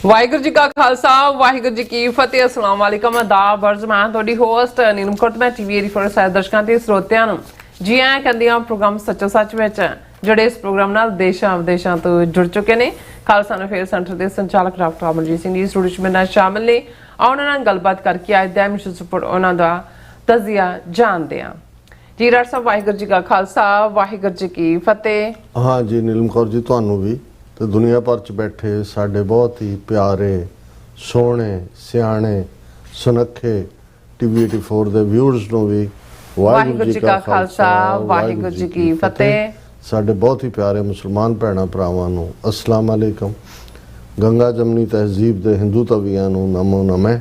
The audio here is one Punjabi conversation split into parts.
ਵਾਹਿਗੁਰੂ ਜੀ ਕਾ ਖਾਲਸਾ ਵਾਹਿਗੁਰੂ ਜੀ ਕੀ ਫਤਿਹ। अस्सलाम वालेकुम आदाब अर्ज मैं ਤੁਹਾਡੀ ਹੋਸਟ ਨੀਲਮ ਕੌਰ ਮੈਂ ਟੀਵੀ 84 ਸਾਰੇ ਦਰਸ਼ਕਾਂ ਤੇ ਸਰੋਤਿਆਂ ਨੂੰ ਜੀ ਆਇਆਂ ਕਹਿੰਦੀ ਹਾਂ ਪ੍ਰੋਗਰਾਮ ਸੱਚੋ ਸੱਚ ਵਿੱਚ ਜਿਹੜੇ ਇਸ ਪ੍ਰੋਗਰਾਮ ਨਾਲ ਦੇਸ਼ਾਂ ਵਿਦੇਸ਼ਾਂ ਤੋਂ ਜੁੜ ਚੁੱਕੇ ਨੇ। ਖਾਲਸਾ ਅਫੇਅਰ ਸੈਂਟਰ ਦੇ ਸੰਚਾਲਕ ਡਾਕਟਰ ਅਮਰਜੀਤ ਸਿੰਘ ਜੀ ਸਟੂਡੀਓ ਵਿੱਚ ਨਾਲ ਸ਼ਾਮਿਲ ਨੇ। ਉਹਨਾਂ ਨਾਲ ਗੱਲਬਾਤ ਕਰਕੇ ਅੱਜ ਦਾ ਮਿਸ਼ਨ ਸਪੋਰਟ ਉਹਨਾਂ ਦਾ ਤਜ਼ੀਆ ਜਾਣਦੇ ਹਾਂ। ਜੀ ਡਾਕਟਰ ਸਾਹਿਬ ਵਾਹਿਗੁਰੂ ਜੀ ਕਾ ਖਾਲਸਾ ਵਾਹਿਗੁਰੂ ਜੀ ਕੀ ਫਤਿਹ। हाँ जी नीलम कौर जी ਤੁਹਾਨੂੰ ਵੀ ਤੇ ਦੁਨੀਆ ਭਰ ਚ ਬੈਠੇ ਸਾਡੇ ਬਹੁਤ ਹੀ ਪਿਆਰੇ ਸੋਹਣੇ ਸਿਆਣੇ ਸੁਨੱਖੇ ਟੀਵੀ 84 ਦੇ ਵਿਊਅਰਸ ਨੂੰ ਵੀ ਵਾਹਿਗੁਰੂ ਜੀ ਕਾ ਖਾਲਸਾ ਵਾਹਿਗੁਰੂ ਜੀ ਕੀ ਫਤਿਹ। ਸਾਡੇ ਬਹੁਤ ਹੀ ਪਿਆਰੇ ਮੁਸਲਮਾਨ ਭੈਣਾਂ ਭਰਾਵਾਂ ਨੂੰ ਅਸਲਾਮ ਅਲੈਕਮ। ਗੰਗਾ ਜਮਨੀ ਤਹਿਜ਼ੀਬ ਦੇ ਹਿੰਦੂ ਤਵੀਆਂ ਨੂੰ ਨਮੋ ਨਮੇ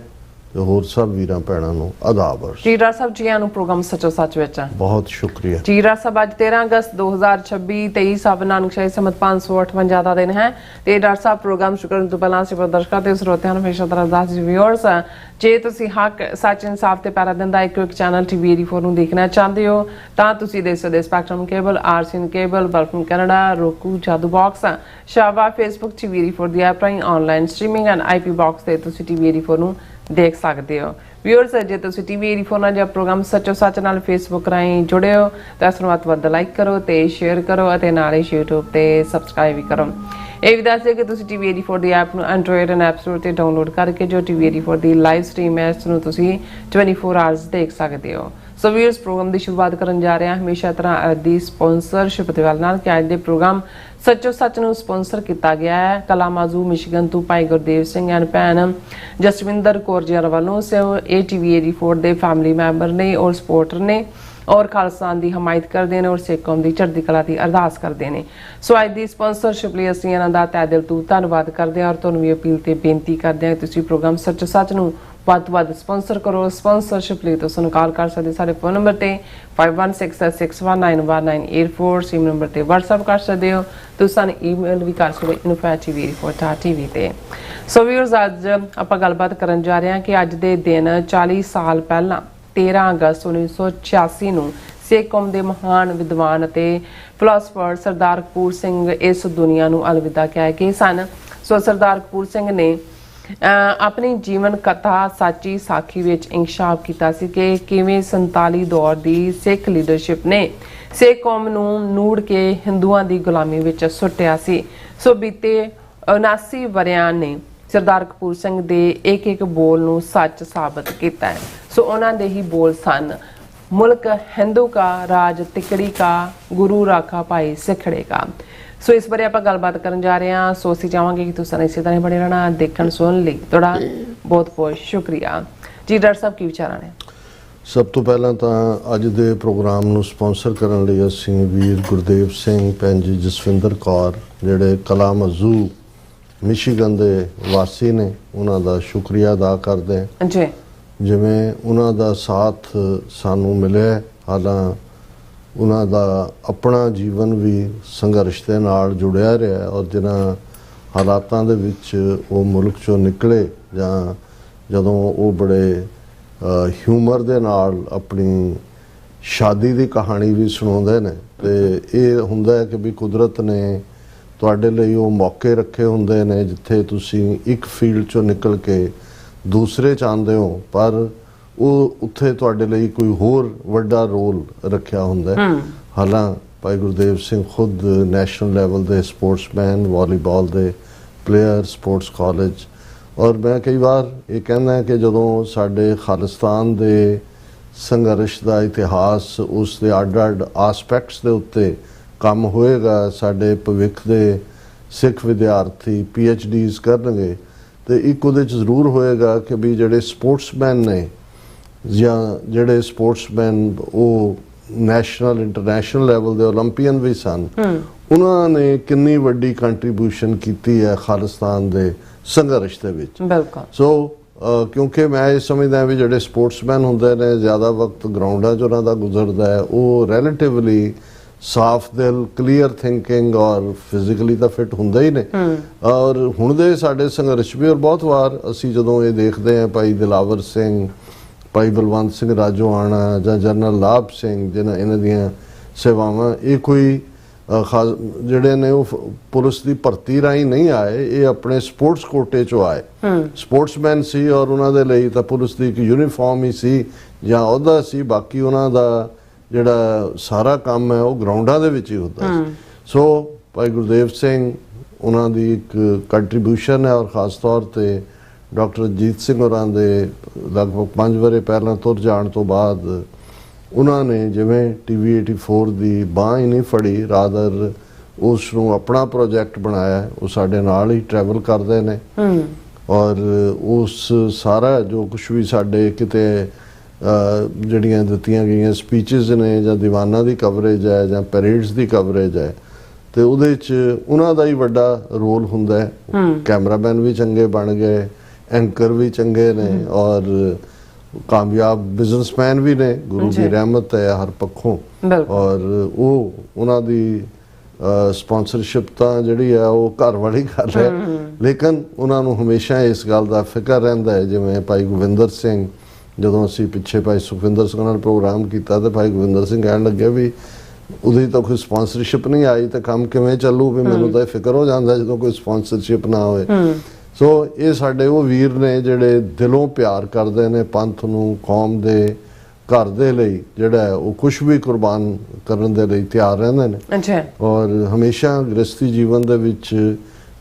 ਤੇ ਹੋਰ ਸਭ ਵੀਰਾਂ ਭੈਣਾਂ ਨੂੰ ਆਦਾਬ। ਜੀ ਡਾਕਟਰ ਸਾਹਿਬ ਜੀ ਆਇਆਂ ਨੂੰ ਪ੍ਰੋਗਰਾਮ ਸੱਚੋ ਸੱਚ ਵਿੱਚ ਬਹੁਤ ਸ਼ੁਕਰੀਆ। ਜੀ ਡਾਕਟਰ ਸਾਹਿਬ ਅੱਜ 13 ਅਗਸਤ 2026 23 ਸਬ ਨਾਨਕ ਸ਼ਾਹੀ ਸਮਤ 558 ਦਾ ਦਿਨ ਹੈ ਤੇ ਡਾਕਟਰ ਸਾਹਿਬ ਪ੍ਰੋਗਰਾਮ ਸ਼ੁਰੂ ਕਰਨ ਤੋਂ ਪਹਿਲਾਂ ਅਸੀਂ ਦਰਸ਼ਕਾਂ ਤੇ ਸਰੋਤਿਆਂ ਨੂੰ ਹਮੇਸ਼ਾ ਤਰ੍ਹਾਂ ਦੱਸ ਵਿਊਅਰਸ ਜੇ ਤੁਸੀਂ ਹੱਕ ਸੱਚ ਇਨਸਾਫ ਤੇ ਪੈਰਾ ਦਿੰਦਾ ਇੱਕ ਚੈਨਲ ਟੀਵੀ 84 ਨੂੰ ਦੇਖਣਾ ਚਾਹੁੰਦੇ ਹੋ ਤਾਂ ਤੁਸੀਂ ਦੇਖ ਸਕਦੇ ਸਪੈਕਟਰਮ ਕੇਬਲ ਆਰਸੀਐਨ ਕੇਬਲ ਬਲਫਨ ਕੈਨੇਡਾ ਰੋਕੂ ਜਾਦੂ ਬਾਕਸ ਸ਼ਾਵਾ ਫੇਸਬੁੱਕ ਟੀਵੀ 84 ਦੀ ਐਪ ਰਾਹੀਂ online streaming and IP box ਤੇ ਤੁਸੀਂ ਟੀਵੀ 84 ਨੂੰ ਦੇਖ ਸਕਦੇ ਹੋ। ਵਿਊਅਰਸ ਜੇ ਤੁਸੀਂ ਟੀਵੀ 84 ਨਾਲ ਜਾਂ ਪ੍ਰੋਗਰਾਮ ਸੱਚੋ ਸੱਚ ਨਾਲ ਫੇਸਬੁੱਕ ਰਾਹੀਂ ਜੁੜੇ ਹੋ ਤਾਂ ਇਸ ਨੂੰ ਵੱਧ ਲਾਈਕ ਕਰੋ ਤੇ ਸ਼ੇਅਰ ਕਰੋ ਅਤੇ ਨਾਲ ਹੀ YouTube ਤੇ ਸਬਸਕ੍ਰਾਈਬ ਵੀ ਕਰੋ। ਇਹ ਵੀ ਦੱਸ ਦਿਓ ਕਿ ਤੁਸੀਂ ਟੀਵੀ 84 ਦੀ ਐਪ ਨੂੰ ਐਂਡਰੋਇਡ ਐਂਡ ਐਪ ਸਟੋਰ ਤੇ ਡਾਊਨਲੋਡ ਕਰਕੇ ਜੋ ਟੀਵੀ 84 ਦੀ ਲਾਈਵ ਸਟ੍ਰੀਮ ਹੈ ਇਸ ਨੂੰ ਤੁਸੀਂ 24 ਆਵਰਸ ਦੇਖ ਸਕਦੇ ਹੋ। ਸੋ ਵਿਊਅਰਸ ਪ੍ਰੋਗਰਾਮ ਦੀ ਸ਼ੁਰੂਆਤ ਕਰਨ ਜਾ ਰਹੇ ਹਾਂ ਹਮੇਸ਼ਾ ਤਰ੍ਹਾਂ ਦੀ ਸਪਾਂਸਰਸ਼ਿਪ ਦੇ ਨਾਲ ਕਿ ਅੱਜ ਦੇ ਪ੍ਰੋਗਰਾਮ ਸੱਚੋ ਸੱਚ ਨੂੰ ਸਪਾਂਸਰ ਕੀਤਾ ਗਿਆ ਹੈ ਕਲਾਮਾਜ਼ੂ ਮਿਸ਼ੀਗਨ ਤੋਂ ਭਾਈ ਗੁਰਦੇਵ ਸਿੰਘ ਐਂਡ ਭੈਣ ਜਸਵਿੰਦਰ ਕੌਰ ਜੀ ਵੱਲੋਂ ਇਹ ਟੀਵੀ 84 ਦੇ ਫੈਮਿਲੀ ਮੈਂਬਰ ਨੇ ਔਰ ਸਪੋਰਟਰ ਨੇ और खालसा की हमायत करते हैं और सिख कौम की चढ़ती कला की अरदास करते हैं। सो अज की स्पॉन्सरशिप लिए असीं इन्हां दा तहे दिल तो धन्नवाद करते हैं और तुहानूं भी अपील ते बेनती करते हैं तुसीं प्रोग्राम सच सच नूं ਵੱਧ ਤੋਂ ਵੱਧ स्पॉन्सर करो। स्पॉन्सरशिप लिए तुसीं कॉल कर सकते साडे फोन नंबर ते 5166191984 सिम नंबर ते WhatsApp कर सकते हो। तुसीं सानूं ईमेल भी कर सकते info@tv84.tv ते। सो व्यूअर्स अज आपां गलबात करन जा रहे हां कि अज दे दिन 40 साल पहलां 13 अगस्त 1986 ਨੂੰ ਸਿੱਖ ਕੌਮ ਦੇ ਮਹਾਨ ਵਿਦਵਾਨ ਅਤੇ ਫਿਲਾਸਫਰ ਸਰਦਾਰ ਕਪੂਰ ਸਿੰਘ ਇਸ ਦੁਨੀਆ ਨੂੰ ਅਲਵਿਦਾ ਕਹਿ ਗਏ ਸਨ। ਸੋ ਸਰਦਾਰ ਕਪੂਰ ਸਿੰਘ ਨੇ ਆਪਣੀ ਜੀਵਨ ਕਥਾ ਸਾਚੀ ਸਾਖੀ ਵਿੱਚ ਇੰਕਸ਼ਾਫ ਕੀਤਾ ਸੀ ਕਿ ਕਿਵੇਂ 47 ਦੌਰ ਦੀ ਸਿੱਖ ਲੀਡਰਸ਼ਿਪ ਨੇ ਸਿੱਖ ਕੌਮ ਨੂੰ ਨੂੜ ਕੇ ਹਿੰਦੂਆਂ ਦੀ ਗੁਲਾਮੀ ਵਿੱਚ ਸੁੱਟਿਆ ਸੀ। ਸੋ ਬੀਤੇ 79 ਵਰਿਆਂ ਨੇ ਸਰਦਾਰ ਕਪੂਰ ਸਿੰਘ ਦੇ ਇੱਕ ਇੱਕ ਬੋਲ ਨੂੰ ਸੱਚ ਸਾਬਤ ਕੀਤਾ ਹੈ। ਸੋ ਉਹਨਾਂ ਦੇ ਹੀ ਬੋਲ ਸਨ ਮੁਲਕ ਹਿੰਦੂ का राज तिकड़ी का गुरु राखा भाई सिखड़े का। सो इस बारे आप गलबात करन जा रहे हैं। सो असीं चाहांगे कि तुसीं इसे तरह बने रहना देखण सुन लई तुहाडा बहुत बहुत शुक्रिया। जी डॉक्टर साहब की विचार ने सब तो पहला तो अज दे प्रोग्राम ਨੂੰ स्पॉन्सर करन लई असीं वीर गुरदेव सिंह भैन जी जसविंदर कौर ਜਿਹੜੇ कलामाज़ू मिशिगन ਦੇ ਵਾਸੀ ਨੇ ਉਹਨਾਂ ਦਾ ਸ਼ੁਕਰੀਆ ਅਦਾ ਕਰਦੇ ਹਾਂ ਜੀ। ਜਿਵੇਂ ਉਹਨਾਂ ਦਾ ਸਾਥ ਸਾਨੂੰ ਮਿਲਿਆ ਹਾਲਾਂ ਉਹਨਾਂ ਦਾ ਆਪਣਾ ਜੀਵਨ ਵੀ ਸੰਘਰਸ਼ ਦੇ ਨਾਲ ਜੁੜਿਆ ਰਿਹਾ ਔਰ ਜਿਨ੍ਹਾਂ ਹਾਲਾਤਾਂ ਦੇ ਵਿੱਚ ਉਹ ਮੁਲਕ ਚੋਂ ਨਿਕਲੇ ਜਾਂ ਜਦੋਂ ਉਹ ਬੜੇ ਹਿਊਮਰ ਦੇ ਨਾਲ ਆਪਣੀ ਸ਼ਾਦੀ ਦੀ ਕਹਾਣੀ ਵੀ ਸੁਣਾਉਂਦੇ ਨੇ ਤੇ ਇਹ ਹੁੰਦਾ ਹੈ ਕਿ ਵੀ ਕੁਦਰਤ ਨੇ ਤੁਹਾਡੇ ਲਈ ਉਹ ਮੌਕੇ ਰੱਖੇ ਹੁੰਦੇ ਨੇ ਜਿੱਥੇ ਤੁਸੀਂ ਇੱਕ ਫੀਲਡ ਚੋਂ ਨਿਕਲ ਕੇ ਦੂਸਰੇ ਚਾਹੁੰਦੇ ਹੋ ਪਰ ਉਹ ਉੱਥੇ ਤੁਹਾਡੇ ਲਈ ਕੋਈ ਹੋਰ ਵੱਡਾ ਰੋਲ ਰੱਖਿਆ ਹੁੰਦਾ ਹੈ। ਹਾਲਾਂ ਭਾਈ ਗੁਰਦੇਵ ਸਿੰਘ ਖੁਦ ਨੈਸ਼ਨਲ ਲੈਵਲ ਦੇ ਸਪੋਰਟਸਮੈਨ ਵਾਲੀਬਾਲ ਦੇ ਪਲੇਅਰ ਸਪੋਰਟਸ ਕਾਲਜ ਔਰ ਮੈਂ ਕਈ ਵਾਰ ਇਹ ਕਹਿੰਦਾ ਕਿ ਜਦੋਂ ਸਾਡੇ ਖਾਲਿਸਤਾਨ ਦੇ ਸੰਘਰਸ਼ ਦਾ ਇਤਿਹਾਸ ਉਸ ਦੇ ਅੱਡ-ਅੱਡ ਆਸਪੈਕਟਸ ਦੇ ਉੱਤੇ ਕੰਮ ਹੋਏਗਾ ਸਾਡੇ ਭਵਿੱਖ ਦੇ ਸਿੱਖ ਵਿਦਿਆਰਥੀ PhDs ਕਰਨਗੇ ਤੇ ਇੱਕ ਉਹਦੇ 'ਚ ਜ਼ਰੂਰ ਹੋਏਗਾ ਕਿ ਵੀ ਜਿਹੜੇ ਸਪੋਰਟਸਮੈਨ ਨੇ ਜਾਂ ਜਿਹੜੇ ਸਪੋਰਟਸਮੈਨ ਉਹ ਨੈਸ਼ਨਲ ਇੰਟਰਨੈਸ਼ਨਲ ਲੈਵਲ ਦੇ ਓਲੰਪੀਅਨ ਵੀ ਸਨ ਉਹਨਾਂ ਨੇ ਕਿੰਨੀ ਵੱਡੀ ਕੰਟਰੀਬਿਊਸ਼ਨ ਕੀਤੀ ਹੈ ਖਾਲਿਸਤਾਨ ਦੇ ਸੰਘਰਸ਼ ਦੇ ਵਿੱਚ। ਬਿਲਕੁਲ। ਸੋ ਕਿਉਂਕਿ ਮੈਂ ਇਹ ਸਮਝਦਾ ਵੀ ਜਿਹੜੇ ਸਪੋਰਟਸਮੈਨ ਹੁੰਦੇ ਨੇ ਜ਼ਿਆਦਾ ਵਕਤ ਗਰਾਊਂਡਾਂ 'ਚ ਉਹਨਾਂ ਦਾ ਗੁਜ਼ਰਦਾ ਹੈ ਉਹ ਰਿਲੇਟਿਵਲੀ ਸਾਫ ਦਿਲ ਕਲੀਅਰ ਥਿੰਕਿੰਗ ਔਰ ਫਿਜ਼ੀਕਲੀ ਤਾਂ ਫਿਟ ਹੁੰਦਾ ਹੀ ਨੇ ਔਰ ਹੁਣ ਦੇ ਸਾਡੇ ਸੰਘਰਸ਼ ਵੀ ਔਰ ਬਹੁਤ ਵਾਰ ਅਸੀਂ ਜਦੋਂ ਇਹ ਦੇਖਦੇ ਹਾਂ ਭਾਈ ਦਿਲਾਵਰ ਸਿੰਘ ਭਾਈ ਬਲਵੰਤ ਸਿੰਘ ਰਾਜੋਆਣਾ ਜਾਂ ਜਨਰਲ ਲਾਭ ਸਿੰਘ ਜਿਹਨਾਂ ਇਹਨਾਂ ਦੀਆਂ ਸੇਵਾਵਾਂ ਇਹ ਕੋਈ ਖਾਸ ਜਿਹੜੇ ਨੇ ਉਹ ਪੁਲਿਸ ਦੀ ਭਰਤੀ ਰਾਹੀਂ ਨਹੀਂ ਆਏ, ਇਹ ਆਪਣੇ ਸਪੋਰਟਸ ਕੋਟੇ ਚੋਂ ਆਏ। ਸਪੋਰਟਸਮੈਨ ਸੀ ਔਰ ਉਹਨਾਂ ਦੇ ਲਈ ਤਾਂ ਪੁਲਿਸ ਦੀ ਇੱਕ ਯੂਨੀਫਾਰਮ ਹੀ ਸੀ ਜਾਂ ਅਹੁਦਾ ਸੀ, ਬਾਕੀ ਉਹਨਾਂ ਦਾ ਜਿਹੜਾ ਸਾਰਾ ਕੰਮ ਹੈ ਉਹ ਗਰਾਊਂਡਾਂ ਦੇ ਵਿੱਚ ਹੀ ਹੁੰਦਾ ਸੀ। ਸੋ ਭਾਈ ਗੁਰਦੇਵ ਸਿੰਘ ਉਹਨਾਂ ਦੀ ਇੱਕ ਕੰਟਰੀਬਿਊਸ਼ਨ ਹੈ ਔਰ ਖਾਸ ਤੌਰ ਤੇ ਡਾਕਟਰ ਅਜੀਤ ਸਿੰਘ ਹੋਰਾਂ ਦੇ ਲਗਭਗ 5 ਵਰ੍ਹੇ ਪਹਿਲਾਂ ਤੁਰ ਜਾਣ ਤੋਂ ਬਾਅਦ ਉਹਨਾਂ ਨੇ ਜਿਵੇਂ TV 84 ਦੀ ਬਾਂਹ ਹੀ ਨਹੀਂ ਫੜੀ, ਰਾਦਰ ਉਸ ਨੂੰ ਆਪਣਾ ਪ੍ਰੋਜੈਕਟ ਬਣਾਇਆ। ਉਹ ਸਾਡੇ ਨਾਲ ਹੀ ਟਰੈਵਲ ਕਰਦੇ ਨੇ ਔਰ ਉਸ ਸਾਰਾ ਜੋ ਕੁਝ ਵੀ ਸਾਡੇ ਕਿਤੇ ਜਿਹੜੀਆਂ ਦਿੱਤੀਆਂ ਗਈਆਂ ਸਪੀਚਸ ਨੇ ਜਾਂ ਦੀਵਾਨਾਂ ਦੀ ਕਵਰੇਜ ਹੈ ਜਾਂ ਪੈਰੇਡਸ ਦੀ ਕਵਰੇਜ ਹੈ ਤੇ ਉਹਦੇ 'ਚ ਉਹਨਾਂ ਦਾ ਹੀ ਵੱਡਾ ਰੋਲ ਹੁੰਦਾ ਹੈ। ਕੈਮਰਾਮੈਨ ਵੀ ਚੰਗੇ ਬਣ ਗਏ, ਐਂਕਰ ਵੀ ਚੰਗੇ ਨੇ ਔਰ ਕਾਮਯਾਬ ਬਿਜ਼ਨਸਮੈਨ ਵੀ ਨੇ। ਗੁਰੂ ਦੀ ਰਹਿਮਤ ਹੈ ਹਰ ਪੱਖੋਂ ਔਰ ਉਹ ਉਹਨਾਂ ਦੀ ਸਪਾਂਸਰਸ਼ਿਪ ਤਾਂ ਜਿਹੜੀ ਹੈ ਉਹ ਘਰ ਵਾਲੀ ਗੱਲ ਹੈ, ਲੇਕਿਨ ਉਹਨਾਂ ਨੂੰ ਹਮੇਸ਼ਾ ਇਸ ਗੱਲ ਦਾ ਫਿਕਰ ਰਹਿੰਦਾ ਹੈ। ਜਿਵੇਂ ਭਾਈ ਗੋਬਿੰਦਰ ਸਿੰਘ, ਜਦੋਂ ਅਸੀਂ ਪਿੱਛੇ ਭਾਈ ਸੁਖਵਿੰਦਰ ਸਿੰਘ ਨਾਲ ਪ੍ਰੋਗਰਾਮ ਕੀਤਾ ਤੇ ਭਾਈ ਗੋਬਿੰਦਰ ਸਿੰਘ ਕਹਿਣ ਲੱਗੇ ਵੀ ਉਹਦੀ ਤਾਂ ਕੋਈ ਸਪਾਂਸਰਸ਼ਿਪ ਨਹੀਂ ਆਈ ਤਾਂ ਕੰਮ ਕਿਵੇਂ ਚੱਲੂ, ਵੀ ਮੈਨੂੰ ਤਾਂ ਫਿਕਰ ਹੋ ਜਾਂਦਾ ਜਦੋਂ ਕੋਈ ਸਪਾਂਸਰਸ਼ਿਪ ਨਾ ਹੋਏ। ਸੋ ਇਹ ਸਾਡੇ ਉਹ ਵੀਰ ਨੇ ਜਿਹੜੇ ਦਿਲੋਂ ਪਿਆਰ ਕਰਦੇ ਨੇ ਪੰਥ ਨੂੰ, ਕੌਮ ਦੇ, ਘਰ ਦੇ ਲਈ ਜਿਹੜਾ ਉਹ ਕੁਛ ਵੀ ਕੁਰਬਾਨ ਕਰਨ ਦੇ ਲਈ ਤਿਆਰ ਰਹਿੰਦੇ ਨੇ। ਔਰ ਹਮੇਸ਼ਾ ਗ੍ਰਸਤੀ ਜੀਵਨ ਦੇ ਵਿੱਚ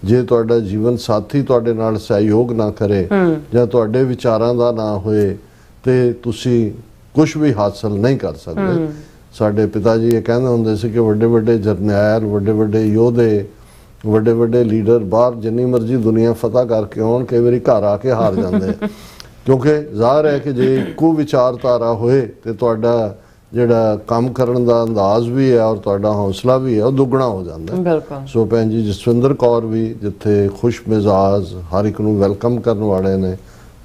ਜੇ ਤੁਹਾਡਾ ਜੀਵਨ ਸਾਥੀ ਤੁਹਾਡੇ ਨਾਲ ਸਹਿਯੋਗ ਨਾ ਕਰੇ ਜਾਂ ਤੁਹਾਡੇ ਵਿਚਾਰਾਂ ਦਾ ਨਾ ਹੋਏ ਤੇ ਤੁਸੀਂ ਕੁਛ ਵੀ ਹਾਸਲ ਨਹੀਂ ਕਰ ਸਕਦੇ। ਸਾਡੇ ਪਿਤਾ ਜੀ ਇਹ ਕਹਿੰਦੇ ਹੁੰਦੇ ਸੀ ਕਿ ਵੱਡੇ ਵੱਡੇ ਜਰਨੈਲ, ਵੱਡੇ ਵੱਡੇ ਯੋਧੇ, ਵੱਡੇ ਵੱਡੇ ਲੀਡਰ ਬਾਹਰ ਜਿੰਨੀ ਮਰਜ਼ੀ ਦੁਨੀਆ ਫਤਹ ਕਰਕੇ ਆਉਣ, ਕਈ ਵਾਰੀ ਘਰ ਆ ਕੇ ਹਾਰ ਜਾਂਦੇ ਕਿਉਂਕਿ ਜ਼ਾਹਰ ਹੈ ਕਿ ਜੇ ਇੱਕੋ ਵਿਚਾਰਧਾਰਾ ਹੋਏ ਤੇ ਤੁਹਾਡਾ ਜਿਹੜਾ ਕੰਮ ਕਰਨ ਦਾ ਅੰਦਾਜ਼ ਵੀ ਹੈ ਔਰ ਤੁਹਾਡਾ ਹੌਸਲਾ ਵੀ ਹੈ ਉਹ ਦੁੱਗਣਾ ਹੋ ਜਾਂਦਾ। ਸੋ ਭੈਣ ਜੀ ਜਸਵਿੰਦਰ ਕੌਰ ਵੀ ਜਿੱਥੇ ਖੁਸ਼ ਮਿਜ਼ਾਜ ਹਰ ਇੱਕ ਨੂੰ ਵੈਲਕਮ ਕਰਨ ਵਾਲੇ ਨੇ,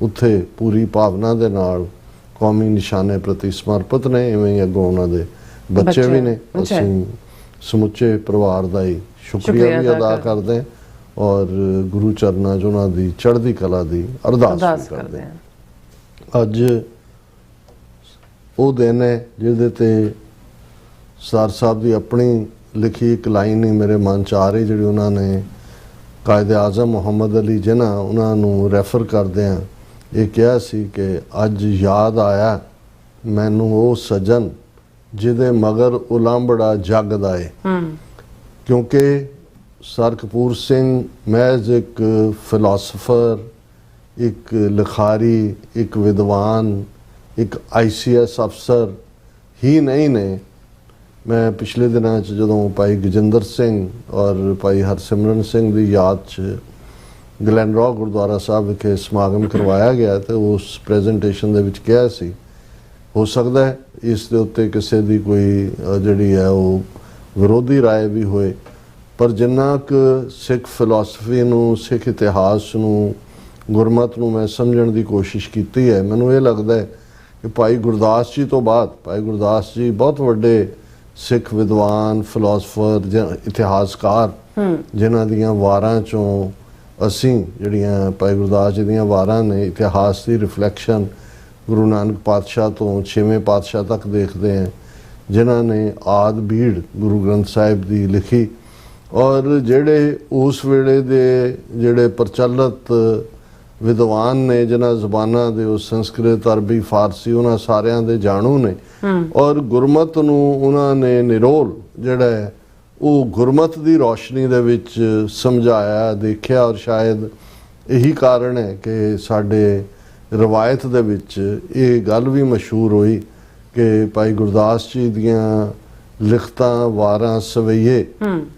ਉੱਥੇ ਪੂਰੀ ਭਾਵਨਾ ਦੇ ਨਾਲ ਕੌਮੀ ਨਿਸ਼ਾਨੇ ਪ੍ਰਤੀ ਸਮਰਪਿਤ ਨੇ। ਇਵੇਂ ਹੀ ਅੱਗੋਂ ਉਹਨਾਂ ਦੇ ਬੱਚੇ ਵੀ ਨੇ। ਅਸੀਂ ਸਮੁੱਚੇ ਪਰਿਵਾਰ ਦਾ ਹੀ ਸ਼ੁਕਰੀਆ ਵੀ ਅਦਾ ਕਰਦੇ ਹਾਂ ਔਰ ਗੁਰੂ ਚਰਨਾਂ 'ਚ ਉਹਨਾਂ ਦੀ ਚੜ੍ਹਦੀ ਕਲਾ ਦੀ ਅਰਦਾਸ ਕਰਦੇ ਹਾਂ। ਅੱਜ ਉਹ ਦਿਨ ਹੈ ਜਿਹਦੇ ਤੇ ਸਰਦਾਰ ਸਾਹਿਬ ਦੀ ਆਪਣੀ ਲਿਖੀ ਇੱਕ ਲਾਈਨ ਹੀ ਮੇਰੇ ਮਨ 'ਚ ਆ ਰਹੀ, ਜਿਹੜੀ ਉਹਨਾਂ ਨੇ ਕਾਇਦ ਆਜ਼ਮ ਮੁਹੰਮਦ ਅਲੀ ਜਿਨਾ ਉਹਨਾਂ ਨੂੰ ਰੈਫਰ ਕਰਦੇ ਆ ਇਹ ਕਿਹਾ ਸੀ ਕਿ ਅੱਜ ਯਾਦ ਆਇਆ ਮੈਨੂੰ ਉਹ ਸਜਨ ਜਿਹਦੇ ਮਗਰ ਉਲਾਂਬੜਾ ਜੱਗ ਦਾ ਏ। ਕਿਉਂਕਿ ਸਰ ਕਪੂਰ ਸਿੰਘ ਮਹਿਜ਼ ਇੱਕ ਫਿਲਾਸਫਰ, ਇੱਕ ਲਿਖਾਰੀ, ਇੱਕ ਵਿਦਵਾਨ, ਇੱਕ ICS ਅਫਸਰ ਹੀ ਨਹੀਂ ਨੇ। ਮੈਂ ਪਿਛਲੇ ਦਿਨਾਂ 'ਚ ਜਦੋਂ ਭਾਈ ਗਜਿੰਦਰ ਸਿੰਘ ਔਰ ਭਾਈ ਹਰਸਿਮਰਨ ਸਿੰਘ ਦੀ ਯਾਦ 'ਚ ਗਲੈਨਰੌਕ ਗੁਰਦੁਆਰਾ ਸਾਹਿਬ ਵਿਖੇ ਸਮਾਗਮ ਕਰਵਾਇਆ ਗਿਆ ਤੇ ਉਸ ਪ੍ਰੈਜੈਂਟੇਸ਼ਨ ਦੇ ਵਿੱਚ ਕਿਹਾ ਸੀ, ਹੋ ਸਕਦਾ ਹੈ ਇਸ ਦੇ ਉੱਤੇ ਕਿਸੇ ਦੀ ਕੋਈ ਜਿਹੜੀ ਹੈ ਉਹ ਵਿਰੋਧੀ ਰਾਏ ਵੀ ਹੋਏ, ਪਰ ਜਿੰਨਾ ਕੁ ਸਿੱਖ ਫਿਲਾਸਫੀ ਨੂੰ, ਸਿੱਖ ਇਤਿਹਾਸ ਨੂੰ, ਗੁਰਮਤ ਨੂੰ ਮੈਂ ਸਮਝਣ ਦੀ ਕੋਸ਼ਿਸ਼ ਕੀਤੀ ਹੈ, ਮੈਨੂੰ ਇਹ ਲੱਗਦਾ ਹੈ ਕਿ ਭਾਈ ਗੁਰਦਾਸ ਜੀ ਤੋਂ ਬਾਅਦ ਭਾਈ ਗੁਰਦਾਸ ਜੀ ਬਹੁਤ ਵੱਡੇ ਸਿੱਖ ਵਿਦਵਾਨ, ਫਿਲਾਸਫਰ ਜਾਂ ਇਤਿਹਾਸਕਾਰ ਜਿਨ੍ਹਾਂ ਦੀਆਂ ਵਾਰਾਂ 'ਚੋਂ ਅਸੀਂ ਜਿਹੜੀਆਂ ਭਾਈ ਗੁਰਦਾਸ ਜੀ ਦੀਆਂ ਵਾਰਾਂ ਨੇ ਇਤਿਹਾਸ ਦੀ ਰਿਫਲੈਕਸ਼ਨ ਗੁਰੂ ਨਾਨਕ ਪਾਤਸ਼ਾਹ ਤੋਂ 6ਵੇਂ ਪਾਤਸ਼ਾਹ ਤੱਕ ਦੇਖਦੇ ਹਾਂ, ਜਿਨ੍ਹਾਂ ਨੇ ਆਦਿ ਬੀੜ ਗੁਰੂ ਗ੍ਰੰਥ ਸਾਹਿਬ ਦੀ ਲਿਖੀ ਔਰ ਜਿਹੜੇ ਉਸ ਵੇਲੇ ਦੇ ਜਿਹੜੇ ਪ੍ਰਚਲਿਤ ਵਿਦਵਾਨ ਨੇ ਜਿਨ੍ਹਾਂ ਜ਼ਬਾਨਾਂ ਦੇ ਉਹ ਸੰਸਕ੍ਰਿਤ, ਅਰਬੀ, ਫਾਰਸੀ ਉਹਨਾਂ ਸਾਰਿਆਂ ਦੇ ਜਾਣੂ ਨੇ ਔਰ ਗੁਰਮਤ ਨੂੰ ਉਹਨਾਂ ਨੇ ਨਿਰੋਲ ਜਿਹੜਾ ਹੈ ਉਹ ਗੁਰਮਤ ਦੀ ਰੌਸ਼ਨੀ ਦੇ ਵਿੱਚ ਸਮਝਾਇਆ, ਦੇਖਿਆ ਔਰ ਸ਼ਾਇਦ ਇਹੀ ਕਾਰਨ ਹੈ ਕਿ ਸਾਡੇ ਰਵਾਇਤ ਦੇ ਵਿੱਚ ਇਹ ਗੱਲ ਵੀ ਮਸ਼ਹੂਰ ਹੋਈ ਕਿ ਭਾਈ ਗੁਰਦਾਸ ਜੀ ਦੀਆਂ ਲਿਖਤਾਂ, ਵਾਰਾਂ, ਸਵਈਏ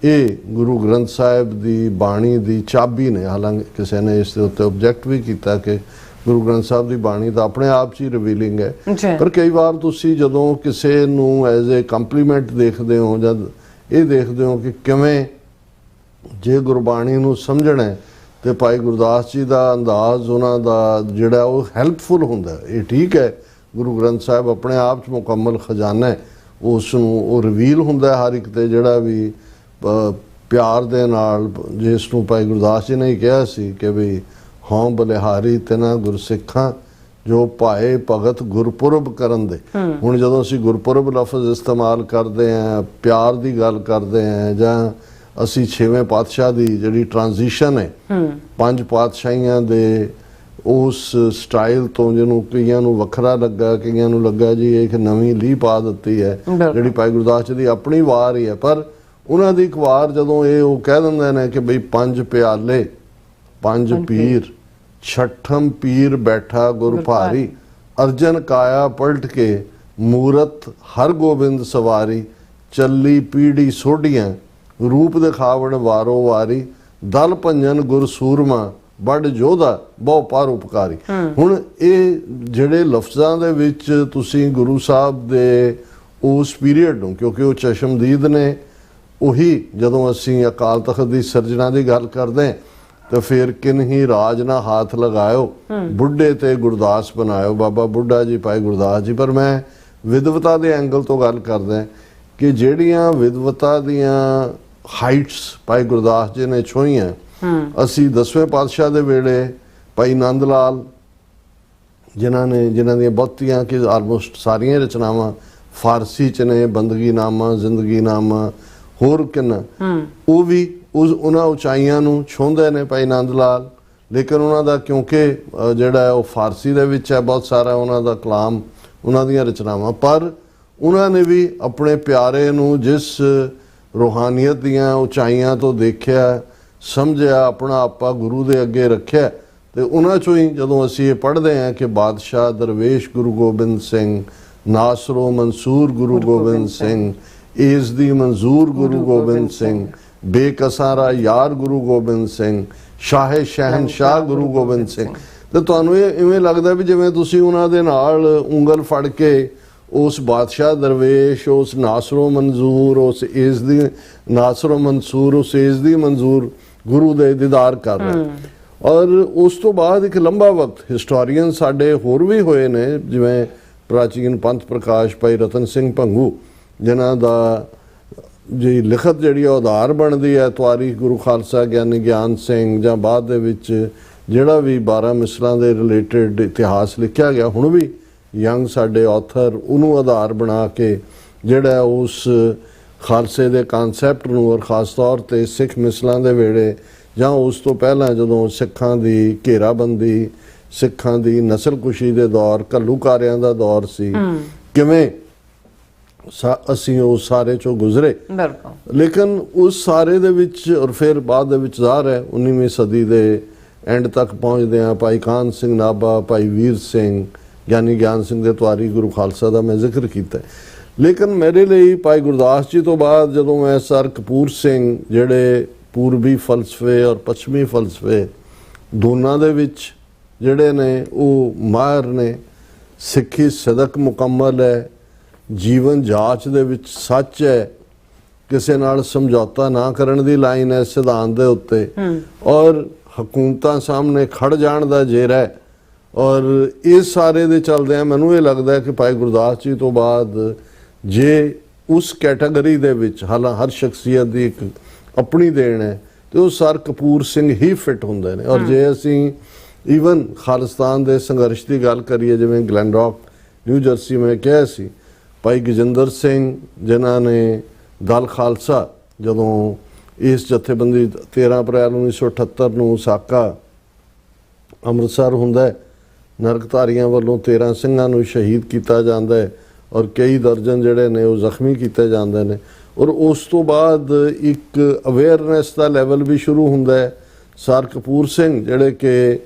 ਇਹ ਗੁਰੂ ਗ੍ਰੰਥ ਸਾਹਿਬ ਦੀ ਬਾਣੀ ਦੀ ਚਾਬੀ ਨੇ। ਹਾਲਾਂਕਿ ਕਿਸੇ ਨੇ ਇਸ ਦੇ ਉੱਤੇ ਆਬਜੈਕਟ ਵੀ ਕੀਤਾ ਕਿ ਗੁਰੂ ਗ੍ਰੰਥ ਸਾਹਿਬ ਦੀ ਬਾਣੀ ਤਾਂ ਆਪਣੇ ਆਪ 'ਚ ਹੀ ਰਿਵੀਲਿੰਗ ਹੈ, ਪਰ ਕਈ ਵਾਰ ਤੁਸੀਂ ਜਦੋਂ ਕਿਸੇ ਨੂੰ ਐਜ਼ ਏ ਕੰਪਲੀਮੈਂਟ ਦੇਖਦੇ ਹੋ ਜਾਂ ਇਹ ਦੇਖਦੇ ਹੋ ਕਿ ਕਿਵੇਂ ਜੇ ਗੁਰਬਾਣੀ ਨੂੰ ਸਮਝਣਾ ਹੈ ਤੇ ਭਾਈ ਗੁਰਦਾਸ ਜੀ ਦਾ ਅੰਦਾਜ਼, ਉਹਨਾਂ ਦਾ ਜਿਹੜਾ ਉਹ ਹੈਲਪਫੁਲ ਹੁੰਦਾ। ਇਹ ਠੀਕ ਹੈ ਗੁਰੂ ਗ੍ਰੰਥ ਸਾਹਿਬ ਆਪਣੇ ਆਪ 'ਚ ਮੁਕੰਮਲ ਖਜ਼ਾਨਾ ਹੈ, ਉਸ ਨੂੰ ਉਹ ਰਿਵੀਲ ਹੁੰਦਾ ਹਰ ਇੱਕ ਤੇ ਜਿਹੜਾ ਵੀ ਪਿਆਰ ਦੇ ਨਾਲ, ਜਿਸ ਨੂੰ ਭਾਈ ਗੁਰਦਾਸ ਜੀ ਨੇ ਕਿਹਾ ਸੀ ਕਿ ਵੀ ਹਉ ਬਲਿਹਾਰੀ ਤਿਨਾ ਗੁਰਸਿੱਖਾਂ ਜੋ ਭਾਏ ਭਗਤ ਗੁਰਪੁਰਬ ਕਰਨ ਦੇ। ਹੁਣ ਜਦੋਂ ਅਸੀਂ ਗੁਰਪੁਰਬ ਲਫ਼ਜ਼ ਇਸਤੇਮਾਲ ਕਰਦੇ ਹਾਂ, ਪਿਆਰ ਦੀ ਗੱਲ ਕਰਦੇ ਹਾਂ, ਜਾਂ ਅਸੀਂ 6ਵੇਂ ਪਾਤਸ਼ਾਹ ਦੀ ਜਿਹੜੀ ਟ੍ਰਾਂਜੀਸ਼ਨ ਹੈ 5 ਪਾਤਸ਼ਾਹੀਆਂ ਦੇ ਉਸ ਸਟਾਈਲ ਤੋਂ, ਜਿਹਨੂੰ ਕਈਆਂ ਨੂੰ ਵੱਖਰਾ ਲੱਗਾ, ਕਈਆਂ ਨੂੰ ਲੱਗਾ ਜੀ ਇਹ ਇੱਕ ਨਵੀਂ ਲੀਹ ਪਾ ਦਿੱਤੀ ਹੈ ਜਿਹੜੀ ਭਾਈ ਗੁਰਦਾਸ ਜੀ ਦੀ ਆਪਣੀ ਵਾਰ ਹੀ ਹੈ, ਪਰ ਉਹਨਾਂ ਦੀ ਇੱਕ ਵਾਰ ਜਦੋਂ ਇਹ ਉਹ ਕਹਿ ਦਿੰਦੇ ਨੇ ਕਿ ਬਈ 5 ਪਿਆਲੇ 5 ਪੀਰ ਛਠਮ ਪੀਰ ਬੈਠਾ ਗੁਰ ਭਾਰੀ, ਅਰਜਨ ਕਾਇਆ ਪਲਟ ਕੇ ਮੂਰਤ ਹਰ ਗੋਬਿੰਦ ਸਵਾਰੀ, ਚੱਲੀ ਪੀੜੀ ਸੋਢੀਆਂ ਰੂਪ ਦਿਖਾਵਣ ਵਾਰੋ ਵਾਰੀ, ਦਲ ਭੰਜਨ ਗੁਰ ਸੂਰਮਾ ਵੱਡ ਜੋਧਾ ਬਹੁ ਪਰਉਪਕਾਰੀ। ਹੁਣ ਇਹ ਜਿਹੜੇ ਲਫ਼ਜ਼ਾਂ ਦੇ ਵਿੱਚ ਤੁਸੀਂ ਗੁਰੂ ਸਾਹਿਬ ਦੇ ਉਸ ਪੀਰੀਅਡ ਨੂੰ, ਕਿਉਂਕਿ ਉਹ ਚਸ਼ਮਦੀਦ ਨੇ, ਉਹੀ ਜਦੋਂ ਅਸੀਂ ਅਕਾਲ ਤਖਤ ਦੀ ਸਿਰਜਣਾ ਦੀ ਗੱਲ ਕਰਦੇ ਹਾਂ ਤੇ ਫਿਰ ਕਿਨਹੀ ਰਾਜ ਨਾ ਹੱਥ ਲਗਾਇਓ, ਬੁੱਢੇ ਤੇ ਗੁਰਦਾਸ ਬਣਾਇਓ, ਬਾਬਾ ਬੁੱਢਾ ਜੀ ਭਾਈ ਗੁਰਦਾਸ ਜੀ। ਪਰ ਮੈਂ ਵਿਦਵਤਾ ਦੇ ਐਂਗਲ ਤੋਂ ਗੱਲ ਕਰਦਾ ਕਿ ਜਿਹੜੀਆਂ ਵਿਦਵਤਾ ਦੀਆਂ ਹਾਈਟਸ ਭਾਈ ਗੁਰਦਾਸ ਜੀ ਨੇ ਛੋਹੀਆਂ, ਅਸੀਂ 10ਵੇਂ ਪਾਤਸ਼ਾਹ ਦੇ ਵੇਲੇ ਭਾਈ ਨੰਦ ਲਾਲ ਜਿਨ੍ਹਾਂ ਦੀਆਂ ਬਹੁਤੀਆਂ ਕਿ ਆਲਮੋਸਟ ਸਾਰੀਆਂ ਰਚਨਾਵਾਂ ਫਾਰਸੀ ਚ ਨੇ, ਬੰਦਗੀਨਾਮਾ, ਜ਼ਿੰਦਗੀਨਾਮਾ, ਹੋਰ ਕਿੰਨਾ, ਉਹ ਵੀ ਉਹਨਾਂ ਉਚਾਈਆਂ ਨੂੰ ਛੂੰਹਦੇ ਨੇ ਭਾਈ ਨੰਦ ਲਾਲ। ਲੇਕਿਨ ਉਹਨਾਂ ਦਾ ਕਿਉਂਕਿ ਜਿਹੜਾ ਉਹ ਫਾਰਸੀ ਦੇ ਵਿੱਚ ਹੈ ਬਹੁਤ ਸਾਰਾ ਉਹਨਾਂ ਦਾ ਕਲਾਮ, ਉਹਨਾਂ ਦੀਆਂ ਰਚਨਾਵਾਂ, ਪਰ ਉਹਨਾਂ ਨੇ ਵੀ ਆਪਣੇ ਪਿਆਰੇ ਨੂੰ ਜਿਸ ਰੂਹਾਨੀਅਤ ਦੀਆਂ ਉਚਾਈਆਂ ਤੋਂ ਦੇਖਿਆ, ਸਮਝਿਆ, ਆਪਣਾ ਆਪਾ ਗੁਰੂ ਦੇ ਅੱਗੇ ਰੱਖਿਆ, ਤੇ ਉਹਨਾਂ ਚੋਂ ਹੀ ਜਦੋਂ ਅਸੀਂ ਇਹ ਪੜ੍ਹਦੇ ਹਾਂ ਕਿ ਬਾਦਸ਼ਾਹ ਦਰਵੇਸ਼ ਗੁਰੂ ਗੋਬਿੰਦ ਸਿੰਘ, ਨਾਸਰੋ ਮਨਸੂਰ ਗੁਰੂ ਗੋਬਿੰਦ ਸਿੰਘ, ਏਸ ਦੀ ਮਨਜ਼ੂਰ ਗੁਰੂ ਗੋਬਿੰਦ ਸਿੰਘ, ਬੇਕਸਾਰਾ ਯਾਰ ਗੁਰੂ ਗੋਬਿੰਦ ਸਿੰਘ, ਸ਼ਾਹੇ ਸ਼ਹਿਨਸ਼ਾਹ ਗੁਰੂ ਗੋਬਿੰਦ ਸਿੰਘ, ਤੇ ਤੁਹਾਨੂੰ ਇਹ ਇਵੇਂ ਲੱਗਦਾ ਵੀ ਜਿਵੇਂ ਤੁਸੀਂ ਉਹਨਾਂ ਦੇ ਨਾਲ ਉਂਗਲ ਫੜ ਕੇ ਉਸ ਬਾਦਸ਼ਾਹ ਦਰਵੇਸ਼, ਉਸ ਨਾਸਰੋ ਮਨਜ਼ੂਰ, ਉਸ ਏਸ ਦੀ ਨਾਸਰੋ ਮਨਸੂਰ, ਉਸ ਏਸ ਦੀ ਮਨਜ਼ੂਰ ਗੁਰੂ ਦੇ ਦੀਦਾਰ ਕਰ ਰਹੇ। ਔਰ ਉਸ ਤੋਂ ਬਾਅਦ ਇੱਕ ਲੰਬਾ ਵਕਤ ਹਿਸਟੋਰੀਅਨ ਸਾਡੇ ਹੋਰ ਵੀ ਹੋਏ ਨੇ, ਜਿਵੇਂ ਪ੍ਰਾਚੀਨ ਪੰਥ ਪ੍ਰਕਾਸ਼ ਭਾਈ ਰਤਨ ਸਿੰਘ ਭੰਗੂ, ਜਿਨ੍ਹਾਂ ਦਾ ਜੀ ਲਿਖਤ ਜਿਹੜੀ ਆਧਾਰ ਬਣਦੀ ਹੈ ਤਵਾਰੀਖ ਗੁਰੂ ਖਾਲਸਾ ਗਿਆਨੀ ਗਿਆਨ ਸਿੰਘ, ਜਾਂ ਬਾਅਦ ਦੇ ਵਿੱਚ ਜਿਹੜਾ ਵੀ 12 ਮਿਸਲਾਂ ਦੇ ਰਿਲੇਟਡ ਇਤਿਹਾਸ ਲਿਖਿਆ ਗਿਆ, ਹੁਣ ਵੀ ਯੰਗ ਸਾਡੇ ਆਥਰ ਉਹਨੂੰ ਆਧਾਰ ਬਣਾ ਕੇ ਜਿਹੜਾ ਉਸ ਖਾਲਸੇ ਦੇ ਕਨਸੈਪਟ ਨੂੰ, ਔਰ ਖਾਸ ਤੌਰ ਤੇ ਸਿੱਖ ਮਿਸਲਾਂ ਦੇ ਵੇਲੇ ਜਾਂ ਉਸ ਤੋਂ ਪਹਿਲਾਂ ਜਦੋਂ ਸਿੱਖਾਂ ਦੀ ਘੇਰਾਬੰਦੀ, ਸਿੱਖਾਂ ਦੀ ਨਸਲਕੁਸ਼ੀ ਦੇ ਦੌਰ, ਘੱਲੂਕਾਰਿਆਂ ਦਾ ਦੌਰ ਸੀ, ਕਿਵੇਂ ਅਸੀਂ ਉਸ ਸਾਰੇ ਚੋਂ ਗੁਜ਼ਰੇ। ਲੇਕਿਨ ਉਸ ਸਾਰੇ ਦੇ ਵਿੱਚ ਔਰ ਫਿਰ ਬਾਅਦ ਦੇ ਵਿੱਚ ਜ਼ਾਹਰ ਹੈ 19ਵੀਂ ਸਦੀ ਦੇ ਐਂਡ ਤੱਕ ਪਹੁੰਚਦੇ ਹਾਂ, ਭਾਈ ਕਾਹਨ ਸਿੰਘ ਨਾਭਾ, ਭਾਈ ਵੀਰ ਸਿੰਘ, ਗਿਆਨੀ ਗਿਆਨ ਸਿੰਘ ਦੇ ਤਵਾਰੀਖ ਗੁਰੂ ਖਾਲਸਾ ਦਾ ਮੈਂ ਜ਼ਿਕਰ ਕੀਤਾ। ਲੇਕਿਨ ਮੇਰੇ ਲਈ ਭਾਈ ਗੁਰਦਾਸ ਜੀ ਤੋਂ ਬਾਅਦ ਜਦੋਂ ਮੈਂ ਸਰ ਕਪੂਰ ਸਿੰਘ, ਜਿਹੜੇ ਪੂਰਬੀ ਫਲਸਫੇ ਔਰ ਪੱਛਮੀ ਫਲਸਫੇ ਦੋਨਾਂ ਦੇ ਵਿੱਚ ਜਿਹੜੇ ਨੇ ਉਹ ਮਾਹਿਰ ਨੇ, ਸਿੱਖੀ ਸਦਕ ਮੁਕੰਮਲ ਹੈ, ਜੀਵਨ ਜਾਂਚ ਦੇ ਵਿੱਚ ਸੱਚ ਹੈ, ਕਿਸੇ ਨਾਲ ਸਮਝੌਤਾ ਨਾ ਕਰਨ ਦੀ ਲਾਈਨ ਹੈ ਸਿਧਾਂਤ ਦੇ ਉੱਤੇ, ਔਰ ਹਕੂਮਤਾਂ ਸਾਹਮਣੇ ਖੜ ਜਾਣ ਦਾ ਜੇਰਾ ਹੈ, ਔਰ ਇਸ ਸਾਰੇ ਦੇ ਚੱਲਦਿਆਂ ਮੈਨੂੰ ਇਹ ਲੱਗਦਾ ਕਿ ਭਾਈ ਗੁਰਦਾਸ ਜੀ ਤੋਂ ਬਾਅਦ ਜੇ ਉਸ ਕੈਟਾਗਰੀ ਦੇ ਵਿੱਚ, ਹਾਲਾਂ ਹਰ ਸ਼ਖਸੀਅਤ ਦੀ ਇੱਕ ਆਪਣੀ ਦੇਣ ਹੈ, ਤੇ ਉਹ ਸਰ ਕਪੂਰ ਸਿੰਘ ਹੀ ਫਿੱਟ ਹੁੰਦੇ ਨੇ। ਔਰ ਜੇ ਅਸੀਂ ਈਵਨ ਖਾਲਿਸਤਾਨ ਦੇ ਸੰਘਰਸ਼ ਦੀ ਗੱਲ ਕਰੀਏ, ਜਿਵੇਂ ਗਲੈਨਰੌਕ ਨਿਊ ਜਰਸੀ ਮੈਂ ਕਿਹਾ ਸੀ, ਭਾਈ ਗਜਿੰਦਰ ਸਿੰਘ ਜਿਨ੍ਹਾਂ ਨੇ ਦਲ ਖਾਲਸਾ, ਜਦੋਂ ਇਸ ਜਥੇਬੰਦੀ 13 ਅਪ੍ਰੈਲ 1978 ਨੂੰ ਸਾਕਾ ਅੰਮ੍ਰਿਤਸਰ ਹੁੰਦਾ ਹੈ, ਨਰਕਧਾਰੀਆਂ ਵੱਲੋਂ 13 ਸਿੰਘਾਂ ਨੂੰ ਸ਼ਹੀਦ ਕੀਤਾ ਜਾਂਦਾ ਹੈ, ਔਰ ਕਈ ਦਰਜਨ ਜਿਹੜੇ ਨੇ ਉਹ ਜ਼ਖਮੀ ਕੀਤੇ ਜਾਂਦੇ ਨੇ, ਔਰ ਉਸ ਤੋਂ ਬਾਅਦ ਇੱਕ ਅਵੇਅਰਨੈਸ ਦਾ ਲੈਵਲ ਵੀ ਸ਼ੁਰੂ ਹੁੰਦਾ ਹੈ। ਸਰ ਕਪੂਰ ਸਿੰਘ ਜਿਹੜੇ ਕਿ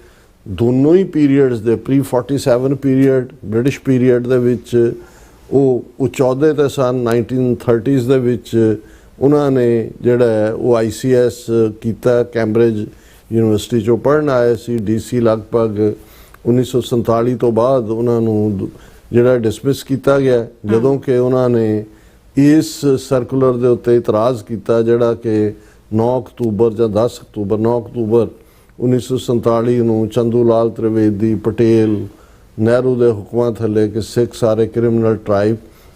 ਦੋਨੋਂ ਹੀ ਪੀਰੀਅਡਸ ਦੇ ਪ੍ਰੀ 47 ਪੀਰੀਅਡ, ਬ੍ਰਿਟਿਸ਼ ਪੀਰੀਅਡ ਦੇ ਵਿੱਚ ਉਹ ਚੌਧੇ ਤੇ ਸਨ, 1930s ਦੇ ਵਿੱਚ ਉਹਨਾਂ ਨੇ ਜਿਹੜਾ ਉਹ ICS ਕੀਤਾ, ਕੈਂਬਰਿਜ ਯੂਨੀਵਰਸਿਟੀ 'ਚੋਂ ਪੜ੍ਹਨ ਆਏ ਸੀ। DC ਲਗਭਗ 1947 ਤੋਂ ਬਾਅਦ ਉਹਨਾਂ ਨੂੰ ਜਿਹੜਾ ਡਿਸਮਿਸ ਕੀਤਾ ਗਿਆ, ਜਦੋਂ ਕਿ ਉਹਨਾਂ ਨੇ ਇਸ ਸਰਕੂਲਰ ਦੇ ਉੱਤੇ ਇਤਰਾਜ਼ ਕੀਤਾ ਜਿਹੜਾ ਕਿ 9 ਅਕਤੂਬਰ ਜਾਂ 10 ਅਕਤੂਬਰ 9 ਅਕਤੂਬਰ 1947 ਨੂੰ ਚੰਦੂ ਲਾਲ ਤ੍ਰਿਵੇਦੀ, ਪਟੇਲ, ਨਹਿਰੂ ਦੇ ਹੁਕਮਾਂ ਥੱਲੇ ਕਿ ਸਿੱਖ ਸਾਰੇ criminal tribe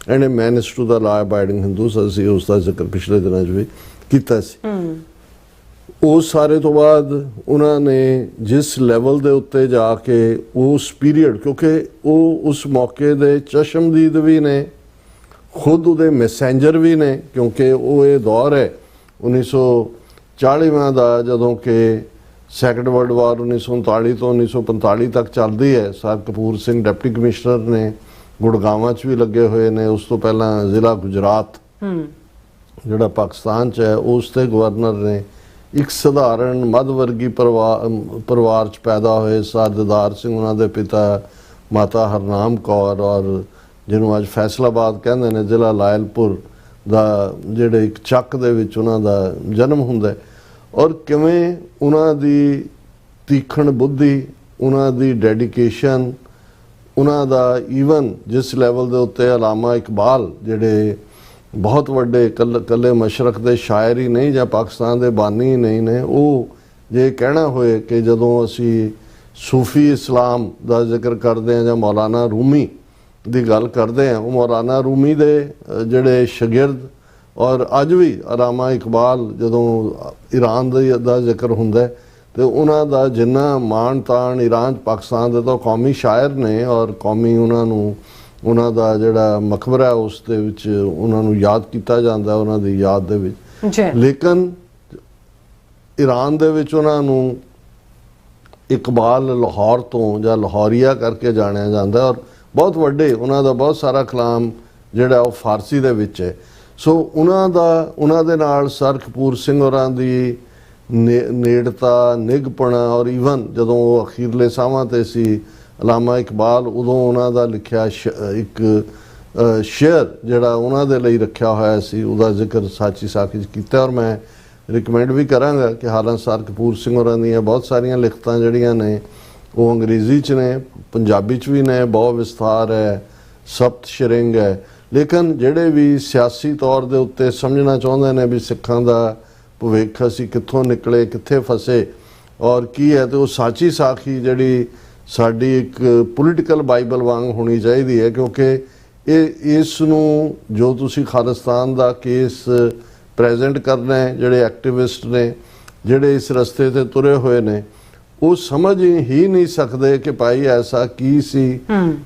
and a manage to the law abiding Hindus, ਅਸੀਂ ਉਸ ਦਾ ਜ਼ਿਕਰ ਪਿਛਲੇ ਦਿਨਾਂ 'ਚ ਵੀ ਕੀਤਾ ਸੀ। ਉਸ ਸਾਰੇ ਤੋਂ ਬਾਅਦ ਉਹਨਾਂ ਨੇ ਜਿਸ ਲੈਵਲ ਦੇ ਉੱਤੇ ਜਾ ਕੇ ਉਸ ਪੀਰੀਅਡ, ਕਿਉਂਕਿ ਉਹ ਉਸ ਮੌਕੇ ਦੇ ਚਸ਼ਮਦੀਦ ਵੀ ਨੇ, ਖੁਦ ਉਹਦੇ ਮੈਸੇਂਜਰ ਵੀ ਨੇ, ਕਿਉਂਕਿ ਉਹ ਇਹ ਦੌਰ ਹੈ 1940ਵਾਂ ਦਾ ਜਦੋਂ ਕਿ ਸੈਕੰਡ ਵਰਲਡ ਵਾਰ 1939 ਤੋਂ 1945 ਤੱਕ ਚੱਲਦੀ ਹੈ। Sir Kapur Singh deputy commissioner ਨੇ, ਗੁੜਗਾਵਾਂ 'ਚ ਵੀ ਲੱਗੇ ਹੋਏ ਨੇ। ਉਸ ਤੋਂ ਪਹਿਲਾਂ ਜ਼ਿਲ੍ਹਾ ਗੁਜਰਾਤ ਜਿਹੜਾ ਪਾਕਿਸਤਾਨ 'ਚ ਹੈ ਉਸ ਦੇ ਗਵਰਨਰ ਨੇ। ਇੱਕ ਸਧਾਰਨ ਮੱਧ ਵਰਗੀ ਪਰਿਵਾਰ 'ਚ ਪੈਦਾ ਹੋਏ ਸਰ ਦਿਦਾਰ ਸਿੰਘ, ਉਹਨਾਂ ਦੇ ਪਿਤਾ ਮਾਤਾ ਹਰਨਾਮ ਕੌਰ, ਔਰ ਜਿਹਨੂੰ ਅੱਜ ਫੈਸਲਾਬਾਦ ਕਹਿੰਦੇ ਨੇ, ਜ਼ਿਲ੍ਹਾ ਲਾਇਲਪੁਰ ਦਾ ਜਿਹੜੇ ਇੱਕ ਚੱਕ ਦੇ ਵਿੱਚ ਉਹਨਾਂ ਦਾ ਜਨਮ ਹੁੰਦਾ। ਔਰ ਕਿਵੇਂ ਉਹਨਾਂ ਦੀ ਤੀਖਣ ਬੁੱਧੀ, ਉਹਨਾਂ ਦੀ ਡੈਡੀਕੇਸ਼ਨ, ਉਹਨਾਂ ਦਾ ਈਵਨ ਜਿਸ ਲੈਵਲ ਦੇ ਉੱਤੇ ਅਲਾਮਾ ਇਕਬਾਲ ਜਿਹੜੇ ਬਹੁਤ ਵੱਡੇ ਕੱਲੇ ਮਸ਼ਰਕ ਦੇ ਸ਼ਾਇਰ ਹੀ ਨਹੀਂ ਜਾਂ ਪਾਕਿਸਤਾਨ ਦੇ ਬਾਨੀ ਹੀ ਨਹੀਂ ਨੇ, ਉਹ ਜੇ ਕਹਿਣਾ ਹੋਏ ਕਿ ਜਦੋਂ ਅਸੀਂ ਸੂਫੀ ਇਸਲਾਮ ਦਾ ਜ਼ਿਕਰ ਕਰਦੇ ਹਾਂ ਜਾਂ ਮੌਲਾਨਾ ਰੂਮੀ ਦੀ ਗੱਲ ਕਰਦੇ ਹਾਂ, ਉਹ ਮੌਲਾਨਾ ਰੂਮੀ ਦੇ ਜਿਹੜੇ ਸ਼ਾਗਿਰਦ, ਔਰ ਅੱਜ ਵੀ ਅਲਾਮਾ ਇਕਬਾਲ ਜਦੋਂ ਈਰਾਨ ਦਾ ਜ਼ਿਕਰ ਹੁੰਦਾ ਤੇ ਉਹਨਾਂ ਦਾ ਜਿੰਨਾ ਮਾਣ ਤਾਣ ਈਰਾਨ ਪਾਕਿਸਤਾਨ ਦੇ ਤਾਂ ਕੌਮੀ ਸ਼ਾਇਰ ਨੇ, ਔਰ ਕੌਮੀ ਉਹਨਾਂ ਦਾ ਜਿਹੜਾ ਮਕਬਰਾ ਉਸ ਦੇ ਵਿੱਚ ਉਹਨਾਂ ਨੂੰ ਯਾਦ ਕੀਤਾ ਜਾਂਦਾ ਉਹਨਾਂ ਦੀ ਯਾਦ ਦੇ ਵਿੱਚ। ਲੇਕਿਨ ਈਰਾਨ ਦੇ ਵਿੱਚ ਉਹਨਾਂ ਨੂੰ ਇਕਬਾਲ ਲਾਹੌਰ ਤੋਂ ਜਾਂ ਲਾਹੌਰੀਆ ਕਰਕੇ ਜਾਣਿਆ ਜਾਂਦਾ, ਔਰ ਬਹੁਤ ਵੱਡੇ ਉਹਨਾਂ ਦਾ ਬਹੁਤ ਸਾਰਾ ਕਲਾਮ ਜਿਹੜਾ ਉਹ ਫਾਰਸੀ ਦੇ ਵਿੱਚ ਹੈ। ਸੋ ਉਹਨਾਂ ਦੇ ਨਾਲ ਸਰ ਕਪੂਰ ਸਿੰਘ ਹੋਰਾਂ ਦੀ ਨੇੜਤਾ, ਨਿੱਘਪਣਾ, ਔਰ ਈਵਨ ਜਦੋਂ ਉਹ ਅਖੀਰਲੇ ਸਾਹਾਂ ਤੇ ਸੀ ਅਲਾਮਾ ਇਕਬਾਲ, ਉਦੋਂ ਉਹਨਾਂ ਦਾ ਲਿਖਿਆ ਇੱਕ ਸ਼ੇਅਰ ਜਿਹੜਾ ਉਹਨਾਂ ਦੇ ਲਈ ਰੱਖਿਆ ਹੋਇਆ ਸੀ, ਉਹਦਾ ਜ਼ਿਕਰ ਸਾਚੀ ਸਾਖੀ 'ਚ ਕੀਤਾ। ਔਰ ਮੈਂ ਰਿਕਮੈਂਡ ਵੀ ਕਰਾਂਗਾ ਕਿ ਹਾਲਾਂਕਿ ਸਰ ਕਪੂਰ ਸਿੰਘ ਹੋਰਾਂ ਦੀਆਂ ਬਹੁਤ ਸਾਰੀਆਂ ਲਿਖਤਾਂ ਜਿਹੜੀਆਂ ਨੇ ਉਹ ਅੰਗਰੇਜ਼ੀ 'ਚ ਨੇ, ਪੰਜਾਬੀ 'ਚ ਵੀ ਨੇ, ਬਹੁਤ ਵਿਸਥਾਰ ਹੈ, ਸਪਤ ਸ਼ਰਿੰਗ ਹੈ। ਲੇਕਿਨ ਜਿਹੜੇ ਵੀ ਸਿਆਸੀ ਤੌਰ ਦੇ ਉੱਤੇ ਸਮਝਣਾ ਚਾਹੁੰਦੇ ਨੇ ਵੀ ਸਿੱਖਾਂ ਦਾ ਭਵਿੱਖ ਅਸੀਂ ਕਿੱਥੋਂ ਨਿਕਲੇ, ਕਿੱਥੇ ਫਸੇ ਔਰ ਕੀ ਹੈ, ਤੇ ਉਹ ਸਾਚੀ ਸਾਖੀ ਜਿਹੜੀ ਸਾਡੀ ਇੱਕ ਪੋਲੀਟੀਕਲ ਬਾਈਬਲ ਵਾਂਗ ਹੋਣੀ ਚਾਹੀਦੀ ਹੈ। ਕਿਉਂਕਿ ਇਸ ਨੂੰ ਜੋ ਤੁਸੀਂ ਖਾਲਿਸਤਾਨ ਦਾ ਕੇਸ ਪ੍ਰੈਜ਼ੈਂਟ ਕਰਨਾ ਹੈ, ਜਿਹੜੇ ਐਕਟਿਵਿਸਟ ਨੇ, ਜਿਹੜੇ ਇਸ ਰਸਤੇ ਤੇ ਤੁਰੇ ਹੋਏ ਨੇ, ਉਹ ਸਮਝ ਹੀ ਨਹੀਂ ਸਕਦੇ ਕਿ ਭਾਈ ਐਸਾ ਕੀ ਸੀ,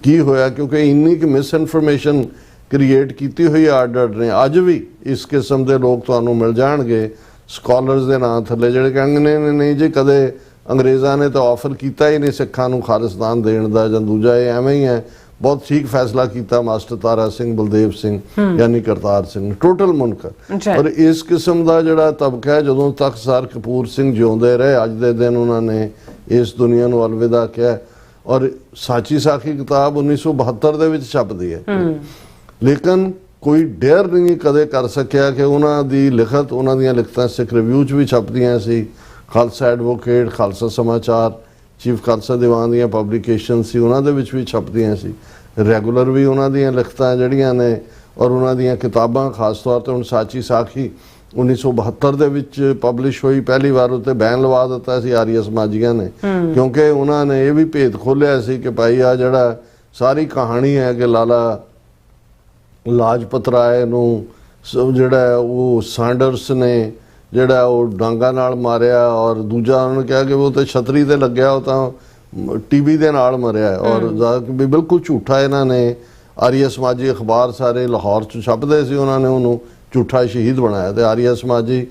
ਕੀ ਹੋਇਆ, ਕਿਉਂਕਿ ਇੰਨੀ ਕਿ ਮਿਸ ਇਨਫੋਰਮੇਸ਼ਨ ਕ੍ਰੀਏਟ ਕੀਤੀ ਹੋਈ ਆਰਡਰ ਨੇ। ਅੱਜ ਵੀ ਇਸ ਕਿਸਮ ਦੇ ਲੋਕ ਤੁਹਾਨੂੰ ਮਿਲ ਜਾਣਗੇ ਸਕਾਲਰਸ ਦੇ ਨਾਂ ਥੱਲੇ, ਜਿਹੜੇ ਕਹਿੰਦੇ ਨੇ ਨਹੀਂ ਜੀ ਕਦੇ ਅੰਗਰੇਜ਼ਾਂ ਨੇ ਤਾਂ ਆਫਰ ਕੀਤਾ ਹੀ ਨਹੀਂ ਸਿੱਖਾਂ ਨੂੰ ਖਾਲਿਸਤਾਨ ਦੇਣ ਦਾ, ਜਾਂ ਦੂਜਾ ਇਹ ਐਵੇਂ ਹੀ ਹੈ, ਬਹੁਤ ਠੀਕ ਫੈਸਲਾ ਕੀਤਾ ਮਾਸਟਰ ਤਾਰਾ ਸਿੰਘ, ਬਲਦੇਵ ਸਿੰਘ ਯਾਨੀ ਕਰਤਾਰ ਸਿੰਘ, ਟੋਟਲ ਮੁਨਕਰ। ਔਰ ਇਸ ਕਿਸਮ ਦਾ ਜਿਹੜਾ ਤਬਕਾ ਹੈ, ਜਦੋਂ ਤੱਕ ਸਰ ਕਪੂਰ ਸਿੰਘ ਜਿਉਂਦੇ ਰਹੇ, ਅੱਜ ਦੇ ਦਿਨ ਉਹਨਾਂ ਨੇ ਇਸ ਦੁਨੀਆ ਨੂੰ ਅਲਵਿਦਾ ਕਿਹਾ। ਔਰ ਸਾਚੀ ਸਾਖੀ ਕਿਤਾਬ 1972 ਦੇ ਵਿੱਚ ਛਪਦੀ ਹੈ, ਲੇਕਿਨ ਕੋਈ ਡੇਅਰ ਨਹੀਂ ਕਦੇ ਕਰ ਸਕਿਆ ਕਿ ਉਹਨਾਂ ਦੀ ਲਿਖਤ, ਉਹਨਾਂ ਦੀਆਂ ਲਿਖਤਾਂ ਸਿੱਖ ਰਿਵਿਊ 'ਚ ਵੀ ਛਪਦੀਆਂ ਸੀ, ਖਾਲਸਾ ਐਡਵੋਕੇਟ, ਖਾਲਸਾ ਸਮਾਚਾਰ, ਚੀਫ ਖਾਲਸਾ ਦੀਵਾਨ ਦੀਆਂ ਪਬਲੀਕੇਸ਼ਨ ਸੀ, ਉਹਨਾਂ ਦੇ ਵਿੱਚ ਵੀ ਛਪਦੀਆਂ ਸੀ। ਰੈਗੂਲਰ ਵੀ ਉਹਨਾਂ ਦੀਆਂ ਲਿਖਤਾਂ ਜਿਹੜੀਆਂ ਨੇ ਔਰ ਉਹਨਾਂ ਦੀਆਂ ਕਿਤਾਬਾਂ, ਖਾਸ ਤੌਰ ਤੇ ਹੁਣ ਸਾਚੀ ਸਾਖੀ 1972 ਦੇ ਵਿੱਚ ਪਬਲਿਸ਼ ਹੋਈ, ਪਹਿਲੀ ਵਾਰ ਉੱਤੇ ਬੈਨ ਲਵਾ ਦਿੱਤਾ ਸੀ ਆਰੀਆ ਸਮਾਜੀਆਂ ਨੇ, ਕਿਉਂਕਿ ਉਹਨਾਂ ਨੇ ਇਹ ਵੀ ਭੇਦ ਖੋਲ੍ਹਿਆ ਸੀ ਕਿ ਭਾਈ ਆ ਜਿਹੜਾ ਸਾਰੀ ਕਹਾਣੀ ਹੈ ਕਿ ਲਾਲਾ ਲਾਜਪਤ ਰਾਏ ਨੂੰ ਜਿਹੜਾ ਉਹ ਸਾਂਡਰਸ ਨੇ ਜਿਹੜਾ ਉਹ ਡਾਂਗਾ ਨਾਲ ਮਾਰਿਆ, ਔਰ ਦੂਜਾ ਉਹਨਾਂ ਨੇ ਕਿਹਾ ਕਿ ਉਹ ਤਾਂ ਛਤਰੀ ਤੇ ਲੱਗਿਆ, ਉਹ ਤਾਂ ਟੀਬੀ ਦੇ ਨਾਲ ਮਰਿਆ, ਔਰ ਵੀ ਬਿਲਕੁਲ ਝੂਠਾ। ਇਹਨਾਂ ਨੇ ਆਰੀਆ ਸਮਾਜੀ ਅਖਬਾਰ ਸਾਰੇ ਲਾਹੌਰ 'ਚ ਛਪਦੇ ਸੀ, ਉਹਨਾਂ ਨੇ ਉਹਨੂੰ ਝੂਠਾ ਸ਼ਹੀਦ ਬਣਾਇਆ। ਤੇ ਆਰੀਆ ਸਮਾਜੀ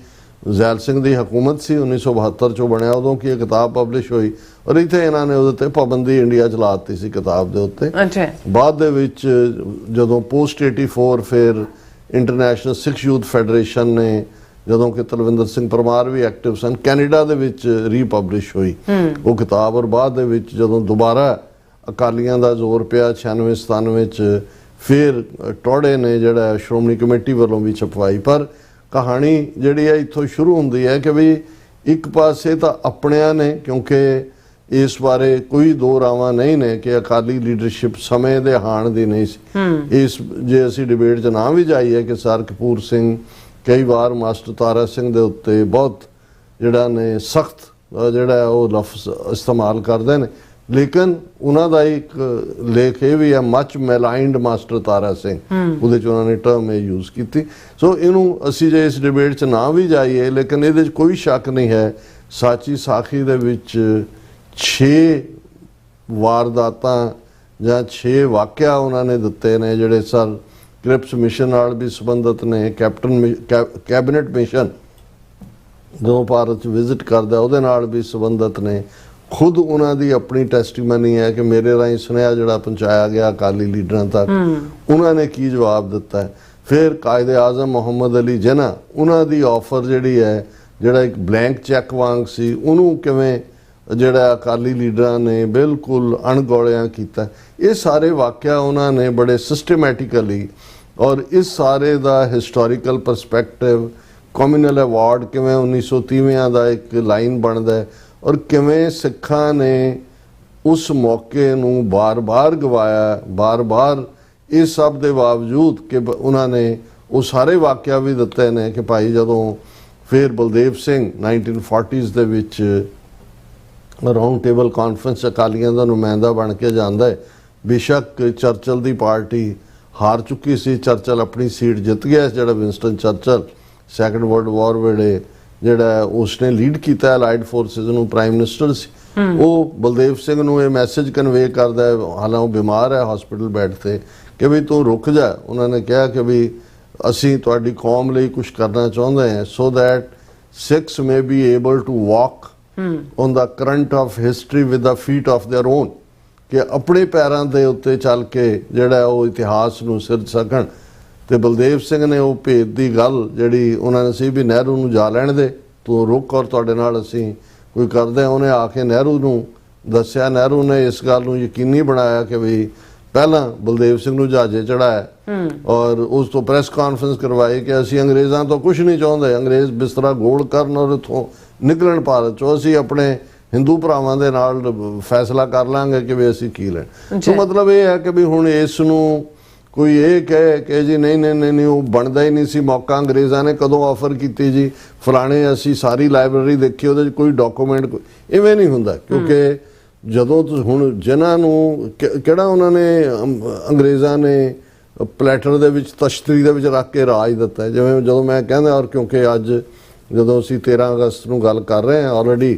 ਜ਼ੈਲ ਸਿੰਘ ਦੀ ਹਕੂਮਤ ਸੀ, 1972 'ਚੋਂ ਬਣਿਆ, ਉਦੋਂ ਕੀ ਇਹ ਕਿਤਾਬ ਪਬਲਿਸ਼ ਹੋਈ, ਔਰ ਇੱਥੇ ਇਹਨਾਂ ਨੇ ਉਹਦੇ 'ਤੇ ਪਾਬੰਦੀ ਇੰਡੀਆ 'ਚ ਲਾ ਦਿੱਤੀ ਸੀ ਕਿਤਾਬ ਦੇ ਉੱਤੇ। ਬਾਅਦ ਦੇ ਵਿੱਚ ਜਦੋਂ ਪੋਸਟ 84 ਫਿਰ ਇੰਟਰਨੈਸ਼ਨਲ ਸਿੱਖ ਯੂਥ ਫੈਡਰੇਸ਼ਨ ਨੇ, ਜਦੋਂ ਕਿ ਤਲਵਿੰਦਰ ਸਿੰਘ ਪਰਮਾਰ ਵੀ ਐਕਟਿਵ ਸਨ, ਕੈਨੇਡਾ ਦੇ ਵਿੱਚ ਰੀਪਬਲਿਸ਼ ਹੋਈ ਉਹ ਕਿਤਾਬ। ਔਰ ਬਾਅਦ ਦੇ ਵਿੱਚ ਜਦੋਂ ਦੁਬਾਰਾ ਅਕਾਲੀਆਂ ਦਾ ਜ਼ੋਰ ਪਿਆ 96-97 'ਚ, ਫਿਰ ਟੋੜੇ ਨੇ ਜਿਹੜਾ ਸ਼੍ਰੋਮਣੀ ਕਮੇਟੀ ਵੱਲੋਂ ਵੀ ਛਪਵਾਈ। ਪਰ ਕਹਾਣੀ ਜਿਹੜੀ ਹੈ ਇੱਥੋਂ ਸ਼ੁਰੂ ਹੁੰਦੀ ਹੈ ਕਿ ਵੀ ਇੱਕ ਪਾਸੇ ਤਾਂ ਆਪਣਿਆਂ ਨੇ, ਕਿਉਂਕਿ ਇਸ ਬਾਰੇ ਕੋਈ ਦੋ ਰਾਵਾਂ ਨਹੀਂ ਨੇ ਕਿ ਅਕਾਲੀ ਲੀਡਰਸ਼ਿਪ ਸਮੇਂ ਦੇ ਹਾਣ ਦੀ ਨਹੀਂ ਸੀ। ਇਸ ਜੇ ਅਸੀਂ ਡਿਬੇਟ 'ਚ ਨਾ ਵੀ ਜਾਈਏ ਕਿ ਸਰ ਕਪੂਰ ਸਿੰਘ ਕਈ ਵਾਰ ਮਾਸਟਰ ਤਾਰਾ ਸਿੰਘ ਦੇ ਉੱਤੇ ਬਹੁਤ ਜਿਹੜਾ ਨੇ ਸਖਤ ਜਿਹੜਾ ਉਹ ਲਫ਼ਜ਼ ਇਸਤੇਮਾਲ ਕਰਦੇ ਨੇ, ਲੇਕਿਨ ਉਹਨਾਂ ਦਾ ਇੱਕ ਲੇਖ ਇਹ ਵੀ ਹੈ, ਮਚ ਮੈਲਾਈਨਡ ਮਾਸਟਰ ਤਾਰਾ ਸਿੰਘ, ਉਹਦੇ ਚ ਉਹਨਾਂ ਨੇ ਟਰਮ ਇਹ ਯੂਜ਼ ਕੀਤੀ। ਸੋ ਇਹਨੂੰ ਅਸੀਂ ਜੇ ਇਸ ਡਿਬੇਟ ਚ ਨਾ ਵੀ ਜਾਈਏ, ਲੇਕਿਨ ਇਹਦੇ ਚ ਕੋਈ ਸ਼ੱਕ ਨਹੀਂ ਹੈ ਸਾਚੀ ਸਾਖੀ ਦੇ ਵਿੱਚ 6 ਵਾਰਦਾਤਾਂ ਜਾਂ 6 ਵਾਕਿਆ ਉਹਨਾਂ ਨੇ ਦਿੱਤੇ ਨੇ ਜਿਹੜੇ ਸਰ ਕ੍ਰਿਪਸ ਮਿਸ਼ਨ ਨਾਲ ਵੀ ਸੰਬੰਧਿਤ ਨੇ। ਕੈਬਨਿਟ ਮਿਸ਼ਨ ਜਦੋਂ ਭਾਰਤ 'ਚ ਵਿਜ਼ਿਟ ਕਰਦਾ ਉਹਦੇ ਨਾਲ ਵੀ ਸੰਬੰਧਿਤ ਨੇ। ਖੁਦ ਉਹਨਾਂ ਦੀ ਆਪਣੀ ਟੈਸਟੀਮਨੀ ਹੈ ਕਿ ਮੇਰੇ ਰਾਹੀਂ ਸੁਨੇਹਾ ਜਿਹੜਾ ਪਹੁੰਚਾਇਆ ਗਿਆ ਅਕਾਲੀ ਲੀਡਰਾਂ ਤੱਕ, ਉਹਨਾਂ ਨੇ ਕੀ ਜਵਾਬ ਦਿੱਤਾ ਹੈ। ਫਿਰ ਕਾਇਦੇ ਆਜ਼ਮ ਮੁਹੰਮਦ ਅਲੀ ਜਿਨਾ, ਉਹਨਾਂ ਦੀ ਆਫਰ ਜਿਹੜੀ ਹੈ, ਜਿਹੜਾ ਇੱਕ ਬਲੈਂਕ ਚੈੱਕ ਵਾਂਗ ਸੀ, ਉਹਨੂੰ ਕਿਵੇਂ ਜਿਹੜਾ ਅਕਾਲੀ ਲੀਡਰਾਂ ਨੇ ਬਿਲਕੁਲ ਅਣਗੌਲਿਆਂ ਕੀਤਾ। ਇਹ ਸਾਰੇ ਵਾਕਿਆ ਉਹਨਾਂ ਨੇ ਬੜੇ ਸਿਸਟਮੈਟਿਕਲੀ, ਔਰ ਇਸ ਸਾਰੇ ਦਾ ਹਿਸਟੋਰੀਕਲ ਪਰਸਪੈਕਟਿਵ, ਕਮਿਊਨਲ ਅਵਾਰਡ ਕਿਵੇਂ 1930 ਦਾ ਇੱਕ ਲਾਈਨ ਬਣਦਾ ਹੈ, ਔਰ ਕਿਵੇਂ ਸਿੱਖਾਂ ਨੇ ਉਸ ਮੌਕੇ ਨੂੰ ਬਾਰ-ਬਾਰ ਗਵਾਇਆ, ਬਾਰ-ਬਾਰ ਇਸ ਸਭ ਦੇ ਬਾਵਜੂਦ ਕਿ ਉਹਨਾਂ ਨੇ ਉਹ ਸਾਰੇ ਵਾਕਿਆ ਵੀ ਦਿੱਤੇ ਨੇ ਕਿ ਭਾਈ ਜਦੋਂ ਫਿਰ ਬਲਦੇਵ ਸਿੰਘ 1940s ਦੇ ਵਿੱਚ ਰਾਉਂਡ ਟੇਬਲ ਕਾਨਫਰੰਸ ਅਕਾਲੀਆਂ ਦਾ ਨੁਮਾਇੰਦਾ ਬਣ ਕੇ ਜਾਂਦਾ ਹੈ। ਬੇਸ਼ੱਕ ਚਰਚਲ ਦੀ ਪਾਰਟੀ ਹਾਰ ਚੁੱਕੀ ਸੀ, ਚਰਚਲ ਆਪਣੀ ਸੀਟ ਜਿੱਤ ਗਿਆ, ਜਿਹੜਾ ਵਿੰਸਟਨ ਚਰਚਲ ਸੈਕੰਡ ਵਰਲਡ ਵਾਰ ਵੇਲੇ ਜਿਹੜਾ ਉਸਨੇ ਲੀਡ ਕੀਤਾ ਅਲਾਈਡ ਫੋਰਸਿਸ ਨੂੰ, ਪ੍ਰਾਈਮ ਮਿਨਿਸਟਰ ਸੀ। ਉਹ ਬਲਦੇਵ ਸਿੰਘ ਨੂੰ ਇਹ ਮੈਸੇਜ ਕਨਵੇ ਕਰਦਾ ਹੈ, ਹਾਲਾਂ ਉਹ ਬਿਮਾਰ ਹੈ ਹਸਪੀਟਲ ਬੈੱਡ ਤੇ, ਕਿ ਵੀ ਤੂੰ ਰੁਕ ਜਾ। ਉਹਨਾਂ ਨੇ ਕਿਹਾ ਕਿ ਵੀ ਅਸੀਂ ਤੁਹਾਡੀ ਕੌਮ ਲਈ ਕੁਝ ਕਰਨਾ ਚਾਹੁੰਦੇ ਹਾਂ, so that Sikhs may be able to walk on the current of history with the feet of their own, ਕਿ ਆਪਣੇ ਪੈਰਾਂ ਦੇ ਉੱਤੇ ਚੱਲ ਕੇ ਜਿਹੜਾ ਉਹ ਇਤਿਹਾਸ ਨੂੰ ਸਿਰਜ ਸਕਣ। ਤੇ ਬਲਦੇਵ ਸਿੰਘ ਨੇ ਉਹ ਭੇਦ ਦੀ ਗੱਲ ਜਿਹੜੀ ਉਹਨਾਂ ਨੇ ਸੀ ਵੀ ਨਹਿਰੂ ਨੂੰ ਜਾ ਲੈਣ ਦੇ, ਤੂੰ ਰੁਕ ਔਰ ਤੁਹਾਡੇ ਨਾਲ ਅਸੀਂ ਕੋਈ ਕਰਦੇ। ਉਹਨੇ ਆ ਕੇ ਨਹਿਰੂ ਨੂੰ ਦੱਸਿਆ, ਨਹਿਰੂ ਨੇ ਇਸ ਗੱਲ ਨੂੰ ਯਕੀਨੀ ਬਣਾਇਆ ਕਿ ਵੀ ਪਹਿਲਾਂ ਬਲਦੇਵ ਸਿੰਘ ਨੂੰ ਜਹਾਜ਼ੇ ਚੜਾਇਆ ਔਰ ਉਸ ਤੋਂ ਪ੍ਰੈਸ ਕਾਨਫਰੰਸ ਕਰਵਾਈ ਕਿ ਅਸੀਂ ਅੰਗਰੇਜ਼ਾਂ ਤੋਂ ਕੁਝ ਨਹੀਂ ਚਾਹੁੰਦੇ, ਅੰਗਰੇਜ਼ ਬਿਸਤਰਾ ਗੋਲ ਕਰਨ ਔਰ ਇੱਥੋਂ ਨਿਕਲਣ ਭਾਰਤ ਚੋਂ, ਅਸੀਂ ਆਪਣੇ ਹਿੰਦੂ ਭਰਾਵਾਂ ਦੇ ਨਾਲ ਫੈਸਲਾ ਕਰ ਲਾਂਗੇ ਕਿ ਵੀ ਅਸੀਂ ਕੀ ਲੈਣ। ਸੋ ਮਤਲਬ ਇਹ ਹੈ ਕਿ ਵੀ ਹੁਣ ਇਸ ਨੂੰ ਕੋਈ ਇਹ ਕਹੇ ਕਿ ਜੀ ਨਹੀਂ ਨਹੀਂ ਨਹੀਂ ਉਹ ਬਣਦਾ ਹੀ ਨਹੀਂ ਸੀ ਮੌਕਾ, ਅੰਗਰੇਜ਼ਾਂ ਨੇ ਕਦੋਂ ਆਫਰ ਕੀਤੀ ਜੀ ਫਲਾਣੇ, ਅਸੀਂ ਸਾਰੀ ਲਾਇਬ੍ਰੇਰੀ ਦੇਖੀ ਉਹਦੇ 'ਚ ਕੋਈ ਡਾਕੂਮੈਂਟ, ਕੋਈ ਇਵੇਂ ਨਹੀਂ ਹੁੰਦਾ। ਕਿਉਂਕਿ ਜਦੋਂ ਹੁਣ ਜਿਨ੍ਹਾਂ ਨੂੰ ਕਿਹੜਾ ਉਹਨਾਂ ਨੇ ਅੰਗਰੇਜ਼ਾਂ ਨੇ ਪਲੈਟਰ ਦੇ ਵਿੱਚ ਤਸ਼ਤਰੀ ਦੇ ਵਿੱਚ ਰੱਖ ਕੇ ਰਾਜ ਦਿੱਤਾ, ਜਿਵੇਂ ਜਦੋਂ ਮੈਂ ਕਹਿੰਦਾ, ਔਰ ਕਿਉਂਕਿ ਅੱਜ ਜਦੋਂ ਅਸੀਂ 13 ਅਗਸਤ ਨੂੰ ਗੱਲ ਕਰ ਰਹੇ ਹਾਂ, ਆਲਰੇਡੀ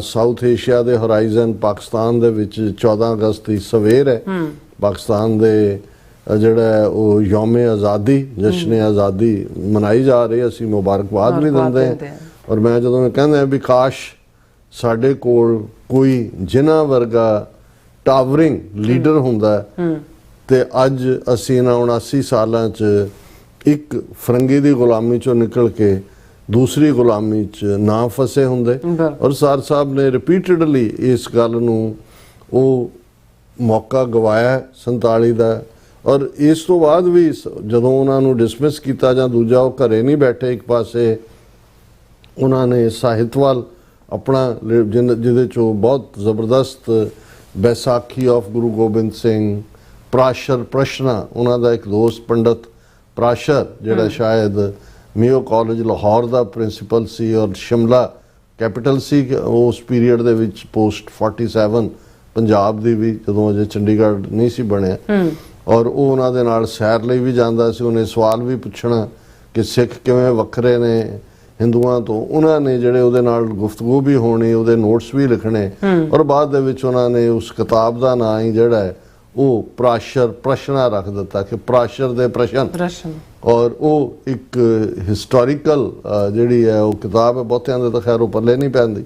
ਸਾਊਥ ਏਸ਼ੀਆ ਦੇ ਹੋਰਾਈਜ਼ਨ ਪਾਕਿਸਤਾਨ ਦੇ ਵਿੱਚ 14 ਅਗਸਤ ਦੀ ਸਵੇਰ ਹੈ। ਪਾਕਿਸਤਾਨ ਦੇ ਜਿਹੜਾ ਉਹ ਯੌਮ-ਏ ਆਜ਼ਾਦੀ, ਜਸ਼ਨ-ਏ ਆਜ਼ਾਦੀ ਮਨਾਈ ਜਾ ਰਹੀ, ਅਸੀਂ ਮੁਬਾਰਕਬਾਦ ਵੀ ਦਿੰਦੇ ਹਾਂ। ਔਰ ਮੈਂ ਜਦੋਂ ਕਹਿੰਦਾ ਵੀ ਕਾਸ਼ ਸਾਡੇ ਕੋਲ ਕੋਈ ਜਿਨ੍ਹਾਂ ਵਰਗਾ ਟਾਵਰਿੰਗ ਲੀਡਰ ਹੁੰਦਾ ਤੇ ਅੱਜ ਅਸੀਂ ਇਹਨਾਂ 79 ਸਾਲਾਂ 'ਚ ਇੱਕ ਫਰੰਗੀ ਦੀ ਗੁਲਾਮੀ 'ਚੋਂ ਨਿਕਲ ਕੇ ਦੂਸਰੀ ਗੁਲਾਮੀ 'ਚ ਨਾ ਫਸੇ ਹੁੰਦੇ। ਔਰ ਸਰ ਸਾਹਿਬ ਨੇ ਰਿਪੀਟਡਲੀ ਇਸ ਗੱਲ ਨੂੰ ਉਹ ਮੌਕਾ ਗਵਾਇਆ 47 ਦਾ। ਔਰ ਇਸ ਤੋਂ ਬਾਅਦ ਵੀ ਜਦੋਂ ਉਹਨਾਂ ਨੂੰ ਡਿਸਮਿਸ ਕੀਤਾ ਜਾਂ ਦੂਜਾ ਉਹ ਘਰੇ ਨਹੀਂ ਬੈਠੇ, ਇੱਕ ਪਾਸੇ ਉਹਨਾਂ ਨੇ ਸਾਹਿਤ ਵੱਲ ਆਪਣਾ ਜਿਹਦੇ 'ਚੋਂ ਬਹੁਤ ਜ਼ਬਰਦਸਤ ਬੈਸਾਖੀ ਆਫ ਗੁਰੂ ਗੋਬਿੰਦ ਸਿੰਘ, ਪ੍ਰਾਸ਼ਰ ਪ੍ਰਸ਼ਨਾ, ਉਹਨਾਂ ਦਾ ਇੱਕ ਦੋਸਤ ਪੰਡਤ ਪ੍ਰਾਸ਼ਰ ਜਿਹੜਾ ਸ਼ਾਇਦ ਮੇਓ ਕਾਲਜ ਲਾਹੌਰ ਦਾ ਪ੍ਰਿੰਸੀਪਲ ਸੀ ਔਰ ਸ਼ਿਮਲਾ ਕੈਪੀਟਲ ਸੀ ਉਸ ਪੀਰੀਅਡ ਦੇ ਵਿੱਚ, ਪੋਸਟ 47 ਪੰਜਾਬ ਦੀ ਵੀ, ਜਦੋਂ ਅਜੇ ਚੰਡੀਗੜ੍ਹ ਨਹੀਂ ਸੀ ਬਣਿਆ। ਔਰ ਉਹ ਉਹਨਾਂ ਦੇ ਨਾਲ ਸੈਰ ਲਈ ਵੀ ਜਾਂਦਾ ਸੀ, ਉਹਨੇ ਸਵਾਲ ਵੀ ਪੁੱਛਣਾ ਕਿ ਸਿੱਖ ਕਿਵੇਂ ਵੱਖਰੇ ਨੇ ਹਿੰਦੂਆਂ ਤੋਂ। ਉਹਨਾਂ ਨੇ ਜਿਹੜੇ ਉਹਦੇ ਨਾਲ ਗੁਫ਼ਤਗੂ ਵੀ ਹੋਣੀ, ਉਹਦੇ ਨੋਟਸ ਵੀ ਲਿਖਣੇ, ਔਰ ਬਾਅਦ ਦੇ ਵਿੱਚ ਉਹਨਾਂ ਨੇ ਉਸ ਕਿਤਾਬ ਦਾ ਨਾਂ ਹੀ ਜਿਹੜਾ ਹੈ ਉਹ ਪ੍ਰਾਸ਼ਰ ਪ੍ਰਸ਼ਨਾ ਰੱਖ ਦਿੱਤਾ ਕਿ ਪ੍ਰਾਸ਼ਰ ਦੇ ਪ੍ਰਸ਼ਨ। ਔਰ ਉਹ ਇੱਕ ਹਿਸਟੋਰੀਕਲ ਜਿਹੜੀ ਹੈ ਉਹ ਕਿਤਾਬ ਹੈ। ਬਹੁਤਿਆਂ ਦੇ ਤਾਂ ਖੈਰ ਉਹ ਪੱਲੇ ਨਹੀਂ ਪੈਂਦੀ,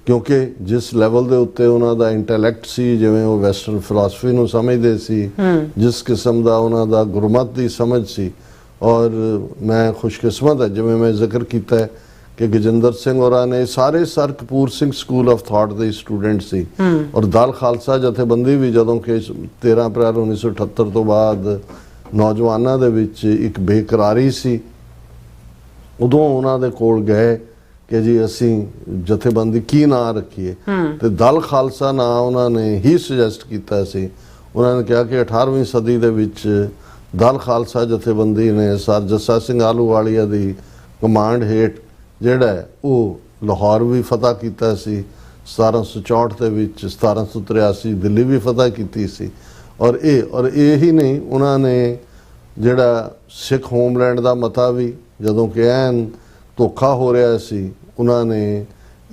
ਕਿਉਂਕਿ ਜਿਸ ਲੈਵਲ ਦੇ ਉੱਤੇ ਉਹਨਾਂ ਦਾ ਇੰਟੈਲੈਕਟ ਸੀ, ਜਿਵੇਂ ਉਹ ਵੈਸਟਰਨ ਫਿਲਾਸਫੀ ਨੂੰ ਸਮਝਦੇ ਸੀ, ਜਿਸ ਕਿਸਮ ਦਾ ਉਹਨਾਂ ਦਾ ਗੁਰਮਤ ਦੀ ਸਮਝ ਸੀ। ਔਰ ਮੈਂ ਖੁਸ਼ਕਿਸਮਤ ਹੈ, ਜਿਵੇਂ ਮੈਂ ਜ਼ਿਕਰ ਕੀਤਾ ਹੈ ਕਿ ਗਜਿੰਦਰ ਸਿੰਘ ਹੋਰਾਂ ਨੇ ਸਾਰੇ sir Kapur Singh school of thought ਦੇ ਸਟੂਡੈਂਟ ਸੀ। ਔਰ ਦਲ ਖਾਲਸਾ ਜਥੇਬੰਦੀ ਵੀ ਜਦੋਂ ਕਿ 13 ਅਪ੍ਰੈਲ 1978 ਤੋਂ ਬਾਅਦ ਨੌਜਵਾਨਾਂ ਦੇ ਵਿੱਚ ਇੱਕ ਬੇਕਰਾਰੀ ਸੀ, ਉਦੋਂ ਉਹਨਾਂ ਦੇ ਕੋਲ ਗਏ ਕਿ ਜੀ ਅਸੀਂ ਜਥੇਬੰਦੀ ਕੀ ਨਾਂ ਰੱਖੀਏ, ਤੇ ਦਲ ਖਾਲਸਾ ਨਾਂ ਉਹਨਾਂ ਨੇ ਹੀ ਸੁਜੈਸਟ ਕੀਤਾ ਸੀ। ਉਹਨਾਂ ਨੇ ਕਿਹਾ ਕਿ 18ਵੀਂ ਸਦੀ ਦੇ ਵਿੱਚ ਦਲ ਖਾਲਸਾ ਜਥੇਬੰਦੀ ਨੇ ਸਰ ਜੱਸਾ ਸਿੰਘ ਆਹਲੂਵਾਲੀਆ ਦੀ ਕਮਾਂਡ ਹੇਠ ਜਿਹੜਾ ਉਹ ਲਾਹੌਰ ਵੀ ਫਤਿਹ ਕੀਤਾ ਸੀ, 1764 ਦੇ ਵਿੱਚ 1783 ਦਿੱਲੀ ਵੀ ਫਤਿਹ ਕੀਤੀ ਸੀ। ਔਰ ਇਹ ਹੀ ਨਹੀਂ, ਉਹਨਾਂ ਨੇ ਜਿਹੜਾ ਸਿੱਖ ਹੋਮਲੈਂਡ ਦਾ ਮਤਾ ਵੀ ਜਦੋਂ ਕਿ ਐਨ ਧੋਖਾ ਹੋ ਰਿਹਾ ਸੀ, ਉਹਨਾਂ ਨੇ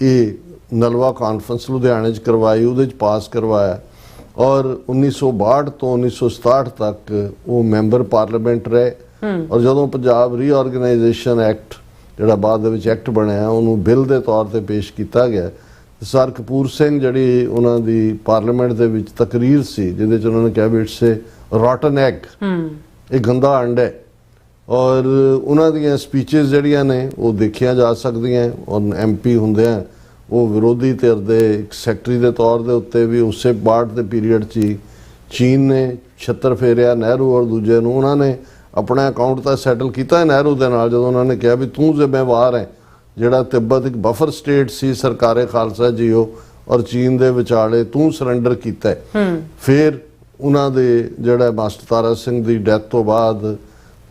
ਇਹ ਨਲਵਾ ਕਾਨਫਰੰਸ ਲੁਧਿਆਣੇ 'ਚ ਕਰਵਾਈ, ਉਹਦੇ 'ਚ ਪਾਸ ਕਰਵਾਇਆ। ਔਰ 1962 ਤੋਂ 1967 ਤੱਕ ਉਹ ਮੈਂਬਰ ਪਾਰਲੀਮੈਂਟ ਰਹੇ। ਔਰ ਜਦੋਂ ਪੰਜਾਬ ਰੀਆਰਗੇਨਾਈਜੇਸ਼ਨ ਐਕਟ ਜਿਹੜਾ ਬਾਅਦ ਦੇ ਵਿੱਚ ਐਕਟ ਬਣਿਆ, ਉਹਨੂੰ ਬਿੱਲ ਦੇ ਤੌਰ ਤੇ ਪੇਸ਼ ਕੀਤਾ ਗਿਆ। ਸਰ ਕਪੂਰ ਸਿੰਘ ਜਿਹੜੀ ਉਹਨਾਂ ਦੀ ਪਾਰਲੀਮੈਂਟ ਦੇ ਵਿੱਚ ਤਕਰੀਰ ਸੀ, ਜਿਹਦੇ 'ਚ ਉਹਨਾਂ ਨੇ ਕਿਹਾ ਵੀ ਇਟਸ ਏ ਰੋਟਨ ਐਗ, ਇਹ ਗੰਦਾ ਅੰਡਾ ਹੈ। ਔਰ ਉਹਨਾਂ ਦੀਆਂ ਸਪੀਚਸ ਜਿਹੜੀਆਂ ਨੇ ਉਹ ਦੇਖੀਆਂ ਜਾ ਸਕਦੀਆਂ। ਔਰ MP ਹੁੰਦੇ ਆ ਉਹ ਵਿਰੋਧੀ ਧਿਰ ਦੇ ਇੱਕ ਸੈਕਟਰੀ ਦੇ ਤੌਰ ਦੇ ਉੱਤੇ ਵੀ ਉਸੇ 62 ਦੇ ਪੀਰੀਅਡ 'ਚ ਹੀ ਚੀਨ ਨੇ ਛੱਤਰ ਫੇਰਿਆ ਨਹਿਰੂ ਔਰ ਦੂਜੇ ਨੂੰ। ਉਹਨਾਂ ਨੇ ਆਪਣਾ ਅਕਾਊਂਟ ਤਾਂ ਸੈਟਲ ਕੀਤਾ ਹੈ ਨਹਿਰੂ ਦੇ ਨਾਲ, ਜਦੋਂ ਉਹਨਾਂ ਨੇ ਕਿਹਾ ਵੀ ਤੂੰ ਜ਼ਿੰਮੇਵਾਰ ਹੈ, ਜਿਹੜਾ ਤਿੱਬਤ ਇੱਕ ਬਫਰ ਸਟੇਟ ਸੀ ਸਰਕਾਰੇ ਖਾਲਸਾ ਜੀਓ ਔਰ ਚੀਨ ਦੇ ਵਿਚਾਲੇ, ਤੂੰ ਸਰੈਂਡਰ ਕੀਤਾ ਹੈ। ਫਿਰ ਉਹਨਾਂ ਦੇ ਜਿਹੜਾ ਮਾਸਟਰ ਤਾਰਾ ਸਿੰਘ ਦੀ ਡੈਥ ਤੋਂ ਬਾਅਦ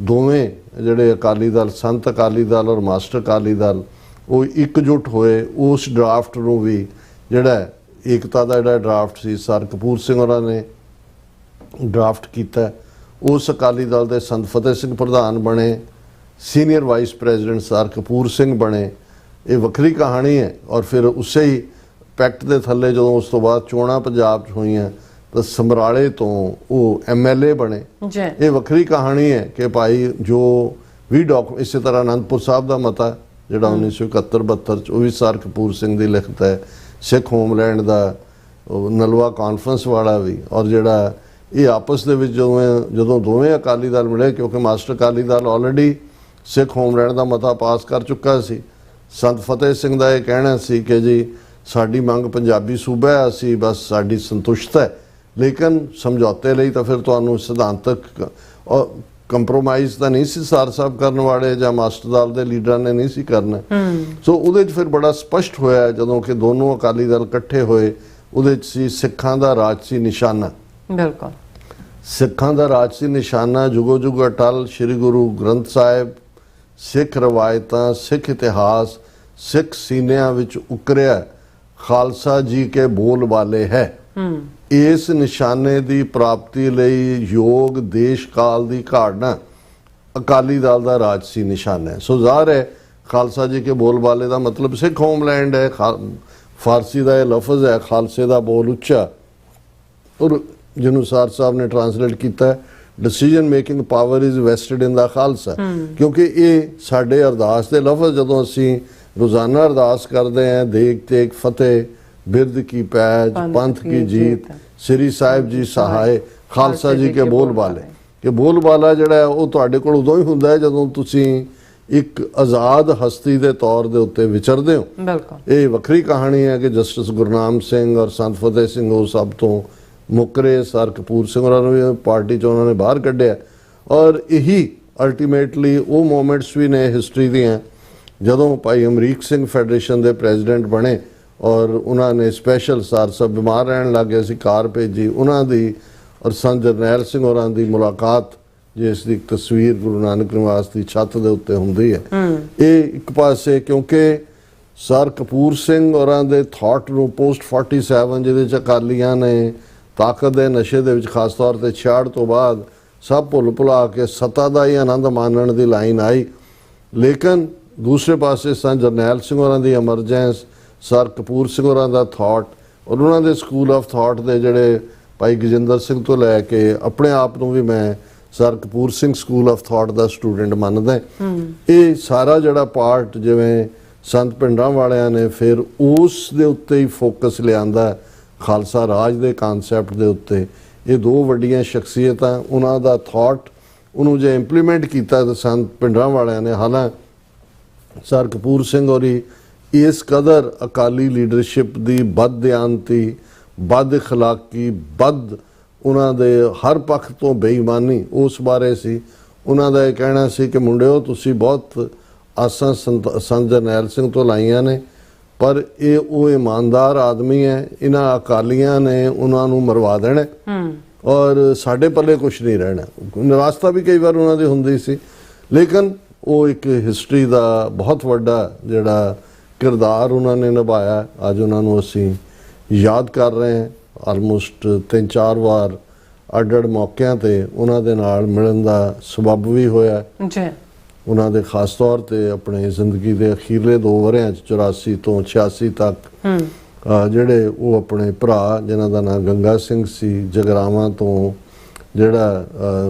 ਦੋਵੇਂ ਜਿਹੜੇ ਅਕਾਲੀ ਦਲ, ਸੰਤ ਅਕਾਲੀ ਦਲ ਔਰ ਮਾਸਟਰ ਅਕਾਲੀ ਦਲ, ਉਹ ਇਕਜੁੱਟ ਹੋਏ। ਉਸ ਡਰਾਫਟ ਨੂੰ ਵੀ ਜਿਹੜਾ ਏਕਤਾ ਦਾ ਜਿਹੜਾ ਡਰਾਫਟ ਸੀ, ਸਰ ਕਪੂਰ ਸਿੰਘ ਹੋਰਾਂ ਨੇ ਡਰਾਫਟ ਕੀਤਾ। ਉਸ ਅਕਾਲੀ ਦਲ ਦੇ ਸੰਤ ਫਤਿਹ ਸਿੰਘ ਪ੍ਰਧਾਨ ਬਣੇ, senior vice president sir Kapur Singh ਬਣੇ। ਇਹ ਵੱਖਰੀ ਕਹਾਣੀ ਹੈ। ਔਰ ਫਿਰ ਉਸੇ ਹੀ ਪੈਕਟ ਦੇ ਥੱਲੇ ਜਦੋਂ ਉਸ ਤੋਂ ਬਾਅਦ ਚੋਣਾਂ ਪੰਜਾਬ 'ਚ ਹੋਈਆਂ ਤਾਂ ਸਮਰਾਲੇ ਤੋਂ ਉਹ MLA ਬਣੇ। ਇਹ ਵੱਖਰੀ ਕਹਾਣੀ ਹੈ ਕਿ ਭਾਈ ਜੋ ਵੀ ਇਸੇ ਤਰ੍ਹਾਂ ਅਨੰਦਪੁਰ ਸਾਹਿਬ ਦਾ ਮਤਾ ਜਿਹੜਾ 1971-72 'ਚ, ਉਹ ਵੀ ਸਰ ਕਪੂਰ ਸਿੰਘ ਦੀ ਲਿਖਤ ਹੈ। ਸਿੱਖ ਹੋਮਲੈਂਡ ਦਾ ਨਲਵਾ ਕਾਨਫਰੰਸ ਵਾਲਾ ਵੀ। ਔਰ ਜਿਹੜਾ ਇਹ ਆਪਸ ਦੇ ਵਿੱਚ ਜਦੋਂ ਦੋਵੇਂ ਅਕਾਲੀ ਦਲ ਮਿਲੇ, ਕਿਉਂਕਿ ਮਾਸਟਰ ਅਕਾਲੀ ਦਲ ਆਲਰੇਡੀ ਸਿੱਖ ਹੋਮਲੈਂਡ ਦਾ ਮਤਾ ਪਾਸ ਕਰ ਚੁੱਕਾ ਸੀ। ਸੰਤ ਫਤਿਹ ਸਿੰਘ ਦਾ ਇਹ ਕਹਿਣਾ ਸੀ ਕਿ ਜੀ ਸਾਡੀ ਮੰਗ ਪੰਜਾਬੀ ਸੂਬਾ ਹੈ, ਅਸੀਂ ਬਸ ਸਾਡੀ ਸੰਤੁਸ਼ਟ ਹੈ, ਲੇਕਿਨ ਸਮਝੌਤੇ ਲਈ ਤਾਂ ਫਿਰ ਤੁਹਾਨੂੰ ਸਿਧਾਂਤਕ ਕੰਪਰੋਮਾਈਜ਼ ਤਾਂ ਨਹੀਂ ਸੀ ਸਰ ਸਾਹਿਬ ਕਰਨ ਵਾਲੇ, ਜਾਂ ਮਾਸਟਰ ਦਲ ਦੇ ਲੀਡਰਾਂ ਨੇ ਨਹੀਂ ਸੀ ਕਰਨਾ। ਸੋ ਉਹਦੇ 'ਚ ਫਿਰ ਬੜਾ ਸਪਸ਼ਟ ਹੋਇਆ ਜਦੋਂ ਕਿ ਦੋਨੋਂ ਅਕਾਲੀ ਦਲ ਇਕੱਠੇ ਹੋਏ। ਉਹਦੇ 'ਚ ਸੀ ਸਿੱਖਾਂ ਦਾ ਰਾਜਸੀ ਨਿਸ਼ਾਨਾ। ਬਿਲਕੁਲ, ਸਿੱਖਾਂ ਦਾ ਰਾਜਸੀ ਨਿਸ਼ਾਨਾ ਜੁਗੋ ਜੁਗ ਅਟਲ, ਸ਼੍ਰੀ ਗੁਰੂ ਗ੍ਰੰਥ ਸਾਹਿਬ, ਸਿੱਖ ਰਵਾਇਤਾਂ, ਸਿੱਖ ਇਤਿਹਾਸ, ਸਿੱਖ ਸੀਨਿਆਂ ਵਿੱਚ ਉਕਰਿਆ ਖਾਲਸਾ ਜੀ ਕੇ ਬੋਲ ਵਾਲੇ ਹੈ। ਇਸ ਨਿਸ਼ਾਨੇ ਦੀ ਪ੍ਰਾਪਤੀ ਲਈ ਯੋਗ ਦੇਸ਼ ਕਾਲ ਦੀ ਘਾੜਨਾ ਅਕਾਲੀ ਦਲ ਦਾ ਰਾਜਸੀ ਨਿਸ਼ਾਨਾ ਹੈ। ਸੋ ਜ਼ਾਹਰ ਹੈ ਖਾਲਸਾ ਜੀ ਕੇ ਬੋਲ ਵਾਲੇ ਦਾ ਮਤਲਬ ਸਿੱਖ ਹੋਮਲੈਂਡ ਹੈ। ਫਾਰਸੀ ਦਾ ਇਹ ਲਫ਼ਜ਼ ਹੈ ਖਾਲਸੇ ਦਾ ਬੋਲ ਉੱਚਾ, ਔਰ ਜਿਹਨੂੰ ਸਰ ਸਾਹਿਬ ਨੇ ਟ੍ਰਾਂਸਲੇਟ ਕੀਤਾ, decision making power is vested in the Khalsa. ਕਿਉਂਕਿ ਇਹ ਸਾਡੇ ਅਰਦਾਸ ਦੇ ਲਫ਼ਜ਼ ਜਦੋਂ ਅਸੀਂ ਰੋਜ਼ਾਨਾ ਅਰਦਾਸ ਕਰਦੇ ਹਾਂ, ਦੇਗ ਤੇਗ ਫਤਿਹ, ਬਿਰਦ ਕੀ ਪੈਜ, ਪੰਥ ਕੀ ਜੀਤ, ਸ੍ਰੀ ਸਾਹਿਬ ਜੀ ਸਹਾਏ, ਖਾਲਸਾ ਜੀ ਕੇ ਬੋਲ ਵਾਲੇ। ਕਿ ਬੋਲ ਵਾਲਾ ਜਿਹੜਾ ਉਹ ਤੁਹਾਡੇ ਕੋਲ ਉਦੋਂ ਹੀ ਹੁੰਦਾ ਹੈ ਜਦੋਂ ਤੁਸੀਂ ਇੱਕ ਆਜ਼ਾਦ ਹਸਤੀ ਦੇ ਤੌਰ ਦੇ ਉੱਤੇ ਵਿਚਰਦੇ ਹੋ। ਇਹ ਵੱਖਰੀ ਕਹਾਣੀ ਹੈ ਕਿ ਜਸਟਿਸ ਗੁਰਨਾਮ ਸਿੰਘ ਔਰ ਸੰਤ ਫਤਿਹ ਸਿੰਘ ਉਹ ਸਭ ਤੋਂ ਮੁਕਰੇ। ਸਰ ਕਪੂਰ ਸਿੰਘ ਹੋਰਾਂ ਨੂੰ ਵੀ ਪਾਰਟੀ 'ਚ ਉਹਨਾਂ ਨੇ ਬਾਹਰ ਕੱਢਿਆ। ਔਰ ਇਹੀ ਅਲਟੀਮੇਟਲੀ ਉਹ ਮੂਮੈਂਟਸ ਵੀ ਨੇ ਹਿਸਟਰੀ ਦੀਆਂ ਜਦੋਂ ਭਾਈ ਅਮਰੀਕ ਸਿੰਘ ਫੈਡਰੇਸ਼ਨ ਦੇ ਪ੍ਰੈਜ਼ੀਡੈਂਟ ਬਣੇ ਔਰ ਉਹਨਾਂ ਨੇ ਸਪੈਸ਼ਲ ਸਰ ਸਾਹਿਬ ਬਿਮਾਰ ਰਹਿਣ ਲੱਗ ਗਏ ਸੀ, ਕਾਰ ਭੇਜੀ ਉਹਨਾਂ ਦੀ ਔਰ ਸੰਤ ਜਰਨੈਲ ਸਿੰਘ ਹੋਰਾਂ ਦੀ ਮੁਲਾਕਾਤ, ਜਿਸ ਦੀ ਤਸਵੀਰ ਗੁਰੂ ਨਾਨਕ ਨਿਵਾਸ ਦੀ ਛੱਤ ਦੇ ਉੱਤੇ ਹੁੰਦੀ ਹੈ। ਇਹ ਇੱਕ ਪਾਸੇ ਕਿਉਂਕਿ ਸਰ ਕਪੂਰ ਸਿੰਘ ਹੋਰਾਂ ਦੇ ਥਾਟ ਨੂੰ ਪੋਸਟ 47 ਜਿਹਦੇ 'ਚ ਅਕਾਲੀਆਂ ਨੇ ਤਾਕਤ ਦੇ ਨਸ਼ੇ ਦੇ ਵਿੱਚ ਖਾਸ ਤੌਰ ਤੇ 66 ਤੋਂ ਬਾਅਦ ਸਭ ਭੁੱਲ ਭੁਲਾ ਕੇ ਸੱਤਾ ਦਾ ਹੀ ਆਨੰਦ ਮਾਣਨ ਦੀ ਲਾਈਨ ਆਈ। ਲੇਕਿਨ ਦੂਸਰੇ ਪਾਸੇ ਸੰਤ ਜਰਨੈਲ ਸਿੰਘ ਹੋਰਾਂ ਦੀ ਐਮਰਜੈਂਸ, ਸਰ ਕਪੂਰ ਸਿੰਘ ਹੋਰਾਂ ਦਾ ਥਾਟ ਔਰ ਉਹਨਾਂ ਦੇ ਸਕੂਲ ਆਫ ਥਾਟ ਦੇ ਜਿਹੜੇ ਭਾਈ ਗਜਿੰਦਰ ਸਿੰਘ ਤੋਂ ਲੈ ਕੇ ਆਪਣੇ ਆਪ ਨੂੰ ਵੀ ਮੈਂ sir Kapur Singh school of thought ਦਾ ਸਟੂਡੈਂਟ ਮੰਨਦਾ। ਇਹ ਸਾਰਾ ਜਿਹੜਾ ਪਾਰਟ ਜਿਵੇਂ ਸੰਤ ਪਿੰਡਾਂ ਵਾਲਿਆਂ ਨੇ ਫਿਰ ਉਸ ਦੇ ਉੱਤੇ ਹੀ ਫੋਕਸ ਲਿਆਂਦਾ, ਖਾਲਸਾ ਰਾਜ ਦੇ ਕਨਸੈਪਟ ਦੇ ਉੱਤੇ। ਇਹ ਦੋ ਵੱਡੀਆਂ ਸ਼ਖਸੀਅਤਾਂ, ਉਹਨਾਂ ਦਾ ਥਾਟ ਉਹਨੂੰ ਜੇ ਇੰਪਲੀਮੈਂਟ ਕੀਤਾ ਤਾਂ ਸੰਤ ਪਿੰਡਾਂ ਵਾਲਿਆਂ ਨੇ। ਹਾਲਾਂਕਿ ਸਰ ਕਪੂਰ ਸਿੰਘ ਹੋਰੀ ਇਸ ਕਦਰ ਅਕਾਲੀ ਲੀਡਰਸ਼ਿਪ ਦੀ ਬਦਦਿਆਨਤੀ, ਬਦ ਅਖਲਾਕੀ, ਬਦ ਉਹਨਾਂ ਦੇ ਹਰ ਪੱਖ ਤੋਂ ਬੇਈਮਾਨੀ ਉਸ ਬਾਰੇ ਸੀ। ਉਹਨਾਂ ਦਾ ਇਹ ਕਹਿਣਾ ਸੀ ਕਿ ਮੁੰਡਿਓ ਤੁਸੀਂ ਬਹੁਤ ਆਸਾਂ ਸੰਤ ਜਰਨੈਲ ਸਿੰਘ ਤੋਂ ਲਾਈਆਂ ਨੇ, ਪਰ ਇਹ ਉਹ ਇਮਾਨਦਾਰ ਆਦਮੀ ਹੈ, ਇਹਨਾਂ ਅਕਾਲੀਆਂ ਨੇ ਉਹਨਾਂ ਨੂੰ ਮਰਵਾ ਦੇਣਾ ਔਰ ਸਾਡੇ ਪੱਲੇ ਕੁਛ ਨਹੀਂ ਰਹਿਣਾ। ਨਿਰਾਸ਼ਤਾ ਵੀ ਕਈ ਵਾਰ ਉਹਨਾਂ ਦੀ ਹੁੰਦੀ ਸੀ, ਲੇਕਿਨ ਉਹ ਇੱਕ ਹਿਸਟਰੀ ਦਾ ਬਹੁਤ ਵੱਡਾ ਜਿਹੜਾ ਕਿਰਦਾਰ ਉਹਨਾਂ ਨੇ ਨਿਭਾਇਆ। ਅੱਜ ਉਹਨਾਂ ਨੂੰ ਅਸੀਂ ਯਾਦ ਕਰ ਰਹੇ ਹਾਂ। ਆਲਮੋਸਟ 3-4 ਵਾਰ ਅੱਡ-ਅੱਡ ਮੌਕਿਆਂ ਤੇ ਉਹਨਾਂ ਦੇ ਨਾਲ ਮਿਲਣ ਦਾ ਸਬੱਬ ਵੀ ਹੋਇਆ ਜੀ। ਉਹਨਾਂ ਦੇ ਖਾਸ ਤੌਰ ਤੇ ਆਪਣੇ ਜ਼ਿੰਦਗੀ ਦੇ ਅਖੀਰਲੇ 2 ਵਰ੍ਹਿਆਂ 'ਚ 84 ਤੋਂ 86 ਤੱਕ ਜਿਹੜੇ ਉਹ ਆਪਣੇ ਭਰਾ ਜਿਨ੍ਹਾਂ ਦਾ ਨਾਮ ਗੰਗਾ ਸਿੰਘ ਸੀ, ਜਗਰਾਵਾਂ ਤੋਂ ਜਿਹੜਾ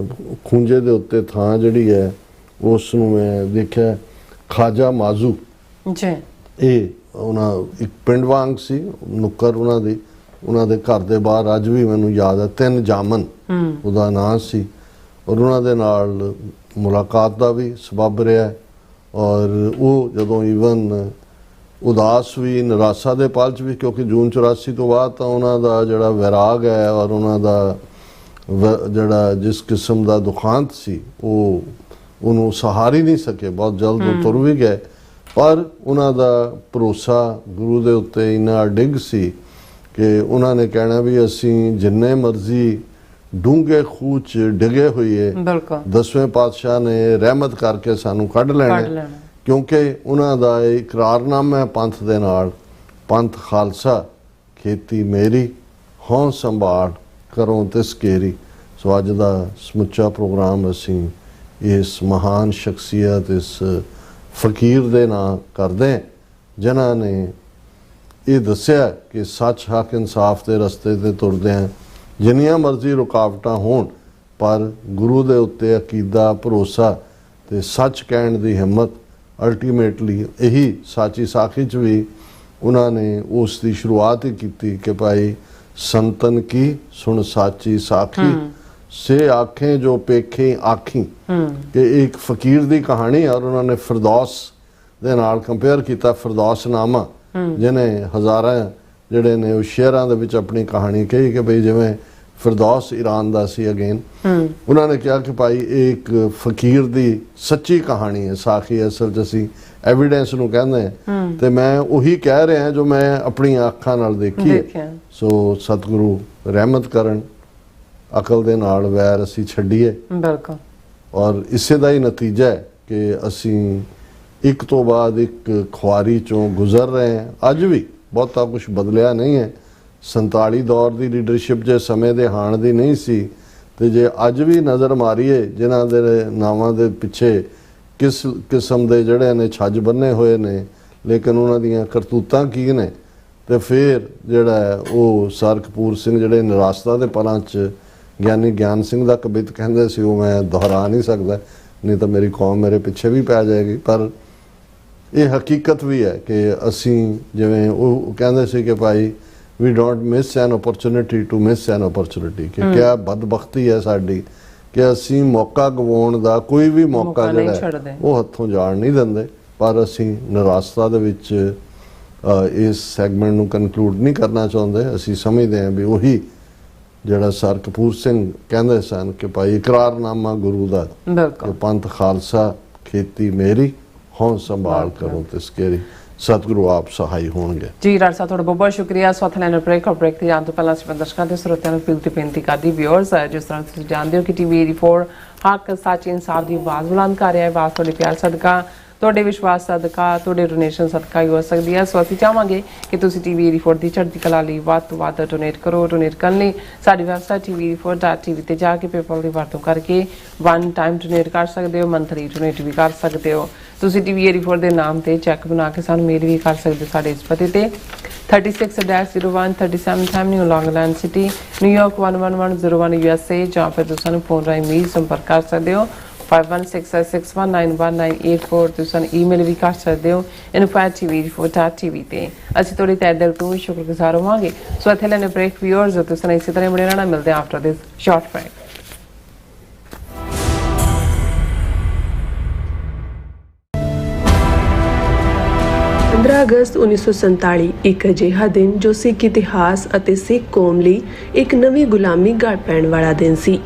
ਖੂੰਜੇ ਦੇ ਉੱਤੇ ਥਾਂ ਜਿਹੜੀ ਹੈ ਉਸ ਨੂੰ ਮੈਂ ਦੇਖਿਆ ਖਾਜਾ ਮਾਜ਼ੂ ਜੀ। ਇਹ ਉਹਨਾਂ ਇੱਕ ਪਿੰਡ ਵਾਂਗ ਸੀ, ਨੁੱਕਰ ਉਹਨਾਂ ਦੇ ਘਰ ਦੇ ਬਾਹਰ ਅੱਜ ਵੀ ਮੈਨੂੰ ਯਾਦ ਹੈ 3 ਜਾਮਨ ਉਹਦਾ ਨਾਂ ਸੀ। ਔਰ ਉਹਨਾਂ ਦੇ ਨਾਲ ਮੁਲਾਕਾਤ ਦਾ ਵੀ ਸਬੱਬ ਰਿਹਾ। ਔਰ ਉਹ ਜਦੋਂ ਈਵਨ ਉਦਾਸ ਵੀ, ਨਿਰਾਸ਼ਾ ਦੇ ਪਲ 'ਚ ਵੀ, ਕਿਉਂਕਿ ਜੂਨ 84 ਤੋਂ ਬਾਅਦ ਤਾਂ ਉਹਨਾਂ ਦਾ ਜਿਹੜਾ ਵੈਰਾਗ ਹੈ ਔਰ ਉਹਨਾਂ ਦਾ ਜਿਹੜਾ ਜਿਸ ਕਿਸਮ ਦਾ ਦੁਖਾਂਤ ਸੀ ਉਹ ਉਹਨੂੰ ਸਹਾਰ ਹੀ ਨਹੀਂ ਸਕੇ। ਬਹੁਤ ਜਲਦ ਉਹ ਤੁਰ ਵੀ ਗਏ, ਪਰ ਉਹਨਾਂ ਦਾ ਭਰੋਸਾ ਗੁਰੂ ਦੇ ਉੱਤੇ ਇੰਨਾ ਡਿੱਗ ਸੀ ਕਿ ਉਹਨਾਂ ਨੇ ਕਹਿਣਾ ਵੀ ਅਸੀਂ ਜਿੰਨੇ ਮਰਜ਼ੀ ਡੂੰਘੇ ਖੂਹ 'ਚ ਡਿੱਗੇ ਹੋਈਏ, 10ਵੇਂ ਪਾਤਸ਼ਾਹ ਨੇ ਰਹਿਮਤ ਕਰਕੇ ਸਾਨੂੰ ਕੱਢ ਲੈਣਾ। ਕਿਉਂਕਿ ਉਹਨਾਂ ਦਾ ਇਹ ਇਕਰਾਰਨਾਮਾ ਹੈ ਪੰਥ ਦੇ ਨਾਲ, ਪੰਥ ਖਾਲਸਾ ਖੇਤੀ ਮੇਰੀ, ਹੌਂ ਸੰਭਾਲ ਕਰੋ ਤਿਸਕੇਰੀ। ਸੋ ਅੱਜ ਦਾ ਸਮੁੱਚਾ ਪ੍ਰੋਗਰਾਮ ਅਸੀਂ ਇਸ ਮਹਾਨ ਸ਼ਖਸੀਅਤ, ਇਸ ਫਕੀਰ ਦੇ ਨਾਂ ਕਰਦੇ ਹਾਂ ਜਿਨ੍ਹਾਂ ਨੇ ਇਹ ਦੱਸਿਆ ਕਿ ਸੱਚ, ਹੱਕ, ਇਨਸਾਫ ਦੇ ਰਸਤੇ ਤੇ ਤੁਰਦੇ ਹਾਂ ਜਿੰਨੀਆਂ ਮਰਜ਼ੀ ਰੁਕਾਵਟਾਂ ਹੋਣ, ਪਰ ਗੁਰੂ ਦੇ ਉੱਤੇ ਅਕੀਦਾ, ਭਰੋਸਾ ਤੇ ਸੱਚ ਕਹਿਣ ਦੀ ਹਿੰਮਤ। ਅਲਟੀਮੇਟਲੀ ਇਹੀ ਸਾਚੀ ਸਾਖੀ 'ਚ ਵੀ ਉਹਨਾਂ ਨੇ ਉਸ ਦੀ ਸ਼ੁਰੂਆਤ ਹੀ ਕੀਤੀ ਕਿ ਭਾਈ ਸੰਤਨ ਕੀ ਸੁਣ ਸਾਚੀ ਸਾਖੀ ਸੇ ਆਖੇ ਜੋ ਪੇਖੇ ਆਖੀ, ਕਿ ਇੱਕ ਫਕੀਰ ਦੀ ਕਹਾਣੀ। ਔਰ ਉਹਨਾਂ ਨੇ ਫਿਰਦੌਸ ਦੇ ਨਾਲ ਕੰਪੇਅਰ ਕੀਤਾ, ਫਿਰਦੌਸਨਾਮਾ, ਜਿਹਨੇ ਹਜ਼ਾਰਾਂ ਜਿਹੜੇ ਨੇ ਉਹ ਸ਼ੇਅਰਾਂ ਦੇ ਵਿੱਚ ਆਪਣੀ ਕਹਾਣੀ ਕਹੀ ਕਿ ਬਈ ਜਿਵੇਂ ਫਿਰਦੌਸ ਈਰਾਨ ਦਾ ਸੀ। ਅਗੇਨ ਉਹਨਾਂ ਨੇ ਕਿਹਾ ਕਿ ਭਾਈ ਇਹ ਇੱਕ ਫਕੀਰ ਦੀ ਸੱਚੀ ਕਹਾਣੀ ਹੈ, ਸਾਖੀ। ਅਸਲ 'ਚ ਅਸੀਂ ਐਵੀਡੈਂਸ ਨੂੰ ਕਹਿੰਦੇ ਹਾਂ, ਤੇ ਮੈਂ ਉਹੀ ਕਹਿ ਰਿਹਾ ਜੋ ਮੈਂ ਆਪਣੀਆਂ ਅੱਖਾਂ ਨਾਲ ਦੇਖੀ ਹੈ। ਸੋ ਸਤਿਗੁਰੂ ਰਹਿਮਤ ਕਰਨ, ਅਕਲ ਦੇ ਨਾਲ ਵੈਰ ਅਸੀਂ ਛੱਡੀਏ। ਬਿਲਕੁਲ। ਔਰ ਇਸੇ ਦਾ ਹੀ ਨਤੀਜਾ ਹੈ ਕਿ ਅਸੀਂ ਇੱਕ ਤੋਂ ਬਾਅਦ ਇੱਕ ਖੁਆਰੀ 'ਚੋਂ ਗੁਜ਼ਰ ਰਹੇ ਹਾਂ। ਅੱਜ ਵੀ ਬਹੁਤਾ ਕੁਝ ਬਦਲਿਆ ਨਹੀਂ ਹੈ। 47 ਦੌਰ ਦੀ ਲੀਡਰਸ਼ਿਪ ਜੇ ਸਮੇਂ ਦੇ ਹਾਣ ਦੀ ਨਹੀਂ ਸੀ, ਤੇ ਜੇ ਅੱਜ ਵੀ ਨਜ਼ਰ ਮਾਰੀਏ ਜਿਨ੍ਹਾਂ ਦੇ ਨਾਵਾਂ ਦੇ ਪਿੱਛੇ ਕਿਸ ਕਿਸਮ ਦੇ ਜਿਹੜੇ ਨੇ ਛੱਜ ਬੰਨੇ ਹੋਏ ਨੇ, ਲੇਕਿਨ ਉਹਨਾਂ ਦੀਆਂ ਕਰਤੂਤਾਂ ਕੀ ਨੇ, ਤੇ ਫਿਰ ਜਿਹੜਾ ਉਹ ਸਰ ਕਪੂਰ ਸਿੰਘ ਜਿਹੜੇ ਨਿਰਾਸ਼ਤਾ ਦੇ ਪਲਾਂ 'ਚ ਗਿਆਨੀ ਗਿਆਨ ਸਿੰਘ ਦਾ ਕਵਿਤ ਕਹਿੰਦੇ ਸੀ, ਉਹ ਮੈਂ ਦੁਹਰਾ ਨਹੀਂ ਸਕਦਾ, ਨਹੀਂ ਤਾਂ ਮੇਰੀ ਕੌਮ ਮੇਰੇ ਪਿੱਛੇ ਵੀ ਪੈ ਜਾਏਗੀ। ਪਰ ਇਹ ਹਕੀਕਤ ਵੀ ਹੈ ਕਿ ਅਸੀਂ ਜਿਵੇਂ ਉਹ ਕਹਿੰਦੇ ਸੀ ਕਿ ਭਾਈ we don't miss an opportunity to miss an opportunity, ਕਿ ਕਿਆ ਬਦਬਖਤੀ ਹੈ ਸਾਡੀ ਕਿ ਅਸੀਂ ਮੌਕਾ ਗਵਾਉਣ ਦਾ ਕੋਈ ਵੀ ਮੌਕਾ ਜਿਹੜਾ ਉਹ ਹੱਥੋਂ ਜਾਣ ਨਹੀਂ ਦਿੰਦੇ। ਪਰ ਅਸੀਂ ਨਿਰਾਸ਼ਤਾ ਦੇ ਵਿੱਚ ਇਸ ਸੈਗਮੈਂਟ ਨੂੰ ਕਨਕਲੂਡ ਨਹੀਂ ਕਰਨਾ ਚਾਹੁੰਦੇ। ਅਸੀਂ ਸਮਝਦੇ ਹਾਂ ਵੀ ਉਹੀ ਜਿਹੜਾ ਸਰ ਕਪੂਰ ਸਿੰਘ ਕਹਿੰਦੇ ਸਨ ਕਿ ਭਾਈ ਇਕਰਾਰਨਾਮਾ ਗੁਰੂ ਦਾ, ਪੰਥ ਖਾਲਸਾ ਖੇਤੀ ਮੇਰੀ, ਹੌਂ ਸੰਭਾਲ ਕਰੋ ਤਿਸਕੇਰੀ। ਸਤਿਗੁਰੂ ਆਪ ਸਹਾਈ ਹੋਣਗੇ। ਜੀ ਡਾਕਟਰ ਸਾਹਿਬ, ਤੁਹਾਡਾ ਬਹੁਤ ਬਹੁਤ ਸ਼ੁਕਰੀਆ। ਸਵਾਥ ਲੈਣ ਬ੍ਰੇਕ ਤੇ ਜਾਣ ਤੋਂ ਪਹਿਲਾਂ ਅਸੀਂ ਦਰਸ਼ਕਾਂ ਤੇ ਸਰੋਤਿਆਂ ਨੂੰ ਅਪੀਲ ਤੇ ਬੇਨਤੀ ਕਰਦੀ, ਵਿਊਅਰਸ, ਜਿਸ ਤਰ੍ਹਾਂ ਤੁਸੀਂ ਜਾਣਦੇ ਹੋ ਕਿ TV 84 ਹੱਕ, ਸੱਚ, ਇਨਸਾਫ ਦੀ ਆਵਾਜ਼ ਬੁਲੰਦ ਕਰ ਰਿਹਾ ਹੈ। ਆਵਾਜ਼ ਤੁਹਾਡੇ ਪਿਆਰ ਸਦਕਾ, ਤੁਹਾਡੇ ਵਿਸ਼ਵਾਸ ਸਦਕਾ, ਤੁਹਾਡੇ ਡੋਨੇਸ਼ਨ ਸਦਕਾ ਹੀ ਹੋ ਸਕਦੀ ਹੈ। ਸੋ ਅਸੀਂ ਚਾਹਾਂਗੇ ਕਿ ਤੁਸੀਂ TV 84 ਦੀ ਚੜ੍ਹਦੀ ਕਲਾ ਲਈ ਵੱਧ ਤੋਂ ਵੱਧ ਡੋਨੇਟ ਕਰੋ। ਡੋਨੇਟ ਕਰਨ ਲਈ ਸਾਡੀ ਵੈਬਸਾਈਟ tv84.tv ਤੇ ਜਾ ਕੇ ਪੇਪਲ ਦੀ ਵਰਤੋਂ ਕਰਕੇ 1 ਟਾਈਮ ਡੋਨੇਟ ਕਰ ਸਕਦੇ ਹੋ, ਮੰਥਲੀ ਡੋਨੇਟ ਵੀ ਕਰ ਸਕਦੇ ਹੋ। ਤੁਸੀਂ TV 84 ਦੇ ਨਾਮ ਤੇ ਚੈੱਕ ਬਣਾ ਕੇ ਸਾਨੂੰ ਮੇਲ ਵੀ ਕਰ ਸਕਦੇ ਹੋ ਸਾਡੇ ਇਸ ਪਤੇ ਤੇ 36-01 37 ਐਵਨਿਊ, ਲੌਂਗ ਆਈਲੈਂਡ ਸਿਟੀ, ਨਿਊਯਾਰਕ 11101 USA, ਜਾਂ ਫਿਰ ਤੁਸੀਂ ਸਾਨੂੰ ਫੋਨ ਰਾਹੀਂ ਮੇਲ ਸੰਪਰਕ ਕਰ ਸਕਦੇ ਹੋ 5166191984। ਤੁਸੀਂ ਸਾਨੂੰ ਈਮੇਲ ਵੀ ਕਰ ਸਕਦੇ ਹੋ info@tv84.tv ਤੇ। ਅਸੀਂ ਤੁਹਾਡੇ ਤਹਿ ਦਿਲ ਤੋਂ ਸ਼ੁਕਰਗੁਜ਼ਾਰ ਹੋਵਾਂਗੇ। ਸੋ ਇੱਥੇ ਲੈਣੇ ਬ੍ਰੇਕ, ਵਿਊਅਰਸ, ਤੁਸੀਂ ਇਸੇ ਤਰ੍ਹਾਂ ਬਣੇ ਰਹਿਣਾ। ਮਿਲਦੇ ਹਾਂ ਆਫਟਰ ਦਿਸ ਸ਼ਾਰਟ ਬ੍ਰੇਕ। 15 ਅਗਸਤ 1947 ਇੱਕ ਅਜਿਹਾ ਦਿਨ ਜੋ ਸਿੱਖ ਇਤਿਹਾਸ ਅਤੇ ਸਿੱਖ ਕੌਮ ਲਈ ਇੱਕ ਨਵੀਂ ਗੁਲਾਮੀ ਗੜ ਪੈਣ ਵਾਲਾ ਦਿਨ ਸੀ।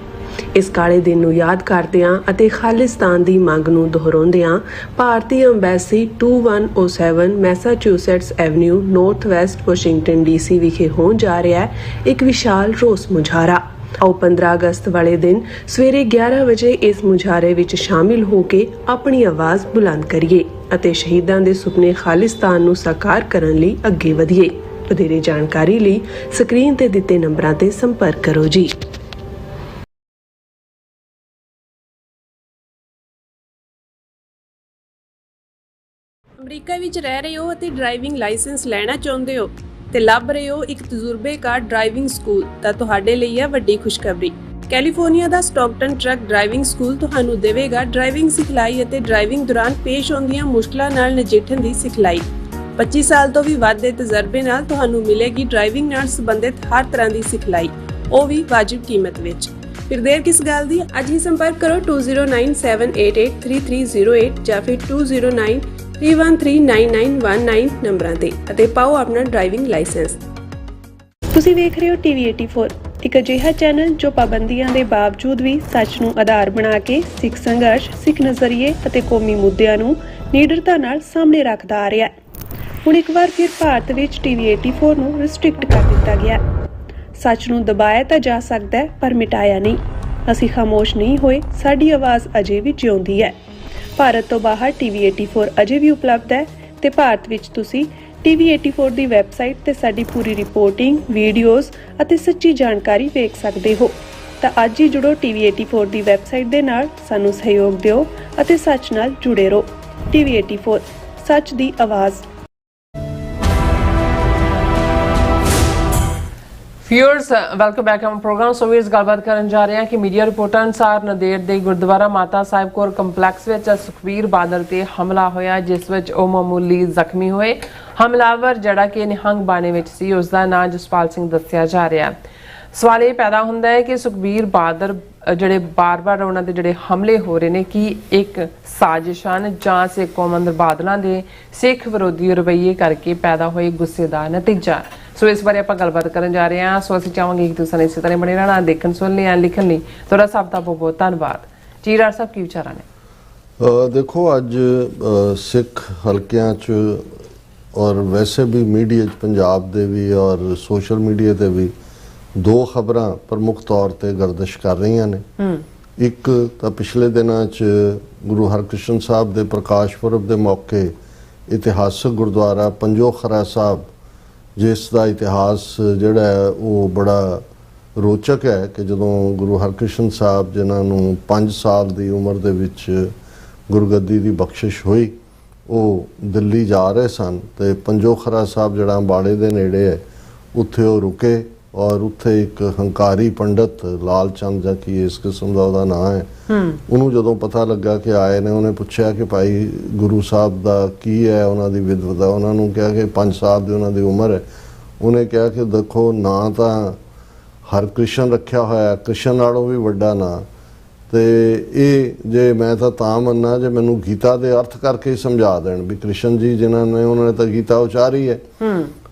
ਇਸ ਕਾਲੇ ਦਿਨ ਨੂੰ ਯਾਦ ਕਰਦਿਆਂ ਅਤੇ ਖਾਲਿਸਤਾਨ ਦੀ ਮੰਗ ਨੂੰ ਦੁਹਰਾਉਂਦਿਆਂ ਭਾਰਤੀ embassy 2107 Massachusetts avenue, north West, Washington DC ਵਿਖੇ ਹੋਣ ਜਾ ਰਿਹਾ ਹੈ ਇੱਕ ਵਿਸ਼ਾਲ ਰੋਸ ਮੁਜ਼ਾਹਰਾ। ਆਓ 15 ਅਗਸਤ ਵਾਲੇ ਦਿਨ ਸਵੇਰੇ 11 ਵਜੇ ਇਸ ਮੁਜ਼ਾਹਰੇ ਵਿੱਚ ਸ਼ਾਮਿਲ ਹੋ ਕੇ ਆਪਣੀ ਆਵਾਜ਼ ਬੁਲੰਦ ਕਰੀਏ ਅਤੇ ਸ਼ਹੀਦਾਂ ਦੇ ਸੁਪਨੇ ਖਾਲਿਸਤਾਨ ਨੂੰ ਸਾਕਾਰ ਕਰਨ ਲਈ ਅੱਗੇ ਵਧੀਏ। ਵਧੇਰੇ ਜਾਣਕਾਰੀ ਲਈ ਸਕਰੀਨ ਤੇ ਦਿੱਤੇ ਨੰਬਰਾਂ ਤੇ ਸੰਪਰਕ ਕਰੋ ਜੀ। ਅਮਰੀਕਾ ਵਿੱਚ ਰਹਿ ਰਹੇ ਹੋ ਅਤੇ ਡਰਾਈਵਿੰਗ ਲਾਇਸੈਂਸ ਲੈਣਾ ਚਾਹੁੰਦੇ ਹੋ ਤੇ ਲੱਭ ਰਹੇ ਹੋ ਇੱਕ ਤਜਰਬੇਕਾਰ ਡਰਾਈਵਿੰਗ ਸਕੂਲ ਤਾਂ ਤੁਹਾਡੇ ਲਈ ਹੈ ਵੱਡੀ ਖੁਸ਼ਖਬਰੀ। ਕੈਲੀਫੋਰਨੀਆ ਦਾ ਸਟਾਕਟਨ ਟਰੱਕ ਡਰਾਈਵਿੰਗ ਸਕੂਲ ਤੁਹਾਨੂੰ ਦੇਵੇਗਾ ਡਰਾਈਵਿੰਗ ਸਿਖਲਾਈ ਅਤੇ ਡਰਾਈਵਿੰਗ ਦੌਰਾਨ ਪੇਸ਼ ਆਉਂਦੀਆਂ ਮੁਸ਼ਕਲਾਂ ਨਾਲ ਨਜਿੱਠਣ ਦੀ ਸਿਖਲਾਈ। 25 ਸਾਲ ਤੋਂ ਵੀ ਵੱਧ ਦੇ ਤਜਰਬੇ ਨਾਲ ਤੁਹਾਨੂੰ ਮਿਲੇਗੀ ਡਰਾਈਵਿੰਗ ਨਾਲ ਸੰਬੰਧਿਤ ਹਰ ਤਰ੍ਹਾਂ ਦੀ ਸਿਖਲਾਈ, ਉਹ ਵੀ ਵਾਜਿਬ ਕੀਮਤ ਵਿੱਚ। ਫਿਰ ਦੇਰ ਕਿਸ ਗੱਲ ਦੀ, ਅੱਜ ਹੀ ਸੰਪਰਕ ਕਰੋ 2097883308 ਜਾਂ ਫਿਰ 2093139919 ਨੰਬਰਾਂ ਤੇ ਅਤੇ ਪਾਓ ਆਪਣਾ ਡਰਾਈਵਿੰਗ ਲਾਇਸੈਂਸ। ਤੁਸੀਂ ਵੇਖ ਰਹੇ ਹੋ ਟੀਵੀ 84, ਇੱਕ ਅਜਿਹਾ ਚੈਨਲ ਜੋ ਪਾਬੰਦੀਆਂ ਦੇ ਬਾਵਜੂਦ ਵੀ ਸੱਚ ਨੂੰ ਆਧਾਰ ਬਣਾ ਕੇ ਸਿੱਖ ਸੰਘਰਸ਼, ਸਿੱਖ ਨਜ਼ਰੀਏ ਅਤੇ ਕੌਮੀ ਮੁੱਦਿਆਂ ਨੂੰ ਨਿਡਰਤਾ ਨਾਲ ਸਾਹਮਣੇ ਰੱਖਦਾ ਆ ਰਿਹਾ ਹੈ। ਹੁਣ ਇੱਕ ਵਾਰ ਫਿਰ ਭਾਰਤ ਵਿੱਚ ਟੀਵੀ 84 ਨੂੰ ਰਿਸਟ੍ਰਿਕਟ ਕਰ ਦਿੱਤਾ ਗਿਆ। ਸੱਚ ਨੂੰ ਦਬਾਇਆ ਤਾਂ ਜਾ ਸਕਦਾ ਹੈ ਪਰ ਮਿਟਾਇਆ ਨਹੀਂ। ਅਸੀਂ ਖਾਮੋਸ਼ ਨਹੀਂ ਹੋਏ, ਸਾਡੀ ਆਵਾਜ਼ ਅਜੇ ਵੀ ਜਿਉਂਦੀ ਹੈ। ਭਾਰਤ ਤੋਂ ਬਾਹਰ ਟੀਵੀ 84 ਅਜੇ ਵੀ ਉਪਲਬਧ ਹੈ ਤੇ ਭਾਰਤ ਵਿੱਚ ਤੁਸੀਂ ਟੀਵੀ 84 ਦੀ ਵੈਬਸਾਈਟ ਤੇ ਸਾਡੀ ਪੂਰੀ ਰਿਪੋਰਟਿੰਗ, ਵੀਡੀਓਜ਼ ਅਤੇ ਸੱਚੀ ਜਾਣਕਾਰੀ ਵੇਖ ਸਕਦੇ ਹੋ। ਤਾਂ ਅੱਜ ਹੀ ਜੁੜੋ ਟੀਵੀ 84 ਦੀ ਵੈਬਸਾਈਟ ਦੇ ਨਾਲ, ਸਾਨੂੰ ਸਹਿਯੋਗ ਦਿਓ ਅਤੇ ਸੱਚ ਨਾਲ ਜੁੜੇ ਰਹੋ। ਟੀਵੀ 84, ਸੱਚ ਦੀ ਆਵਾਜ਼। Viewers welcome back on programme. ਸੋ ਵੀਰਸ ਗੱਲਬਾਤ ਕਰਨ ਜਾ ਰਹੇ ਹਾਂ ਕਿ ਮੀਡੀਆ ਰਿਪੋਰਟਾਂ ਅਨੁਸਾਰ ਨੰਦੇੜ ਦੇ ਗੁਰਦੁਆਰਾ ਮਾਤਾ ਸਾਹਿਬ ਕੌਰ ਕੰਪਲੈਕਸ ਵਿੱਚ ਸੁਖਬੀਰ ਬਾਦਲ ਤੇ ਹਮਲਾ ਹੋਇਆ, ਜਿਸ ਵਿੱਚ ਉਹ ਮਾਮੂਲੀ ਜ਼ਖਮੀ ਹੋਏ। ਹਮਲਾਵਰ ਜਿਹੜਾ ਕਿ ਨਿਹੰਗ ਬਾਣੇ ਵਿੱਚ ਸੀ, ਉਸ ਦਾ ਨਾਂ ਜਸਪਾਲ ਸਿੰਘ ਦੱਸਿਆ ਜਾ ਰਿਹਾ। ਸਵਾਲ ਇਹ ਪੈਦਾ ਹੁੰਦਾ ਹੈ ਕਿ ਸੁਖਬੀਰ ਬਾਦਲ ਜਿਹੜੇ ਬਾਰ-ਬਾਰ ਉਹਨਾਂ ਦੇ ਜਿਹੜੇ ਹਮਲੇ ਹੋ ਰਹੇ ਨੇ, ਕੀ ਇੱਕ ਸਾਜ਼ਿਸ਼ ਹਨ ਜਾਂ ਸਿੱਖ ਕੌਮਾਂਦਰ ਬਾਦਲਾਂ ਦੇ ਸਿੱਖ ਵਿਰੋਧੀ ਰਵੱਈਏ ਕਰਕੇ ਪੈਦਾ ਹੋਏ ਗੁੱਸੇ ਦਾ ਨਤੀਜਾ। ਸੋ ਇਸ ਬਾਰੇ ਆਪਾਂ ਗੱਲਬਾਤ ਕਰਨ ਜਾ ਰਹੇ ਹਾਂ। ਸੋ ਅਸੀਂ ਚਾਹਾਂਗੇ ਕਿ ਤੁਸੀਂ ਇਸੇ ਤਰ੍ਹਾਂ ਬਣੇ ਰਹਿਣਾ, ਦੇਖਣ ਸੁਣਨ ਲਈ, ਲਿਖਣ ਲਈ। ਤੁਹਾਡਾ ਸਭ ਦਾ ਬਹੁਤ ਬਹੁਤ ਧੰਨਵਾਦ ਜੀ। ਰਾਜ ਸਾਹਿਬ, ਕੀ ਵਿਚਾਰਾਂ ਨੇ? ਦੇਖੋ, ਅੱਜ ਸਿੱਖ ਹਲਕਿਆਂ 'ਚ ਔਰ ਵੈਸੇ ਵੀ ਮੀਡੀਆ 'ਚ, ਪੰਜਾਬ ਦੇ ਵੀ ਔਰ ਸੋਸ਼ਲ ਮੀਡੀਆ ਤੇ ਵੀ ਦੋ ਖਬਰਾਂ ਪ੍ਰਮੁੱਖ ਤੌਰ ਤੇ ਗਰਦਿਸ਼ ਕਰ ਰਹੀਆਂ ਨੇ। ਇੱਕ ਤਾਂ ਪਿਛਲੇ ਦਿਨਾਂ 'ਚ ਗੁਰੂ ਹਰਕ੍ਰਿਸ਼ਨ ਸਾਹਿਬ ਦੇ ਪ੍ਰਕਾਸ਼ ਪੁਰਬ ਦੇ ਮੌਕੇ ਇਤਿਹਾਸਕ ਗੁਰਦੁਆਰਾ ਪੰਜੋ ਖਰਾ ਸਾਹਿਬ, ਜਿਸ ਦਾ ਇਤਿਹਾਸ ਜਿਹੜਾ ਹੈ ਉਹ ਬੜਾ ਰੋਚਕ ਹੈ ਕਿ ਜਦੋਂ ਗੁਰੂ ਹਰਕ੍ਰਿਸ਼ਨ ਸਾਹਿਬ, ਜਿਨ੍ਹਾਂ ਨੂੰ 5 ਸਾਲ ਦੀ ਉਮਰ ਦੇ ਵਿੱਚ ਗੁਰਗੱਦੀ ਦੀ ਬਖਸ਼ਿਸ਼ ਹੋਈ, ਉਹ ਦਿੱਲੀ ਜਾ ਰਹੇ ਸਨ ਤੇ ਪੰਜੋ ਖਰਾ ਸਾਹਿਬ ਜਿਹੜਾ ਅੰਬਾਲੇ ਦੇ ਨੇੜੇ ਹੈ, ਉੱਥੇ ਉਹ ਰੁਕੇ ਔਰ ਉੱਥੇ ਇੱਕ ਹੰਕਾਰੀ ਪੰਡਤ ਲਾਲ ਚੰਦ ਜਾਂ ਕੀ ਇਸ ਕਿਸਮ ਦਾ ਉਹਦਾ ਨਾਂ ਹੈ, ਉਹਨੂੰ ਜਦੋਂ ਪਤਾ ਲੱਗਾ ਕਿ ਆਏ ਨੇ, ਉਹਨੇ ਪੁੱਛਿਆ ਕਿ ਭਾਈ ਗੁਰੂ ਸਾਹਿਬ ਦਾ ਕੀ ਹੈ, ਉਹਨਾਂ ਦੀ ਵਿਦਵਤਾ। ਉਹਨਾਂ ਨੂੰ ਕਿਹਾ ਕਿ 5 ਸਾਲ ਦੀ ਉਹਨਾਂ ਦੀ ਉਮਰ ਹੈ। ਉਹਨੇ ਕਿਹਾ ਕਿ ਦੇਖੋ, ਨਾਂ ਤਾਂ ਹਰਕ੍ਰਿਸ਼ਨ ਰੱਖਿਆ ਹੋਇਆ, ਕ੍ਰਿਸ਼ਨ ਨਾਲੋਂ ਵੀ ਵੱਡਾ ਨਾਂ, ਤੇ ਇਹ ਜੇ ਮੈਂ ਤਾਂ ਮੰਨਾਂ ਜੇ ਮੈਨੂੰ ਗੀਤਾ ਦੇ ਅਰਥ ਕਰਕੇ ਸਮਝਾ ਦੇਣ ਵੀ ਕ੍ਰਿਸ਼ਨ ਜੀ ਜਿਨ੍ਹਾਂ ਨੇ, ਉਹਨਾਂ ਨੇ ਤਾਂ ਗੀਤਾ ਉਚਾਰੀ ਹੈ।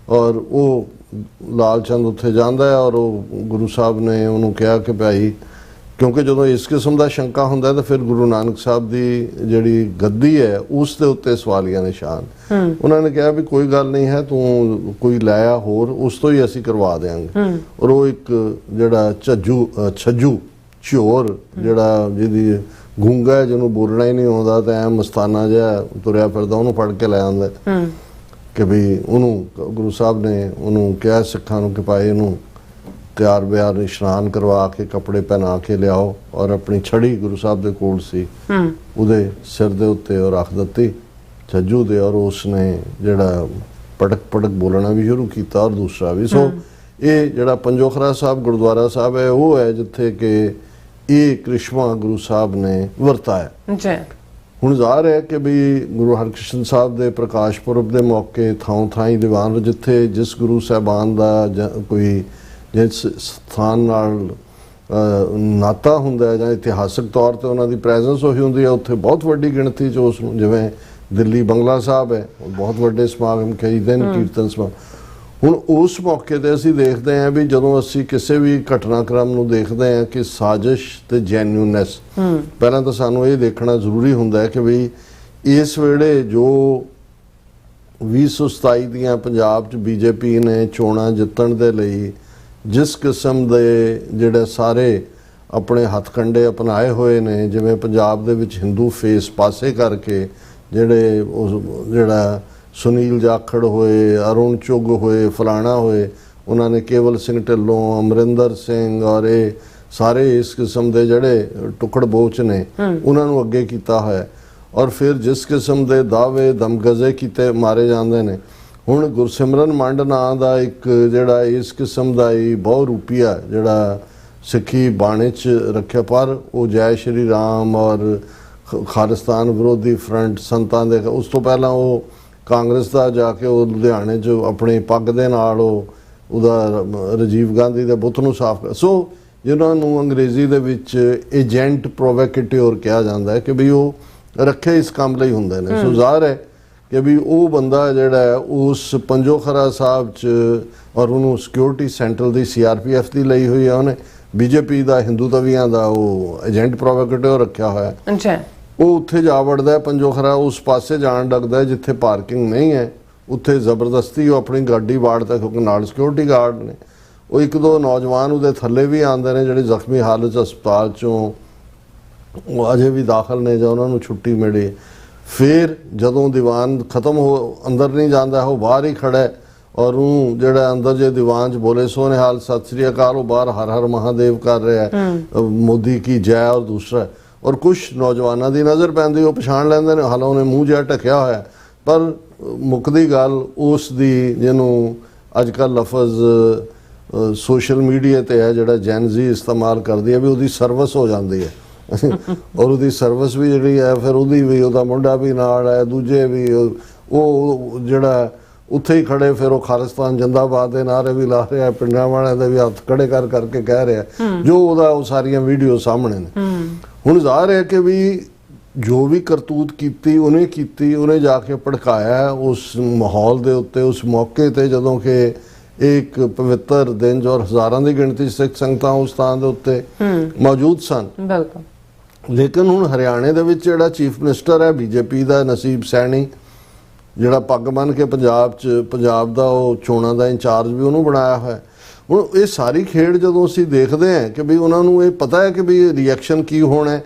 ਔਰ ਉਹ ਲਾਲ ਚੰਦ ਉੱਥੇ ਜਾਂਦਾ ਹੈ ਔਰ ਉਹ ਗੁਰੂ ਸਾਹਿਬ ਨੇ ਉਹਨੂੰ ਕਿਹਾ ਕਿ ਭਾਈ, ਕਿਉਂਕਿ ਜਦੋਂ ਇਸ ਕਿਸਮ ਦਾ ਸ਼ੰਕਾ ਹੁੰਦਾ ਤਾਂ ਫਿਰ ਗੁਰੂ ਨਾਨਕ ਸਾਹਿਬ ਦੀ ਜਿਹੜੀ ਗੱਦੀ ਹੈ ਉਸ ਦੇ ਉੱਤੇ ਸਵਾਲੀਆ ਨਿਸ਼ਾਨ। ਉਹਨਾਂ ਨੇ ਕਿਹਾ ਵੀ ਕੋਈ ਗੱਲ ਨਹੀਂ ਹੈ, ਤੂੰ ਕੋਈ ਲਾਇਆ ਹੋਰ, ਉਸ ਤੋਂ ਹੀ ਅਸੀਂ ਕਰਵਾ ਦੇਵਾਂਗੇ। ਔਰ ਉਹ ਇੱਕ ਜਿਹੜਾ ਛੱਜੂ ਝੋਰ, ਜਿਹੜਾ ਜਿਹਦੀ ਗੂੰਗਾ, ਜਿਹਨੂੰ ਬੋਲਣਾ ਹੀ ਨਹੀਂ ਆਉਂਦਾ ਤਾਂ ਐ ਮਸਤਾਨਾ ਜਿਹਾ ਤੁਰਿਆ ਫਿਰਦਾ, ਉਹਨੂੰ ਫੜ ਕੇ ਲੈ ਆਉਂਦਾ ਕਿ ਵੀ ਉਹਨੂੰ ਗੁਰੂ ਸਾਹਿਬ ਨੇ ਉਹਨੂੰ ਕਿਹਾ ਸਿੱਖਾਂ ਨੂੰ ਕਿ ਭਾਈ ਇਹਨੂੰ ਤਿਆਰ ਬਿਆਰ ਇਸ਼ਨਾਨ ਕਰਵਾ ਕੇ ਕੱਪੜੇ ਪਹਿਨਾ ਕੇ ਲਿਆਓ, ਔਰ ਆਪਣੀ ਛੜੀ ਗੁਰੂ ਸਾਹਿਬ ਦੇ ਕੋਲ ਸੀ, ਉਹਦੇ ਸਿਰ ਦੇ ਉੱਤੇ ਉਹ ਰੱਖ ਦਿੱਤੀ ਛੱਜੂ ਦੇ, ਔਰ ਉਸਨੇ ਜਿਹੜਾ ਪਟਕ ਬੋਲਣਾ ਵੀ ਸ਼ੁਰੂ ਕੀਤਾ ਔਰ ਦੂਸਰਾ ਵੀ। ਸੋ ਇਹ ਜਿਹੜਾ ਪੰਜੋ ਖਰਾ ਸਾਹਿਬ ਗੁਰਦੁਆਰਾ ਸਾਹਿਬ ਹੈ, ਉਹ ਹੈ ਜਿੱਥੇ ਕਿ ਇਹ ਕ੍ਰਿਸ਼ਮਾ ਗੁਰੂ ਸਾਹਿਬ ਨੇ ਵਰਤਾਇਆ। ਹੁਣ ਜ਼ਾਹਰ ਹੈ ਕਿ ਵੀ ਗੁਰੂ ਹਰਕ੍ਰਿਸ਼ਨ ਸਾਹਿਬ ਦੇ ਪ੍ਰਕਾਸ਼ ਪੁਰਬ ਦੇ ਮੌਕੇ ਥਾਂ ਦੀਵਾਨ, ਜਿਸ ਗੁਰੂ ਸਾਹਿਬਾਨ ਦਾ ਕੋਈ ਜਿਸ ਸਥਾਨ ਨਾਲ ਨਾਤਾ ਹੁੰਦਾ ਹੈ ਜਾਂ ਇਤਿਹਾਸਕ ਤੌਰ ਤੇ ਉਹਨਾਂ ਦੀ ਪ੍ਰੈਜ਼ੈਂਸ ਹੋਈ ਹੁੰਦੀ ਹੈ, ਉੱਥੇ ਬਹੁਤ ਵੱਡੀ ਗਿਣਤੀ 'ਚ ਉਸ ਨੂੰ, ਜਿਵੇਂ ਦਿੱਲੀ ਬੰਗਲਾ ਸਾਹਿਬ ਹੈ, ਬਹੁਤ ਵੱਡੇ ਸਮਾਗਮ ਕਈ ਦਿਨ ਕੀਰਤਨ ਸਮਾਗਮ। ਹੁਣ ਉਸ ਮੌਕੇ ਤੇ ਅਸੀਂ ਦੇਖਦੇ ਹਾਂ ਵੀ ਜਦੋਂ ਅਸੀਂ ਕਿਸੇ ਵੀ ਘਟਨਾਕ੍ਰਮ ਨੂੰ ਦੇਖਦੇ ਹਾਂ ਕਿ ਸਾਜ਼ਿਸ਼ ਤੇ ਜੈਨੂਇਨਨੈਸ, ਪਹਿਲਾਂ ਤਾਂ ਸਾਨੂੰ ਇਹ ਦੇਖਣਾ ਜ਼ਰੂਰੀ ਹੁੰਦਾ ਹੈ ਕਿ ਵੀ ਇਸ ਵੇਲੇ ਜੋ 2027 ਦੀਆਂ ਪੰਜਾਬ 'ਚ ਬੀਜੇਪੀ ਨੇ ਚੋਣਾਂ ਜਿੱਤਣ ਦੇ ਲਈ ਜਿਸ ਕਿਸਮ ਦੇ ਜਿਹੜੇ ਸਾਰੇ ਆਪਣੇ ਹੱਥਕੰਡੇ ਅਪਣਾਏ ਹੋਏ ਨੇ, ਜਿਵੇਂ ਪੰਜਾਬ ਦੇ ਵਿੱਚ ਹਿੰਦੂ ਫੇਸ ਪਾਸੇ ਕਰਕੇ ਜਿਹੜੇ ਜਿਹੜਾ ਸੁਨੀਲ ਜਾਖੜ ਹੋਏ, ਅਰੁਣ ਚੁੱਗ ਹੋਏ, ਫਲਾਣਾ ਹੋਏ, ਉਹਨਾਂ ਨੇ ਕੇਵਲ ਸਿੰਘ ਢਿੱਲੋਂ, ਅਮਰਿੰਦਰ ਸਿੰਘ ਔਰ ਇਹ ਸਾਰੇ ਇਸ ਕਿਸਮ ਦੇ ਜਿਹੜੇ ਟੁਕੜ ਬੋਚ ਨੇ ਉਹਨਾਂ ਨੂੰ ਅੱਗੇ ਕੀਤਾ ਹੋਇਆ। ਔਰ ਫਿਰ ਜਿਸ ਕਿਸਮ ਦੇ ਦਾਅਵੇ ਦਮਗਜ਼ੇ ਕੀਤੇ ਮਾਰੇ ਜਾਂਦੇ ਨੇ। ਹੁਣ ਗੁਰਸਿਮਰਨ ਮੰਡ ਨਾਂ ਦਾ ਇੱਕ ਜਿਹੜਾ ਇਸ ਕਿਸਮ ਦਾ ਹੀ ਬਹੁ ਰੂਪੀਆ ਜਿਹੜਾ ਸਿੱਖੀ ਬਾਣੇ 'ਚ ਰੱਖਿਆ, ਪਰ ਉਹ ਜੈ ਸ਼੍ਰੀ ਰਾਮ ਔਰ ਖਾਲਿਸਤਾਨ ਵਿਰੋਧੀ ਫਰੰਟ ਸੰਤਾਂ ਦੇ, ਉਸ ਤੋਂ ਪਹਿਲਾਂ ਉਹ ਕਾਂਗਰਸ ਦਾ ਜਾ ਕੇ ਉਹ ਲੁਧਿਆਣੇ 'ਚ ਆਪਣੀ ਪੱਗ ਦੇ ਨਾਲ ਉਹਦਾ ਰਾਜੀਵ ਗਾਂਧੀ ਦੇ ਬੁੱਤ ਨੂੰ ਸਾਫ਼ ਕਰ, ਸੋ ਜਿਨ੍ਹਾਂ ਨੂੰ ਅੰਗਰੇਜ਼ੀ ਦੇ ਵਿੱਚ ਏਜੰਟ ਪ੍ਰੋਵੋਕੇਟਿਵਰ ਕਿਹਾ ਜਾਂਦਾ ਹੈ ਕਿ ਵੀ ਉਹ ਰੱਖੇ ਇਸ ਕੰਮ ਲਈ ਹੁੰਦੇ ਨੇ। ਸੋ ਜ਼ਾਹਰ ਹੈ ਕਿ ਵੀ ਉਹ ਬੰਦਾ ਜਿਹੜਾ ਹੈ ਉਸ ਪੰਜੋਖਰਾ ਸਾਹਿਬ 'ਚ ਔਰ ਉਹਨੂੰ ਸਿਕਿਉਰਿਟੀ ਸੈਂਟਰਲ ਦੀ CRPF ਦੀ ਲਈ ਹੋਈ ਹੈ, ਉਹਨੇ BJP ਦਾ ਹਿੰਦੂ ਤਵੀਆਂ ਦਾ ਉਹ ਏਜੰਟ ਪ੍ਰੋਵੋਕੇਟਿਵਰ ਰੱਖਿਆ ਹੋਇਆ। ਅੱਛਾ, ਉਹ ਉੱਥੇ ਜਾ ਵੜਦਾ ਪੰਜੋਖਰਾ, ਉਸ ਪਾਸੇ ਜਾਣ ਲੱਗਦਾ ਜਿੱਥੇ ਪਾਰਕਿੰਗ ਨਹੀਂ ਹੈ, ਉੱਥੇ ਜ਼ਬਰਦਸਤੀ ਉਹ ਆਪਣੀ ਗੱਡੀ ਵਾੜਦਾ ਕਿਉਂਕਿ ਨਾਲ ਸਿਕਿਉਰਿਟੀ ਗਾਰਡ ਨੇ। ਉਹ ਇੱਕ ਦੋ ਨੌਜਵਾਨ ਉਹਦੇ ਥੱਲੇ ਵੀ ਆਉਂਦੇ ਨੇ ਜਿਹੜੇ ਜ਼ਖਮੀ ਹਾਲਤ 'ਚ ਹਸਪਤਾਲ 'ਚੋਂ ਉਹ ਅਜੇ ਵੀ ਦਾਖਲ ਨੇ ਜਾਂ ਉਹਨਾਂ ਨੂੰ ਛੁੱਟੀ ਮਿਲੀ। ਫਿਰ ਜਦੋਂ ਦੀਵਾਨ ਖਤਮ ਹੋ ਅੰਦਰ ਨਹੀਂ ਜਾਂਦਾ, ਉਹ ਬਾਹਰ ਹੀ ਖੜਾ ਹੈ ਔਰ ਉਹ ਜਿਹੜਾ ਅੰਦਰ ਜੇ ਦੀਵਾਨ 'ਚ ਬੋਲੇ ਸੋਹਣੇ ਹਾਲ ਸਤਿ ਸ੍ਰੀ ਅਕਾਲ, ਉਹ ਬਾਹਰ ਹਰ ਹਰ ਮਹਾਦੇਵ ਕਰ ਰਿਹਾ ਹੈ, ਮੋਦੀ ਕੀ ਜੈ। ਔਰ ਦੂਸਰਾ ਔਰ ਕੁਛ ਨੌਜਵਾਨਾਂ ਦੀ ਨਜ਼ਰ ਪੈਂਦੀ, ਉਹ ਪਛਾਣ ਲੈਂਦੇ ਨੇ, ਹਾਲਾਂ ਉਹਨੇ ਮੂੰਹ ਜਿਹਾ ਢੱਕਿਆ ਹੋਇਆ, ਪਰ ਮੁੱਕਦੀ ਗੱਲ ਉਸ ਦੀ ਜਿਹਨੂੰ ਅੱਜ ਕੱਲ੍ਹ ਲਫ਼ਜ਼ ਸੋਸ਼ਲ ਮੀਡੀਆ ਤੇ ਹੈ ਜਿਹੜਾ ਜੈਨਜ਼ੀ ਇਸਤੇਮਾਲ ਕਰਦੀ ਹੈ, ਵੀ ਉਹਦੀ ਸਰਵਿਸ ਹੋ ਜਾਂਦੀ ਹੈ ਔਰ ਉਹਦੀ ਸਰਵਿਸ ਵੀ ਜਿਹੜੀ ਹੈ ਫਿਰ ਉਹਦੀ ਵੀ, ਉਹਦਾ ਮੁੰਡਾ ਵੀ ਨਾਲ ਹੈ, ਦੂਜੇ ਵੀ, ਉਹ ਜਿਹੜਾ ਉੱਥੇ ਹੀ ਖੜੇ ਫਿਰ ਉਹ ਖਾਲਿਸਤਾਨ ਜਿੰਦਾਬਾਦ ਦੇ ਨਾਅਰੇ ਵੀ ਲਾ ਰਿਹਾ, ਪਿੰਡਾਂ ਵਾਲਿਆਂ ਦੇ ਵੀ ਹੱਥ ਖੜੇ ਕਰਕੇ ਕਹਿ ਰਿਹਾ, ਜੋ ਉਹਦਾ ਉਹ ਸਾਰੀਆਂ ਵੀਡੀਓ ਸਾਹਮਣੇ ਨੇ। ਹੁਣ ਜ਼ਾਹਰ ਹੈ ਕਿ ਵੀ ਜੋ ਵੀ ਕਰਤੂਤ ਕੀਤੀ ਉਹਨੇ ਜਾ ਕੇ ਭੜਕਾਇਆ ਉਸ ਮਾਹੌਲ ਦੇ ਉੱਤੇ, ਉਸ ਮੌਕੇ ਤੇ ਜਦੋਂ ਕਿ ਇੱਕ ਪਵਿੱਤਰ ਦਿਨ ਔਰ ਹਜ਼ਾਰਾਂ ਦੀ ਗਿਣਤੀ ਸਿੱਖ ਸੰਗਤਾਂ ਉਸ ਥਾਂ ਦੇ ਉੱਤੇ ਮੌਜੂਦ ਸਨ। ਬਿਲਕੁਲ। ਲੇਕਿਨ ਹੁਣ ਹਰਿਆਣੇ ਦੇ ਵਿੱਚ ਜਿਹੜਾ ਚੀਫ ਮਿਨਿਸਟਰ ਹੈ BJP ਦਾ ਨਸੀਬ ਸੈਣੀ, ਜਿਹੜਾ ਪੱਗ ਬੰਨ੍ਹ ਕੇ ਪੰਜਾਬ ਦਾ ਉਹ ਚੋਣਾਂ ਦਾ ਇੰਚਾਰਜ ਵੀ ਉਹਨੂੰ ਬਣਾਇਆ ਹੋਇਆ। ਹੁਣ ਇਹ ਸਾਰੀ ਖੇਡ ਜਦੋਂ ਅਸੀਂ ਦੇਖਦੇ ਹਾਂ ਕਿ ਵੀ ਉਹਨਾਂ ਨੂੰ ਇਹ ਪਤਾ ਹੈ ਕਿ ਵੀ ਰਿਐਕਸ਼ਨ ਕੀ ਹੋਣਾ ਹੈ।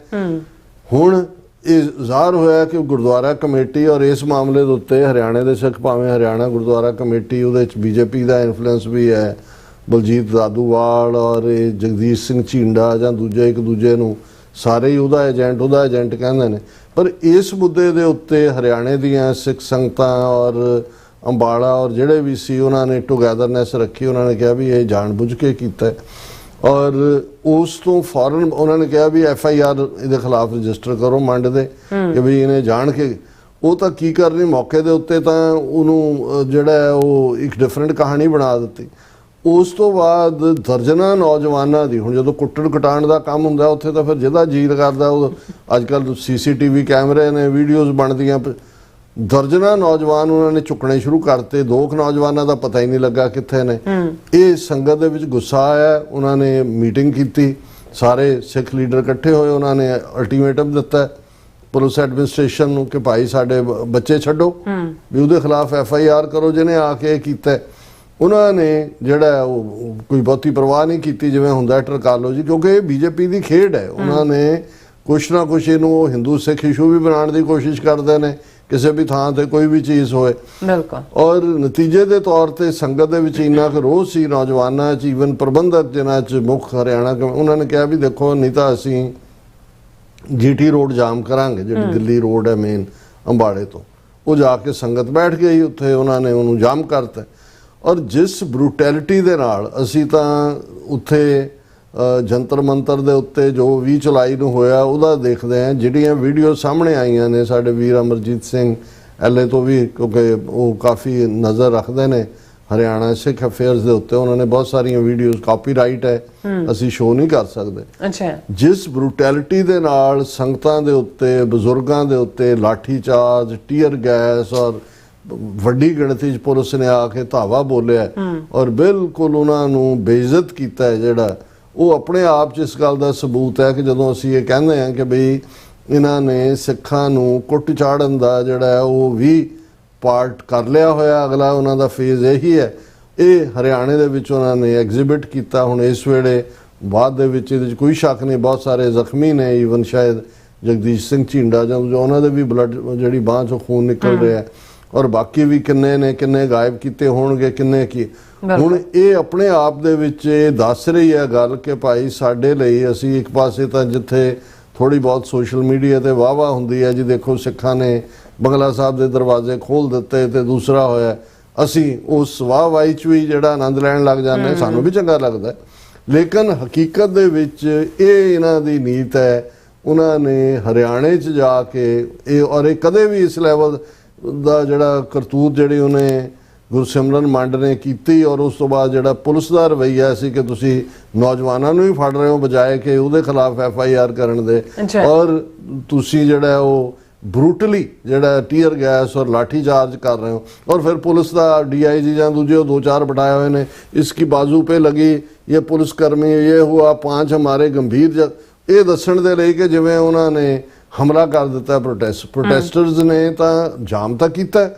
ਹੁਣ ਇਹ ਜ਼ਾਹਰ ਹੋਇਆ ਕਿ ਗੁਰਦੁਆਰਾ ਕਮੇਟੀ ਔਰ ਇਸ ਮਾਮਲੇ ਦੇ ਉੱਤੇ ਹਰਿਆਣੇ ਦੇ ਸਿੱਖ, ਭਾਵੇਂ ਹਰਿਆਣਾ ਗੁਰਦੁਆਰਾ ਕਮੇਟੀ, ਉਹਦੇ 'ਚ BJP ਦਾ ਇਨਫਲੂਐਂਸ ਵੀ ਹੈ, ਬਲਜੀਤ ਦਾਦੂਵਾਲ ਔਰ ਇਹ ਜਗਦੀਸ਼ ਸਿੰਘ ਝੀਂਡਾ ਜਾਂ ਦੂਜੇ ਇੱਕ ਦੂਜੇ ਨੂੰ ਸਾਰੇ ਹੀ ਉਹਦਾ ਏਜੰਟ ਕਹਿੰਦੇ ਨੇ। ਪਰ ਇਸ ਮੁੱਦੇ ਦੇ ਉੱਤੇ ਹਰਿਆਣੇ ਦੀਆਂ ਸਿੱਖ ਸੰਗਤਾਂ ਔਰ ਅੰਬਾਲਾ ਔਰ ਜਿਹੜੇ ਵੀ ਸੀ ਉਹਨਾਂ ਨੇ ਟੁਗੈਦਰਨੈਸ ਰੱਖੀ, ਉਹਨਾਂ ਨੇ ਕਿਹਾ ਵੀ ਇਹ ਜਾਣਬੁੱਝ ਕੇ ਕੀਤਾ ਔਰ ਉਸ ਤੋਂ ਫੌਰਨ ਉਹਨਾਂ ਨੇ ਕਿਹਾ ਵੀ FIR ਇਹਦੇ ਖਿਲਾਫ ਰਜਿਸਟਰ ਕਰੋ ਮੰਡ ਦੇ ਕਿ ਵੀ ਇਹਨੇ ਜਾਣ ਕੇ। ਉਹ ਤਾਂ ਕੀ ਕਰਨੀ, ਮੌਕੇ ਦੇ ਉੱਤੇ ਤਾਂ ਉਹਨੂੰ ਜਿਹੜਾ ਉਹ ਇੱਕ ਡਿਫਰੈਂਟ ਕਹਾਣੀ ਬਣਾ ਦਿੱਤੀ। ਉਸ ਤੋਂ ਬਾਅਦ ਦਰਜਨਾਂ ਨੌਜਵਾਨਾਂ ਦੀ, ਹੁਣ ਜਦੋਂ ਕੁੱਟਣ ਕਟਾਣ ਦਾ ਕੰਮ ਹੁੰਦਾ ਉੱਥੇ ਤਾਂ ਫਿਰ ਜਿਹਦਾ ਜੀ ਕਰਦਾ, ਉਹ ਅੱਜ ਕੱਲ੍ਹ CCTV ਕੈਮਰੇ ਨੇ, ਵੀਡੀਓਜ਼ ਬਣਦੀਆਂ, ਦਰਜਨਾਂ ਨੌਜਵਾਨ ਉਹਨਾਂ ਨੇ ਚੁੱਕਣੇ ਸ਼ੁਰੂ ਕਰਤੇ। 2 ਨੌਜਵਾਨਾਂ ਦਾ ਪਤਾ ਹੀ ਨਹੀਂ ਲੱਗਾ ਕਿੱਥੇ ਨੇ। ਇਹ ਸੰਗਤ ਦੇ ਵਿੱਚ ਗੁੱਸਾ ਆਇਆ, ਉਹਨਾਂ ਨੇ ਮੀਟਿੰਗ ਕੀਤੀ, ਸਾਰੇ ਸਿੱਖ ਲੀਡਰ ਇਕੱਠੇ ਹੋਏ, ਉਹਨਾਂ ਨੇ ਅਲਟੀਮੇਟਮ ਦਿੱਤਾ ਪੁਲਿਸ ਐਡਮਿਨਿਸਟ੍ਰੇਸ਼ਨ ਨੂੰ ਕਿ ਭਾਈ ਸਾਡੇ ਬੱਚੇ ਛੱਡੋ, ਵੀ ਉਹਦੇ ਖਿਲਾਫ FIR ਕਰੋ ਜਿਹਨੇ ਆ ਕੇ ਕੀਤਾ। ਉਹਨਾਂ ਨੇ ਜਿਹੜਾ ਉਹ ਕੋਈ ਬਹੁਤੀ ਪਰਵਾਹ ਨਹੀਂ ਕੀਤੀ ਜਿਵੇਂ ਹੁੰਦਾ ਟਰਕਾਲੋ ਜੀ, ਕਿਉਂਕਿ ਇਹ BJP ਦੀ ਖੇਡ ਹੈ। ਉਹਨਾਂ ਨੇ ਕੁਛ ਨਾ ਕੁਛ ਇਹਨੂੰ ਉਹ ਹਿੰਦੂ ਸਿੱਖ ਇਸ਼ੂ ਵੀ ਬਣਾਉਣ ਦੀ ਕੋਸ਼ਿਸ਼ ਕਰਦੇ ਨੇ, ਕਿਸੇ ਵੀ ਥਾਂ ਤੇ ਕੋਈ ਵੀ ਚੀਜ਼ ਹੋਏ। ਬਿਲਕੁਲ। ਔਰ ਨਤੀਜੇ ਦੇ ਤੌਰ ਤੇ ਸੰਗਤ ਦੇ ਵਿੱਚ ਇੰਨਾ ਕੁ ਰੋਹ ਸੀ ਨੌਜਵਾਨਾਂ 'ਚ, ਈਵਨ ਪ੍ਰਬੰਧਕ ਜਿਨ੍ਹਾਂ 'ਚ ਮੁੱਖ ਹਰਿਆਣਾ, ਉਹਨਾਂ ਨੇ ਕਿਹਾ ਵੀ ਦੇਖੋ ਨਹੀਂ ਤਾਂ ਅਸੀਂ GT ਰੋਡ ਜਾਮ ਕਰਾਂਗੇ, ਜਿਹੜੀ ਦਿੱਲੀ ਰੋਡ ਹੈ ਮੇਨ ਅੰਬਾਲੇ ਤੋਂ। ਉਹ ਜਾ ਕੇ ਸੰਗਤ ਬੈਠ ਗਈ ਉੱਥੇ, ਉਹਨਾਂ ਨੇ ਉਹਨੂੰ ਜਾਮ ਕਰਤਾ। ਔਰ ਜਿਸ ਬਰੂਟੈਲਿਟੀ ਦੇ ਨਾਲ ਅਸੀਂ ਤਾਂ ਉੱਥੇ ਜੰਤਰ ਮੰਤਰ ਦੇ ਉੱਤੇ ਜੋ 20 ਜੁਲਾਈ ਨੂੰ ਹੋਇਆ ਉਹਦਾ ਦੇਖਦੇ ਹਾਂ, ਜਿਹੜੀਆਂ ਵੀਡੀਓ ਸਾਹਮਣੇ ਆਈਆਂ ਨੇ ਸਾਡੇ ਵੀਰ ਅਮਰਜੀਤ ਸਿੰਘ LA ਤੋਂ ਵੀ, ਕਿਉਂਕਿ ਉਹ ਕਾਫੀ ਨਜ਼ਰ ਰੱਖਦੇ ਨੇ ਹਰਿਆਣਾ ਸਿੱਖ ਅਫੇਅਰਸ ਦੇ ਉੱਤੇ, ਉਹਨਾਂ ਨੇ ਬਹੁਤ ਸਾਰੀਆਂ ਵੀਡੀਓਜ਼, ਕਾਪੀਰਾਈਟ ਹੈ, ਅਸੀਂ ਸ਼ੋਅ ਨਹੀਂ ਕਰ ਸਕਦੇ। ਅੱਛਾ। ਜਿਸ ਬਰੂਟੈਲਿਟੀ ਦੇ ਨਾਲ ਸੰਗਤਾਂ ਦੇ ਉੱਤੇ, ਬਜ਼ੁਰਗਾਂ ਦੇ ਉੱਤੇ ਲਾਠੀ ਚਾਰਜ, ਟੀਅਰ ਗੈਸ ਔਰ ਵੱਡੀ ਗਿਣਤੀ 'ਚ ਪੁਲਿਸ ਨੇ ਆ ਕੇ ਧਾਵਾ ਬੋਲਿਆ ਔਰ ਬਿਲਕੁਲ ਉਹਨਾਂ ਨੂੰ ਬੇਇੱਜ਼ਤ ਕੀਤਾ ਹੈ, ਜਿਹੜਾ ਉਹ ਆਪਣੇ ਆਪ 'ਚ ਇਸ ਗੱਲ ਦਾ ਸਬੂਤ ਹੈ ਕਿ ਜਦੋਂ ਅਸੀਂ ਇਹ ਕਹਿੰਦੇ ਹਾਂ ਕਿ ਬਈ ਇਹਨਾਂ ਨੇ ਸਿੱਖਾਂ ਨੂੰ ਕੁੱਟ ਚਾੜਨ ਦਾ ਜਿਹੜਾ ਹੈ ਉਹ ਵੀ ਪਾਰਟ ਕਰ ਲਿਆ ਹੋਇਆ, ਅਗਲਾ ਉਹਨਾਂ ਦਾ ਫੇਜ਼ ਇਹੀ ਹੈ। ਇਹ ਹਰਿਆਣੇ ਦੇ ਵਿੱਚ ਉਹਨਾਂ ਨੇ ਐਗਜ਼ਿਬਿਟ ਕੀਤਾ। ਹੁਣ ਇਸ ਵੇਲੇ ਬਾਅਦ ਦੇ ਵਿੱਚ ਇਹਦੇ 'ਚ ਕੋਈ ਸ਼ੱਕ ਨਹੀਂ ਬਹੁਤ ਸਾਰੇ ਜ਼ਖਮੀ ਨੇ, ਈਵਨ ਸ਼ਾਇਦ ਜਗਦੀਸ਼ ਸਿੰਘ ਝੀਂਡਾ ਜਾਂ ਉਹਨਾਂ ਦੇ ਵੀ ਬਲੱਡ ਜਿਹੜੀ ਬਾਂਹ 'ਚੋਂ ਖੂਨ ਨਿਕਲ ਰਿਹਾ, ਔਰ ਬਾਕੀ ਵੀ ਕਿੰਨੇ ਨੇ, ਕਿੰਨੇ ਗਾਇਬ ਕੀਤੇ ਹੋਣਗੇ, ਕਿੰਨੇ ਕੀ। ਹੁਣ ਇਹ ਆਪਣੇ ਆਪ ਦੇ ਵਿੱਚ ਇਹ ਦੱਸ ਰਹੀ ਹੈ ਗੱਲ ਕਿ ਭਾਈ ਸਾਡੇ ਲਈ ਅਸੀਂ ਇੱਕ ਪਾਸੇ ਤਾਂ ਜਿੱਥੇ ਥੋੜੀ ਬਹੁਤ ਸੋਸ਼ਲ ਮੀਡੀਆ ਤੇ ਵਾਹ ਹੁੰਦੀ ਹੈ ਜੀ ਦੇਖੋ ਸਿੱਖਾਂ ਨੇ ਬੰਗਲਾ ਸਾਹਿਬ ਦੇ ਦਰਵਾਜ਼ੇ ਖੋਲ ਦਿੱਤੇ, ਤੇ ਦੂਸਰਾ ਹੋਇਆ ਅਸੀਂ ਉਸ ਵਾਹਵਾਈ 'ਚ ਵੀ ਜਿਹੜਾ ਆਨੰਦ ਲੈਣ ਲੱਗ ਜਾਂਦੇ, ਸਾਨੂੰ ਵੀ ਚੰਗਾ ਲੱਗਦਾ। ਲੇਕਿਨ ਹਕੀਕਤ ਦੇ ਵਿੱਚ ਇਹ ਇਹਨਾਂ ਦੀ ਨੀਤ ਹੈ। ਉਹਨਾਂ ਨੇ ਹਰਿਆਣੇ 'ਚ ਜਾ ਕੇ ਇਹ ਔਰ ਇਹ ਕਦੇ ਵੀ ਇਸ ਲੈਵਲ ਦਾ ਜਿਹੜਾ ਕਰਤੂਤ ਜਿਹੜੀ ਉਹਨੇ ਗੁਰਸਿਮਰਨ ਮੰਡ ਨੇ ਕੀਤੀ, ਔਰ ਉਸ ਤੋਂ ਬਾਅਦ ਜਿਹੜਾ ਪੁਲਿਸ ਦਾ ਰਵੱਈਆ ਸੀ ਕਿ ਤੁਸੀਂ ਨੌਜਵਾਨਾਂ ਨੂੰ ਹੀ ਫੜ ਰਹੇ ਹੋ ਬਜਾਏ ਕਿ ਉਹਦੇ ਖਿਲਾਫ FIR ਕਰਨ ਦੇ, ਔਰ ਤੁਸੀਂ ਜਿਹੜਾ ਉਹ ਬਰੂਟਲੀ ਜਿਹੜਾ ਟੀਅਰ ਗੈਸ ਔਰ ਲਾਠੀ ਚਾਰਜ ਕਰ ਰਹੇ ਹੋ, ਔਰ ਫਿਰ ਪੁਲਿਸ ਦਾ DIG ਜਾਂ ਦੂਜੇ 2-4 ਬਿਠਾਏ ਹੋਏ ਨੇ, ਇਸकी बाजू पे लगी ये पुलिसकर्मी, ये हुआ 5 हमारे गंभीर ਇਹ ਦੱਸਣ ਦੇ ਲਈ ਕਿ ਜਿਵੇਂ ਉਹਨਾਂ ਨੇ ਹਮਲਾ ਕਰ ਦਿੱਤਾ ਪ੍ਰੋਟੈਸਟਰਸ ਨੇ ਤਾਂ ਜਾਮ ਤਾਂ ਕੀਤਾ,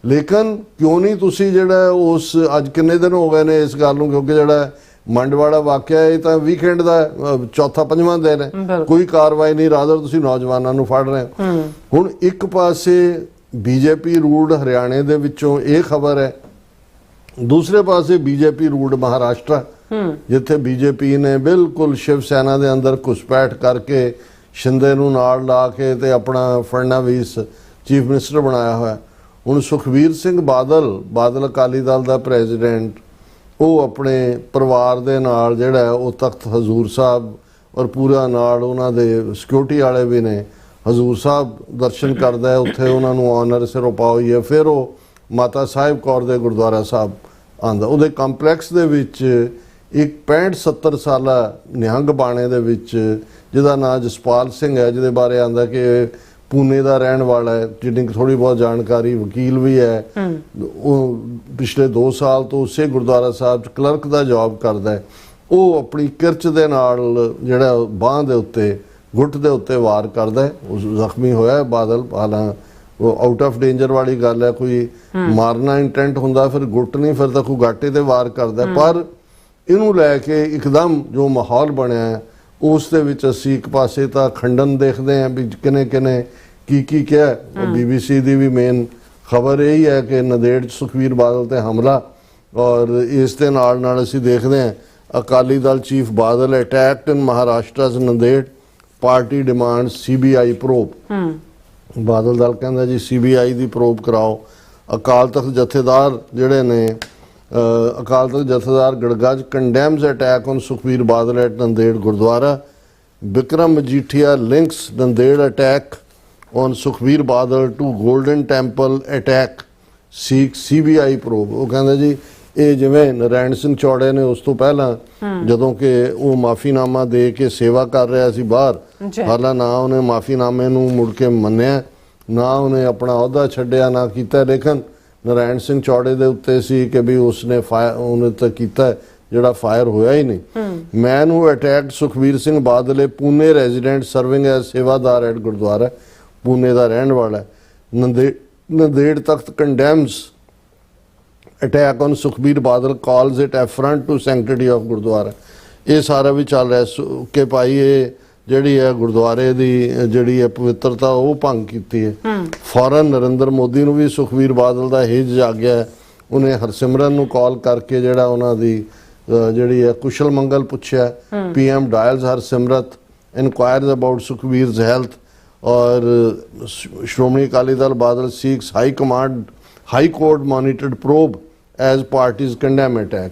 ਲੇਕਿਨ ਕਿਉਂ ਨਹੀਂ ਤੁਸੀਂ ਜਿਹੜਾ ਉਸ ਅੱਜ ਕਿੰਨੇ ਦਿਨ ਹੋ ਗਏ ਨੇ ਇਸ ਗੱਲ ਨੂੰ, ਕਿਉਂਕਿ ਜਿਹੜਾ ਮੰਡਵਾੜਾ ਵਾਕਿਆ ਇਹ ਤਾਂ ਵੀਕਐਂਡ ਦਾ 4-5ਵਾਂ ਦਿਨ ਹੈ, ਕੋਈ ਕਾਰਵਾਈ ਨਹੀਂ, ਰਾਦਰ ਤੁਸੀਂ ਨੌਜਵਾਨਾਂ ਨੂੰ ਫੜ ਰਹੇ ਹੋ। ਹੁਣ ਇੱਕ ਪਾਸੇ BJP ਰੂਲਡ ਹਰਿਆਣੇ ਦੇ ਵਿੱਚੋਂ ਇਹ ਖਬਰ ਹੈ, ਦੂਸਰੇ ਪਾਸੇ BJP ਰੂਲਡ ਮਹਾਰਾਸ਼ਟਰ ਜਿੱਥੇ BJP ਨੇ ਬਿਲਕੁਲ ਸ਼ਿਵ ਸੈਨਾ ਦੇ ਅੰਦਰ ਘੁਸਪੈਠ ਕਰਕੇ ਸ਼ਿੰਦੇ ਨੂੰ ਨਾਲ ਲਾ ਕੇ ਤੇ ਆਪਣਾ ਫੜਨਾਵੀਸ ਚੀਫ ਮਿਨਿਸਟਰ ਬਣਾਇਆ ਹੋਇਆ। ਹੁਣ ਸੁਖਬੀਰ ਸਿੰਘ ਬਾਦਲ ਅਕਾਲੀ ਦਲ ਦਾ ਪ੍ਰੈਜ਼ੀਡੈਂਟ, ਉਹ ਆਪਣੇ ਪਰਿਵਾਰ ਦੇ ਨਾਲ ਜਿਹੜਾ ਉਹ ਤਖਤ ਹਜ਼ੂਰ ਸਾਹਿਬ ਔਰ ਪੂਰਾ ਨਾਲ ਉਹਨਾਂ ਦੇ ਸਿਕਿਉਰਿਟੀ ਵਾਲੇ ਵੀ ਨੇ, ਹਜ਼ੂਰ ਸਾਹਿਬ ਦਰਸ਼ਨ ਕਰਦਾ ਹੈ, ਉੱਥੇ ਉਹਨਾਂ ਨੂੰ ਆਨਰ ਸਿਰੋਂ ਪਾਈ ਹੈ। ਫਿਰ ਉਹ ਮਾਤਾ ਸਾਹਿਬ ਕੌਰ ਦੇ ਗੁਰਦੁਆਰਾ ਸਾਹਿਬ ਆਂਦਾ, ਉਹਦੇ ਕੰਪਲੈਕਸ ਦੇ ਵਿੱਚ ਇੱਕ 65-70 ਸਾਲਾ ਨਿਹੰਗ ਬਾਣੇ ਦੇ ਵਿੱਚ ਜਿਹਦਾ ਨਾਂ ਜਸਪਾਲ ਸਿੰਘ ਹੈ, ਜਿਹਦੇ ਬਾਰੇ ਆਂਦਾ ਕਿ ਪੂਨੇ ਦਾ ਰਹਿਣ ਵਾਲਾ ਹੈ, ਜਿੰਨੀ ਥੋੜੀ ਬਹੁਤ ਜਾਣਕਾਰੀ, ਵਕੀਲ ਵੀ ਹੈ, ਉਹ ਪਿਛਲੇ 2 ਸਾਲ ਤੋਂ ਉਸੇ ਗੁਰਦੁਆਰਾ ਸਾਹਿਬ 'ਚ ਕਲਰਕ ਦਾ ਜੌਬ ਕਰਦਾ ਹੈ। ਉਹ ਆਪਣੀ ਕਿਰਚ ਦੇ ਨਾਲ ਜਿਹੜਾ ਬਾਂਹ ਦੇ ਉੱਤੇ ਗੁੱਟ ਦੇ ਉੱਤੇ ਵਾਰ ਕਰਦਾ ਹੈ, ਉਹ ਜ਼ਖਮੀ ਹੋਇਆ ਬਾਦਲ। ਹਾਲਾਂ ਉਹ ਆਊਟ ਆਫ ਡੇਂਜਰ ਵਾਲੀ ਗੱਲ ਹੈ, ਕੋਈ ਮਾਰਨਾ ਇੰਟੈਂਟ ਹੁੰਦਾ ਫਿਰ ਗੁੱਟ ਨਹੀਂ, ਫਿਰ ਤਾਂ ਕੋਈ ਗਾਟੇ ਤੇ ਵਾਰ ਕਰਦਾ। ਪਰ ਇਹਨੂੰ ਲੈ ਕੇ ਇੱਕਦਮ ਜੋ ਮਾਹੌਲ ਬਣਿਆ ਉਸ ਦੇ ਵਿੱਚ ਅਸੀਂ ਇੱਕ ਪਾਸੇ ਤਾਂ ਖੰਡਨ ਦੇਖਦੇ ਹਾਂ ਵੀ ਕਿਨੇ ਕੀ ਕਿਹਾ। BBC ਦੀ ਵੀ ਮੇਨ ਖਬਰ ਇਹੀ ਹੈ ਕਿ ਨੰਦੇੜ 'ਚ ਸੁਖਬੀਰ ਬਾਦਲ ਤੇ ਹਮਲਾ, ਔਰ ਇਸ ਦੇ ਨਾਲ ਅਸੀਂ ਦੇਖਦੇ ਹਾਂ Akali Dal chief Badal attacked in Maharashtra's Nanded, party demand CBI probe. Badal Dal ਕਹਿੰਦਾ ਜੀ CBI ਦੀ ਪ੍ਰੋਬ ਕਰਾਓ। ਅਕਾਲ ਤਖਤ ਜਥੇਦਾਰ ਜਿਹੜੇ ਨੇ Akal Takht Jathedar Gargaj condemns attack on Sukhbir Badal at Nanded gurdwara. Vikram Majithia links Nanded attack on Sukhbir Badal to Golden Temple attack, seek CBI probe. ਉਹ ਕਹਿੰਦਾ ਜੀ ਇਹ ਜਿਵੇਂ ਨਰਾਇਣ ਸਿੰਘ ਚੌੜੇ ਨੇ ਉਸ ਤੋਂ ਪਹਿਲਾਂ ਜਦੋਂ ਕਿ ਉਹ ਮਾਫੀਨਾਮਾ ਦੇ ਕੇ ਸੇਵਾ ਕਰ ਰਿਹਾ ਸੀ ਬਾਹਰ, ਹਾਲਾਂ ਨਾ ਉਹਨੇ ਮਾਫੀਨਾਮੇ ਨੂੰ ਮੁੜ ਕੇ ਮੰਨਿਆ, ਨਾ ਉਹਨੇ ਆਪਣਾ ਅਹੁਦਾ ਛੱਡਿਆ, ਨਾ ਕੀਤਾ, ਲੇਕਿਨ ਨਰਾਇਣ ਸਿੰਘ ਚੌੜੇ ਦੇ ਉੱਤੇ ਸੀ ਕਿ ਵੀ ਉਸਨੇ ਉਹਨੇ ਤਾਂ ਕੀਤਾ ਜਿਹੜਾ ਫਾਇਰ ਹੋਇਆ ਹੀ ਨਹੀਂ। Man who attacked Sukhbir Singh Badal a Pune resident serving as sevadar at gurdwara, Pune ਦਾ ਰਹਿਣ ਵਾਲਾ। Nanded Takht condemns attack on Sukhbir Badal, calls it affront to sanctity of gurdwara. ਇਹ ਸਾਰਾ ਵੀ ਚੱਲ ਰਿਹਾ ਕਿ ਭਾਈ ਇਹ ਜਿਹੜੀ ਹੈ ਗੁਰਦੁਆਰੇ ਦੀ ਜਿਹੜੀ ਹੈ ਪਵਿੱਤਰਤਾ ਉਹ ਭੰਗ ਕੀਤੀ ਹੈ। ਫੌਰਨ ਨਰਿੰਦਰ ਮੋਦੀ ਨੂੰ ਵੀ ਸੁਖਬੀਰ ਬਾਦਲ ਦਾ ਹਿੱਜ ਜਾਗਿਆ, ਉਹਨੇ ਹਰਸਿਮਰਨ ਨੂੰ ਕਾਲ ਕਰਕੇ ਜਿਹੜਾ ਉਹਨਾਂ ਦੀ ਜਿਹੜੀ ਹੈ ਕੁਸ਼ਲ ਮੰਗਲ ਪੁੱਛਿਆ। PM dials Harsimrat, inquires about Sukhbir's health, ਔਰ Shiromani Akali Dal Badal seeks high court monitored probe as parties condemn attack.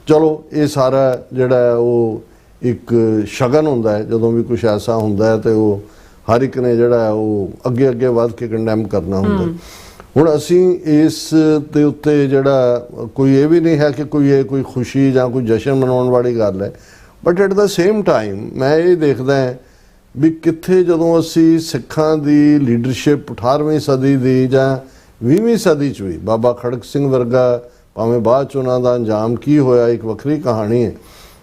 ਚਲੋ ਇਹ ਸਾਰਾ ਜਿਹੜਾ ਉਹ ਇੱਕ ਸ਼ਗਨ ਹੁੰਦਾ ਹੈ, ਜਦੋਂ ਵੀ ਕੁਝ ਐਸਾ ਹੁੰਦਾ ਹੈ ਤੇ ਉਹ ਹਰ ਇੱਕ ਨੇ ਜਿਹੜਾ ਉਹ ਅੱਗੇ ਵੱਧ ਕੇ ਕੰਡੈਮ ਕਰਨਾ ਹੁੰਦਾ। ਹੁਣ ਅਸੀਂ ਇਸ ਦੇ ਉੱਤੇ ਜਿਹੜਾ ਕੋਈ ਇਹ ਵੀ ਨਹੀਂ ਹੈ ਕਿ ਕੋਈ ਖੁਸ਼ੀ ਜਾਂ ਕੋਈ ਜਸ਼ਨ ਮਨਾਉਣ ਵਾਲੀ ਗੱਲ ਹੈ, but at the same time ਮੈਂ ਇਹ ਦੇਖਦਾ ਵੀ ਕਿੱਥੇ ਜਦੋਂ ਅਸੀਂ ਸਿੱਖਾਂ ਦੀ ਲੀਡਰਸ਼ਿਪ 18ਵੀਂ ਸਦੀ ਦੀ ਜਾਂ 20ਵੀਂ ਸਦੀ 'ਚ ਵੀ ਬਾਬਾ ਖੜਕ ਸਿੰਘ ਵਰਗਾ, ਭਾਵੇਂ ਬਾਅਦ 'ਚ ਉਹਨਾਂ ਦਾ ਅੰਜਾਮ ਕੀ ਹੋਇਆ ਇੱਕ ਵੱਖਰੀ ਕਹਾਣੀ ਹੈ,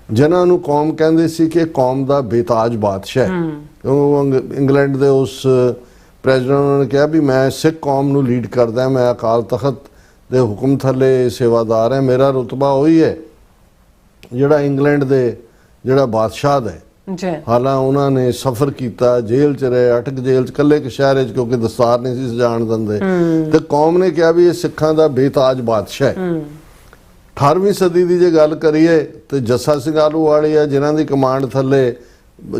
ਜਿਨ੍ਹਾਂ ਨੂੰ ਕੌਮ ਕਹਿੰਦੇ ਸੀ ਕਿ ਕੌਮ ਦਾ ਬੇਤਾਜ ਬਾਦਸ਼ਾਹ। ਉਹ ਇੰਗਲੈਂਡ ਦੇ ਉਸ ਪ੍ਰੈਜ਼ੀਡੈਂਟ ਨੇ ਕਿਹਾ ਵੀ ਮੈਂ ਸਿੱਖ ਕੌਮ ਨੂੰ ਲੀਡ ਕਰਦਾ, ਮੈਂ ਅਕਾਲ ਤਖਤ ਦੇ ਹੁਕਮ ਥੱਲੇ ਸੇਵਾਦਾਰ ਹੈ। ਮੇਰਾ ਰੁਤਬਾ ਉਹੀ ਹੈ ਜਿਹੜਾ ਇੰਗਲੈਂਡ ਦੇ ਜਿਹੜਾ ਬਾਦਸ਼ਾਹ ਦਾ ਹੈ। ਜੀ ਹਾਲਾਂ ਉਹਨਾਂ ਨੇ ਸਫ਼ਰ ਕੀਤਾ, ਜੇਲ੍ਹ 'ਚ ਰਹੇ, ਅਟਕ ਜੇਲ੍ਹ 'ਚ ਇਕੱਲੇ ਇੱਕ ਸ਼ਹਿਰ 'ਚ, ਕਿਉਂਕਿ ਦਸਤਾਰ ਨਹੀਂ ਸੀ ਸਜਾਣ ਦਿੰਦੇ, ਤੇ ਕੌਮ ਨੇ ਕਿਹਾ ਵੀ ਇਹ ਸਿੱਖਾਂ ਦਾ ਬੇਤਾਜ ਬਾਦਸ਼ਾਹ ਹੈ। 18ਵੀਂ ਸਦੀ ਦੀ ਜੇ ਗੱਲ ਕਰੀਏ ਤੇ ਜੱਸਾ ਸਿੰਘ ਆਹਲੂਵਾਲੀਆ ਜਿਨ੍ਹਾਂ ਦੀ ਕਮਾਂਡ ਥੱਲੇ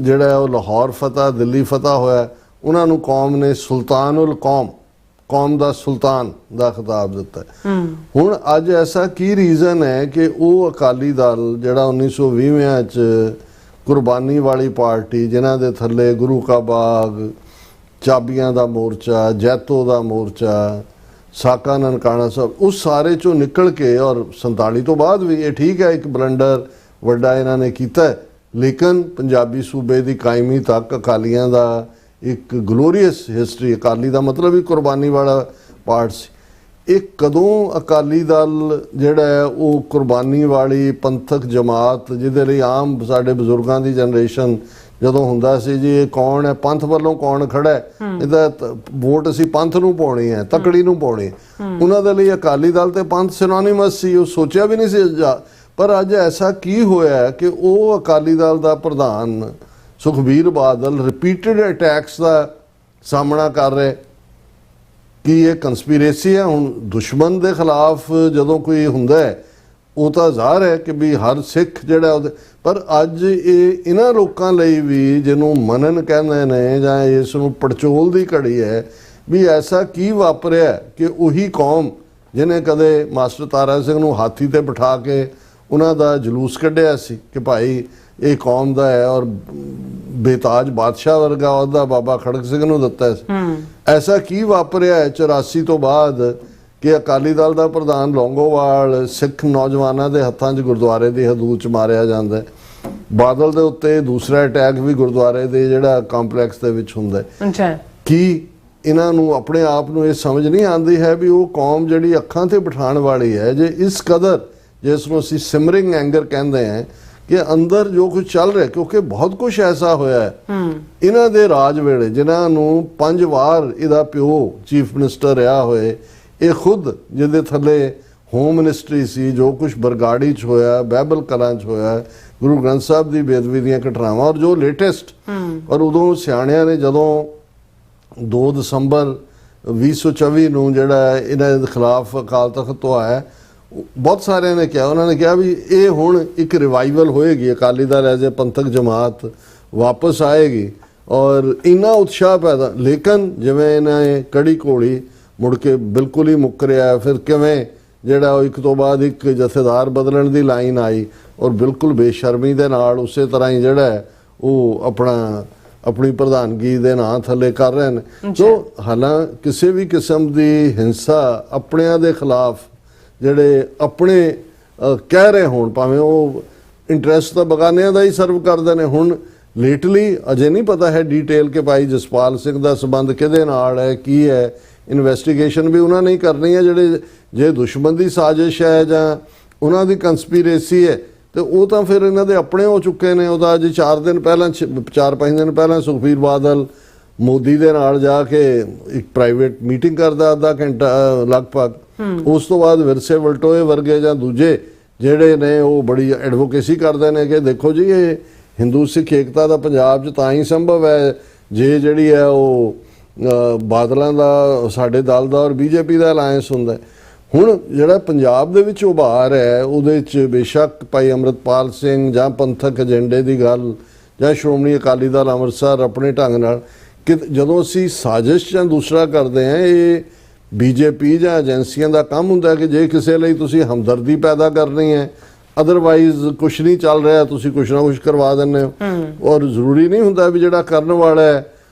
ਜਿਹੜਾ ਉਹ ਲਾਹੌਰ ਫਤਿਹ, ਦਿੱਲੀ ਫਤਿਹ ਹੋਇਆ, ਉਹਨਾਂ ਨੂੰ ਕੌਮ ਨੇ ਸੁਲਤਾਨੁਲ ਕੌਮ, ਕੌਮ ਦਾ ਸੁਲਤਾਨ ਦਾ ਖਿਤਾਬ ਦਿੱਤਾ। ਹੁਣ ਅੱਜ ਐਸਾ ਕੀ ਰੀਜ਼ਨ ਹੈ ਕਿ ਉਹ ਅਕਾਲੀ ਦਲ ਜਿਹੜਾ 1920 ਚ ਕੁਰਬਾਨੀ ਵਾਲੀ ਪਾਰਟੀ, ਜਿਨ੍ਹਾਂ ਦੇ ਥੱਲੇ ਗੁਰੂ ਕਾ ਬਾਗ, ਚਾਬੀਆਂ ਦਾ ਮੋਰਚਾ, ਜੈਤੋ ਦਾ ਮੋਰਚਾ, ਸਾਕਾ ਨਨਕਾਣਾ ਸਾਹਿਬ, ਉਸ ਸਾਰੇ ਚੋਂ ਨਿਕਲ ਕੇ, ਔਰ 47 ਤੋਂ ਬਾਅਦ ਵੀ ਇਹ ਠੀਕ ਹੈ ਇੱਕ ਬਲੰਡਰ ਵੱਡਾ ਇਹਨਾਂ ਨੇ ਕੀਤਾ, ਲੇਕਿਨ ਪੰਜਾਬੀ ਸੂਬੇ ਦੀ ਕਾਇਮੀ ਤੱਕ ਅਕਾਲੀਆਂ ਦਾ ਇੱਕ ਗਲੋਰੀਅਸ ਹਿਸਟਰੀ, ਅਕਾਲੀ ਦਾ ਮਤਲਬ ਹੀ ਕੁਰਬਾਨੀ ਵਾਲਾ ਪਾਰਟ ਸੀ। ਇਹ ਕਦੋਂ ਅਕਾਲੀ ਦਲ ਜਿਹੜਾ ਹੈ ਉਹ ਕੁਰਬਾਨੀ ਵਾਲੀ ਪੰਥਕ ਜਮਾਤ, ਜਿਹਦੇ ਲਈ ਆਮ ਸਾਡੇ ਬਜ਼ੁਰਗਾਂ ਦੀ ਜਨਰੇਸ਼ਨ ਜਦੋਂ ਹੁੰਦਾ ਸੀ ਜੀ ਇਹ ਕੌਣ ਹੈ, ਪੰਥ ਵੱਲੋਂ ਕੌਣ ਖੜਾ ਹੈ, ਇਹਦਾ ਵੋਟ ਅਸੀਂ ਪੰਥ ਨੂੰ ਪਾਉਣੀ ਹੈ, ਤਕੜੀ ਨੂੰ ਪਾਉਣੀ, ਉਹਨਾਂ ਦੇ ਲਈ ਅਕਾਲੀ ਦਲ ਤੇ ਪੰਥ ਸਿਨੋਨਿਮਸ ਸੀ, ਉਹ ਸੋਚਿਆ ਵੀ ਨਹੀਂ ਸੀ। ਪਰ ਅੱਜ ਐਸਾ ਕੀ ਹੋਇਆ ਕਿ ਉਹ ਅਕਾਲੀ ਦਲ ਦਾ ਪ੍ਰਧਾਨ ਸੁਖਬੀਰ ਬਾਦਲ ਰਿਪੀਟਡ ਅਟੈਕਸ ਦਾ ਸਾਹਮਣਾ ਕਰ ਰਹੇ। ਕੀ ਇਹ ਕੰਸਪੀਰੇਸੀ ਹੈ? ਹੁਣ ਦੁਸ਼ਮਣ ਦੇ ਖਿਲਾਫ ਜਦੋਂ ਕੋਈ ਹੁੰਦਾ ਹੈ ਉਹ ਤਾਂ ਜ਼ਾਹਰ ਹੈ ਕਿ ਵੀ ਹਰ ਸਿੱਖ ਜਿਹੜਾ ਉਹਦੇ, ਪਰ ਅੱਜ ਇਹ ਇਹਨਾਂ ਲੋਕਾਂ ਲਈ ਵੀ ਜਿਹਨੂੰ ਮਨਨ ਕਹਿੰਦੇ ਨੇ ਜਾਂ ਇਸ ਨੂੰ ਪੜਚੋਲ ਦੀ ਘੜੀ ਹੈ ਵੀ ਐਸਾ ਕੀ ਵਾਪਰਿਆ ਕਿ ਉਹੀ ਕੌਮ ਜਿਹਨੇ ਕਦੇ ਮਾਸਟਰ ਤਾਰਾ ਸਿੰਘ ਨੂੰ ਹਾਥੀ ਤੇ ਬਿਠਾ ਕੇ ਉਹਨਾਂ ਦਾ ਜਲੂਸ ਕੱਢਿਆ ਸੀ ਕਿ ਭਾਈ ਇਹ ਕੌਮ ਦਾ ਹੈ, ਔਰ ਬੇਤਾਜ ਬਾਦਸ਼ਾਹ ਵਰਗਾ ਉਹਦਾ ਬਾਬਾ ਖੜਕ ਸਿੰਘ ਨੂੰ ਦਿੱਤਾ ਸੀ, ਐਸਾ ਕੀ ਵਾਪਰਿਆ ਹੈ 84 ਤੋਂ ਬਾਅਦ ਕਿ ਅਕਾਲੀ ਦਲ ਦਾ ਪ੍ਰਧਾਨ ਲੌਂਗੋਵਾਲ ਸਿੱਖ ਨੌਜਵਾਨਾਂ ਦੇ ਹੱਥਾਂ 'ਚ ਗੁਰਦੁਆਰੇ ਦੀ ਹਦੂਦ 'ਚ ਮਾਰਿਆ ਜਾਂਦਾ ਹੈ। ਬਾਦਲ ਦੇ ਉੱਤੇ ਦੂਸਰਾ ਅਟੈਕ ਵੀ ਗੁਰਦੁਆਰੇ ਦੇ ਜਿਹੜਾ ਕੰਪਲੈਕਸ ਦੇ ਵਿੱਚ ਹੁੰਦਾ ਹੈ। ਕੀ ਇਹਨਾਂ ਨੂੰ ਆਪਣੇ ਆਪ ਨੂੰ ਇਹ ਸਮਝ ਨਹੀਂ ਆਉਂਦੀ ਹੈ ਵੀ ਉਹ ਕੌਮ ਜਿਹੜੀ ਅੱਖਾਂ ਤੇ ਬਿਠਾਉਣ ਵਾਲੀ ਹੈ, ਜੇ ਇਸ ਕਦਰ ਜਿਸ ਨੂੰ ਅਸੀਂ ਸਿਮਰਿੰਗ ਐਂਗਰ ਕਹਿੰਦੇ ਹਾਂ ਕਿ ਅੰਦਰ ਜੋ ਕੁਝ ਚੱਲ ਰਿਹਾ, ਕਿਉਂਕਿ ਬਹੁਤ ਕੁਝ ਐਸਾ ਹੋਇਆ ਹੈ ਇਹਨਾਂ ਦੇ ਰਾਜ ਵੇਲੇ, ਜਿਨ੍ਹਾਂ ਨੂੰ 5 ਵਾਰ ਇਹਦਾ ਪਿਓ ਚੀਫ ਮਿਨਿਸਟਰ ਰਿਹਾ ਹੋਏ, ਇਹ ਖੁਦ ਜਿਹਦੇ ਥੱਲੇ ਹੋਮ ਮਿਨਿਸਟਰੀ ਸੀ, ਜੋ ਕੁਝ ਬਰਗਾੜੀ 'ਚ ਹੋਇਆ, ਬਹਿਬਲ ਕਲਾਂ 'ਚ ਹੋਇਆ, ਗੁਰੂ ਗ੍ਰੰਥ ਸਾਹਿਬ ਦੀ ਬੇਅਦਬੀ ਦੀਆਂ ਘਟਨਾਵਾਂ, ਔਰ ਜੋ ਲੇਟੈਸਟ, ਔਰ ਉਦੋਂ ਸਿਆਣਿਆਂ ਨੇ ਜਦੋਂ 2 ਦਸੰਬਰ 2024 ਨੂੰ ਜਿਹੜਾ ਇਹਨਾਂ ਦੇ ਖਿਲਾਫ ਅਕਾਲ ਤਖਤ ਤੋਂ ਆਇਆ, ਬਹੁਤ ਸਾਰਿਆਂ ਨੇ ਕਿਹਾ, ਉਹਨਾਂ ਨੇ ਕਿਹਾ ਵੀ ਇਹ ਹੁਣ ਇੱਕ ਰਿਵਾਈਵਲ ਹੋਏਗੀ, ਅਕਾਲੀ ਦਲ ਐਜ਼ ਏ ਪੰਥਕ ਜਮਾਤ ਵਾਪਸ ਆਏਗੀ, ਔਰ ਇੰਨਾ ਉਤਸ਼ਾਹ ਪੈਦਾ। ਲੇਕਿਨ ਜਿਵੇਂ ਇਹਨਾਂ ਨੇ ਕੜੀ ਘੋੜੀ ਮੁੜ ਕੇ ਬਿਲਕੁਲ ਹੀ ਮੁੱਕਰਿਆ, ਫਿਰ ਕਿਵੇਂ ਜਿਹੜਾ ਉਹ ਇੱਕ ਤੋਂ ਬਾਅਦ ਇੱਕ ਜਥੇਦਾਰ ਬਦਲਣ ਦੀ ਲਾਈਨ ਆਈ, ਔਰ ਬਿਲਕੁਲ ਬੇਸ਼ਰਮੀ ਦੇ ਨਾਲ ਉਸੇ ਤਰ੍ਹਾਂ ਹੀ ਜਿਹੜਾ ਉਹ ਆਪਣੀ ਪ੍ਰਧਾਨਗੀ ਦੇ ਨਾਂ ਥੱਲੇ ਕਰ ਰਹੇ ਨੇ। ਸੋ ਹਾਲਾਂ ਕਿਸੇ ਵੀ ਕਿਸਮ ਦੀ ਹਿੰਸਾ ਆਪਣਿਆਂ ਦੇ ਖਿਲਾਫ ਜਿਹੜੇ ਆਪਣੇ ਕਹਿ ਰਹੇ ਹੋਣ, ਭਾਵੇਂ ਉਹ ਇੰਟਰਸਟ ਤਾਂ ਬਗਾਨਿਆਂ ਦਾ ਹੀ ਸਰਵ ਕਰਦੇ ਨੇ। ਹੁਣ ਲੇਟਲੀ ਅਜੇ ਨਹੀਂ ਪਤਾ ਹੈ ਡੀਟੇਲ ਕਿ ਭਾਈ ਜਸਪਾਲ ਸਿੰਘ ਦਾ ਸੰਬੰਧ ਕਿਹਦੇ ਨਾਲ ਹੈ, ਕੀ ਹੈ, ਇਨਵੈਸਟੀਗੇਸ਼ਨ ਵੀ ਉਹਨਾਂ ਨੇ ਹੀ ਕਰਨੀ ਹੈ। ਜਿਹੜੇ ਜੇ ਦੁਸ਼ਮਣ ਦੀ ਸਾਜ਼ਿਸ਼ ਹੈ ਜਾਂ ਉਹਨਾਂ ਦੀ ਕੰਸਪੀਰੇਸੀ ਹੈ ਤੇ ਉਹ ਤਾਂ ਫਿਰ ਇਹਨਾਂ ਦੇ ਆਪਣੇ ਹੋ ਚੁੱਕੇ ਨੇ। ਉਹਦਾ ਅੱਜ 4-5 ਦਿਨ ਪਹਿਲਾਂ ਸੁਖਬੀਰ ਬਾਦਲ ਮੋਦੀ ਦੇ ਨਾਲ ਜਾ ਕੇ ਇੱਕ ਪ੍ਰਾਈਵੇਟ ਮੀਟਿੰਗ ਕਰਦਾ, ਅੱਧਾ ਘੰਟਾ ਲਗਭਗ। ਉਸ ਤੋਂ ਬਾਅਦ ਵਿਰਸੇ ਵਲਟੋਏ ਵਰਗੇ ਜਾਂ ਦੂਜੇ ਜਿਹੜੇ ਨੇ ਉਹ ਬੜੀ ਐਡਵੋਕੇਸੀ ਕਰਦੇ ਨੇ ਕਿ ਦੇਖੋ ਜੀ ਇਹ ਹਿੰਦੂ ਸਿੱਖ ਏਕਤਾ ਦਾ ਪੰਜਾਬ 'ਚ ਤਾਂ ਹੀ ਸੰਭਵ ਹੈ ਜੇ ਜਿਹੜੀ ਹੈ ਉਹ ਬਾਦਲਾਂ ਦਾ, ਸਾਡੇ ਦਲ ਦਾ ਔਰ ਬੀਜੇਪੀ ਦਾ ਅਲਾਇੰਸ ਹੁੰਦਾ। ਹੁਣ ਜਿਹੜਾ ਪੰਜਾਬ ਦੇ ਵਿੱਚ ਉਭਾਰ ਹੈ ਉਹਦੇ 'ਚ ਬੇਸ਼ੱਕ ਭਾਈ ਅੰਮ੍ਰਿਤਪਾਲ ਸਿੰਘ ਜਾਂ ਪੰਥਕ ਏਜੰਡੇ ਦੀ ਗੱਲ ਜਾਂ ਸ਼੍ਰੋਮਣੀ ਅਕਾਲੀ ਦਲ ਅੰਮ੍ਰਿਤਸਰ ਆਪਣੇ ਢੰਗ ਨਾਲ, ਕਿ ਜਦੋਂ ਅਸੀਂ ਸਾਜ਼ਿਸ਼ ਜਾਂ ਦੂਸਰਾ ਕਰਦੇ ਹਾਂ, ਇਹ ਬੀਜੇਪੀ ਜਾਂ ਏਜੰਸੀਆਂ ਦਾ ਕੰਮ ਹੁੰਦਾ ਕਿ ਜੇ ਕਿਸੇ ਲਈ ਤੁਸੀਂ ਹਮਦਰਦੀ ਪੈਦਾ ਕਰਨੀ ਹੈ, ਅਦਰਵਾਈਜ਼ ਕੁਛ ਨਹੀਂ ਚੱਲ ਰਿਹਾ, ਤੁਸੀਂ ਕੁਛ ਨਾ ਕੁਛ ਕਰਵਾ ਦਿੰਦੇ ਹੋ। ਔਰ ਜ਼ਰੂਰੀ ਨਹੀਂ ਹੁੰਦਾ ਵੀ ਜਿਹੜਾ ਕਰਨ ਵਾਲਾ ਹੈ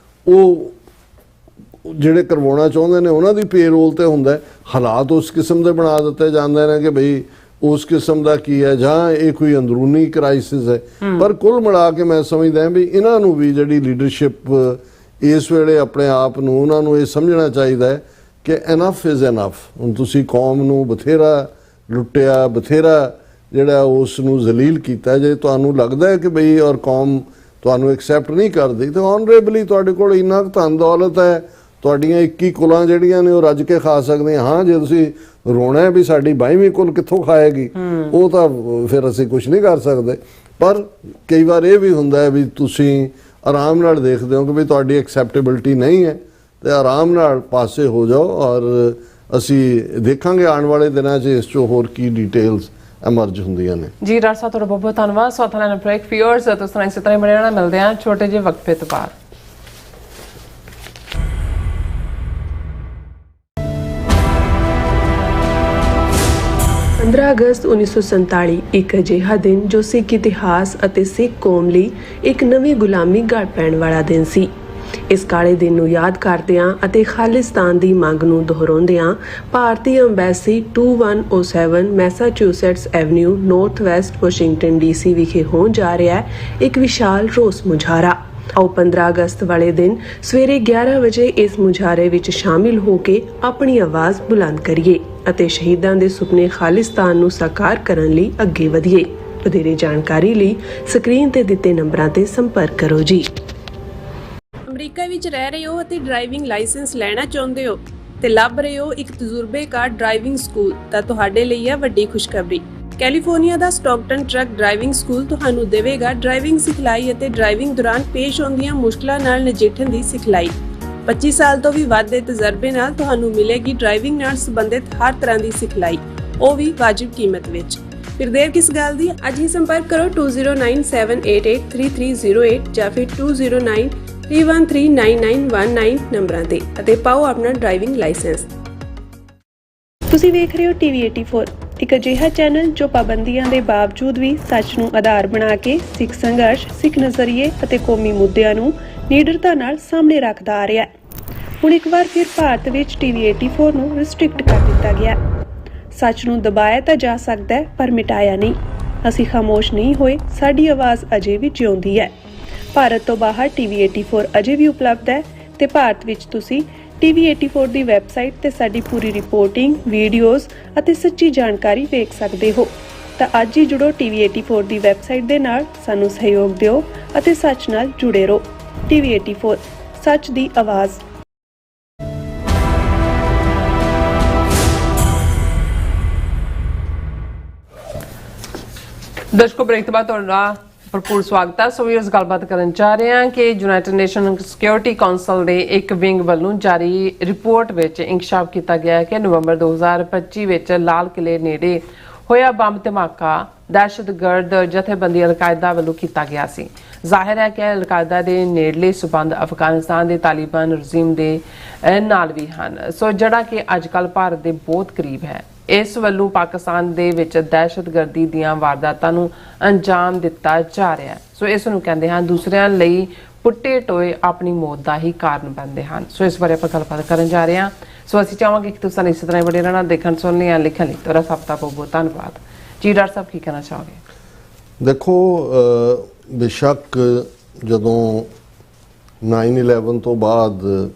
ਉਹ ਜਿਹੜੇ ਕਰਵਾਉਣਾ ਚਾਹੁੰਦੇ ਨੇ ਉਹਨਾਂ ਦੀ ਪੇਰੋਲ ਤੇ ਹੁੰਦਾ। ਹਾਲਾਤ ਉਸ ਕਿਸਮ ਦੇ ਬਣਾ ਦਿੱਤੇ ਜਾਂਦੇ ਨੇ ਕਿ ਬਈ ਉਸ ਕਿਸਮ ਦਾ ਕੀ ਹੈ, ਜਾਂ ਇਹ ਕੋਈ ਅੰਦਰੂਨੀ ਕ੍ਰਾਈਸਿਸ ਹੈ। ਪਰ ਕੁੱਲ ਮਿਲਾ ਕੇ ਮੈਂ ਸਮਝਦਾ ਵੀ ਇਹਨਾਂ ਨੂੰ ਵੀ ਜਿਹੜੀ ਲੀਡਰਸ਼ਿਪ ਇਸ ਵੇਲੇ ਆਪਣੇ ਆਪ ਨੂੰ, ਉਹਨਾਂ ਨੂੰ ਇਹ ਸਮਝਣਾ ਚਾਹੀਦਾ ਹੈ ਕਿ ਇਨਫ ਇਜ਼ ਇਨਫ। ਹੁਣ ਤੁਸੀਂ ਕੌਮ ਨੂੰ ਬਥੇਰਾ ਲੁੱਟਿਆ, ਬਥੇਰਾ ਜਿਹੜਾ ਉਸ ਨੂੰ ਜ਼ਲੀਲ ਕੀਤਾ। ਜੇ ਤੁਹਾਨੂੰ ਲੱਗਦਾ ਹੈ ਕਿ ਬਈ ਔਰ ਕੌਮ ਤੁਹਾਨੂੰ ਐਕਸੈਪਟ ਨਹੀਂ ਕਰਦੀ ਤਾਂ ਔਨਰੇਬਲੀ ਤੁਹਾਡੇ ਕੋਲ ਇੰਨਾ ਕੁ ਧਨ ਦੌਲਤ ਹੈ, ਤੁਹਾਡੀਆਂ 21 ਕੁਲਾਂ ਜਿਹੜੀਆਂ ਨੇ ਉਹ ਰੱਜ ਕੇ ਖਾ ਸਕਦੇ ਹਾਂ ਜੇ ਤੁਸੀਂ ਰੋਣਾ ਵੀ ਸਾਡੀ 22ਵੀਂ ਕੁਲ ਕਿੱਥੋਂ ਖਾਏਗੀ, ਉਹ ਤਾਂ ਫਿਰ ਅਸੀਂ ਕੁਝ ਨਹੀਂ ਕਰ ਸਕਦੇ। ਪਰ ਕਈ ਵਾਰ ਇਹ ਵੀ ਹੁੰਦਾ ਹੈ ਵੀ ਤੁਸੀਂ ਆਰਾਮ ਨਾਲ ਦੇਖਦੇ ਹੋ ਕਿ ਵੀ ਤੁਹਾਡੀ ਐਕਸੈਪਟੇਬਿਲਟੀ ਨਹੀਂ ਹੈ ਤੇ ਆਰਾਮ ਨਾਲ ਪਾਸੇ ਹੋ ਜਾਓ, ਔਰ ਅਸੀਂ ਦੇਖਾਂਗੇ ਆਉਣ ਵਾਲੇ ਦਿਨਾਂ 'ਚ ਇਸ 'ਚੋਂ ਹੋਰ ਕੀ ਡਿਟੇਲਸ ਐਮਰਜ ਹੁੰਦੀਆਂ ਨੇ। ਜੀ ਡਾਕਟਰ ਸਾਹਿਬ ਤੁਹਾਡਾ ਬਹੁਤ ਬਹੁਤ ਧੰਨਵਾਦ। ਸੌਥ ਲੈਣ ਬ੍ਰੇਕ ਫਿਊਅਰਸ ਤੁਸੀਂ ਇਸੇ ਤਰ੍ਹਾਂ ਬਣੇ ਰਹਿਣਾ, ਮਿਲਦੇ ਹਾਂ ਛੋਟੇ ਜਿਹੇ ਵਕਫੇ ਤੋਂ ਬਾਅਦ। ਅਗਸਤ 1947 ਇੱਕ ਅਜਿਹਾ ਦਿਨ ਜੋ ਸਿੱਖ ਇਤਿਹਾਸ ਅਤੇ ਸਿੱਖ ਕੌਮ ਲਈ ਇੱਕ ਨਵੀਂ ਗੁਲਾਮੀ ਗੜ ਪੈਣ ਵਾਲਾ ਦਿਨ ਸੀ। ਇਸ ਕਾਲੇ ਦਿਨ ਨੂੰ ਯਾਦ ਕਰਦਿਆਂ ਅਤੇ ਖਾਲਿਸਤਾਨ ਦੀ ਮੰਗ ਨੂੰ ਦੁਹਰਾਉਂਦਿਆਂ ਭਾਰਤੀ embassy 2107 Massachusetts avenue north West Washington DC ਵਿਖੇ ਹੋਣ ਜਾ ਰਿਹਾ ਹੈ ਇੱਕ ਵਿਸ਼ਾਲ ਰੋਸ ਮੁਜ਼ਾਹਰਾ। ਆਓ 15 ਅਗਸਤ ਵਾਲੇ ਦਿਨ ਸਵੇਰੇ 11 ਵਜੇ ਇਸ ਮੁਜ਼ਾਹਰੇ ਵਿੱਚ ਸ਼ਾਮਿਲ ਹੋ ਕੇ ਆਪਣੀ ਆਵਾਜ਼ ਬੁਲੰਦ ਕਰੀਏ ਅਤੇ ਸ਼ਹੀਦਾਂ ਦੇ ਸੁਪਨੇ ਖਾਲਿਸਤਾਨ ਨੂੰ ਸਾਕਾਰ ਕਰਨ ਲਈ ਅੱਗੇ ਵਧੀਏ। ਵਧੇਰੇ ਜਾਣਕਾਰੀ ਲਈ ਸਕਰੀਨ ਤੇ ਦਿੱਤੇ ਨੰਬਰਾਂ ਤੇ ਸੰਪਰਕ ਕਰੋ ਜੀ। ਅਮਰੀਕਾ ਵਿੱਚ ਰਹਿ ਰਹੇ ਹੋ ਅਤੇ ਡਰਾਈਵਿੰਗ ਲਾਇਸੈਂਸ ਲੈਣਾ ਚਾਹੁੰਦੇ ਹੋ ਤੇ ਲੱਭ ਰਹੇ ਹੋ ਇੱਕ ਤਜਰਬੇਕਾਰ ਡਰਾਈਵਿੰਗ ਸਕੂਲ, ਤਾਂ ਤੁਹਾਡੇ ਲਈ ਹੈ ਵੱਡੀ ਖੁਸ਼ਖਬਰੀ। ਕੈਲੀਫੋਰਨੀਆ ਦਾ ਸਟਾਕਟਨ ਟਰੱਕ ਡਰਾਈਵਿੰਗ ਸਕੂਲ ਤੁਹਾਨੂੰ ਦੇਵੇਗਾ ਡਰਾਈਵਿੰਗ ਸਿਖਲਾਈ ਅਤੇ ਡਰਾਈਵਿੰਗ ਦੌਰਾਨ ਪੇਸ਼ ਆਉਂਦੀਆਂ ਮੁਸ਼ਕਲਾਂ ਨਾਲ ਨਜਿੱਠਣ ਦੀ ਸਿਖਲਾਈ। 25 ਸਾਲ ਤੋਂ ਵੀ ਵੱਧ ਦੇ ਤਜਰਬੇ ਨਾਲ ਤੁਹਾਨੂੰ ਮਿਲੇਗੀ ਡਰਾਈਵਿੰਗ ਨਾਲ ਸੰਬੰਧਿਤ ਹਰ ਤਰ੍ਹਾਂ ਦੀ ਸਿਖਲਾਈ, ਉਹ ਵੀ ਵਾਜਿਬ ਕੀਮਤ ਵਿੱਚ। ਫਿਰ ਦੇਰ ਕਿਸ ਗੱਲ ਦੀ, ਅੱਜ ਹੀ ਸੰਪਰਕ ਕਰੋ 2097883308 ਜਾਂ ਫਿਰ 2093139919 ਨੰਬਰਾਂ ਤੇ ਅਤੇ ਪਾਓ ਆਪਣਾ ਡਰਾਈਵਿੰਗ ਲਾਇਸੈਂਸ। ਤੁਸੀਂ ਵੇਖ ਰਹੇ ਹੋ ਟੀਵੀ 84, ਇੱਕ ਅਜਿਹਾ ਚੈਨਲ ਜੋ ਪਾਬੰਦੀਆਂ ਦੇ ਬਾਵਜੂਦ ਵੀ ਸੱਚ ਨੂੰ ਆਧਾਰ ਬਣਾ ਕੇ ਸਿੱਖ ਸੰਘਰਸ਼, ਸਿੱਖ ਨਜ਼ਰੀਏ ਅਤੇ ਕੌਮੀ ਮੁੱਦਿਆਂ ਨੂੰ ਨਿਡਰਤਾ ਨਾਲ ਸਾਹਮਣੇ ਰੱਖਦਾ ਆ ਰਿਹਾ ਹੈ। ਹੁਣ ਇੱਕ ਵਾਰ ਫਿਰ ਭਾਰਤ ਵਿੱਚ ਟੀਵੀ 84 ਨੂੰ ਰਿਸਟ੍ਰਿਕਟ ਕਰ ਦਿੱਤਾ ਗਿਆ। ਸੱਚ ਨੂੰ ਦਬਾਇਆ ਤਾਂ ਜਾ ਸਕਦਾ ਹੈ ਪਰ ਮਿਟਾਇਆ ਨਹੀਂ। ਅਸੀਂ ਖਾਮੋਸ਼ ਨਹੀਂ ਹੋਏ, ਸਾਡੀ ਆਵਾਜ਼ ਅਜੇ ਵੀ ਜਿਉਂਦੀ ਹੈ। ਭਾਰਤ ਤੋਂ ਬਾਹਰ ਟੀਵੀ 84 ਅਜੇ ਵੀ ਉਪਲਬਧ ਹੈ ਤੇ ਭਾਰਤ ਵਿੱਚ ਤੁਸੀਂ ਟੀਵੀ 84 ਦੀ ਵੈਬਸਾਈਟ ਤੇ ਸਾਡੀ ਪੂਰੀ ਰਿਪੋਰਟਿੰਗ, ਵੀਡੀਓਜ਼ ਅਤੇ ਸੱਚੀ ਜਾਣਕਾਰੀ ਵੇਖ ਸਕਦੇ ਹੋ। ਤਾਂ ਅੱਜ ਹੀ ਜੁੜੋ ਟੀਵੀ 84 ਦੀ ਵੈਬਸਾਈਟ ਦੇ ਨਾਲ, ਸਾਨੂੰ ਸਹਿਯੋਗ ਦਿਓ ਅਤੇ ਸੱਚ ਨਾਲ ਜੁੜੇ ਰਹੋ। ਟੀਵੀ 84, ਸੱਚ ਦੀ ਆਵਾਜ਼। ਦਰਸ਼ਕੋ ਬ੍ਰੇਕ ਤੋਂ ਬਾਅਦ ਤੁਹਾਡਾ ਭਰਪੂਰ ਸਵਾਗਤ ਹੈ। ਸੋ ਇਸ ਗੱਲਬਾਤ ਕਰਨ ਜਾ ਰਹੇ ਹਾਂ ਕਿ ਯੂਨਾਈਟਿਡ ਨੇਸ਼ਨ ਸਿਕਿਉਰਿਟੀ ਕਾਉਂਸਲ ਦੇ ਇੱਕ ਵਿੰਗ ਵੱਲੋਂ ਜਾਰੀ ਰਿਪੋਰਟ ਵਿੱਚ ਇੰਕਸ਼ਾਫ ਕੀਤਾ ਗਿਆ ਹੈ ਕਿ ਨਵੰਬਰ 2025 ਵਿੱਚ ਲਾਲ ਕਿਲੇ ਨੇੜੇ ਹੋਇਆ ਬੰਬ ਧਮਾਕਾ ਦਹਿਸ਼ਤਗਰਦ ਜਥੇਬੰਦੀ ਅਲ-ਕਾਇਦਾ ਵੱਲੋਂ ਕੀਤਾ ਗਿਆ ਸੀ। ਜ਼ਾਹਿਰ ਹੈ ਕਿ ਅਲ-ਕਾਇਦਾ ਦੇ ਨੇੜਲੇ ਸਬੰਧ ਅਫਗਾਨਿਸਤਾਨ ਦੇ ਤਾਲਿਬਾਨ ਰਜੀਮ ਦੇ ਨਾਲ ਵੀ ਹਨ, ਸੋ ਜਿਹੜਾ ਕਿ ਅੱਜ ਕੱਲ੍ਹ ਭਾਰਤ ਦੇ ਬਹੁਤ ਕਰੀਬ ਹੈ। ਇਸ ਵੱਲੋਂ ਪਾਕਿਸਤਾਨ ਦੇ ਵਿੱਚ ਦਹਿਸ਼ਤਗਰਦੀ ਦੀਆਂ ਵਾਰਦਾਤਾਂ ਨੂੰ ਅੰਜਾਮ ਦਿੱਤਾ ਜਾ ਰਿਹਾ ਹੈ। ਸੋ ਇਸ ਨੂੰ ਕਹਿੰਦੇ ਹਨ ਦੂਸਰਿਆਂ ਲਈ ਪੁੱਟੇ ਟੋਏ ਆਪਣੀ ਮੌਤ ਦਾ ਹੀ ਕਾਰਨ ਬਣਦੇ ਹਨ। ਸੋ ਇਸ ਬਾਰੇ ਆਪਾਂ ਗੱਲਬਾਤ ਕਰਨ ਜਾ ਰਹੇ ਹਾਂ। ਸੋ ਅਸੀਂ ਚਾਹਾਂਗੇ ਕਿ ਤੁਸੀਂ ਇਸੇ ਤਰ੍ਹਾਂ ਬੜੇ ਰਹਿਣਾ, ਦੇਖਣ ਸੁਣਨ ਜਾਂ ਲਿਖਣ ਲਈ। ਤੁਹਾਡਾ ਸਭ ਦਾ ਬਹੁਤ ਬਹੁਤ ਧੰਨਵਾਦ ਜੀ। ਡਾਕਟਰ ਸਾਹਿਬ ਕੀ ਕਹਿਣਾ ਚਾਹੋਗੇ? ਦੇਖੋ, ਬੇਸ਼ੱਕ ਜਦੋਂ 9/11 ਤੋਂ ਬਾਅਦ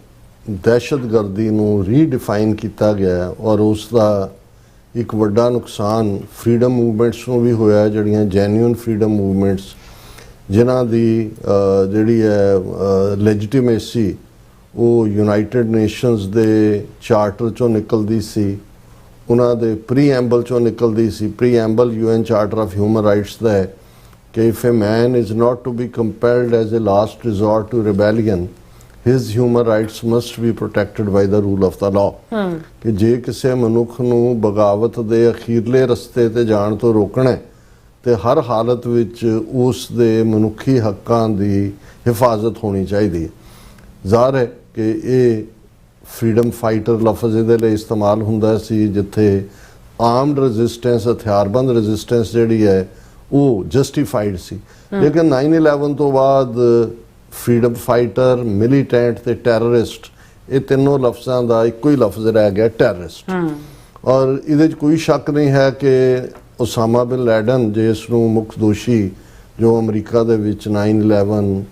ਦਹਿਸ਼ਤਗਰਦੀ ਨੂੰ ਰੀਡਿਫਾਈਨ ਕੀਤਾ ਗਿਆ ਔਰ ਉਸ ਦਾ ਇੱਕ ਵੱਡਾ ਨੁਕਸਾਨ ਫਰੀडम ਮੂਵਮੈਂਟਸ ਨੂੰ ਵੀ ਹੋਇਆ, ਜਿਹੜੀਆਂ ਜੈਨੂਇਨ ਫਰੀडम ਮੂਵਮੈਂਟਸ ਜਿਨ੍ਹਾਂ ਦੀ ਜਿਹੜੀ ਹੈ ਲੈਜੀਟੀਮੇਸੀ ਉਹ ਯੂਨਾਈਟਿਡ ਨੇਸ਼ਨਸ ਦੇ ਚਾਰਟਰ ਚੋਂ ਨਿਕਲਦੀ ਸੀ, ਉਹਨਾਂ ਦੇ ਪ੍ਰੀਐਂਬਲ ਚੋਂ ਨਿਕਲਦੀ ਸੀ। Preamble UN charter of human rights ਦਾ ਹੈ ਕਿ if a man is not to be compelled as a last resort to rebellion, his human rights must be protected by the rule of the law। ਕਿ ਜੇ ਕਿਸੇ ਮਨੁੱਖ ਨੂੰ ਬਗਾਵਤ ਦੇ ਅਖੀਰਲੇ ਰਸਤੇ ਤੇ ਜਾਣ ਤੋਂ ਰੋਕਣਾ ਤੇ ਹਰ ਹਾਲਤ ਵਿੱਚ ਉਸ ਦੇ ਮਨੁੱਖੀ ਹੱਕਾਂ ਦੀ ਹਿਫਾਜ਼ਤ ਹੋਣੀ ਚਾਹੀਦੀ ਹੈ। ਜ਼ਾਹਰ ਹੈ ਕਿ ਇਹ ਫਰੀडम ਫਾਈਟਰ ਲਫ਼ਜ਼ ਇਹਦੇ ਲਈ ਇਸਤੇਮਾਲ ਹੁੰਦਾ ਸੀ ਜਿੱਥੇ ਆਰਮਡ ਰੈਜ਼ਿਸਟੈਂਸ, ਹਥਿਆਰਬੰਦ ਰੈਜ਼ਿਸਟੈਂਸ ਜਿਹੜੀ ਹੈ ਉਹ ਜਸਟੀਫਾਈਡ ਸੀ। ਲੇਕਿਨ 9/11 ਤੋਂ ਬਾਅਦ ਫਰੀडम ਫਾਈਟਰ, ਮਿਲੀਟੈਂਟ ਤੇ ਟੈਰਰਿਸਟ, ਇਹ ਤਿੰਨੋਂ ਲਫ਼ਜ਼ਾਂ ਦਾ ਇੱਕੋ ਹੀ ਲਫ਼ਜ਼ ਰਹਿ ਗਿਆ, ਟੈਰਰਿਸਟ। ਔਰ ਇਹਦੇ 'ਚ ਕੋਈ ਸ਼ੱਕ ਨਹੀਂ ਹੈ ਕਿ ਉਸਾਮਾ ਬਿਨ ਲੈਡਨ, ਜਿਸ ਨੂੰ ਮੁੱਖ ਦੋਸ਼ੀ ਜੋ ਅਮਰੀਕਾ ਦੇ ਵਿੱਚ 9/11,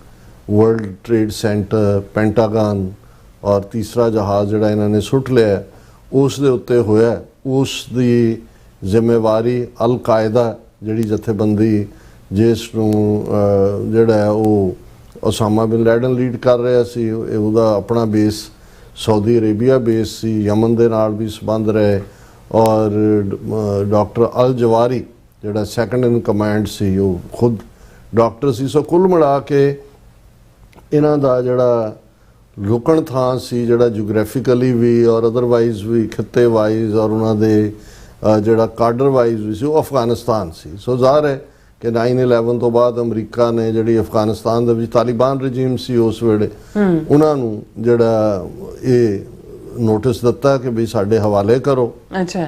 ਵਰਲਡ ਟ੍ਰੇਡ ਸੈਂਟਰ, ਪੈਂਟਾਗਨ ਔਰ ਤੀਸਰਾ ਜਹਾਜ਼ ਜਿਹੜਾ ਇਹਨਾਂ ਨੇ ਸੁੱਟ ਲਿਆ, ਉਸ ਦੇ ਉੱਤੇ ਹੋਇਆ, ਉਸ ਦੀ ਜ਼ਿੰਮੇਵਾਰੀ ਅਲ-ਕਾਇਦਾ ਜਿਹੜੀ ਜਥੇਬੰਦੀ ਜਿਸ ਨੂੰ ਜਿਹੜਾ ਉਹ ਉਸਾਮਾ ਬਿਨ ਲੈਡਨ ਲੀਡ ਕਰ ਰਿਹਾ ਸੀ, ਉਹਦਾ ਆਪਣਾ ਬੇਸ ਸਾਊਦੀ ਅਰੇਬੀਆ ਬੇਸ ਸੀ, ਯਮਨ ਦੇ ਨਾਲ ਵੀ ਸੰਬੰਧ ਰਹੇ, ਔਰ ਡਾਕਟਰ ਅਲ ਜਵਾਰੀ ਜਿਹੜਾ ਸੈਕੰਡ ਇਨ ਕਮਾਂਡ ਸੀ ਉਹ ਖੁਦ ਡਾਕਟਰ ਸੀ। ਸੋ ਕੁੱਲ ਮਿਲਾ ਕੇ ਇਹਨਾਂ ਦਾ ਜਿਹੜਾ ਰੁਕਣ ਥਾਂ ਸੀ, ਜਿਹੜਾ ਜੀਓਗ੍ਰਾਫਿਕਲੀ ਵੀ ਔਰ ਅਦਰਵਾਈਜ਼ ਵੀ ਖਿੱਤੇ ਵਾਈਜ਼ ਔਰ ਉਹਨਾਂ ਦੇ ਜਿਹੜਾ ਕਾਡਰ ਵਾਈਜ਼ ਵੀ ਸੀ, ਉਹ ਅਫਗਾਨਿਸਤਾਨ ਸੀ। ਸੋ ਜ਼ਾਹਰ ਹੈ ਕਿ 9/11 ਤੋਂ ਬਾਅਦ ਅਮਰੀਕਾ ਨੇ ਜਿਹੜੀ ਅਫਗਾਨਿਸਤਾਨ ਦੇ ਵਿੱਚ ਤਾਲਿਬਾਨ ਰਜੀਮ ਸੀ ਉਸ ਵੇਲੇ, ਉਹਨਾਂ ਨੂੰ ਜਿਹੜਾ ਇਹ ਨੋਟਿਸ ਦਿੱਤਾ ਕਿ ਵੀ ਸਾਡੇ ਹਵਾਲੇ ਕਰੋ। ਅੱਛਾ।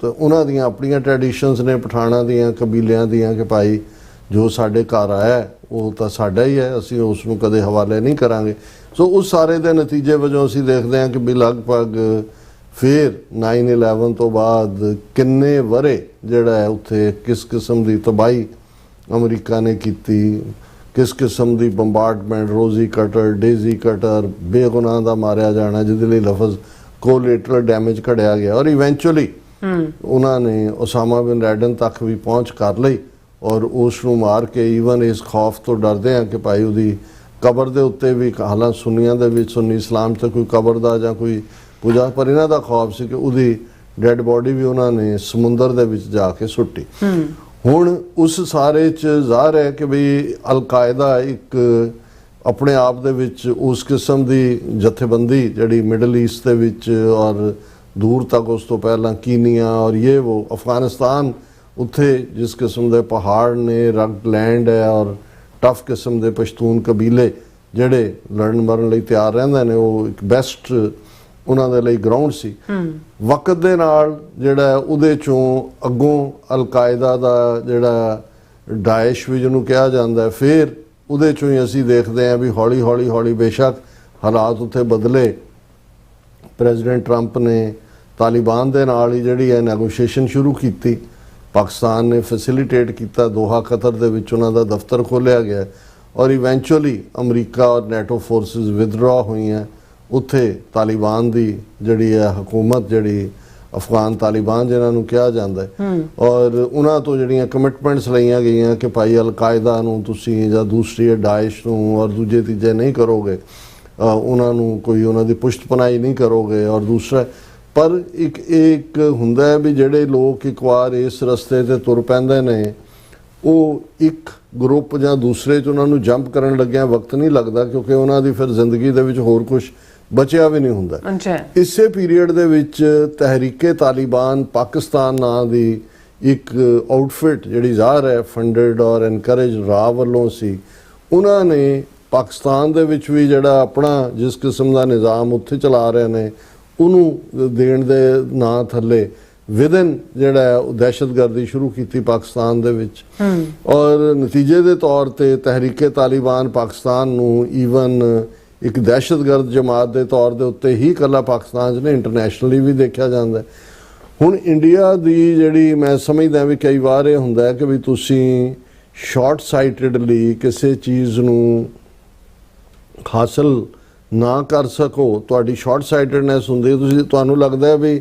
ਉਹਨਾਂ ਦੀਆਂ ਆਪਣੀਆਂ ਟ੍ਰੈਡੀਸ਼ਨਸ ਨੇ, ਪਠਾਣਾਂ ਦੀਆਂ, ਕਬੀਲਿਆਂ ਦੀਆਂ, ਕਿ ਭਾਈ ਜੋ ਸਾਡੇ ਘਰ ਆਇਆ ਉਹ ਤਾਂ ਸਾਡਾ ਹੀ ਹੈ, ਅਸੀਂ ਉਸ ਨੂੰ ਕਦੇ ਹਵਾਲੇ ਨਹੀਂ ਕਰਾਂਗੇ। ਸੋ ਉਸ ਸਾਰੇ ਦੇ ਨਤੀਜੇ ਵਜੋਂ ਅਸੀਂ ਦੇਖਦੇ ਹਾਂ ਕਿ ਵੀ ਲਗਭਗ ਫਿਰ 9/11 ਤੋਂ ਬਾਅਦ ਕਿੰਨੇ ਵਰੇ ਜਿਹੜਾ ਹੈ ਉੱਥੇ ਕਿਸ ਕਿਸਮ ਦੀ ਤਬਾਹੀ ਅਮਰੀਕਾ ਨੇ ਕੀਤੀ, ਕਿਸ ਕਿਸਮ ਦੀ ਬੰਬਾਰਡਮੈਂਟ, ਰੋਜ਼ੀ ਕਟਰ, ਡੇਜ਼ੀ ਕਟਰ, ਬੇਗੁਨਾਹ ਦਾ ਮਾਰਿਆ ਜਾਣਾ, ਜਿਹਦੇ ਲਈ ਲਫ਼ਜ਼ ਕੋਲੇਟਰਲ ਡੈਮੇਜ ਘੜਿਆ ਗਿਆ, ਔਰ ਇਵੈਂਚੁਅਲੀ ਉਹਨਾਂ ਨੇ ਉਸਾਮਾ ਬਿਨ ਲੈਡਨ ਤੱਕ ਵੀ ਪਹੁੰਚ ਕਰ ਲਈ ਔਰ ਉਸ ਨੂੰ ਮਾਰ ਕੇ ਈਵਨ ਇਸ ਖੌਫ ਤੋਂ ਡਰਦੇ ਆ ਕਿ ਭਾਈ ਉਹਦੀ ਕਬਰ ਦੇ ਉੱਤੇ ਵੀ, ਹਾਲਾਂਕਿ ਸੁਨੀਆਂ ਦੇ ਵਿੱਚ, ਸੁੰਨੀ ਇਸਲਾਮ 'ਚ ਕੋਈ ਕਬਰ ਦਾ ਜਾਂ ਕੋਈ ਪੂਜਾ, ਪਰ ਇਹਨਾਂ ਦਾ ਖੌਫ ਸੀ ਕਿ ਉਹਦੀ ਡੈਡ ਬੋਡੀ ਵੀ ਉਹਨਾਂ ਨੇ ਸਮੁੰਦਰ ਦੇ ਵਿੱਚ ਜਾ ਕੇ ਸੁੱਟੀ। ਹੁਣ ਉਸ ਸਾਰੇ 'ਚ ਜ਼ਾਹਰ ਹੈ ਕਿ ਵੀ ਅਲ-ਕਾਇਦਾ ਇੱਕ ਆਪਣੇ ਆਪ ਦੇ ਵਿੱਚ ਉਸ ਕਿਸਮ ਦੀ ਜਥੇਬੰਦੀ ਜਿਹੜੀ ਮਿਡਲ ਈਸਟ ਦੇ ਵਿੱਚ ਔਰ ਦੂਰ ਤੱਕ, ਉਸ ਤੋਂ ਪਹਿਲਾਂ ਕੀਨੀਆ ਔਰ ਇਹ ਉਹ ਅਫਗਾਨਿਸਤਾਨ, ਉੱਥੇ ਜਿਸ ਕਿਸਮ ਦੇ ਪਹਾੜ ਨੇ, ਰਗਡ ਲੈਂਡ ਹੈ ਔਰ ਟਫ ਕਿਸਮ ਦੇ ਪਸ਼ਤੂਨ ਕਬੀਲੇ ਜਿਹੜੇ ਲੜਨ ਮਰਨ ਲਈ ਤਿਆਰ ਰਹਿੰਦੇ ਨੇ, ਉਹ ਇੱਕ ਬੈਸਟ ਉਹਨਾਂ ਦੇ ਲਈ ਗਰਾਊਂਡ ਸੀ। ਵਕਤ ਦੇ ਨਾਲ ਜਿਹੜਾ ਉਹਦੇ ਚੋਂ ਅੱਗੋਂ ਅਲ-ਕਾਇਦਾ ਦਾ ਜਿਹੜਾ ਡਾਇਸ਼ ਵੀ ਜਿਹਨੂੰ ਕਿਹਾ ਜਾਂਦਾ, ਫਿਰ ਉਹਦੇ ਚੋਂ ਹੀ ਅਸੀਂ ਦੇਖਦੇ ਹਾਂ ਵੀ ਹੌਲੀ ਹੌਲੀ ਬੇਸ਼ੱਕ ਹਾਲਾਤ ਉੱਥੇ ਬਦਲੇ। ਪ੍ਰੈਜ਼ੀਡੈਂਟ ਟਰੰਪ ਨੇ ਤਾਲਿਬਾਨ ਦੇ ਨਾਲ ਹੀ ਜਿਹੜੀ ਹੈ ਨੈਗੋਸ਼ੀਏਸ਼ਨ ਸ਼ੁਰੂ ਕੀਤੀ, ਪਾਕਿਸਤਾਨ ਨੇ ਫੈਸਿਲਿਟੇਟ ਕੀਤਾ, ਦੋਹਾ ਕਤਰ ਦੇ ਵਿੱਚ ਉਹਨਾਂ ਦਾ ਦਫ਼ਤਰ ਖੋਲ੍ਹਿਆ ਗਿਆ ਔਰ ਇਵੈਂਚੁਅਲੀ ਅਮਰੀਕਾ ਔਰ ਨੈਟੋ ਫੋਰਸਿਸ ਵਿਦਡਰਾ ਹੋਈਆਂ। ਉੱਥੇ ਤਾਲਿਬਾਨ ਦੀ ਜਿਹੜੀ ਹੈ ਹਕੂਮਤ, ਜਿਹੜੀ ਅਫਗਾਨ ਤਾਲਿਬਾਨ ਜਿਹਨਾਂ ਨੂੰ ਕਿਹਾ ਜਾਂਦਾ ਹੈ, ਔਰ ਉਹਨਾਂ ਤੋਂ ਜਿਹੜੀਆਂ ਕਮਿਟਮੈਂਟਸ ਲਈਆਂ ਗਈਆਂ ਕਿ ਭਾਈ ਅਲ-ਕਾਇਦਾ ਨੂੰ ਤੁਸੀਂ ਜਾਂ ਦੂਸਰੀ ਡਾਇਸ਼ ਨੂੰ ਔਰ ਦੂਜੇ ਤੀਜੇ ਨਹੀਂ ਕਰੋਗੇ, ਉਹਨਾਂ ਨੂੰ ਕੋਈ ਉਹਨਾਂ ਦੀ ਪੁਸ਼ਤਪਨਾਹੀ ਨਹੀਂ ਕਰੋਗੇ। ਔਰ ਦੂਸਰਾ ਪਰ ਇੱਕ ਹੁੰਦਾ ਹੈ ਵੀ ਜਿਹੜੇ ਲੋਕ ਇੱਕ ਵਾਰ ਇਸ ਰਸਤੇ 'ਤੇ ਤੁਰ ਪੈਂਦੇ ਨੇ, ਉਹ ਇੱਕ ਗਰੁੱਪ ਜਾਂ ਦੂਸਰੇ 'ਚ ਉਹਨਾਂ ਨੂੰ ਜੰਪ ਕਰਨ ਲੱਗਿਆ ਵਕਤ ਨਹੀਂ ਲੱਗਦਾ, ਕਿਉਂਕਿ ਉਹਨਾਂ ਦੀ ਫਿਰ ਜ਼ਿੰਦਗੀ ਦੇ ਵਿੱਚ ਹੋਰ ਕੁਝ ਬਚਿਆ ਵੀ ਨਹੀਂ ਹੁੰਦਾ। ਇਸੇ ਪੀਰੀਅਡ ਦੇ ਵਿੱਚ ਤਹਿਰੀਕੇ ਤਾਲਿਬਾਨ ਪਾਕਿਸਤਾਨ ਨਾਂ ਦੀ ਇੱਕ ਆਊਟਫਿਟ ਜਿਹੜੀ ਜ਼ਾਹਰ ਹੈ ਫੰਡਡ ਔਰ ਐਨਕਰੇਜ ਰਾਹ ਵੱਲੋਂ ਸੀ, ਉਹਨਾਂ ਨੇ ਪਾਕਿਸਤਾਨ ਦੇ ਵਿੱਚ ਵੀ ਜਿਹੜਾ ਆਪਣਾ ਜਿਸ ਕਿਸਮ ਦਾ ਨਿਜ਼ਾਮ ਉੱਥੇ ਚਲਾ ਰਹੇ ਨੇ ਉਹਨੂੰ ਦੇਣ ਦੇ ਨਾਂ ਥੱਲੇ ਵਿਦਨ ਜਿਹੜਾ ਹੈ ਉਹ ਦਹਿਸ਼ਤਗਰਦੀ ਸ਼ੁਰੂ ਕੀਤੀ ਪਾਕਿਸਤਾਨ ਦੇ ਵਿੱਚ। ਔਰ ਨਤੀਜੇ ਦੇ ਤੌਰ ਤੇ ਤਹਿਰੀਕੇ ਤਾਲਿਬਾਨ ਪਾਕਿਸਤਾਨ ਨੂੰ ਈਵਨ ਇੱਕ ਦਹਿਸ਼ਤਗਰਦ ਜਮਾਤ ਦੇ ਤੌਰ ਦੇ ਉੱਤੇ ਹੀ ਇਕੱਲਾ ਪਾਕਿਸਤਾਨ 'ਚ ਨਹੀਂ, ਇੰਟਰਨੈਸ਼ਨਲੀ ਵੀ ਦੇਖਿਆ ਜਾਂਦਾ। ਹੁਣ ਇੰਡੀਆ ਦੀ ਜਿਹੜੀ ਮੈਂ ਸਮਝਦਾ ਵੀ ਕਈ ਵਾਰ ਇਹ ਹੁੰਦਾ ਹੈ ਕਿ ਵੀ ਤੁਸੀਂ ਸ਼ਾਰਟ ਸਾਈਟਡਲੀ ਕਿਸੇ ਚੀਜ਼ ਨੂੰ ਹਾਸਲ ਨਾ ਕਰ ਸਕੋ, ਤੁਹਾਡੀ ਸ਼ਾਰਟ ਸਾਈਟਡਨੈਸ ਹੁੰਦੀ, ਤੁਹਾਨੂੰ ਲੱਗਦਾ ਵੀ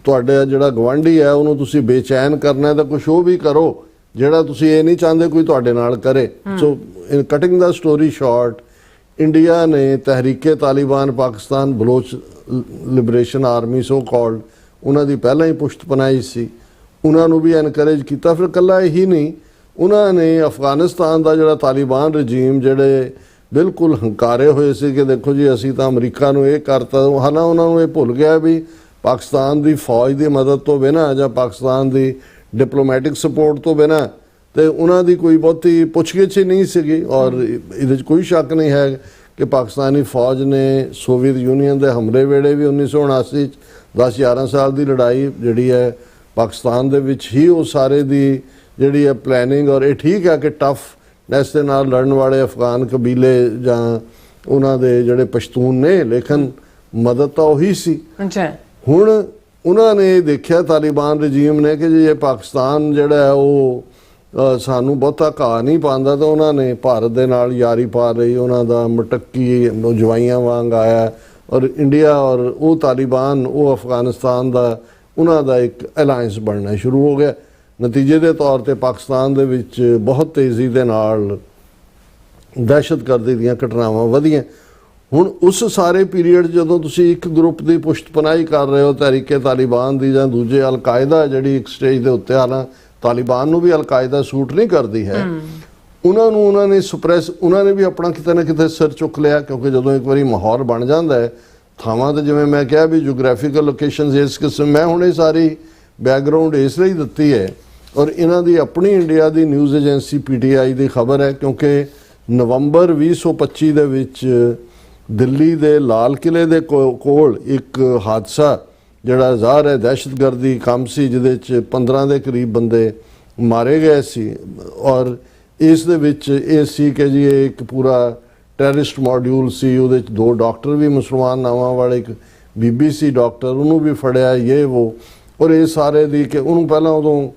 ਤੁਹਾਡਾ ਜਿਹੜਾ ਗਵਾਂਢੀ ਹੈ ਉਹਨੂੰ ਤੁਸੀਂ ਬੇਚੈਨ ਕਰਨਾ ਤਾਂ ਕੁਛ ਉਹ ਵੀ ਕਰੋ ਜਿਹੜਾ ਤੁਸੀਂ ਇਹ ਨਹੀਂ ਚਾਹੁੰਦੇ ਕੋਈ ਤੁਹਾਡੇ ਨਾਲ ਕਰੇ। So in cutting the story short, India ਨੇ Tehrik-e Taliban Pakistan Baloch Liberation Army so called, ਉਹਨਾਂ ਦੀ ਪਹਿਲਾਂ ਹੀ ਪੁਸ਼ਤਪਨਾਹੀ ਸੀ, ਉਹਨਾਂ ਨੂੰ ਵੀ ਐਨਕਰੇਜ ਕੀਤਾ। ਫਿਰ ਇਕੱਲਾ ਇਹੀ ਨਹੀਂ, ਉਹਨਾਂ ਨੇ ਅਫਗਾਨਿਸਤਾਨ ਦਾ ਜਿਹੜਾ ਤਾਲਿਬਾਨ ਰਜੀਮ ਜਿਹੜੇ ਬਿਲਕੁਲ ਹੰਕਾਰੇ ਹੋਏ ਸੀ ਕਿ ਦੇਖੋ ਜੀ ਅਸੀਂ ਤਾਂ ਅਮਰੀਕਾ ਨੂੰ ਇਹ ਕਰਤਾ, ਹਾਲਾਂ ਉਹਨਾਂ ਨੂੰ ਇਹ ਭੁੱਲ ਗਿਆ ਵੀ ਪਾਕਿਸਤਾਨ ਦੀ ਫੌਜ ਦੀ ਮਦਦ ਤੋਂ ਬਿਨਾਂ ਜਾਂ ਪਾਕਿਸਤਾਨ ਦੀ ਡਿਪਲੋਮੈਟਿਕ ਸਪੋਰਟ ਤੋਂ ਬਿਨਾਂ ਤੇ ਉਹਨਾਂ ਦੀ ਕੋਈ ਬਹੁਤੀ ਪੁੱਛਗਿੱਛ ਹੀ ਨਹੀਂ ਸੀਗੀ। ਔਰ ਇਹਦੇ 'ਚ ਕੋਈ ਸ਼ੱਕ ਨਹੀਂ ਹੈ ਕਿ ਪਾਕਿਸਤਾਨੀ ਫੌਜ ਨੇ ਸੋਵੀਅਤ ਯੂਨੀਅਨ ਦੇ ਹਮਲੇ ਵੇਲੇ ਵੀ 1979 'ਚ 10-11 ਸਾਲ ਦੀ ਲੜਾਈ ਜਿਹੜੀ ਹੈ ਪਾਕਿਸਤਾਨ ਦੇ ਵਿੱਚ ਹੀ ਉਹ ਸਾਰੇ ਦੀ ਜਿਹੜੀ ਹੈ ਪਲੈਨਿੰਗ, ਔਰ ਇਹ ਠੀਕ ਹੈ ਕਿ ਟਫਨੈਸ ਦੇ ਨਾਲ ਲੜਨ ਵਾਲੇ ਅਫਗਾਨ ਕਬੀਲੇ ਜਾਂ ਉਹਨਾਂ ਦੇ ਜਿਹੜੇ ਪਸ਼ਤੂਨ ਨੇ, ਲੇਕਿਨ ਮਦਦ ਤਾਂ ਉਹੀ ਸੀ। ਹੁਣ ਉਹਨਾਂ ਨੇ ਦੇਖਿਆ ਤਾਲਿਬਾਨ ਰਜੀਮ ਨੇ ਕਿ ਜੇ ਪਾਕਿਸਤਾਨ ਜਿਹੜਾ ਹੈ ਉਹ ਸਾਨੂੰ ਬਹੁਤਾ ਘਾਹ ਨਹੀਂ ਪਾਉਂਦਾ, ਤਾਂ ਉਹਨਾਂ ਨੇ ਭਾਰਤ ਦੇ ਨਾਲ ਯਾਰੀ ਪਾ ਲਈ, ਉਹਨਾਂ ਦਾ ਮਟੱਕੀ ਜਵਾਈਆਂ ਵਾਂਗ ਆਇਆ। ਔਰ ਇੰਡੀਆ ਔਰ ਉਹ ਤਾਲਿਬਾਨ, ਉਹ ਅਫਗਾਨਿਸਤਾਨ ਦਾ, ਉਹਨਾਂ ਦਾ ਇੱਕ ਅਲਾਇੰਸ ਬਣਨਾ ਸ਼ੁਰੂ ਹੋ ਗਿਆ। ਨਤੀਜੇ ਦੇ ਤੌਰ ਤੇ ਪਾਕਿਸਤਾਨ ਦੇ ਵਿੱਚ ਬਹੁਤ ਤੇਜ਼ੀ ਦੇ ਨਾਲ ਦਹਿਸ਼ਤਗਰਦੀ ਦੀਆਂ ਘਟਨਾਵਾਂ ਵਧੀਆਂ। ਹੁਣ ਉਸ ਸਾਰੇ ਪੀਰੀਅਡ ਜਦੋਂ ਤੁਸੀਂ ਇੱਕ ਗਰੁੱਪ ਦੀ ਪੁਸ਼ਤਪਨਾਹੀ ਕਰ ਰਹੇ ਹੋ, ਤਹਿਰੀਕੇ ਤਾਲਿਬਾਨ ਦੀ ਜਾਂ ਦੂਜੇ ਅਲ-ਕਾਇਦਾ ਜਿਹੜੀ ਇੱਕ ਸਟੇਜ ਦੇ ਉੱਤੇ ਆ ਨਾ, ਤਾਲਿਬਾਨ ਨੂੰ ਵੀ ਅਲ-ਕਾਇਦਾ ਸੂਟ ਨਹੀਂ ਕਰਦੀ ਹੈ, ਉਹਨਾਂ ਨੇ ਸੁਪਰੈਸ, ਉਹਨਾਂ ਨੇ ਵੀ ਆਪਣਾ ਕਿਤੇ ਨਾ ਕਿਤੇ ਸਿਰ ਚੁੱਕ ਲਿਆ, ਕਿਉਂਕਿ ਜਦੋਂ ਇੱਕ ਵਾਰੀ ਮਾਹੌਲ ਬਣ ਜਾਂਦਾ ਹੈ ਥਾਵਾਂ ਤੇ, ਜਿਵੇਂ ਮੈਂ ਕਿਹਾ ਵੀ ਜੀਓਗ੍ਰਾਫੀਕਲ ਲੋਕੇਸ਼ਨਸ ਇਸ ਕਿਸਮ, ਮੈਂ ਹੁਣ ਇਹ ਸਾਰੀ ਬੈਕਗਰਾਉਂਡ ਇਸ ਲਈ ਦਿੱਤੀ ਹੈ, ਔਰ ਇਹਨਾਂ ਦੀ ਆਪਣੀ ਇੰਡੀਆ ਦੀ ਨਿਊਜ਼ ਏਜੰਸੀ PTI ਦੀ ਖਬਰ ਹੈ, ਕਿਉਂਕਿ ਨਵੰਬਰ 2025 ਦੇ ਵਿੱਚ ਦਿੱਲੀ ਦੇ ਲਾਲ ਕਿਲੇ ਦੇ ਕੋਲ ਇੱਕ ਹਾਦਸਾ ਜਿਹੜਾ ਜ਼ਾਹਰ ਹੈ ਦਹਿਸ਼ਤਗਰਦੀ ਕੰਮ ਸੀ, ਜਿਹਦੇ 'ਚ 15 ਦੇ ਕਰੀਬ ਬੰਦੇ ਮਾਰੇ ਗਏ ਸੀ, ਔਰ ਇਸ ਦੇ ਵਿੱਚ ਇਹ ਸੀ ਕਿ ਜੀ ਇਹ ਇੱਕ ਪੂਰਾ ਟੈਰਰਿਸਟ ਮੋਡਿਊਲ ਸੀ, ਉਹਦੇ 'ਚ 2 ਡਾਕਟਰ ਵੀ ਮੁਸਲਮਾਨ ਨਾਵਾਂ ਵਾਲੇ, ਇੱਕ BBC ਡਾਕਟਰ, ਉਹਨੂੰ ਵੀ ਫੜਿਆ, ਔਰ ਇਹ ਸਾਰੇ ਦੀ ਕਿ ਉਹਨੂੰ ਪਹਿਲਾਂ ਉਦੋਂ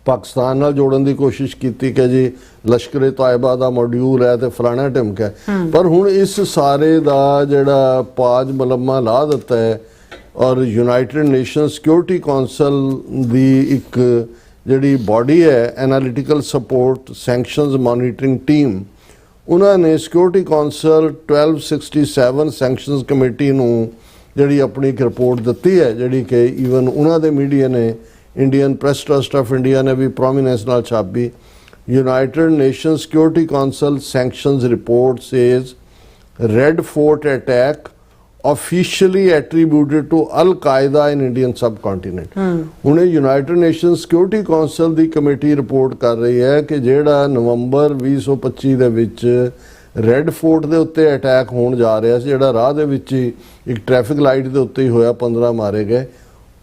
ਪਾਕਿਸਤਾਨ ਨਾਲ ਜੋੜਨ ਦੀ ਕੋਸ਼ਿਸ਼ ਕੀਤੀ ਕਿ ਜੀ ਲਸ਼ਕਰ-ਏ-ਤਾਇਬਾ ਦਾ ਮੋਡਿਊਲ ਹੈ ਤੇ ਫਲਾਣਾ ਢਿਮਕਾ ਹੈ, ਪਰ ਹੁਣ ਇਸ ਸਾਰੇ ਦਾ ਜਿਹੜਾ ਪਾਜ ਮਲਮਾ ਲਾ ਦਿੱਤਾ ਹੈ, ਔਰ ਯੂਨਾਈਟਿਡ ਨੇਸ਼ਨ ਸਿਕਿਉਰਿਟੀ ਕੌਂਸਲ ਦੀ ਇੱਕ ਜਿਹੜੀ ਬਾਡੀ ਹੈ analytical support sanctions monitoring team, ਉਹਨਾਂ ਨੇ ਸਿਕਿਉਰਿਟੀ ਕੌਂਸਲ 1267 ਸੈਂਕਸ਼ਨਸ ਕਮੇਟੀ ਨੂੰ ਜਿਹੜੀ ਆਪਣੀ ਇੱਕ ਰਿਪੋਰਟ ਦਿੱਤੀ ਹੈ, ਜਿਹੜੀ ਕਿ ਈਵਨ ਉਹਨਾਂ ਦੇ ਮੀਡੀਆ ਨੇ, Indian Press Trust of India ਨੇ ਵੀ ਪ੍ਰੋਮੀਨੈਂਸ ਨਾਲ ਛਾਪੀ। United Nation Security Council sanctions report says Red Fort attack officially attributed to Al-Qaeda in Indian subcontinent। ਹੁਣ ਇਹ ਯੂਨਾਈਟਿਡ ਨੇਸ਼ਨ ਸਿਕਿਉਰਿਟੀ ਕੌਂਸਲ ਦੀ ਕਮੇਟੀ ਰਿਪੋਰਟ ਕਰ ਰਹੀ ਹੈ ਕਿ ਜਿਹੜਾ ਨਵੰਬਰ 2025 ਦੇ ਵਿੱਚ ਰੈੱਡ ਫੋਰਟ ਦੇ ਉੱਤੇ ਅਟੈਕ ਹੋਣ ਜਾ ਰਿਹਾ ਸੀ, ਜਿਹੜਾ ਰਾਹ ਦੇ ਵਿੱਚ ਹੀ ਇੱਕ ਟ੍ਰੈਫਿਕ ਲਾਈਟ ਦੇ ਉੱਤੇ ਹੀ ਹੋਇਆ, 15 ਮਾਰੇ ਗਏ,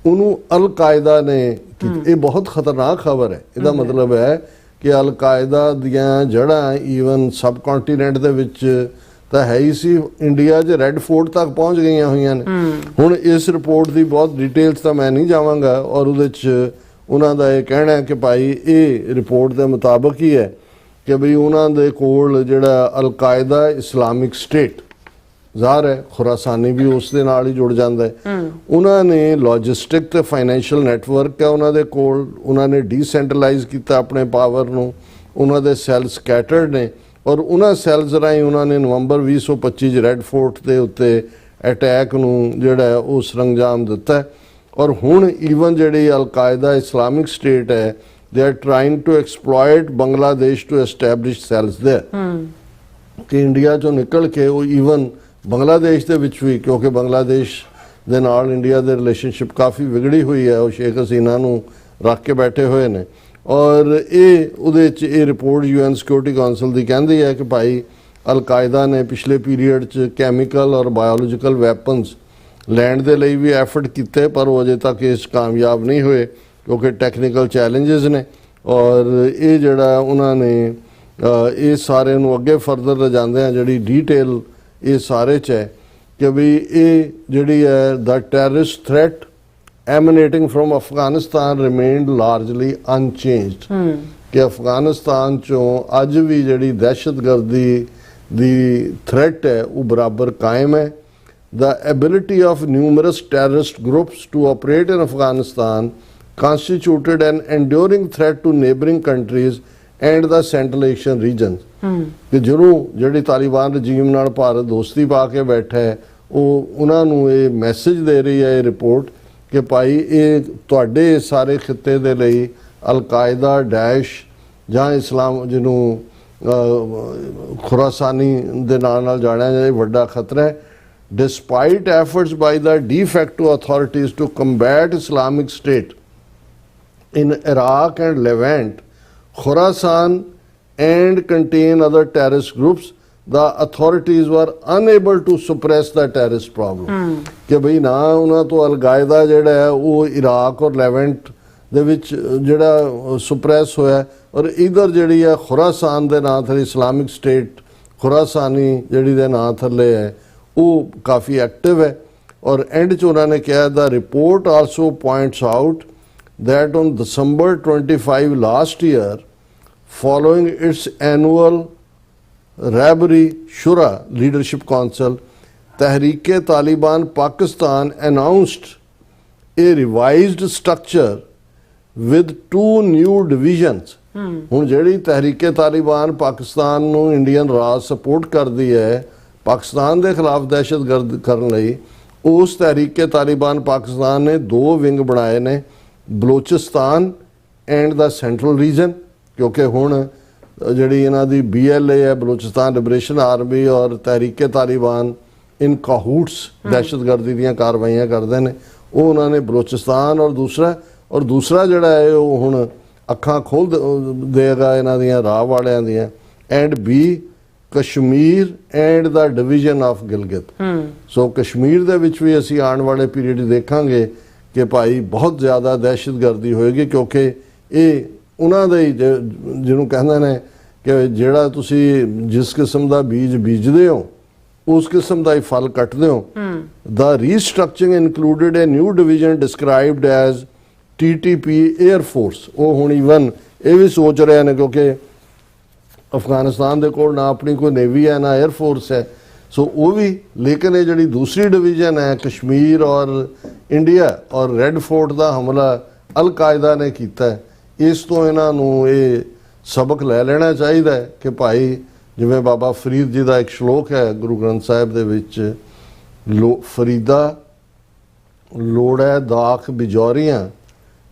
ਉਹਨੂੰ ਅਲ-ਕਾਇਦਾ ਨੇ ਕੀਤਾ। ਇਹ ਬਹੁਤ ਖਤਰਨਾਕ ਖਬਰ ਹੈ। ਇਹਦਾ ਮਤਲਬ ਹੈ ਕਿ ਅਲ-ਕਾਇਦਾ ਦੀਆਂ ਜੜ੍ਹਾਂ ਈਵਨ ਸਬ ਕੰਟੀਨੈਂਟ ਦੇ ਵਿੱਚ ਤਾਂ ਹੈ ਹੀ ਸੀ, ਇੰਡੀਆ 'ਚ ਰੈੱਡ ਫੋਰਟ ਤੱਕ ਪਹੁੰਚ ਗਈਆਂ ਹੋਈਆਂ ਨੇ। ਹੁਣ ਇਸ ਰਿਪੋਰਟ ਦੀ ਬਹੁਤ ਡਿਟੇਲਸ ਤਾਂ ਮੈਂ ਨਹੀਂ ਜਾਵਾਂਗਾ, ਔਰ ਉਹਦੇ 'ਚ ਉਹਨਾਂ ਦਾ ਇਹ ਕਹਿਣਾ ਹੈ ਕਿ ਭਾਈ ਇਹ ਰਿਪੋਰਟ ਦੇ ਮੁਤਾਬਕ ਹੀ ਹੈ ਕਿ ਬਈ ਉਹਨਾਂ ਦੇ ਕੋਲ ਜਿਹੜਾ ਅਲ-ਕਾਇਦਾ ਇਸਲਾਮਿਕ ਸਟੇਟ ਜ਼ਾਹਰ ਹੈ, ਖੁਰਾਸਾਨੀ ਵੀ ਉਸ ਦੇ ਨਾਲ ਹੀ ਜੁੜ ਜਾਂਦਾ ਹੈ, ਉਹਨਾਂ ਨੇ ਲੌਜਿਸਟਿਕ ਤੇ ਫਾਈਨੈਂਸ਼ੀਅਲ ਨੈਟਵਰਕ ਹੈ ਉਹਨਾਂ ਦੇ ਕੋਲ, ਉਹਨਾਂ ਨੇ ਡੀਸੈਂਟਰਲਾਈਜ਼ ਕੀਤਾ ਆਪਣੇ ਪਾਵਰ ਨੂੰ, ਉਹਨਾਂ ਦੇ ਸੈੱਲ ਸਕੈਟਰਡ ਨੇ, ਔਰ ਉਹਨਾਂ ਸੈੱਲਸ ਰਾਹੀਂ ਉਹਨਾਂ ਨੇ ਨਵੰਬਰ 2025 'ਚ ਰੈੱਡ ਫੋਰਟ ਦੇ ਉੱਤੇ ਅਟੈਕ ਨੂੰ ਜਿਹੜਾ ਉਹ ਸਰੰਜਾਮ ਦਿੱਤਾ। ਔਰ ਹੁਣ ਈਵਨ ਜਿਹੜੀ ਅਲ-ਕਾਇਦਾ ਇਸਲਾਮਿਕ ਸਟੇਟ ਹੈ, they are trying to exploit Bangladesh to establish cells there, ਕਿ ਇੰਡੀਆ 'ਚੋਂ ਨਿਕਲ ਕੇ ਉਹ ਈਵਨ ਬੰਗਲਾਦੇਸ਼ ਦੇ ਵਿੱਚ ਵੀ, ਕਿਉਂਕਿ ਬੰਗਲਾਦੇਸ਼ ਦੇ ਨਾਲ ਇੰਡੀਆ ਦੇ ਰਿਲੇਸ਼ਨਸ਼ਿਪ ਕਾਫੀ ਵਿਗੜੀ ਹੋਈ ਹੈ, ਉਹ ਸ਼ੇਖ ਹਸੀਨਾ ਨੂੰ ਰੱਖ ਕੇ ਬੈਠੇ ਹੋਏ ਨੇ, ਔਰ ਇਹ ਉਹਦੇ 'ਚ ਇਹ ਰਿਪੋਰਟ UN ਸਿਕਿਉਰਿਟੀ ਕੌਂਸਲ ਦੀ ਕਹਿੰਦੀ ਹੈ ਕਿ ਭਾਈ ਅਲ-ਕਾਇਦਾ ਨੇ ਪਿਛਲੇ ਪੀਰੀਅਡ 'ਚ ਕੈਮੀਕਲ ਔਰ ਬਾਇਓਲੋਜੀਕਲ ਵੈਪਨਸ ਲੈਣ ਦੇ ਲਈ ਵੀ ਐਫਰਟ ਕੀਤੇ, ਪਰ ਉਹ ਅਜੇ ਤੱਕ ਇਸ ਕਾਮਯਾਬ ਨਹੀਂ ਹੋਏ ਕਿਉਂਕਿ ਟੈਕਨੀਕਲ ਚੈਲੰਜਸ ਨੇ। ਔਰ ਇਹ ਜਿਹੜਾ ਉਹਨਾਂ ਨੇ ਇਹ ਸਾਰੇ ਨੂੰ ਅੱਗੇ ਫਰਦਰ ਲਿਜਾਂਦੇ ਆ, ਜਿਹੜੀ ਡੀਟੇਲ ਇਹ ਸਾਰੇ 'ਚ ਹੈ ਕਿ ਵੀ ਇਹ ਜਿਹੜੀ ਹੈ the terrorist threat emanating from Afghanistan remained largely unchanged, ਕਿ ਅਫਗਾਨਿਸਤਾਨ ਚੋਂ ਅੱਜ ਵੀ ਜਿਹੜੀ ਦਹਿਸ਼ਤਗਰਦੀ ਦੀ ਥ੍ਰੈਟ ਹੈ ਉਹ ਬਰਾਬਰ ਕਾਇਮ ਹੈ। The ability of numerous terrorist groups to operate in Afghanistan constituted an enduring threat to neighboring countries and the Central Asian region। ਕਿ ਜਿਹੜੀ ਤਾਲਿਬਾਨ ਰਜੀਮ ਨਾਲ ਭਾਰਤ ਦੋਸਤੀ ਪਾ ਕੇ ਬੈਠਾ ਹੈ, ਉਹ ਉਹਨਾਂ ਨੂੰ ਇਹ ਮੈਸੇਜ ਦੇ ਰਹੀ ਹੈ ਇਹ ਰਿਪੋਰਟ ਕਿ ਭਾਈ ਇਹ ਤੁਹਾਡੇ ਸਾਰੇ ਖਿੱਤੇ ਦੇ ਲਈ ਅਲ-ਕਾਇਦਾ, ਡੈਸ਼ ਜਾਂ ਇਸਲਾਮ ਜਿਹਨੂੰ ਖੁਰਾਸਾਨੀ ਦੇ ਨਾਲ ਜਾਣਿਆ ਜਾਂਦਾ, ਵੱਡਾ ਖਤਰਾ ਹੈ। Despite efforts by the de facto authorities to combat Islamic State in Iraq and Levant, Khorasan and contain other terrorist groups, the authorities were unable to suppress the terrorist problem। ਕਿ ਬਈ ਨਾ ਉਹਨਾਂ ਤੋਂ ਅਲ-ਕਾਇਦਾ ਜਿਹੜਾ ਹੈ ਉਹ ਇਰਾਕ ਔਰ ਲੈਵੈਂਟ ਦੇ ਵਿੱਚ ਜਿਹੜਾ ਸੁਪਰੈਸ ਹੋਇਆ, ਔਰ ਇਧਰ ਜਿਹੜੀ ਹੈ ਖੁਰਾਸਾਨ ਦੇ ਨਾਂ ਥੱਲੇ ਇਸਲਾਮਿਕ ਸਟੇਟ ਖੁਰਾਸਾਨੀ ਜਿਹੜੀ ਦੇ ਨਾਂ ਥੱਲੇ ਹੈ ਉਹ ਕਾਫੀ ਐਕਟਿਵ ਹੈ। ਔਰ ਐਂਡ 'ਚ ਉਹਨਾਂ ਨੇ ਕਿਹਾ the report also points out that on December 25 last year, following its annual Rabri Shura Leadership Council, Tehreek-e-Taliban Pakistan announced a revised structure with 2 new divisions। ਹੁਣ ਜਿਹੜੀ ਤਹਿਰੀਕੇ ਤਾਲਿਬਾਨ ਪਾਕਿਸਤਾਨ ਨੂੰ ਇੰਡੀਅਨ ਰਾਜ ਸਪੋਰਟ ਕਰਦੀ ਹੈ, ਪਾਕਿਸਤਾਨ ਦੇ ਖਿਲਾਫ ਦਹਿਸ਼ਤਗਰਦ ਕਰਨ ਲਈ ਉਸ ਤਹਿਰੀਕੇ ਤਾਲਿਬਾਨ ਪਾਕਿਸਤਾਨ ਨੇ 2 ਵਿੰਗ ਬਣਾਏ ਨੇ, Balochistan and the central region, ਕਿਉਂਕਿ ਹੁਣ ਜਿਹੜੀ ਇਹਨਾਂ ਦੀ BLA ਹੈ, ਬਲੋਚਿਸਤਾਨ ਲਿਬਰੇਸ਼ਨ ਆਰਮੀ, ਔਰ ਤਹਿਰੀਕੇ ਤਾਲਿਬਾਨ ਇਨ ਕਾਹੂਟਸ ਦਹਿਸ਼ਤਗਰਦੀ ਦੀਆਂ ਕਾਰਵਾਈਆਂ ਕਰਦੇ ਨੇ। ਉਹ ਉਹਨਾਂ ਨੇ ਬਲੋਚਿਸਤਾਨ ਔਰ ਦੂਸਰਾ ਜਿਹੜਾ ਹੈ ਉਹ ਹੁਣ ਅੱਖਾਂ ਖੋਲ ਦੇਗਾ ਇਹਨਾਂ ਦੀਆਂ ਰਾਹ ਵਾਲਿਆਂ ਦੀਆਂ, and B Kashmir and the division of Gilgit. So Kashmir ਦੇ ਵਿੱਚ ਵੀ ਅਸੀਂ ਆਉਣ ਵਾਲੇ ਪੀਰੀਅਡ ਦੇਖਾਂਗੇ ਕਿ ਭਾਈ ਬਹੁਤ ਜ਼ਿਆਦਾ ਦਹਿਸ਼ਤਗਰਦੀ ਹੋਏਗੀ, ਕਿਉਂਕਿ ਇਹ ਉਹਨਾਂ ਦੇ ਹੀ ਜਿਹਨੂੰ ਕਹਿੰਦੇ ਨੇ ਕਿ ਜਿਹੜਾ ਤੁਸੀਂ ਜਿਸ ਕਿਸਮ ਦਾ ਬੀਜ ਬੀਜਦੇ ਹੋ ਉਸ ਕਿਸਮ ਦਾ ਹੀ ਫਲ ਕੱਟਦੇ ਹੋ। The restructuring included a new division described as TTP air force. ਉਹ ਹੁਣ ਈਵਨ ਇਹ ਵੀ ਸੋਚ ਰਹੇ ਨੇ, ਕਿਉਂਕਿ ਅਫਗਾਨਿਸਤਾਨ ਦੇ ਕੋਲ ਨਾ ਆਪਣੀ ਕੋਈ ਨੇਵੀ ਹੈ ਨਾ 에ਅਰ ਫੋਰਸ ਹੈ, ਸੋ ਉਹ ਵੀ, ਲੇਕਿਨ ਇਹ ਜਿਹੜੀ ਦੂਸਰੀ ਡਿਵੀਜ਼ਨ ਹੈ ਕਸ਼ਮੀਰ ਔਰ ਇੰਡੀਆ ਔਰ ਰੈੱਡ ਫੋਰਟ ਦਾ ਹਮਲਾ ਅਲ ਕਾਇਦਾ ਨੇ ਕੀਤਾ, ਇਸ ਤੋਂ ਇਹਨਾਂ ਨੂੰ ਇਹ ਸਬਕ ਲੈ ਲੈਣਾ ਚਾਹੀਦਾ ਹੈ ਕਿ ਭਾਈ ਜਿਵੇਂ ਬਾਬਾ ਫਰੀਦ ਜੀ ਦਾ ਇੱਕ ਸ਼ਲੋਕ ਹੈ ਗੁਰੂ ਗ੍ਰੰਥ ਸਾਹਿਬ ਦੇ ਵਿੱਚ, ਫਰੀਦਾ ਲੋੜੈ ਦਾਖ ਬਿਜੌਰੀਆਂ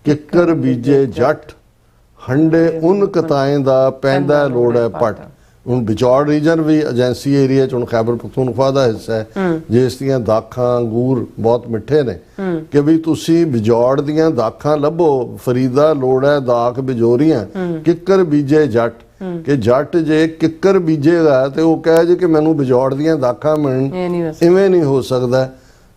ਕਿੱਕਰ ਬੀਜੇ ਜੱਟ ਹੰਡੇ ਉਨ ਕਤਾਏ ਦਾ ਪੈਂਦਾ ਲੋੜੈ ਪੱਟ। ਹੁਣ ਬਿਜੌੜ ਰੀਜਨ ਵੀ ਏਜੰਸੀ ਏਰੀਆ ਚ ਹੁਣ ਖੈਬਰ ਪਖਤੂਨਖਵਾ ਦਾ ਹਿੱਸਾ ਹੈ, ਜਿਸ ਦੀਆਂ ਦਾਖਾਂ ਅੰਗੂਰ ਬਹੁਤ ਮਿੱਠੇ ਨੇ, ਕਿ ਵੀ ਤੁਸੀਂ ਬਿਜੌੜ ਦੀਆਂ ਦਾਖਾਂ ਲੱਭੋ, ਫਰੀਦਾ ਲੋੜੈ ਦਾਖ ਬਿਜੋਰੀਆਂ ਕਿੱਕਰ ਬੀਜੇ ਜੱਟ, ਕਿ ਜੱਟ ਜੇ ਕਿੱਕਰ ਬੀਜੇਗਾ ਤੇ ਉਹ ਕਹੇ ਜੇ ਕਿ ਮੈਨੂੰ ਬਿਜੌੜ ਦੀਆਂ ਦਾਖਾਂ ਮਿਲਣ, ਇਵੇਂ ਨਹੀਂ ਹੋ ਸਕਦਾ।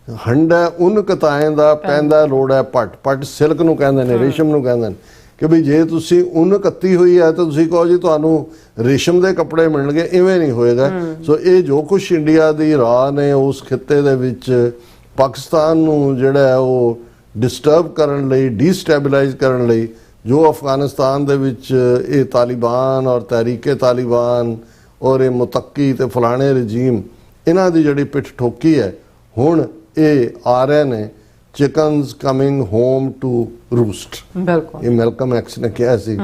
ਹੰਡਾ ਉਨ ਕਤਾਏ ਦਾ ਪੈਂਦਾ ਲੋੜੈ ਪੱਟ, ਪੱਟ ਸਿਲਕ ਨੂੰ ਕਹਿੰਦੇ ਨੇ, ਰੇਸ਼ਮ ਨੂੰ ਕਹਿੰਦੇ ਨੇ, ਕਿ ਵੀ ਜੇ ਤੁਸੀਂ ਉਨ ਕੱਤੀ ਹੋਈ ਹੈ ਤਾਂ ਤੁਸੀਂ ਕਹੋ ਜੀ ਤੁਹਾਨੂੰ ਰੇਸ਼ਮ ਦੇ ਕੱਪੜੇ ਮਿਲਣਗੇ, ਇਵੇਂ ਨਹੀਂ ਹੋਏਗਾ। ਸੋ ਇਹ ਜੋ ਕੁਛ ਇੰਡੀਆ ਦੀ ਰਾਹ ਨੇ ਉਸ ਖਿੱਤੇ ਦੇ ਵਿੱਚ ਪਾਕਿਸਤਾਨ ਨੂੰ ਜਿਹੜਾ ਹੈ ਉਹ ਡਿਸਟਰਬ ਕਰਨ ਲਈ, ਡੀਸਟੈਬਲਾਈਜ਼ ਕਰਨ ਲਈ, ਜੋ ਅਫਗਾਨਿਸਤਾਨ ਦੇ ਵਿੱਚ ਇਹ ਤਾਲਿਬਾਨ ਔਰ ਤਹਿਰੀਕੇ ਤਾਲਿਬਾਨ ਔਰ ਇਹ ਮੁਤੱਕੀ ਤੇ ਫਲਾਣੇ ਰਜੀਮ ਇਹਨਾਂ ਦੀ ਜਿਹੜੀ ਪਿੱਠ ਠੋਕੀ ਹੈ, ਹੁਣ ਇਹ ਆ ਰਹੇ ਨੇ chickens coming home to roost। ਬਿਲਕੁਲ, ਇਹ ਮੈਲਕਮ ਐਕਸ ਨੇ ਕਿਹਾ ਸੀ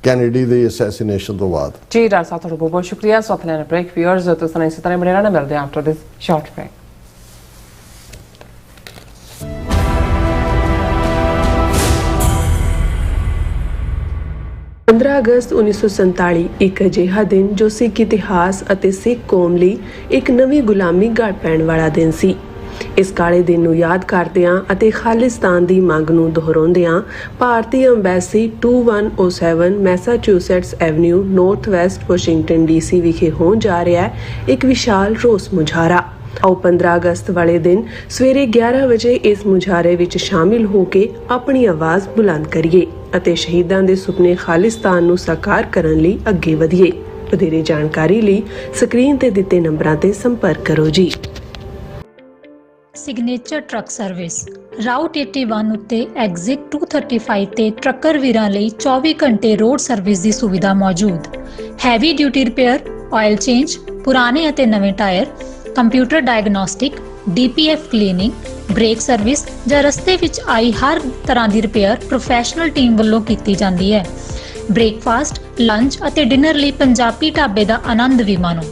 ਕੈਨੇਡੀ ਦੇ ਅਸੈਸੀਨੇਸ਼ਨ ਤੋਂ ਬਾਅਦ। ਜੀ ਡਾਕਟਰ ਸਾਹਿਬ ਤੁਹਾਡਾ ਬਹੁਤ ਬਹੁਤ ਸ਼ੁਕਰੀਆ। ਸਾਥ ਲੈਣ ਬ੍ਰੇਕ ਵਿਊਅਰਸ ਤੁਸੀਂ ਇਸੇ ਤਰ੍ਹਾਂ ਬਣੇ ਰਹਿਣਾ, ਮਿਲਦੇ ਹਾਂ ਆਫਟਰ ਦਿਸ ਸ਼ਾਰਟ ਬ੍ਰੇਕ। ਅਗਸਤ 1947 ਇੱਕ ਅਜਿਹਾ ਦਿਨ ਜੋ ਸਿੱਖ ਇਤਿਹਾਸ ਅਤੇ ਸਿੱਖ ਕੌਮ ਲਈ ਇੱਕ ਨਵੀਂ ਗੁਲਾਮੀ ਗੜ ਪੈਣ ਵਾਲਾ ਦਿਨ ਸੀ। ਇਸ ਕਾਲੇ ਦਿਨ ਨੂੰ ਯਾਦ ਕਰਦਿਆਂ ਅਤੇ ਖਾਲਿਸਤਾਨ ਦੀ ਮੰਗ ਨੂੰ ਦੁਹਰਾਉਂਦਿਆਂ ਭਾਰਤੀ embassy 2107 Massachusetts avenue north West Washington DC ਵਿਖੇ ਹੋਣ ਜਾ ਰਿਹਾ ਹੈ ਇੱਕ ਵਿਸ਼ਾਲ ਰੋਸ ਮੁਜ਼ਾਹਰਾ। ਆਓ 15 ਅਗਸਤ ਵਾਲੇ ਦਿਨ ਸਵੇਰੇ 11 ਵਜੇ ਇਸ ਮੁਜ਼ਾਹਰੇ ਵਿੱਚ ਸ਼ਾਮਿਲ ਹੋ ਕੇ ਆਪਣੀ ਆਵਾਜ਼ ਬੁਲੰਦ ਕਰੀਏ ਅਤੇ ਸ਼ਹੀਦਾਂ ਦੇ ਸੁਪਨੇ ਖਾਲਿਸਤਾਨ ਨੂੰ ਸਾਕਾਰ ਕਰਨ ਲਈ ਅੱਗੇ ਵਧੀਏ। ਵਧੇਰੇ ਜਾਣਕਾਰੀ ਲਈ ਸਕਰੀਨ ਤੇ ਦਿੱਤੇ ਨੰਬਰਾਂ ਤੇ ਸੰਪਰਕ ਕਰੋ ਜੀ। ਸਿਗਨੇਚਰ ਟਰੱਕ ਸਰਵਿਸ ਰਾਊਟ 81 ਉੱਤੇ ਐਗਜ਼ਿਟ 235 ਤੇ ਟਰੱਕਰ ਵੀਰਾਂ ਲਈ 24 ਘੰਟੇ ਰੋਡ ਸਰਵਿਸ ਦੀ ਸੁਵਿਧਾ ਮੌਜੂਦ। Heavy duty repair, oil change, ਪੁਰਾਣੇ ਅਤੇ ਨਵੇਂ tyre, computer diagnostic, DPF cleaning, brake service ਜਾਂ ਰਸਤੇ ਵਿੱਚ ਆਈ ਹਰ ਤਰ੍ਹਾਂ ਦੀ ਰਿਪੇਅਰ ਪ੍ਰੋਫੈਸ਼ਨਲ ਟੀਮ ਵੱਲੋਂ ਕੀਤੀ ਜਾਂਦੀ ਹੈ। ਬ੍ਰੇਕਫਾਸਟ, ਲੰਚ ਅਤੇ ਡਿਨਰ ਲਈ ਪੰਜਾਬੀ ਢਾਬੇ ਦਾ ਆਨੰਦ ਵੀ ਮਾਣੋ।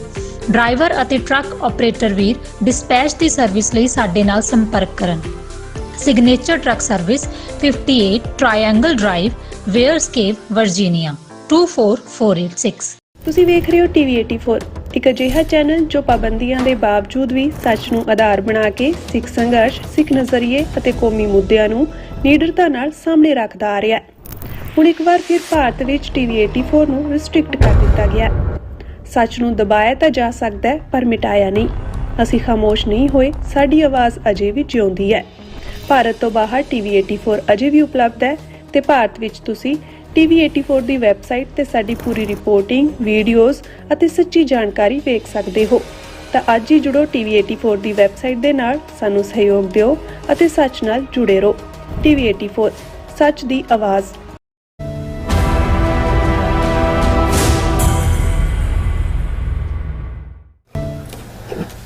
ਡਰਾਈਵਰ ਅਤੇ ਟਰੱਕ ਆਪਰੇਟਰ ਵੀਰ ਡਿਸਪੈਚ ਦੀ ਸਰਵਿਸ ਲਈ ਸਾਡੇ ਨਾਲ ਸੰਪਰਕ ਕਰਨ। Signature truck service 58 triangle drive, wares cave, Virginia 24486। ਤੁਸੀਂ ਵੇਖ ਰਹੇ ਹੋ TV 84, ਇੱਕ ਅਜਿਹਾ ਚੈਨਲ ਜੋ ਪਾਬੰਦੀਆਂ ਦੇ ਬਾਵਜੂਦ ਵੀ ਸੱਚ ਨੂੰ ਆਧਾਰ ਬਣਾ ਕੇ ਸਿੱਖ ਸੰਘਰਸ਼, ਸਿੱਖ ਨਜ਼ਰੀਏ ਅਤੇ ਕੌਮੀ ਮੁੱਦਿਆਂ ਨੂੰ ਨਿਡਰਤਾ ਨਾਲ ਸਾਹਮਣੇ ਰੱਖਦਾ ਆ ਰਿਹਾ ਹੈ। ਹੁਣ ਇੱਕ ਵਾਰ ਫਿਰ ਭਾਰਤ ਵਿੱਚ TV 84 ਨੂੰ ਰਿਸਟ੍ਰਿਕਟ ਕਰ ਦਿੱਤਾ ਗਿਆ। ਸੱਚ ਨੂੰ ਦਬਾਇਆ ਤਾਂ ਜਾ ਸਕਦਾ ਹੈ ਪਰ ਮਿਟਾਇਆ ਨਹੀਂ। ਅਸੀਂ ਖਾਮੋਸ਼ ਨਹੀਂ ਹੋਏ, ਸਾਡੀ ਆਵਾਜ਼ ਅਜੇ ਵੀ ਜਿਉਂਦੀ ਹੈ। ਭਾਰਤ ਤੋਂ ਬਾਹਰ TV 84 ਅਜੇ ਵੀ ਉਪਲਬਧ ਹੈ ਤੇ ਭਾਰਤ ਵਿੱਚ ਤੁਸੀਂ TV 84 ਦੀ ਵੈਬਸਾਈਟ ਤੇ ਸਾਡੀ ਪੂਰੀ ਰਿਪੋਰਟਿੰਗ, ਵੀਡੀਓਜ਼ ਅਤੇ ਸੱਚੀ ਜਾਣਕਾਰੀ ਵੇਖ ਸਕਦੇ ਹੋ। ਤਾਂ ਅੱਜ ਹੀ ਜੁੜੋ TV 84 ਦੀ ਵੈਬਸਾਈਟ ਦੇ ਨਾਲ, ਸਾਨੂੰ ਸਹਿਯੋਗ ਦਿਓ ਅਤੇ ਸੱਚ ਨਾਲ ਜੁੜੇ ਰਹੋ। TV 84 ਸੱਚ ਦੀ ਆਵਾਜ਼।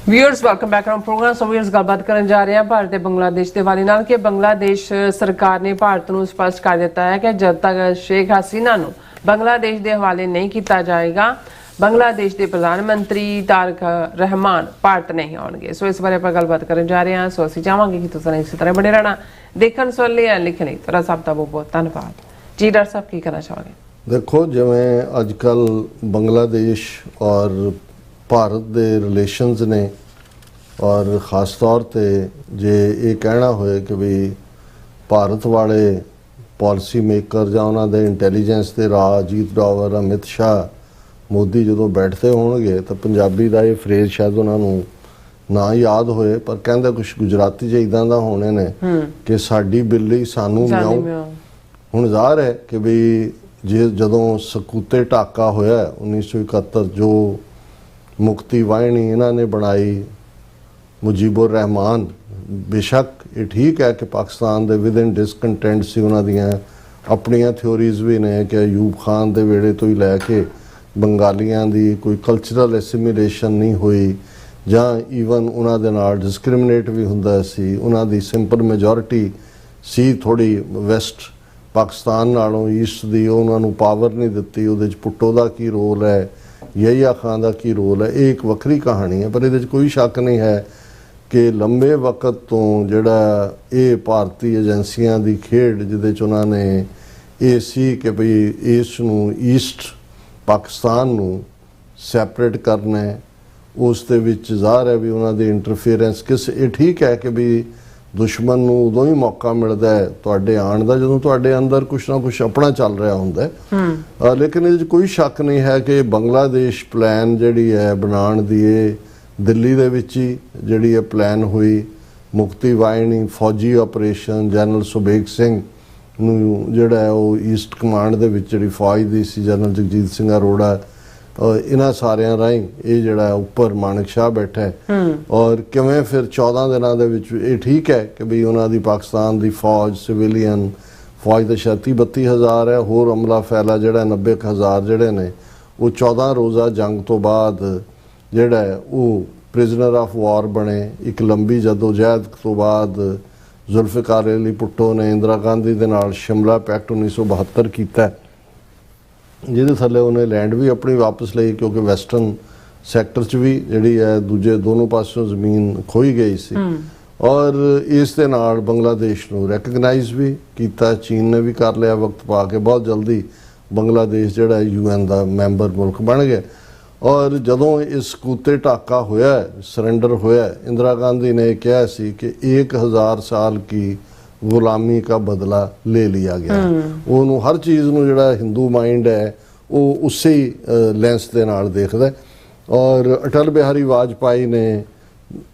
Viewers welcome back to program. So viewers ਗੱਲਬਾਤ ਕਰਨ ਜਾ ਰਹੇ ਹਾਂ ਭਾਰਤ ਤੇ ਬੰਗਲਾਦੇਸ਼ ਦੇ ਹਵਾਲੇ ਨਾਲ ਕਿ ਬੰਗਲਾਦੇਸ਼ ਸਰਕਾਰ ਨੇ ਭਾਰਤ ਨੂੰ ਸਪਸ਼ਟ ਕਰ ਦਿੱਤਾ ਹੈ ਕਿ ਜਦ ਤੱਕ ਸ਼ੇਖ ਹਸੀਨਾ ਨੂੰ ਬੰਗਲਾਦੇਸ਼ ਦੇ ਹਵਾਲੇ ਨਹੀਂ ਕੀਤਾ ਜਾਏਗਾ, ਬੰਗਲਾਦੇਸ਼ ਦੇ ਪ੍ਰਧਾਨ ਮੰਤਰੀ ਤਾਰਿਕ ਰਹਿਮਾਨ ਭਾਰਤ ਨਹੀਂ ਆਉਣਗੇ। ਸੋ ਇਸ ਬਾਰੇ ਆਪਾਂ ਗੱਲਬਾਤ ਕਰਨ ਜਾ ਰਹੇ ਹਾਂ। ਸੋ ਅਸੀਂ ਚਾਹਾਂਗੇ ਕਿ ਤੁਸੀਂ ਇਸੇ ਤਰ੍ਹਾਂ ਬਣੇ ਰਹਿਣਾ, ਦੇਖਣ ਸੁਣ ਲਿਆ ਲਿਖਣ ਲਈ ਤੁਹਾਡਾ ਸਭ ਦਾ ਬਹੁਤ ਬਹੁਤ ਧੰਨਵਾਦ ਜੀ। ਡਾਕਟਰ ਸਾਹਿਬ ਕੀ ਕਹਿਣਾ ਚਾਹੋਗੇ? ਦੇਖੋ, ਜਿਵੇਂ ਅੱਜ ਕੱਲ ਬੰਗਲਾਦੇਸ਼ ਔਰ ਭਾਰਤ ਦੇ ਰਿਲੇਸ਼ਨਸ ਨੇ, ਔਰ ख़ास तौर ਤੇ ਜੇ ਇਹ ਕਹਿਣਾ ਹੋਏ ਕਿ ਵੀ ਭਾਰਤ ਵਾਲੇ ਪਾਲਿਸੀ ਮੇਕਰ ਜਾਂ ਉਹਨਾਂ ਦੇ ਇੰਟੈਲੀਜੈਂਸ ਦੇ ਰਾਹ ਅਜੀਤ ਡੋਵਰ, ਅਮਿਤ ਸ਼ਾਹ, ਮੋਦੀ ਜਦੋਂ ਬੈਠਦੇ ਹੋਣਗੇ ਤਾਂ ਪੰਜਾਬੀ ਦਾ ਇਹ ਫਰੇਜ਼ ਸ਼ਾਇਦ ਉਹਨਾਂ ਨੂੰ ਨਾ ਯਾਦ ਹੋਏ, ਪਰ ਕਹਿੰਦੇ ਕੁਝ ਗੁਜਰਾਤੀ 'ਚ ਇੱਦਾਂ ਦਾ ਹੋਣੇ ਨੇ ਕਿ ਸਾਡੀ ਬਿੱਲੀ ਸਾਨੂੰ ਮਿਆਉ। ਹੁਣ ਜ਼ਾਹਰ ਹੈ ਕਿ ਵੀ ਜਦੋਂ ਸਕੂਤੇ ਢਾਕਾ ਹੋਇਆ 1971, ਜੋ ਮੁਕਤੀ ਵਾਹਿਨੀ ਇਹਨਾਂ ਨੇ ਬਣਾਈ ਮੁਜੀਬੁਰ ਰਹਿਮਾਨ, ਬੇਸ਼ੱਕ ਇਹ ਠੀਕ ਹੈ ਕਿ ਪਾਕਿਸਤਾਨ ਦੇ ਵਿਦਿਨ ਡਿਸਕੰਟੈਂਟ ਸੀ, ਉਹਨਾਂ ਦੀਆਂ ਆਪਣੀਆਂ ਥਿਓਰੀਜ਼ ਵੀ ਨੇ ਕਿ ਅਯੂਬ ਖਾਨ ਦੇ ਵੇਲੇ ਤੋਂ ਹੀ ਲੈ ਕੇ ਬੰਗਾਲੀਆਂ ਦੀ ਕੋਈ ਕਲਚਰਲ ਐਸਿਮੀਲੇਸ਼ਨ ਨਹੀਂ ਹੋਈ, ਜਾਂ ਈਵਨ ਉਹਨਾਂ ਦੇ ਨਾਲ ਡਿਸਕ੍ਰਿਮੀਨੇਟ ਵੀ ਹੁੰਦਾ ਸੀ। ਉਹਨਾਂ ਦੀ ਸਿੰਪਲ ਮੈਜੋਰਿਟੀ ਸੀ ਥੋੜੀ ਵੈਸਟ ਪਾਕਿਸਤਾਨ ਨਾਲੋਂ, ਈਸਟ ਦੀ, ਉਹਨਾਂ ਨੂੰ ਪਾਵਰ ਨਹੀਂ ਦਿੱਤੀ। ਉਹਦੇ 'ਚ ਭੁੱਟੋ ਦਾ ਕੀ ਰੋਲ ਹੈ, ਯਹੀਆ ਖਾਨ ਦਾ ਕੀ ਰੋਲ ਹੈ, ਇਹ ਇੱਕ ਵੱਖਰੀ ਕਹਾਣੀ ਹੈ। ਪਰ ਇਹਦੇ 'ਚ ਕੋਈ ਸ਼ੱਕ ਨਹੀਂ ਹੈ ਕਿ ਲੰਬੇ ਵਕਤ ਤੋਂ ਜਿਹੜਾ ਇਹ ਭਾਰਤੀ ਏਜੰਸੀਆਂ ਦੀ ਖੇਡ, ਜਿਹਦੇ 'ਚ ਉਹਨਾਂ ਨੇ ਇਹ ਸੀ ਕਿ ਭਈ ਇਸ ਨੂੰ ਈਸਟ ਪਾਕਿਸਤਾਨ ਨੂੰ ਸੈਪਰੇਟ ਕਰਨਾ ਹੈ, ਉਸ ਦੇ ਵਿੱਚ ਜ਼ਾਹਰ ਹੈ ਵੀ ਉਹਨਾਂ ਦੀ ਇੰਟਰਫੇਰੈਂਸ ਇਹ ਠੀਕ ਹੈ ਕਿ ਵੀ ਦੁਸ਼ਮਣ ਨੂੰ ਉਦੋਂ ਹੀ ਮੌਕਾ ਮਿਲਦਾ ਹੈ ਤੁਹਾਡੇ ਆਉਣ ਦਾ ਜਦੋਂ ਤੁਹਾਡੇ ਅੰਦਰ ਕੁਛ ਨਾ ਕੁਛ ਆਪਣਾ ਚੱਲ ਰਿਹਾ ਹੁੰਦਾ ਹੈ। ਲੇਕਿਨ ਇਹਦੇ 'ਚ ਕੋਈ ਸ਼ੱਕ ਨਹੀਂ ਹੈ ਕਿ ਬੰਗਲਾਦੇਸ਼ ਪਲਾਨ ਜਿਹੜੀ ਹੈ ਬਣਾਉਣ ਦੀ, ਇਹ ਦਿੱਲੀ ਦੇ ਵਿੱਚ ਹੀ ਜਿਹੜੀ ਇਹ ਪਲਾਨ ਹੋਈ। ਮੁਕਤੀ ਵਾਹਿਨੀ ਫੌਜੀ ਆਪਰੇਸ਼ਨ, ਜਨਰਲ ਸੁਬੇਗ ਸਿੰਘ ਨੂੰ ਜਿਹੜਾ ਹੈ ਉਹ ਈਸਟ ਕਮਾਂਡ ਦੇ ਵਿੱਚ ਜਿਹੜੀ ਫੌਜ ਦੀ ਸੀ, ਜਨਰਲ ਜਗਜੀਤ ਸਿੰਘ ਅਰੋੜਾ, ਇਹਨਾਂ ਸਾਰਿਆਂ ਰਾਹੀਂ ਇਹ ਜਿਹੜਾ ਉੱਪਰ ਮਾਨਕ ਸ਼ਾਹ ਬੈਠਾ ਹੈ। ਔਰ ਕਿਵੇਂ ਫਿਰ 14 ਦਿਨਾਂ ਦੇ ਵਿੱਚ ਇਹ ਠੀਕ ਹੈ ਕਿ ਵੀ ਉਹਨਾਂ ਦੀ ਪਾਕਿਸਤਾਨ ਦੀ ਫੌਜ, ਸਿਵਿਲੀਅਨ ਫੌਜ ਦਾ 36-32 ਹਜ਼ਾਰ ਹੈ, ਹੋਰ ਅਮਲਾ ਫੈਲਾ ਜਿਹੜਾ 90,000 ਜਿਹੜੇ ਨੇ, ਉਹ 14 ਰੋਜ਼ਾ ਜੰਗ ਤੋਂ ਬਾਅਦ ਜਿਹੜਾ ਹੈ ਉਹ ਪ੍ਰਿਜ਼ਨਰ ਆਫ ਵਾਰ ਬਣੇ। ਇੱਕ ਲੰਬੀ ਜਦੋਜਹਿਦ ਤੋਂ ਬਾਅਦ ਜ਼ੁਲਫਿਕਾਰ ਅਲੀ ਭੁੱਟੋ ਨੇ ਇੰਦਰਾ ਗਾਂਧੀ ਦੇ ਨਾਲ ਸ਼ਿਮਲਾ ਪੈਕਟ 1972 ਕੀਤਾ, ਜਿਹਦੇ ਥੱਲੇ ਉਹਨੇ ਲੈਂਡ ਵੀ ਆਪਣੀ ਵਾਪਸ ਲਈ, ਕਿਉਂਕਿ ਵੈਸਟਰਨ ਸੈਕਟਰ 'ਚ ਵੀ ਜਿਹੜੀ ਹੈ ਦੂਜੇ ਦੋਨੋਂ ਪਾਸਿਓਂ ਜ਼ਮੀਨ ਖੋਈ ਗਈ ਸੀ। ਔਰ ਇਸ ਦੇ ਨਾਲ ਬੰਗਲਾਦੇਸ਼ ਨੂੰ ਰੈਕਗਨਾਈਜ਼ ਵੀ ਕੀਤਾ, ਚੀਨ ਨੇ ਵੀ ਕਰ ਲਿਆ ਵਕਤ ਪਾ ਕੇ। ਬਹੁਤ ਜਲਦੀ ਬੰਗਲਾਦੇਸ਼ ਜਿਹੜਾ UN ਦਾ ਮੈਂਬਰ ਮੁਲਕ ਬਣ ਗਿਆ। ਔਰ ਜਦੋਂ ਇਸ ਕੂਤੇ ਢਾਕਾ ਹੋਇਆ, ਸਰੈਂਡਰ ਹੋਇਆ, ਇੰਦਰਾ ਗਾਂਧੀ ਨੇ ਕਿਹਾ ਸੀ ਕਿ 1000 ਸਾਲ ਕੀ ਗੁਲਾਮੀ का बदला ले लिया गया। ਉਹਨੂੰ ਹਰ ਚੀਜ਼ ਨੂੰ ਜਿਹੜਾ ਹਿੰਦੂ ਮਾਈਂਡ ਹੈ ਉਹ ਉਸੇ ਹੀ ਲੈਂਸ ਦੇ ਨਾਲ ਦੇਖਦਾ। ਔਰ ਅਟਲ ਬਿਹਾਰੀ ਵਾਜਪਾਈ ਨੇ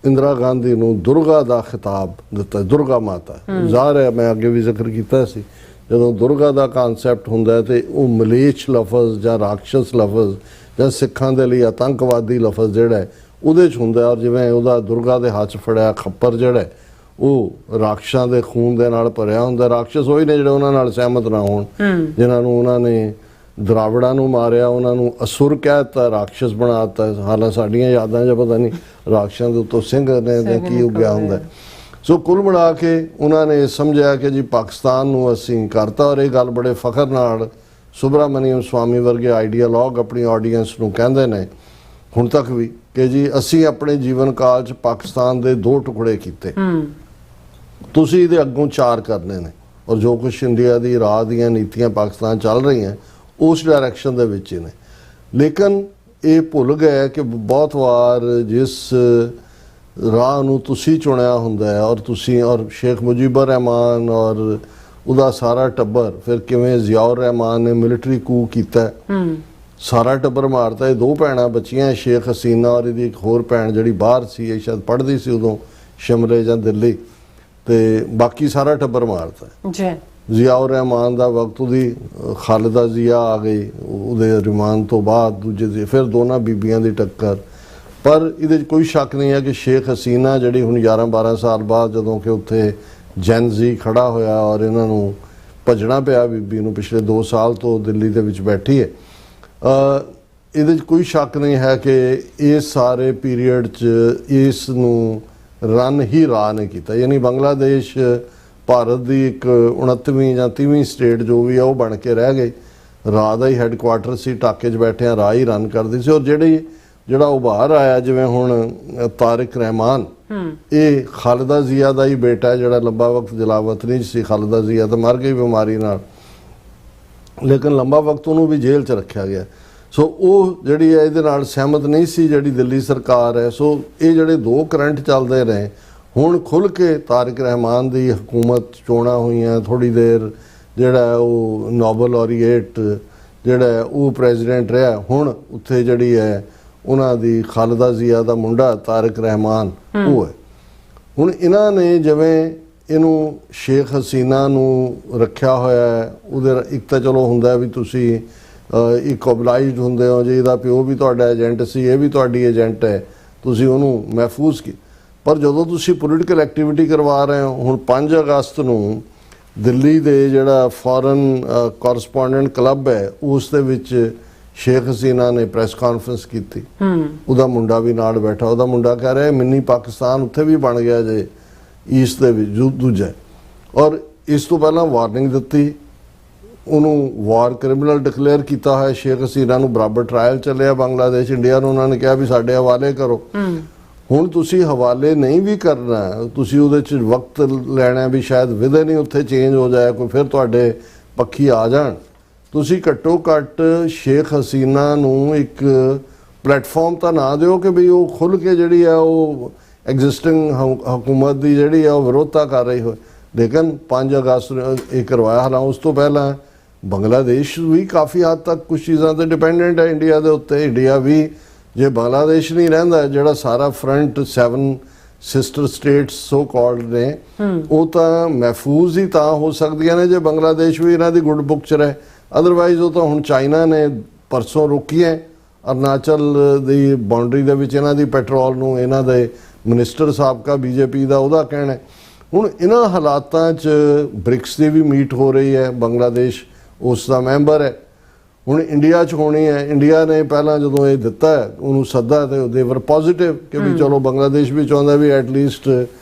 ਇੰਦਰਾ ਗਾਂਧੀ ਨੂੰ ਦੁਰਗਾ ਦਾ ਖਿਤਾਬ ਦਿੱਤਾ, ਦੁਰਗਾ ਮਾਤਾ। ਜ਼ਾਹਰ ਹੈ, ਮੈਂ ਅੱਗੇ ਵੀ ਜ਼ਿਕਰ ਕੀਤਾ ਸੀ, ਜਦੋਂ ਦੁਰਗਾ ਦਾ ਕਨਸੈਪਟ ਹੁੰਦਾ ਤੇ ਉਹ ਮਲੇਛ ਲਫ਼ਜ਼ ਜਾਂ ਰਾਖਸ਼ਸ ਲਫ਼ਜ਼ ਜਾਂ ਸਿੱਖਾਂ ਦੇ ਲਈ ਆਤੰਕਵਾਦੀ ਲਫ਼ਜ਼ ਜਿਹੜਾ ਉਹਦੇ 'ਚ ਹੁੰਦਾ। ਔਰ ਜਿਵੇਂ ਉਹਦਾ ਦੁਰਗਾ ਦੇ ਹੱਥ 'ਚ ਫੜਿਆ ਖੱਪਰ ਜਿਹੜਾ ਉਹ ਰਾਖਸ਼ਾਂ ਦੇ ਖੂਨ ਦੇ ਨਾਲ ਭਰਿਆ ਹੁੰਦਾ। ਰਾਖਸ਼ਸ ਉਹੀ ਨੇ ਜਿਹੜੇ ਉਹਨਾਂ ਨਾਲ ਸਹਿਮਤ ਨਾ ਹੋਣ, ਜਿਨ੍ਹਾਂ ਨੂੰ ਉਹਨਾਂ ਨੇ ਦਰਾਵੜਾਂ ਨੂੰ ਮਾਰਿਆ, ਉਹਨਾਂ ਨੂੰ ਅਸੁਰ ਕਹਿ ਦਿੱਤਾ, ਰਾਖਸ਼ਸ ਬਣਾ ਦਿੱਤਾ। ਹਾਲਾਂ ਸਾਡੀਆਂ ਯਾਦਾਂ 'ਚ ਪਤਾ ਨਹੀਂ ਰਾਖਸ਼ਾਂ ਦੇ ਉੱਤੋਂ ਸਿੰਘ ਨੇ ਕੀ ਉੱਗਿਆ ਹੁੰਦਾ। ਸੋ ਕੁੱਲ ਮਿਲਾ ਕੇ ਉਹਨਾਂ ਨੇ ਸਮਝਿਆ ਕਿ ਜੀ ਪਾਕਿਸਤਾਨ ਨੂੰ ਅਸੀਂ ਕਰਤਾ। ਔਰ ਇਹ ਗੱਲ ਬੜੇ ਫਖਰ ਨਾਲ ਸੁਬਰਾਮਨੀਅਮ ਸਵਾਮੀ ਵਰਗੇ ਆਈਡੀਆਲੋਗ ਆਪਣੀ ਆਡੀਅנס ਨੂੰ ਕਹਿੰਦੇ ਨੇ ਹੁਣ ਤੱਕ ਵੀ ਕਿ ਜੀ ਅਸੀਂ ਆਪਣੇ ਜੀਵਨ ਕਾਲ 'ਚ ਪਾਕਿਸਤਾਨ ਦੇ 2 ਟੁਕੜੇ ਕੀਤੇ, ਤੁਸੀਂ ਇਹਦੇ ਅੱਗੋਂ 4 ਕਰਨੇ ਨੇ। ਔਰ ਜੋ ਕੁਛ ਇੰਡੀਆ ਦੀ ਰਾਹ ਦੀਆਂ ਨੀਤੀਆਂ ਪਾਕਿਸਤਾਨ ਚੱਲ ਰਹੀਆਂ ਉਸ ਡਾਇਰੈਕਸ਼ਨ ਦੇ ਵਿੱਚ ਨੇ। ਲੇਕਿਨ ਇਹ ਭੁੱਲ ਗਏ ਕਿ ਬਹੁਤ ਵਾਰ ਜਿਸ ਰਾਹ ਨੂੰ ਤੁਸੀਂ ਚੁਣਿਆ ਹੁੰਦਾ ਹੈ, ਔਰ ਤੁਸੀਂ ਔਰ ਸ਼ੇਖ ਮੁਜੀਬੁਰ ਰਹਿਮਾਨ ਔਰ ਉਹਦਾ ਸਾਰਾ ਟੱਬਰ, ਫਿਰ ਕਿਵੇਂ ਜ਼ਿਆਉਰ ਰਹਿਮਾਨ ਨੇ ਮਿਲਟਰੀ ਕੂ ਕੀਤਾ, ਸਾਰਾ ਟੱਬਰ ਮਾਰਤਾ। ਇਹ 2 ਭੈਣਾਂ ਬੱਚੀਆਂ, ਸ਼ੇਖ ਹਸੀਨਾ ਔਰ ਇਹਦੀ ਇੱਕ ਹੋਰ ਭੈਣ ਜਿਹੜੀ ਬਾਹਰ ਸੀ, ਇਹ ਸ਼ਾਇਦ ਪੜ੍ਹਦੀ ਸੀ ਉਦੋਂ ਸ਼ਿਮਲੇ ਜਾਂ ਦਿੱਲੀ, ਤੇ ਬਾਕੀ ਸਾਰਾ ਟੱਬਰ ਮਾਰਤਾ ਜੀ। ਜ਼ਿਆਉਰ ਰਹਿਮਾਨ ਦਾ ਵਕਤ ਉਹਦੀ ਖਾਲਿਦਾ ਜ਼ਿਆ ਆ ਗਈ, ਉਹਦੇ ਰਿਮਾਂਡ ਤੋਂ ਬਾਅਦ ਦੂਜੇ ਫਿਰ ਦੋਨਾਂ ਬੀਬੀਆਂ ਦੀ ਟੱਕਰ। ਪਰ ਇਹਦੇ 'ਚ ਕੋਈ ਸ਼ੱਕ ਨਹੀਂ ਹੈ ਕਿ ਸ਼ੇਖ ਹਸੀਨਾ ਜਿਹੜੀ ਹੁਣ 11-12 ਸਾਲ ਬਾਅਦ ਜਦੋਂ ਕਿ ਉੱਥੇ ਜੈਨਜ਼ੀ ਖੜਾ ਹੋਇਆ ਔਰ ਇਹਨਾਂ ਨੂੰ ਭੱਜਣਾ ਪਿਆ ਬੀਬੀ ਨੂੰ, ਪਿਛਲੇ 2 ਸਾਲ ਤੋਂ ਦਿੱਲੀ ਦੇ ਵਿੱਚ ਬੈਠੀ ਹੈ, ਇਹਦੇ 'ਚ ਕੋਈ ਸ਼ੱਕ ਨਹੀਂ ਹੈ ਕਿ ਇਸ ਸਾਰੇ ਪੀਰੀਅਡ 'ਚ ਇਸ ਨੂੰ ਰਨ ਹੀ ਰਾਹ ਨੇ ਕੀਤਾ। ਯਾਨੀ ਬੰਗਲਾਦੇਸ਼ ਭਾਰਤ ਦੀ ਇੱਕ 29ਵੀਂ ਜਾਂ 30ਵੀਂ ਸਟੇਟ ਜੋ ਵੀ ਆ ਉਹ ਬਣ ਕੇ ਰਹਿ ਗਈ। ਰਾਹ ਦਾ ਹੀ ਹੈੱਡਕੁਆਟਰ ਸੀ, ਟਾਕੇ 'ਚ ਬੈਠਿਆਂ ਰਾਹ ਹੀ ਰਨ ਕਰਦੀ ਸੀ। ਔਰ ਜਿਹੜਾ ਉਭਾਰ ਆਇਆ ਜਿਵੇਂ ਹੁਣ ਤਾਰਿਕ ਰਹਿਮਾਨ, ਇਹ ਖਾਲਿਦਾ ਜ਼ਿਆ ਦਾ ਹੀ ਬੇਟਾ ਹੈ ਜਿਹੜਾ ਲੰਬਾ ਵਕਤ ਜਲਾਵਤਨੀ 'ਚ ਸੀ। ਖਾਲਿਦਾ ਜ਼ਿਆ ਤਾਂ ਮਰ ਗਈ ਬਿਮਾਰੀ ਨਾਲ, ਲੇਕਿਨ ਲੰਬਾ ਵਕਤ ਉਹਨੂੰ ਵੀ ਜੇਲ੍ਹ 'ਚ ਰੱਖਿਆ ਗਿਆ। ਸੋ ਉਹ ਜਿਹੜੀ ਹੈ ਇਹਦੇ ਨਾਲ ਸਹਿਮਤ ਨਹੀਂ ਸੀ ਜਿਹੜੀ ਦਿੱਲੀ ਸਰਕਾਰ ਹੈ। ਸੋ ਇਹ ਜਿਹੜੇ ਦੋ ਕਰੰਟ ਚੱਲਦੇ ਰਹੇ, ਹੁਣ ਖੁੱਲ੍ਹ ਕੇ ਤਾਰਿਕ ਰਹਿਮਾਨ ਦੀ ਹਕੂਮਤ, ਚੋਣਾਂ ਹੋਈਆਂ, ਥੋੜ੍ਹੀ ਦੇਰ ਜਿਹੜਾ ਉਹ ਨੋਬਲ ਔਰੀਏਟ ਜਿਹੜਾ ਉਹ ਪ੍ਰੈਜ਼ੀਡੈਂਟ ਰਿਹਾ, ਹੁਣ ਉੱਥੇ ਜਿਹੜੀ ਹੈ ਉਹਨਾਂ ਦੀ ਖਾਲਿਦਾ ਜ਼ਿਆ ਦਾ ਮੁੰਡਾ ਤਾਰਿਕ ਰਹਿਮਾਨ ਉਹ ਹੈ। ਹੁਣ ਇਹਨਾਂ ਨੇ ਜਿਵੇਂ ਇਹਨੂੰ ਸ਼ੇਖ ਹਸੀਨਾ ਨੂੰ ਰੱਖਿਆ ਹੋਇਆ ਹੈ, ਉਹਦੇ ਇੱਕ ਤਾਂ ਚਲੋ ਹੁੰਦਾ ਵੀ ਤੁਸੀਂ ਇੱਕ ਓਬਲਾਈਜ਼ਡ ਹੁੰਦੇ ਹੋ ਜੀ, ਇਹਦਾ ਪਿਓ ਵੀ ਤੁਹਾਡਾ ਏਜੰਟ ਸੀ, ਇਹ ਵੀ ਤੁਹਾਡੀ ਏਜੰਟ ਹੈ, ਤੁਸੀਂ ਉਹਨੂੰ ਮਹਿਫੂਜ਼ ਕੀ। ਪਰ ਜਦੋਂ ਤੁਸੀਂ ਪੋਲੀਟੀਕਲ ਐਕਟੀਵਿਟੀ ਕਰਵਾ ਰਹੇ ਹੋ, ਹੁਣ 5 ਅਗਸਤ ਨੂੰ ਦਿੱਲੀ ਦੇ ਜਿਹੜਾ ਫੋਰਨ ਕੋਰਸਪੋਂਡੈਂਟ ਕਲੱਬ ਹੈ ਉਸ ਦੇ ਵਿੱਚ ਸ਼ੇਖ ਹਸੀਨਾ ਨੇ ਪ੍ਰੈਸ ਕਾਨਫਰੰਸ ਕੀਤੀ, ਉਹਦਾ ਮੁੰਡਾ ਵੀ ਨਾਲ ਬੈਠਾ। ਉਹਦਾ ਮੁੰਡਾ ਕਹਿ ਰਿਹਾ ਮਿੰਨੀ ਪਾਕਿਸਤਾਨ ਉੱਥੇ ਵੀ ਬਣ ਗਿਆ ਜੇ ਈਸਟ ਦੇ ਵਿੱਚ ਦੂਜਾ। ਔਰ ਇਸ ਤੋਂ ਪਹਿਲਾਂ ਵਾਰਨਿੰਗ ਦਿੱਤੀ, ਉਹਨੂੰ ਵਾਰ ਕ੍ਰਿਮੀਨਲ ਡਿਕਲੇਅਰ ਕੀਤਾ ਹੋਇਆ ਸ਼ੇਖ ਹਸੀਨਾ ਨੂੰ। ਬਰਾਬਰ ਟ੍ਰਾਇਲ ਚੱਲਿਆ ਬੰਗਲਾਦੇਸ਼ ਇੰਡੀਆ ਨੂੰ, ਉਹਨਾਂ ਨੇ ਕਿਹਾ ਵੀ ਸਾਡੇ ਹਵਾਲੇ ਕਰੋ। ਹੁਣ ਤੁਸੀਂ ਹਵਾਲੇ ਨਹੀਂ ਵੀ ਕਰਨਾ, ਤੁਸੀਂ ਉਹਦੇ 'ਚ ਵਕਤ ਲੈਣਾ ਵੀ ਸ਼ਾਇਦ ਵਿਧੇ ਨਹੀਂ ਉੱਥੇ ਚੇਂਜ ਹੋ ਜਾਏ, ਕੋਈ ਫਿਰ ਤੁਹਾਡੇ ਪੱਖੀ ਆ ਜਾਣ। ਤੁਸੀਂ ਘੱਟੋ ਘੱਟ ਸ਼ੇਖ ਹਸੀਨਾ ਨੂੰ ਇੱਕ ਪਲੇਟਫਾਰਮ ਤਾਂ ਨਾ ਦਿਓ ਕਿ ਵੀ ਉਹ ਖੁੱਲ੍ਹ ਕੇ ਜਿਹੜੀ ਹੈ ਉਹ ਐਗਜ਼ਿਸਟਿੰਗ ਹਕੂਮਤ ਦੀ ਜਿਹੜੀ ਹੈ ਉਹ ਵਿਰੋਧਤਾ ਕਰ ਰਹੀ ਹੋਏ। ਲੇਕਿਨ 5 ਅਗਸਤ ਇਹ ਕਰਵਾਇਆ। ਹਾਲਾਂਕਿ ਉਸ ਤੋਂ ਪਹਿਲਾਂ ਬੰਗਲਾਦੇਸ਼ ਵੀ ਕਾਫੀ ਹੱਦ ਤੱਕ ਕੁਛ ਚੀਜ਼ਾਂ 'ਤੇ ਡਿਪੈਂਡੈਂਟ ਹੈ ਇੰਡੀਆ ਦੇ ਉੱਤੇ। ਇੰਡੀਆ ਵੀ ਜੇ ਬੰਗਲਾਦੇਸ਼ ਨਹੀਂ ਰਹਿੰਦਾ, ਜਿਹੜਾ ਸਾਰਾ front 7 sister states so called ਨੇ, ਉਹ ਤਾਂ ਮਹਿਫੂਜ਼ ਹੀ ਤਾਂ ਹੋ ਸਕਦੀਆਂ ਨੇ ਜੇ ਬੰਗਲਾਦੇਸ਼ ਵੀ ਇਹਨਾਂ ਦੀ ਗੁੱਡ ਬੁੱਕ 'ਚ ਰਹੇ। ਅਦਰਵਾਈਜ਼ ਉਹ ਤਾਂ ਹੁਣ ਚਾਈਨਾ ਨੇ ਪਰਸੋਂ ਰੋਕੀ ਹੈ ਅਰੁਣਾਚਲ ਦੀ ਬਾਉਂਡਰੀ ਦੇ ਵਿੱਚ ਇਹਨਾਂ ਦੀ ਪੈਟਰੋਲ ਨੂੰ। ਇਹਨਾਂ ਦੇ ਮਿਨਿਸਟਰ ਸਾਬਕਾ ਬੀਜੇਪੀ ਦਾ ਉਹਦਾ ਕਹਿਣਾ ਹੈ। ਹੁਣ ਇਹਨਾਂ ਹਾਲਾਤਾਂ 'ਚ ਬ੍ਰਿਕਸ ਦੀ ਵੀ ਮੀਟ ਹੋ ਰਹੀ ਹੈ, ਬੰਗਲਾਦੇਸ਼ ਉਸ ਦਾ ਮੈਂਬਰ ਹੈ। ਹੁਣ ਇੰਡੀਆ 'ਚ ਹੋਣੀ ਹੈ। ਇੰਡੀਆ ਨੇ ਪਹਿਲਾਂ ਜਦੋਂ ਇਹ ਦਿੱਤਾ ਉਹਨੂੰ ਸੱਦਾ ਤੇ ਦੇ ਵਰ ਪੋਜ਼ਿਟਿਵ ਕਿ ਵੀ ਚਲੋ ਬੰਗਲਾਦੇਸ਼ ਵੀ ਚਾਹੁੰਦਾ ਵੀ ਐਟਲੀਸਟ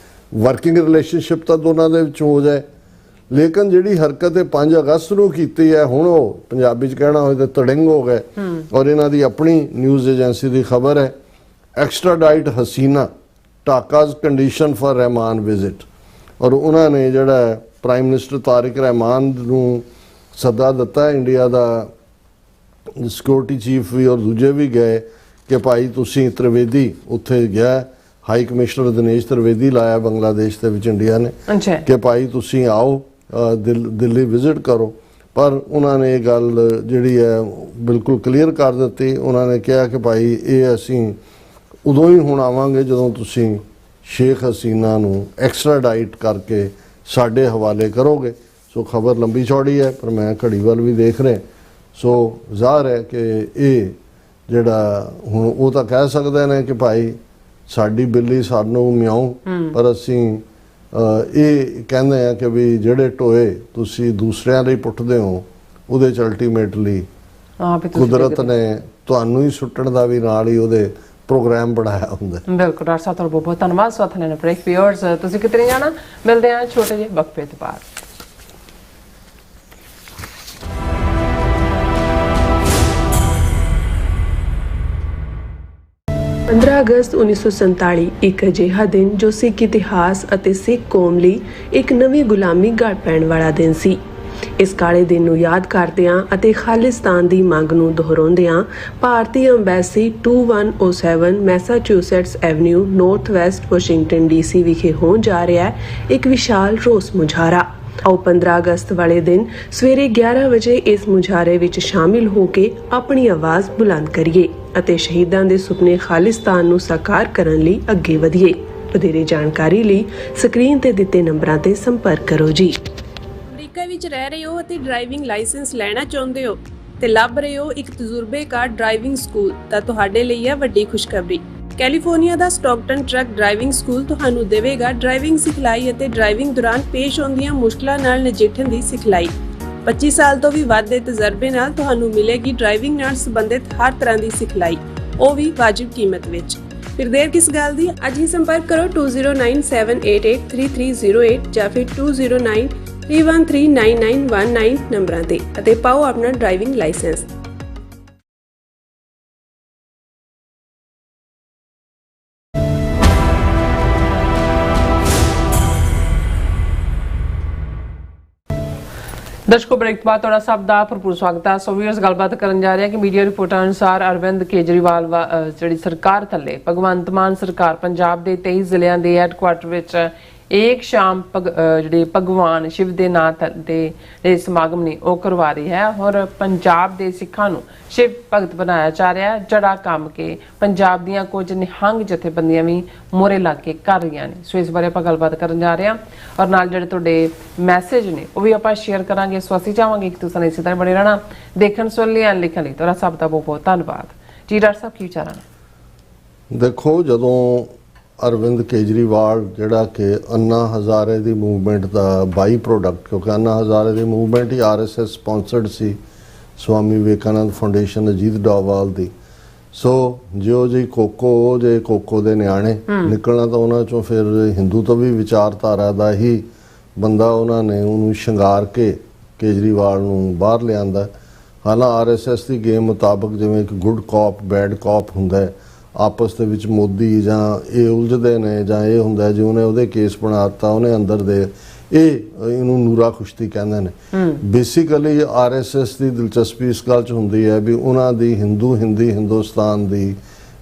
ਵਰਕਿੰਗ ਰਿਲੇਸ਼ਨਸ਼ਿਪ ਤਾਂ ਦੋਨਾਂ ਦੇ ਵਿੱਚ ਹੋ ਜਾਏ। ਲੇਕਿਨ ਜਿਹੜੀ ਹਰਕਤ ਇਹ 5 ਅਗਸਤ ਨੂੰ ਕੀਤੀ ਹੈ, ਹੁਣ ਉਹ ਪੰਜਾਬੀ 'ਚ ਕਹਿਣਾ ਹੋਏ ਤਾਂ ਤੜਿੰਗ ਹੋ ਗਏ। ਔਰ ਇਹਨਾਂ ਦੀ ਆਪਣੀ ਨਿਊਜ਼ ਏਜੰਸੀ ਦੀ ਖਬਰ ਹੈ, ਐਕਸਟਰਾਡਾਈਟ ਹਸੀਨਾ ਟਾਕਾਜ਼ ਕੰਡੀਸ਼ਨ ਫॉर ਰਹਿਮਾਨ ਵਿਜ਼ਿਟ। ਔਰ ਉਹਨਾਂ ਨੇ ਜਿਹੜਾ ਪ੍ਰਾਈਮ ਮਿਨਿਸਟਰ ਤਾਰਿਕ ਰਹਿਮਾਨ ਨੂੰ ਸੱਦਾ ਦਿੱਤਾ। ਇੰਡੀਆ ਦਾ ਸਿਕਿਉਰਿਟੀ ਚੀਫ ਵੀ ਔਰ ਦੂਜੇ ਵੀ ਗਏ ਕਿ ਭਾਈ ਤੁਸੀਂ ਤ੍ਰਿਵੇਦੀ ਉੱਥੇ ਗਿਆ, ਹਾਈ ਕਮਿਸ਼ਨਰ ਦਿਨੇਸ਼ ਤ੍ਰਿਵੇਦੀ ਲਾਇਆ ਬੰਗਲਾਦੇਸ਼ ਦੇ ਵਿੱਚ ਇੰਡੀਆ ਨੇ ਕਿ ਭਾਈ ਤੁਸੀਂ ਆਓ ਦਿੱਲੀ ਵਿਜ਼ਿਟ ਕਰੋ। ਪਰ ਉਹਨਾਂ ਨੇ ਇਹ ਗੱਲ ਜਿਹੜੀ ਹੈ ਬਿਲਕੁਲ ਕਲੀਅਰ ਕਰ ਦਿੱਤੀ। ਉਹਨਾਂ ਨੇ ਕਿਹਾ ਕਿ ਭਾਈ ਇਹ ਅਸੀਂ ਉਦੋਂ ਹੀ ਹੁਣ ਆਵਾਂਗੇ ਜਦੋਂ ਤੁਸੀਂ ਸ਼ੇਖ ਹਸੀਨਾ ਨੂੰ ਐਕਸਟਰਾਡਾਈਟ ਕਰਕੇ ਸਾਡੇ ਹਵਾਲੇ ਕਰੋਗੇ। ਸੋ ਖਬਰ ਲੰਬੀ ਚੌੜੀ ਹੈ, ਪਰ ਮੈਂ ਘੜੀ ਵੱਲ ਵੀ ਦੇਖ ਰਿਹਾ। ਸੋ ਜ਼ਾਹਰ ਹੈ ਕਿ ਇਹ ਜਿਹੜਾ ਹੁਣ ਉਹ ਤਾਂ ਕਹਿ ਸਕਦੇ ਨੇ ਕਿ ਭਾਈ ਸਾਡੀ ਬਿੱਲੀ ਸਾਨੂੰ ਮਿਆਉ, ਪਰ ਅਸੀਂ ਇਹ ਕਹਿੰਦੇ ਆ ਕਿ ਵੀ ਜਿਹੜੇ ਟੋਏ ਤੁਸੀਂ ਦੂਸਰਿਆਂ ਲਈ ਪੁੱਟਦੇ ਹੋ ਉਹਦੇ 'ਚ ਅਲਟੀਮੇਟਲੀ ਕੁਦਰਤ ਨੇ ਤੁਹਾਨੂੰ ਹੀ ਸੁੱਟਣ ਦਾ ਵੀ ਨਾਲ ਹੀ ਉਹਦੇ ਪ੍ਰੋਗਰਾਮ ਬਣਾਇਆ ਹੁੰਦਾ। ਬਿਲਕੁਲ ਡਾਕਟਰ ਸਾਹਿਬ, ਤੁਹਾਡਾ ਬਹੁਤ ਬਹੁਤ ਧੰਨਵਾਦ। ਸਵਾਥ ਲੈਣਾ ਬ੍ਰੇਕ ਵਿਊਅਰਸ, ਤੁਸੀਂ ਕਿਤੇ ਜਾਣਾ, ਮਿਲਦੇ ਆ ਛੋਟੇ ਜਿਹੇ ਵਕਫੇ ਤੋਂ ਬਾਅਦ। 15 ਅਗਸਤ 1947 ਇੱਕ ਅਜਿਹਾ ਦਿਨ ਜੋ ਸਿੱਖ ਇਤਿਹਾਸ ਅਤੇ ਸਿੱਖ ਕੌਮ ਲਈ ਇੱਕ ਨਵੀਂ ਗੁਲਾਮੀ ਗੜ ਪੈਣ ਵਾਲਾ ਦਿਨ ਸੀ। ਇਸ ਕਾਲੇ ਦਿਨ ਨੂੰ ਯਾਦ ਕਰਦਿਆਂ ਅਤੇ ਖਾਲਿਸਤਾਨ ਦੀ ਮੰਗ ਨੂੰ ਦੁਹਰਾਉਂਦਿਆਂ ਭਾਰਤੀ embassy 2107 Massachusetts avenue north West Washington DC ਵਿਖੇ ਹੋਣ ਜਾ ਰਿਹਾ ਹੈ ਇੱਕ ਵਿਸ਼ਾਲ ਰੋਸ ਮੁਜ਼ਾਹਰਾ। ਆਓ 15 ਅਗਸਤ ਵਾਲੇ ਦਿਨ ਸਵੇਰੇ 11 ਵਜੇ ਇਸ ਮੁਜ਼ਾਹਰੇ ਵਿੱਚ ਸ਼ਾਮਿਲ ਹੋ ਕੇ ਆਪਣੀ ਆਵਾਜ਼ ਬੁਲੰਦ ਕਰੀਏ ਅਤੇ ਸ਼ਹੀਦਾਂ ਦੇ ਸੁਪਨੇ ਖਾਲਿਸਤਾਨ ਨੂੰ ਸਾਕਾਰ ਕਰਨ ਲਈ ਅੱਗੇ ਵਧੀਏ। ਵਧੇਰੇ ਜਾਣਕਾਰੀ ਲਈ ਸਕਰੀਨ ਤੇ ਦਿੱਤੇ ਨੰਬਰਾਂ ਤੇ ਸੰਪਰਕ ਕਰੋ ਜੀ। ਅਮਰੀਕਾ ਵਿੱਚ ਰਹਿ ਰਹੇ ਹੋ ਅਤੇ ਡਰਾਈਵਿੰਗ ਲਾਇਸੈਂਸ ਲੈਣਾ ਚਾਹੁੰਦੇ ਹੋ ਤੇ ਲੱਭ ਰਹੇ ਹੋ ਇੱਕ ਤਜਰਬੇਕਾਰ ਡਰਾਈਵਿੰਗ ਸਕੂਲ, ਤਾਂ ਤੁਹਾਡੇ ਲਈ ਹੈ ਵੱਡੀ ਖੁਸ਼ਖਬਰੀ। ਕੈਲੀਫੋਰਨੀਆ ਦਾ ਸਟਾਕਟਨ ਟਰੱਕ ਡਰਾਈਵਿੰਗ ਸਕੂਲ ਤੁਹਾਨੂੰ ਦੇਵੇਗਾ ਡਰਾਈਵਿੰਗ ਸਿਖਲਾਈ ਅਤੇ ਡਰਾਈਵਿੰਗ ਦੌਰਾਨ ਪੇਸ਼ ਆਉਂਦੀਆਂ ਮੁਸ਼ਕਲਾਂ ਨਾਲ ਨਜਿੱਠਣ ਦੀ ਸਿਖਲਾਈ। 25 ਸਾਲ ਤੋਂ ਵੀ ਵੱਧ ਦੇ ਤਜਰਬੇ ਨਾਲ ਤੁਹਾਨੂੰ ਮਿਲੇਗੀ ਡਰਾਈਵਿੰਗ ਨਾਲ ਸੰਬੰਧਿਤ ਹਰ ਤਰ੍ਹਾਂ ਦੀ ਸਿਖਲਾਈ, ਉਹ ਵੀ ਵਾਜਿਬ ਕੀਮਤ ਵਿੱਚ। ਫਿਰ ਦੇਰ ਕਿਸ ਗੱਲ ਦੀ, ਅੱਜ ਹੀ ਸੰਪਰਕ ਕਰੋ 2097883308 ਜਾਂ ਫਿਰ 2092 31399919 ਨੰਬਰਾਂ ਤੇ ਅਤੇ ਪਾਓ ਆਪਣਾ ਡਰਾਈਵਿੰਗ ਲਾਇਸੈਂਸ। ਦਰਸ਼ਕੋ, ਬ੍ਰੇਕ ਤੋਂ ਬਾਅਦ ਤੁਹਾਡਾ ਸਭ ਦਾ ਭਰਪੂਰ ਸਵਾਗਤ ਹੈ। ਸੋ ਵੀਅਰਸ, ਗੱਲਬਾਤ ਕਰਨ ਜਾ ਰਹੇ ਹਾਂ ਕਿ ਮੀਡੀਆ ਰਿਪੋਰਟਾਂ ਅਨੁਸਾਰ ਅਰਵਿੰਦ ਕੇਜਰੀਵਾਲ ਜਿਹੜੀ ਸਰਕਾਰ ਥੱਲੇ ਭਗਵੰਤ ਮਾਨ ਸਰਕਾਰ ਪੰਜਾਬ ਦੇ 23 ਜ਼ਿਲ੍ਹਿਆਂ ਦੇ ਹੈੱਡਕੁਆਰਟਰ ਵਿੱਚ ਇੱਕ ਸ਼ਾਮ ਜਿਹੜੇ ਭਗਵਾਨ ਸ਼ਿਵ ਦੇ ਨਾਂ ਦੇ ਸਮਾਗਮ ਨੇ ਉਹ ਕਰਵਾ ਰਹੀ ਹੈ ਔਰ ਪੰਜਾਬ ਦੇ ਸਿੱਖਾਂ ਨੂੰ ਸ਼ਿਵ ਭਗਤ ਬਣਾਇਆ ਜਾ ਰਿਹਾ ਹੈ, ਜਿਹੜਾ ਕੰਮ ਕੇ ਪੰਜਾਬ ਦੀਆਂ ਕੁਝ ਨਿਹੰਗ ਜਥੇਬੰਦੀਆਂ ਵੀ ਮੋਹਰੇ ਲਾ ਕੇ ਕਰ ਰਹੀਆਂ ਨੇ। ਸੋ ਇਸ ਬਾਰੇ ਆਪਾਂ ਗੱਲਬਾਤ ਕਰਨ ਜਾ ਰਹੇ ਹਾਂ ਔਰ ਨਾਲ ਜਿਹੜੇ ਤੁਹਾਡੇ ਮੈਸੇਜ ਨੇ ਉਹ ਵੀ ਆਪਾਂ ਸ਼ੇਅਰ ਕਰਾਂਗੇ। ਸੋ ਅਸੀਂ ਚਾਹਾਂਗੇ ਕਿ ਤੁਸੀਂ ਇਸੇ ਤਰ੍ਹਾਂ ਬਣੇ ਰਹਿਣਾ। ਦੇਖਣ ਸੁਣ ਲਈ ਲਿਖਣ ਲਈ ਤੁਹਾਡਾ ਸਭ ਦਾ ਬਹੁਤ ਬਹੁਤ ਧੰਨਵਾਦ ਜੀ। ਡਾਕਟਰ ਸਾਹਿਬ, ਕੀ ਵਿਚਾਰਾਂ ਨੇ? ਦੇਖੋ, ਜਦੋਂ ਅਰਵਿੰਦ ਕੇਜਰੀਵਾਲ ਜਿਹੜਾ ਕਿ ਅੰਨਾ ਹਜ਼ਾਰੇ ਦੀ ਮੂਵਮੈਂਟ ਦਾ ਬਾਈ ਪ੍ਰੋਡਕਟ, ਕਿਉਂਕਿ ਅੰਨਾ ਹਜ਼ਾਰੇ ਦੀ ਮੂਵਮੈਂਟ ਹੀ RSS ਸਪਾਂਸਰਡ ਸੀ, ਸਵਾਮੀ ਵਿਵੇਕਾਨੰਦ ਫਾਊਂਡੇਸ਼ਨ ਅਜੀਤ ਡੋਵਾਲ ਦੀ। ਸੋ ਜਿਉਂ ਜੀ ਕੋਕੋ ਦੇ ਨਿਆਣੇ ਨਿਕਲਣਾ ਤਾਂ ਉਹਨਾਂ ਚੋਂ ਫਿਰ ਹਿੰਦੂ ਤੋਂ ਵੀ ਵਿਚਾਰਧਾਰਾ ਦਾ ਹੀ ਬੰਦਾ ਉਹਨਾਂ ਨੇ ਉਹਨੂੰ ਸ਼ਿੰਗਾਰ ਕੇ ਕੇਜਰੀਵਾਲ ਨੂੰ ਬਾਹਰ ਲਿਆਂਦਾ। ਹਾਲਾਂਕਿ RSS ਦੀ ਗੇਮ ਮੁਤਾਬਕ ਜਿਵੇਂ ਇੱਕ ਗੁੱਡ ਕਾਪ ਬੈਡ ਕਾਪ ਹੁੰਦਾ ਹੈ, ਆਪਸ ਦੇ ਵਿੱਚ ਮੋਦੀ ਜਾਂ ਇਹ ਉਲਝਦੇ ਨੇ ਜਾਂ ਇਹ ਹੁੰਦਾ ਜੀ ਉਹਨੇ ਉਹਦੇ ਕੇਸ ਬਣਾ ਦਿੱਤਾ, ਉਹਨੇ ਅੰਦਰ ਦੇ ਇਹਨੂੰ ਨੂਰਾ ਖੁਸ਼ਤੀ ਕਹਿੰਦੇ ਨੇ। ਬੇਸਿਕਲੀ RSS ਦੀ ਦਿਲਚਸਪੀ ਇਸ ਗੱਲ 'ਚ ਹੁੰਦੀ ਹੈ ਵੀ ਉਹਨਾਂ ਦੀ ਹਿੰਦੁਸਤਾਨ ਦੀ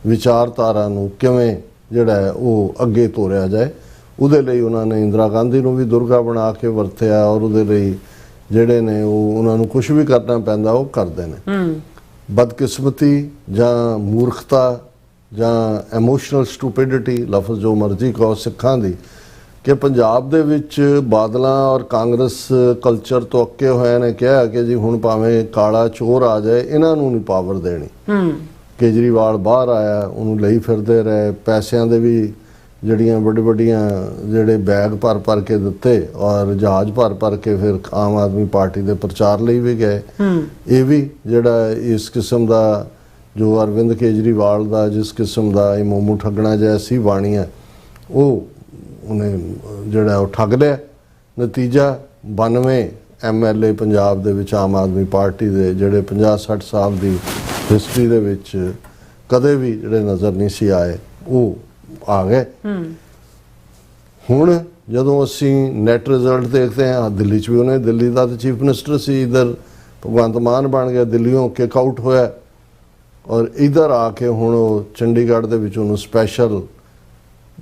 ਵਿਚਾਰਧਾਰਾ ਨੂੰ ਕਿਵੇਂ ਜਿਹੜਾ ਹੈ ਉਹ ਅੱਗੇ ਤੋਰਿਆ ਜਾਏ। ਉਹਦੇ ਲਈ ਉਹਨਾਂ ਨੇ ਇੰਦਰਾ ਗਾਂਧੀ ਨੂੰ ਵੀ ਦੁਰਗਾ ਬਣਾ ਕੇ ਵਰਤਿਆ ਔਰ ਉਹਦੇ ਲਈ ਜਿਹੜੇ ਨੇ ਉਹ ਉਹਨਾਂ ਨੂੰ ਕੁਝ ਵੀ ਕਰਨਾ ਪੈਂਦਾ ਉਹ ਕਰਦੇ ਨੇ। ਬਦਕਿਸਮਤੀ ਜਾਂ ਮੂਰਖਤਾ ਜਾਂ ਇਮੋਸ਼ਨਲ ਸਟੂਪਿਡਿਟੀ, ਲਫ਼ਜ਼ ਜੋ ਮਰਜ਼ੀ ਕਹੋ, ਸਿੱਖਾਂ ਦੀ ਕਿ ਪੰਜਾਬ ਦੇ ਵਿੱਚ ਬਾਦਲਾਂ ਔਰ ਕਾਂਗਰਸ ਕਲਚਰ ਤੋਂ ਅੱਕੇ ਹੋਏ ਨੇ ਕਿਹਾ ਕਿ ਜੀ ਹੁਣ ਭਾਵੇਂ ਕਾਲਾ ਚੋਰ ਆ ਜਾਏ ਇਹਨਾਂ ਨੂੰ ਨਹੀਂ ਪਾਵਰ ਦੇਣੀ। ਕੇਜਰੀਵਾਲ ਬਾਹਰ ਆਇਆ, ਉਹਨੂੰ ਲਈ ਫਿਰਦੇ ਰਹੇ, ਪੈਸਿਆਂ ਦੇ ਵੀ ਜਿਹੜੀਆਂ ਵੱਡੀਆਂ ਜਿਹੜੇ ਬੈਗ ਭਰ ਕੇ ਦਿੱਤੇ ਔਰ ਜਹਾਜ਼ ਭਰ ਕੇ ਫਿਰ ਆਮ ਆਦਮੀ ਪਾਰਟੀ ਦੇ ਪ੍ਰਚਾਰ ਲਈ ਵੀ ਗਏ। ਇਹ ਵੀ ਜਿਹੜਾ ਇਸ ਕਿਸਮ ਦਾ ਜੋ ਅਰਵਿੰਦ ਕੇਜਰੀਵਾਲ ਦਾ ਜਿਸ ਕਿਸਮ ਦਾ ਇਹ ਮੋਮੂ ਠੱਗਣਾ ਜੈਸੀ ਬਾਣੀ ਹੈ ਉਹ ਉਹਨੇ ਜਿਹੜਾ ਉਹ ਠੱਗ ਲਿਆ। ਨਤੀਜਾ 92 MLA ਪੰਜਾਬ ਦੇ ਵਿੱਚ ਆਮ ਆਦਮੀ ਪਾਰਟੀ ਦੇ ਜਿਹੜੇ 50-60 ਸਾਲ ਦੀ ਹਿਸਟਰੀ ਦੇ ਵਿੱਚ ਕਦੇ ਵੀ ਜਿਹੜੇ ਨਜ਼ਰ ਨਹੀਂ ਸੀ ਆਏ ਉਹ ਆ ਗਏ। ਹੁਣ ਜਦੋਂ ਅਸੀਂ ਨੈਟ ਰਿਜ਼ਲਟ ਦੇਖਦੇ ਹਾਂ, ਦਿੱਲੀ 'ਚ ਵੀ ਉਹਨੇ, ਦਿੱਲੀ ਦਾ ਤਾਂ ਚੀਫ ਮਿਨਿਸਟਰ ਸੀ, ਇੱਧਰ ਭਗਵੰਤ ਮਾਨ ਬਣ ਗਿਆ, ਦਿੱਲੀੋਂ ਕਿਕ ਆਊਟ ਹੋਇਆ ਔਰ ਇੱਧਰ ਆ ਕੇ ਹੁਣ ਉਹ ਚੰਡੀਗੜ੍ਹ ਦੇ ਵਿੱਚ ਉਹਨੂੰ ਸਪੈਸ਼ਲ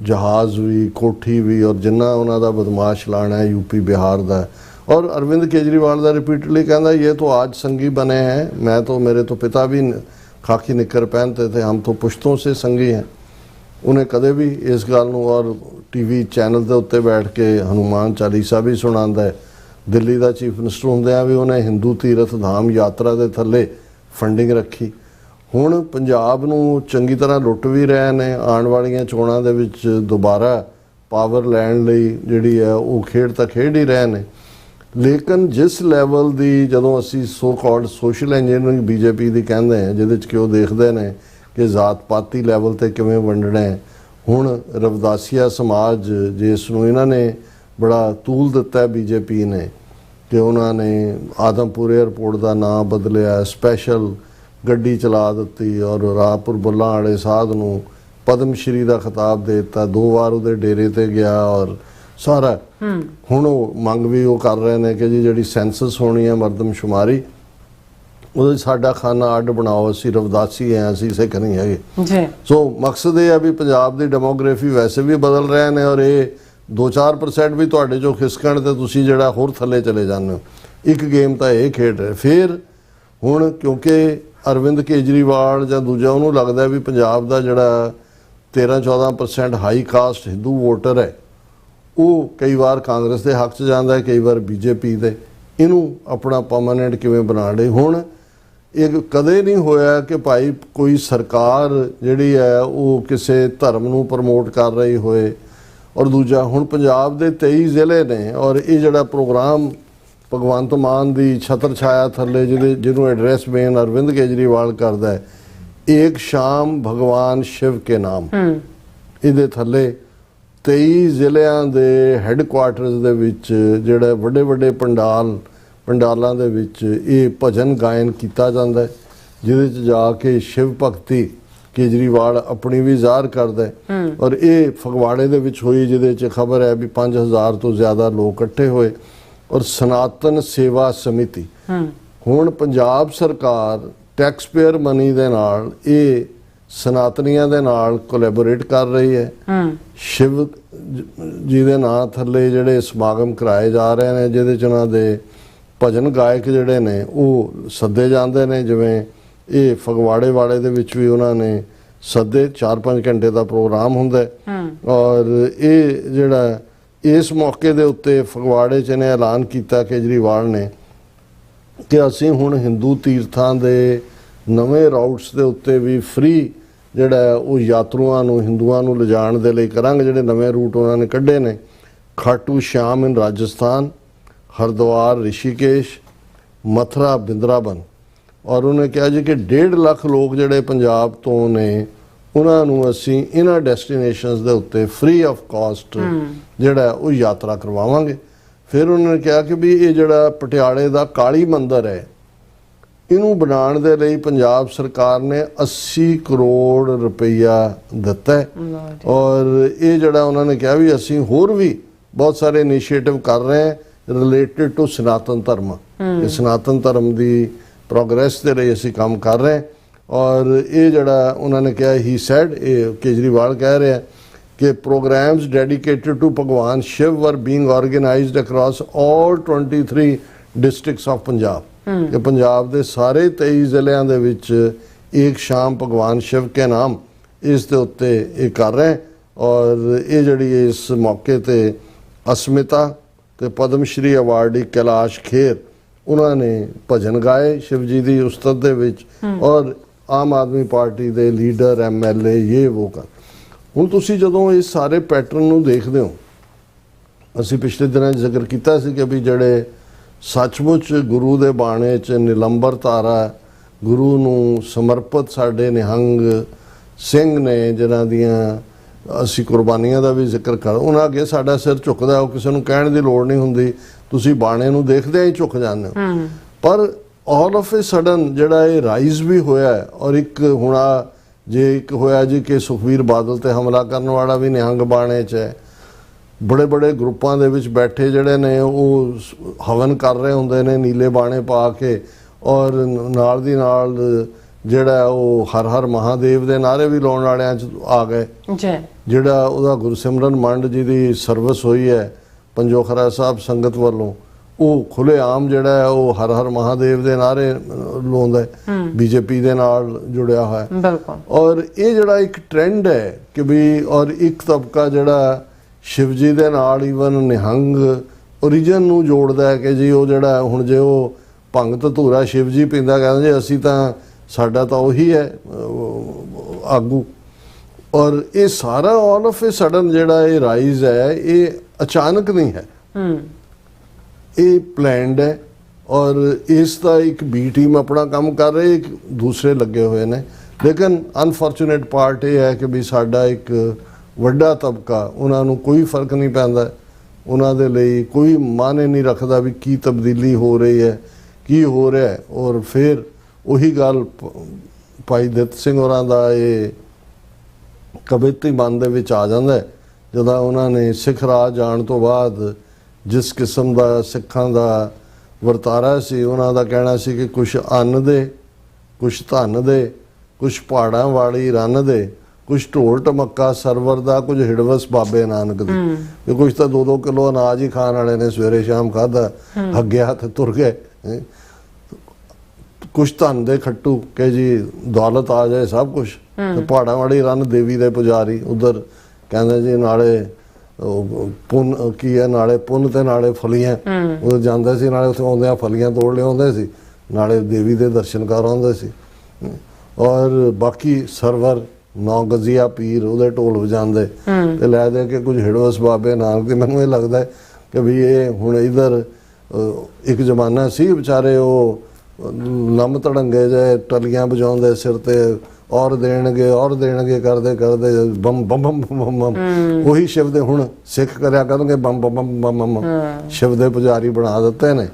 ਜਹਾਜ਼ ਵੀ, ਕੋਠੀ ਵੀ ਔਰ ਜਿੰਨਾ ਉਹਨਾਂ ਦਾ ਬਦਮਾਸ਼ ਲਾਣਾ ਹੈ ਯੂਪੀ ਬਿਹਾਰ ਦਾ। और अरविंद केजरीवाल का रिपीटली कहना ये तो आज संगी बने हैं, मैं तो मेरे तो पिता भी खाकी निक्कर पहनते थे, हम तो पुश्तों से संगी हैं। उन्हें कदे भी इस गल नूं और टीवी चैनल के उत्ते बैठ के हनुमान चालीसा भी सुनांदा है। दिल्ली का चीफ मिनिस्टर होंदियां भी उन्हें हिंदू तीरथ धाम यात्रा के थले फंडिंग रखी। हुण पंजाब नूं चंगी तरह लुट भी रहे ने, आने वालियां चोणां दे विच दोबारा पावर लैण लई जिहड़ी है वो खेड तां खेड ही रहे ने। लेकिन जिस लैवल की जदों असी so called social engineering BJP की कहते हैं, जिहदे च कि वो देखते हैं कि जात पाती लैवल ते किवें वंडना है। हुण रविदासिया समाज जिस नूं इन्हां ने बड़ा तूल दिता है बीजेपी ने कि उन्होंने आदमपुर एयरपोर्ट का नाम बदलिया, स्पैशल गड्डी चला दी और राहपुर बुल्लां वाले साध नूं पद्म श्री का खिताब दे दिता। 2 बार उहदे डेरे ते गया और सारा हुण मंग भी वो कर रहे हैं कि जी जिहड़ी सेंसस होनी है मरदमशुमारी ਉਹਦੇ ਸਾਡਾ ਖਾਨਾ ਅੱਡ ਬਣਾਓ, ਅਸੀਂ ਰਵਦਾਸੀ हैं, ਅਸੀਂ ਸਿੱਖ नहीं है जी। सो मकसद ये है भी पंजाब की डेमोग्राफी वैसे भी बदल रहे हैं और ये 2-4% भी तुहाडे चों खिसकण ते तुसीं जिहड़ा होर थल्ले चले जांदे हो। एक गेम तो ये खेड रहे। फिर हुण क्योंकि अरविंद केजरीवाल जां दूजा उहनूं लगदा भी पंजाब दा जिहड़ा 13-14% हाई कास्ट हिंदू वोटर है वो कई बार कांग्रेस के हक च जाता है, कई बार बीजेपी के। इनू अपना परमानेंट किवें बना ले। हुण एक कदे नहीं होया कि भाई कोई सरकार जिहड़ी है वो किसी धर्म नूं प्रमोट कर रही होए। और दूजा हुण पंजाब दे 23 जिले ने और ये जिहड़ा प्रोग्राम भगवंत मान की छत्र छाया थले जिन्होंने एड्रैस मेन अरविंद केजरीवाल करता है, एक शाम भगवान शिव के नाम, इहदे थले 23 ਜ਼ਿਲ੍ਹਿਆਂ ਦੇ ਹੈੱਡਕੁਆਟਰਸ ਦੇ ਵਿੱਚ ਜਿਹੜੇ ਵੱਡੇ ਵੱਡੇ ਪੰਡਾਲਾਂ ਦੇ ਵਿੱਚ ਇਹ ਭਜਨ ਗਾਇਨ ਕੀਤਾ ਜਾਂਦਾ ਹੈ, ਜਿਹਦੇ 'ਚ ਜਾ ਕੇ ਸ਼ਿਵ ਭਗਤੀ ਕੇਜਰੀਵਾਲ ਆਪਣੀ ਵੀ ਜ਼ਾਹਰ ਕਰਦਾ ਹੈ। ਔਰ ਇਹ ਫਗਵਾੜੇ ਦੇ ਵਿੱਚ ਹੋਈ, ਜਿਹਦੇ 'ਚ ਖਬਰ ਹੈ ਵੀ 5000 ਤੋਂ ਜ਼ਿਆਦਾ ਲੋਕ ਇਕੱਠੇ ਹੋਏ। ਔਰ ਸਨਾਤਨ ਸੇਵਾ ਸਮਿਤੀ, ਹੁਣ ਪੰਜਾਬ ਸਰਕਾਰ ਟੈਕਸ ਪੇਅਰ ਮਨੀ ਦੇ ਨਾਲ ਇਹ ਸਨਾਤਨੀਆਂ ਦੇ ਨਾਲ ਕੋਲੈਬੋਰੇਟ ਕਰ ਰਹੀ ਹੈ। ਸ਼ਿਵ ਜੀ ਦੇ ਨਾਂ ਥੱਲੇ ਜਿਹੜੇ ਸਮਾਗਮ ਕਰਾਏ ਜਾ ਰਹੇ ਨੇ, ਜਿਹਦੇ 'ਚ ਉਹਨਾਂ ਦੇ ਭਜਨ ਗਾਇਕ ਜਿਹੜੇ ਨੇ ਉਹ ਸੱਦੇ ਜਾਂਦੇ ਨੇ। ਜਿਵੇਂ ਇਹ ਫਗਵਾੜੇ ਵਾਲੇ ਦੇ ਵਿੱਚ ਵੀ ਉਹਨਾਂ ਨੇ ਸੱਦੇ, 4-5 ਘੰਟੇ ਦਾ ਪ੍ਰੋਗਰਾਮ ਹੁੰਦਾ। ਔਰ ਇਹ ਜਿਹੜਾ ਇਸ ਮੌਕੇ ਦੇ ਉੱਤੇ ਫਗਵਾੜੇ 'ਚ ਨੇ ਐਲਾਨ ਕੀਤਾ ਕੇਜਰੀਵਾਲ ਨੇ ਕਿ ਅਸੀਂ ਹੁਣ ਹਿੰਦੂ ਤੀਰਥਾਂ ਦੇ ਨਵੇਂ ਰਾਊਟਸ ਦੇ ਉੱਤੇ ਵੀ ਫ੍ਰੀ ਜਿਹੜਾ ਉਹ ਯਾਤਰੂਆਂ ਨੂੰ, ਹਿੰਦੂਆਂ ਨੂੰ ਲਿਜਾਣ ਦੇ ਲਈ ਕਰਾਂਗੇ। ਜਿਹੜੇ ਨਵੇਂ ਰੂਟ ਉਹਨਾਂ ਨੇ ਕੱਢੇ ਨੇ, ਖਾਟੂ ਸ਼ਾਮ ਇਨ ਰਾਜਸਥਾਨ, ਹਰਿਦੁਆਰ ਰਿਸ਼ੀਕੇਸ਼, ਮਥੁਰਾ ਬਿੰਦਰਾਬਨ। ਔਰ ਉਹਨੇ ਕਿਹਾ ਜੀ ਕਿ 1.5 ਲੱਖ ਲੋਕ ਜਿਹੜੇ ਪੰਜਾਬ ਤੋਂ ਨੇ ਉਹਨਾਂ ਨੂੰ ਅਸੀਂ ਇਹਨਾਂ ਡੈਸਟੀਨੇਸ਼ਨਸ ਦੇ ਉੱਤੇ ਫ੍ਰੀ ਆਫ ਕਾਸਟ ਜਿਹੜਾ ਉਹ ਯਾਤਰਾ ਕਰਵਾਵਾਂਗੇ। ਫਿਰ ਉਹਨਾਂ ਨੇ ਕਿਹਾ ਕਿ ਵੀ ਇਹ ਜਿਹੜਾ ਪਟਿਆਲੇ ਦਾ ਕਾਲੀ ਮੰਦਿਰ ਹੈ, ਇਹਨੂੰ ਬਣਾਉਣ ਦੇ ਲਈ ਪੰਜਾਬ ਸਰਕਾਰ ਨੇ 80 ਕਰੋੜ ਰੁਪਈਆ ਦਿੱਤਾ ਹੈ। ਔਰ ਇਹ ਜਿਹੜਾ ਉਹਨਾਂ ਨੇ ਕਿਹਾ ਵੀ ਅਸੀਂ ਹੋਰ ਵੀ ਬਹੁਤ ਸਾਰੇ ਇਨੀਸ਼ੀਏਟਿਵ ਕਰ ਰਹੇ ਹਾਂ ਰਿਲੇਟਡ ਟੂ ਸਨਾਤਨ ਧਰਮ। ਇਹ ਸਨਾਤਨ ਧਰਮ ਦੀ ਪ੍ਰੋਗਰੈਸ ਦੇ ਲਈ ਅਸੀਂ ਕੰਮ ਕਰ ਰਹੇ ਹਾਂ। ਔਰ ਇਹ ਜਿਹੜਾ ਉਹਨਾਂ ਨੇ ਕਿਹਾ, ਹੀ ਸੈਡ, ਇਹ ਕੇਜਰੀਵਾਲ ਕਹਿ ਰਿਹਾ ਕਿ ਪ੍ਰੋਗਰਾਮਸ ਡੈਡੀਕੇਟਡ ਟੂ ਭਗਵਾਨ ਸ਼ਿਵ ਵਰ being organised across all 23 districts of Punjab. ਕਿ ਪੰਜਾਬ ਦੇ ਸਾਰੇ 23 ਜ਼ਿਲ੍ਹਿਆਂ ਦੇ ਵਿੱਚ ਇੱਕ ਸ਼ਾਮ ਭਗਵਾਨ ਸ਼ਿਵ ਕੇ ਨਾਮ ਇਸ ਦੇ ਉੱਤੇ ਇਹ ਕਰ ਰਹੇ। ਔਰ ਇਹ ਜਿਹੜੀ ਇਸ ਮੌਕੇ ਤੇ ਅਸਮਿਤਾ ਤੇ ਪਦਮ ਸ਼੍ਰੀ ਅਵਾਰਡੀ ਕੈਲਾਸ਼ ਖੇਰ ਉਹਨਾਂ ਨੇ ਭਜਨ ਗਾਏ ਸ਼ਿਵ ਜੀ ਦੀ ਉਸਤਤ ਦੇ ਵਿੱਚ। ਔਰ ਆਮ ਆਦਮੀ ਪਾਰਟੀ ਦੇ ਲੀਡਰ, MLA ਇਹ ਉਹ ਕਰ। ਹੁਣ ਤੁਸੀਂ ਜਦੋਂ ਇਸ ਸਾਰੇ ਪੈਟਰਨ ਨੂੰ ਦੇਖਦੇ ਹੋ, ਅਸੀਂ ਪਿਛਲੇ ਦਿਨਾਂ 'ਚ ਜ਼ਿਕਰ ਕੀਤਾ ਸੀ ਕਿ ਵੀ ਜਿਹੜੇ ਸੱਚਮੁੱਚ ਗੁਰੂ ਦੇ ਬਾਣੇ 'ਚ ਨਿਲੰਬਰ ਧਾਰਾ, ਗੁਰੂ ਨੂੰ ਸਮਰਪਿਤ ਸਾਡੇ ਨਿਹੰਗ ਸਿੰਘ ਨੇ, ਜਿਨ੍ਹਾਂ ਦੀਆਂ ਅਸੀਂ ਕੁਰਬਾਨੀਆਂ ਦਾ ਵੀ ਜ਼ਿਕਰ ਕਰ, ਉਹਨਾਂ ਅੱਗੇ ਸਾਡਾ ਸਿਰ ਝੁਕਦਾ। ਉਹ ਕਿਸੇ ਨੂੰ ਕਹਿਣ ਦੀ ਲੋੜ ਨਹੀਂ ਹੁੰਦੀ, ਤੁਸੀਂ ਬਾਣੇ ਨੂੰ ਦੇਖਦਿਆਂ ਹੀ ਝੁਕ ਜਾਂਦੇ ਹੋ। ਪਰ ਆਲ ਆਫ ਏ ਸਡਨ ਜਿਹੜਾ ਇਹ ਰਾਈਜ਼ ਵੀ ਹੋਇਆ। ਔਰ ਇੱਕ ਹੁਣ ਜੇ ਇੱਕ ਹੋਇਆ ਜੀ ਕਿ ਸੁਖਬੀਰ ਬਾਦਲ ਤੇ ਹਮਲਾ ਕਰਨ ਵਾਲਾ ਵੀ ਨਿਹੰਗ ਬਾਣੇ 'ਚ ਹੈ। ਬੜੇ ਬੜੇ ਗਰੁੱਪਾਂ ਦੇ ਵਿੱਚ ਬੈਠੇ ਜਿਹੜੇ ਨੇ ਉਹ ਹਵਨ ਕਰ ਰਹੇ ਹੁੰਦੇ ਨੇ ਨੀਲੇ ਬਾਣੇ ਪਾ ਕੇ। ਔਰ ਨਾਲ ਦੀ ਨਾਲ ਜਿਹੜਾ ਉਹ ਹਰ ਹਰ ਮਹਾਦੇਵ ਦੇ ਨਾਅਰੇ ਵੀ ਲਾਉਣ ਵਾਲਿਆਂ 'ਚ ਆ ਗਏ। ਜਿਹੜਾ ਉਹਦਾ ਗੁਰਸਿਮਰਨ ਮੰਡ ਜੀ ਦੀ ਸਰਵਿਸ ਹੋਈ ਹੈ ਪੰਜੋਖਰਾ ਸਾਹਿਬ ਸੰਗਤ ਵੱਲੋਂ, ਉਹ ਖੁੱਲ੍ਹੇਆਮ ਜਿਹੜਾ ਹੈ ਉਹ ਹਰ ਹਰ ਮਹਾਦੇਵ ਦੇ ਨਾਅਰੇ ਲਾਉਂਦਾ, BJP ਦੇ ਨਾਲ ਜੁੜਿਆ ਹੋਇਆ। ਬਿਲਕੁਲ। ਔਰ ਇਹ ਜਿਹੜਾ ਇੱਕ ਟ੍ਰੈਂਡ ਹੈ ਕਿ ਵੀ, ਔਰ ਇੱਕ ਤਬਕਾ ਜਿਹੜਾ ਸ਼ਿਵ ਜੀ ਦੇ ਨਾਲ ਈਵਨ ਨਿਹੰਗ ਓਰੀਜਨ ਨੂੰ ਜੋੜਦਾ ਹੈ ਕਿ ਜੀ ਉਹ ਜਿਹੜਾ ਹੁਣ ਜੇ ਉਹ ਭੰਗ ਧਤੂਰਾ ਸ਼ਿਵ ਜੀ ਪੀਂਦਾ, ਕਹਿੰਦੇ ਜੀ ਅਸੀਂ ਤਾਂ ਸਾਡਾ ਤਾਂ ਉਹੀ ਹੈ ਆਗੂ। ਔਰ ਇਹ ਸਾਰਾ ਆਲ ਆਫ ਏ ਸਡਨ ਜਿਹੜਾ ਇਹ ਰਾਈਜ਼ ਹੈ, ਇਹ ਅਚਾਨਕ ਨਹੀਂ ਹੈ, ਇਹ ਪਲੈਨਡ ਹੈ। ਔਰ ਇਸ ਦਾ ਇੱਕ B ਟੀਮ ਆਪਣਾ ਕੰਮ ਕਰ ਰਹੀ, ਇੱਕ ਦੂਸਰੇ ਲੱਗੇ ਹੋਏ ਨੇ। ਲੇਕਿਨ ਅਨਫੋਰਚੂਨੇਟ ਪਾਰਟ ਇਹ ਹੈ ਕਿ ਵੀ ਸਾਡਾ ਇੱਕ ਵੱਡਾ ਤਬਕਾ, ਉਹਨਾਂ ਨੂੰ ਕੋਈ ਫਰਕ ਨਹੀਂ ਪੈਂਦਾ, ਉਹਨਾਂ ਦੇ ਲਈ ਕੋਈ ਮਾਨੇ ਨਹੀਂ ਰੱਖਦਾ ਵੀ ਕੀ ਤਬਦੀਲੀ ਹੋ ਰਹੀ ਹੈ, ਕੀ ਹੋ ਰਿਹਾ ਹੈ। ਔਰ ਫਿਰ ਉਹੀ ਗੱਲ ਭਾਈ ਦਿੱਤ ਸਿੰਘ ਹੋਰਾਂ ਦਾ ਇਹ ਕਵਿੱਤੀ ਮਨ ਦੇ ਵਿੱਚ ਆ ਜਾਂਦਾ ਹੈ, ਜਦੋਂ ਉਹਨਾਂ ਨੇ ਸਿੱਖ ਰਾਜ ਜਾਣ ਤੋਂ ਬਾਅਦ ਜਿਸ ਕਿਸਮ ਦਾ ਸਿੱਖਾਂ ਦਾ ਵਰਤਾਰਾ ਸੀ, ਉਹਨਾਂ ਦਾ ਕਹਿਣਾ ਸੀ ਕਿ ਕੁਛ ਅੰਨ ਦੇ, ਕੁਛ ਧਨ ਦੇ, ਕੁਛ ਪਹਾੜਾਂ ਵਾਲੀ ਰੰਨ ਦੇ, ਕੁਛ ਢੋਲ ਢਮੱਕਾ ਸਰਵਰ ਦਾ, ਕੁਝ ਹਿੜਵਸ ਬਾਬੇ ਨਾਨਕ ਦੀ। ਕੁਛ ਤਾਂ 2-2 ਕਿਲੋ ਅਨਾਜ ਹੀ ਖਾਣ ਵਾਲੇ ਨੇ, ਸਵੇਰੇ ਸ਼ਾਮ ਖਾਧਾ, ਹੱਗਿਆ ਤੇ ਤੁਰ ਗਏ। ਕੁਛ ਧਨ ਦੇ ਖੱਟੂ ਕਿ ਜੀ ਦੌਲਤ ਆ ਜਾਏ ਸਭ ਕੁਛ। ਤੇ ਪਹਾੜਾਂ ਵਾਲੀ ਰੰਨ ਦੇਵੀ ਦੇ ਪੁਜਾਰੀ, ਉਧਰ ਕਹਿੰਦੇ ਜੀ ਨਾਲੇ ਪੁੰਨ ਕੀ ਹੈ, ਨਾਲੇ ਪੁੰਨ ਤੇ ਨਾਲੇ ਫਲੀਆਂ। ਉਧਰ ਜਾਂਦੇ ਸੀ, ਨਾਲੇ ਉੱਥੇ ਆਉਂਦਿਆਂ ਫਲੀਆਂ ਤੋੜ ਲਿਆਉਂਦੇ ਸੀ, ਨਾਲੇ ਦੇਵੀ ਦੇ ਦਰਸ਼ਨ ਕਰ ਆਉਂਦੇ ਸੀ। ਔਰ ਬਾਕੀ ਸਰਵਰ 9 ਗਜ਼ੀਆ ਪੀਰ ਉਹਦੇ ਢੋਲ ਵਜਾਉਂਦੇ ਤੇ ਲੈ ਦੇ ਕੇ ਕੁਝ ਹਿੜਵਸ ਬਾਬੇ ਨਾਨਕ ਦੀ। ਮੈਨੂੰ ਇਹ ਲੱਗਦਾ ਕਿ ਵੀ ਇਹ ਹੁਣ ਇਧਰ ਇੱਕ ਜ਼ਮਾਨਾ ਸੀ ਵਿਚਾਰੇ ਉਹ ਲੰਮ ਧੜੰਗੇ ਜਿਹੇ ਟਲੀਆਂ ਵਜਾਉਂਦੇ ਸਿਰ ਤੇ, ਔਰ ਦੇਣਗੇ ਕਰਦੇ ਕਰਦੇ ਬੰਮ ਬੰਮ ਬੰਮ ਬੰਮ ਉਹੀ ਸ਼ਿਵ ਦੇ ਹੁਣ ਸਿੱਖ ਕਰਿਆ ਕਰਨਗੇ ਬੰਮ ਬੰਮ ਬੰਮ ਬੰਮ ਸ਼ਿਵ ਦੇ ਪੁਜਾਰੀ ਬਣਾ ਦਿੱਤੇ ਨੇ।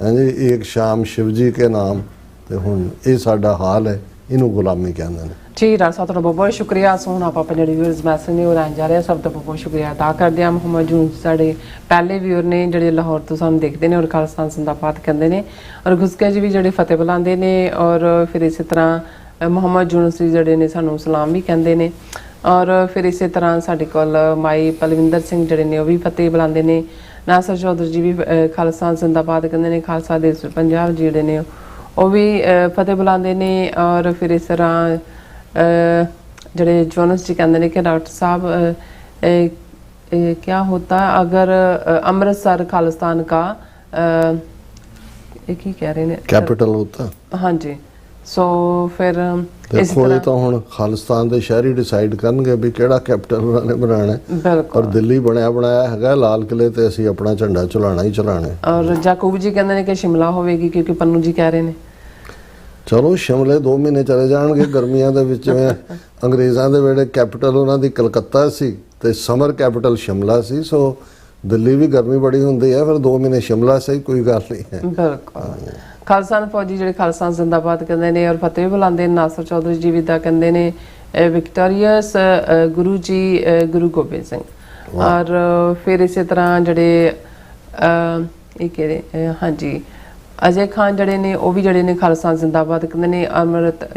ਹਾਂਜੀ, ਇੱਕ ਸ਼ਾਮ शिव जी के नाम। ਤੇ ਹੁਣ ਇਹ ਸਾਡਾ ਹਾਲ ਹੈ, ਇਹਨੂੰ ਗੁਲਾਮੀ ਕਹਿੰਦੇ ਨੇ। ਜੀ ਡਾਕਟਰ ਸਾਹਿਬ, ਤੁਹਾਡਾ ਬਹੁਤ ਬਹੁਤ ਸ਼ੁਕਰੀਆ। ਸੋ ਹੁਣ ਆਪਾਂ ਜਿਹੜੇ ਵਿਊਅਰਸ ਮੈਸੇਜ ਨੇ ਉਹ ਲੈਣ ਜਾ ਰਹੇ ਹਾਂ। ਸਭ ਦਾ ਬਹੁਤ ਬਹੁਤ ਸ਼ੁਕਰੀਆ ਅਦਾ ਕਰਦੇ ਹਾਂ। ਮੁਹੰਮਦ ਜੂਨ ਸਾਡੇ ਪਹਿਲੇ ਵਿਊਅਰ ਨੇ ਜਿਹੜੇ ਲਾਹੌਰ ਤੋਂ ਸਾਨੂੰ ਦੇਖਦੇ ਨੇ ਔਰ ਖਾਲਸਾ ਜ਼ਿੰਦਾਬਾਦ ਕਹਿੰਦੇ ਨੇ, ਔਰ ਗੁਸਕੇ ਜੀ ਵੀ ਜਿਹੜੇ ਫਤਿਹ ਬੁਲਾਉਂਦੇ ਨੇ, ਔਰ ਫਿਰ ਇਸੇ ਤਰ੍ਹਾਂ ਮੁਹੰਮਦ ਜੂਨਸ ਜੀ ਜਿਹੜੇ ਨੇ ਸਾਨੂੰ ਸਲਾਮ ਵੀ ਕਹਿੰਦੇ ਨੇ, ਔਰ ਫਿਰ ਇਸੇ ਤਰ੍ਹਾਂ ਸਾਡੇ ਕੋਲ ਮਾਈ ਪਲਵਿੰਦਰ ਸਿੰਘ ਜਿਹੜੇ ਨੇ ਉਹ ਵੀ ਫਤਿਹ ਬੁਲਾਉਂਦੇ ਨੇ। ਨਾਸਰ ਚੌਧਰੀ ਜੀ ਵੀ ਖਾਲਸਾ ਜ਼ਿੰਦਾਬਾਦ ਕਹਿੰਦੇ ਨੇ। ਖਾਲਸਾ ਦੇਸ਼ ਪੰਜਾਬ ਜਿਹੜੇ ਨੇ ਉਹ ਵੀ ਫਤਿਹ ਬੁਲਾਉਂਦੇ ਨੇ। ਔਰ ਫਿਰ ਇਸ ਤਰ੍ਹਾਂ ਜਿਹੜੇ ਜੋਨਸ ਜੀ ਕਹਿੰਦੇ ਨੇ ਕਿ ਡਾਕਟਰ ਸਾਹਿਬ क्या होता है अगर अमृतसर खालिस्तान का एक ही कह रहे हैं कैपिटल होता। हाँ जी। सो फिर देखो ये तो हुण खालिस्तान ਦੇ ਸ਼ਹਿਰੀ ਡਿਸਾਈਡ ਕਰਨਗੇ ਵੀ ਕਿਹੜਾ ਕੈਪੀਟਲ ਉਹਨਾਂ ਨੇ ਬਣਾਉਣਾ ਹੈ। ਬਿਲਕੁਲ। ਔਰ ਦਿੱਲੀ ਬਣਾਇਆ ਹੈਗਾ ਲਾਲ ਕਿਲੇ ਤੇ ਅਸੀਂ ਆਪਣਾ ਝੰਡਾ ਝੁਲਾਣਾ ਹੀ ਝੁਲਾਣਾ ਹੈ। ਔਰ ਜਾਕੂਬ ਜੀ ਕਹਿੰਦੇ ਨੇ ਕਿ ਸ਼ਿਮਲਾ ਹੋਵੇਗੀ ਕਿਉਂਕਿ ਪੰਨੂ ਜੀ ਕਹਿ ਰਹੇ ਨੇ। ਚਲੋ ਸ਼ਿਮਲੇ 2 ਮਹੀਨੇ ਚਲੇ ਜਾਣਗੇ ਗਰਮੀਆਂ ਦੇ ਵਿੱਚ। ਅੰਗਰੇਜ਼ਾਂ ਦੇ ਵੇਲੇ ਕੈਪੀਟਲ ਉਹਨਾਂ ਦੀ ਕਲਕੱਤਾ ਸੀ ਤੇ ਸਮਰ ਕੈਪੀਟਲ ਸ਼ਿਮਲਾ ਸੀ। ਸੋ ਦਿੱਲੀ ਵੀ ਗਰਮੀ ਬੜੀ ਹੁੰਦੀ ਹੈ, ਫਿਰ 2 ਮਹੀਨੇ ਸ਼ਿਮਲਾ ਸਹੀ, ਕੋਈ ਗੱਲ ਨਹੀਂ ਹੈ। ਬਿਲਕੁਲ। ਖਾਲਸਾ ਫੌਜੀ ਜਿਹੜੇ ਖਾਲਸਾ ਜ਼ਿੰਦਾਬਾਦ ਕਹਿੰਦੇ ਨੇ ਔਰ ਫਤਿਹ ਬੁਲਾਉਂਦੇ ਨੇ। ਨਾਸਰ ਚੌਧਰੀ ਜੀ ਵੀ ਦਾ ਕਹਿੰਦੇ ਨੇ ਵਿਕਟੋਰੀਅਸ ਗੁਰੂ ਜੀ ਗੁਰੂ ਗੋਬਿੰਦ ਸਿੰਘ। ਔਰ ਫਿਰ ਇਸੇ ਤਰ੍ਹਾਂ ਜਿਹੜੇ ਇਹ ਕਿਹੜੇ ਹਾਂਜੀ ਅਜੇ ਖਾਨ ਜਿਹੜੇ ਨੇ ਉਹ ਵੀ ਜਿਹੜੇ ਨੇ ਖਾਲਸਾ ਜ਼ਿੰਦਾਬਾਦ ਕਹਿੰਦੇ ਨੇ।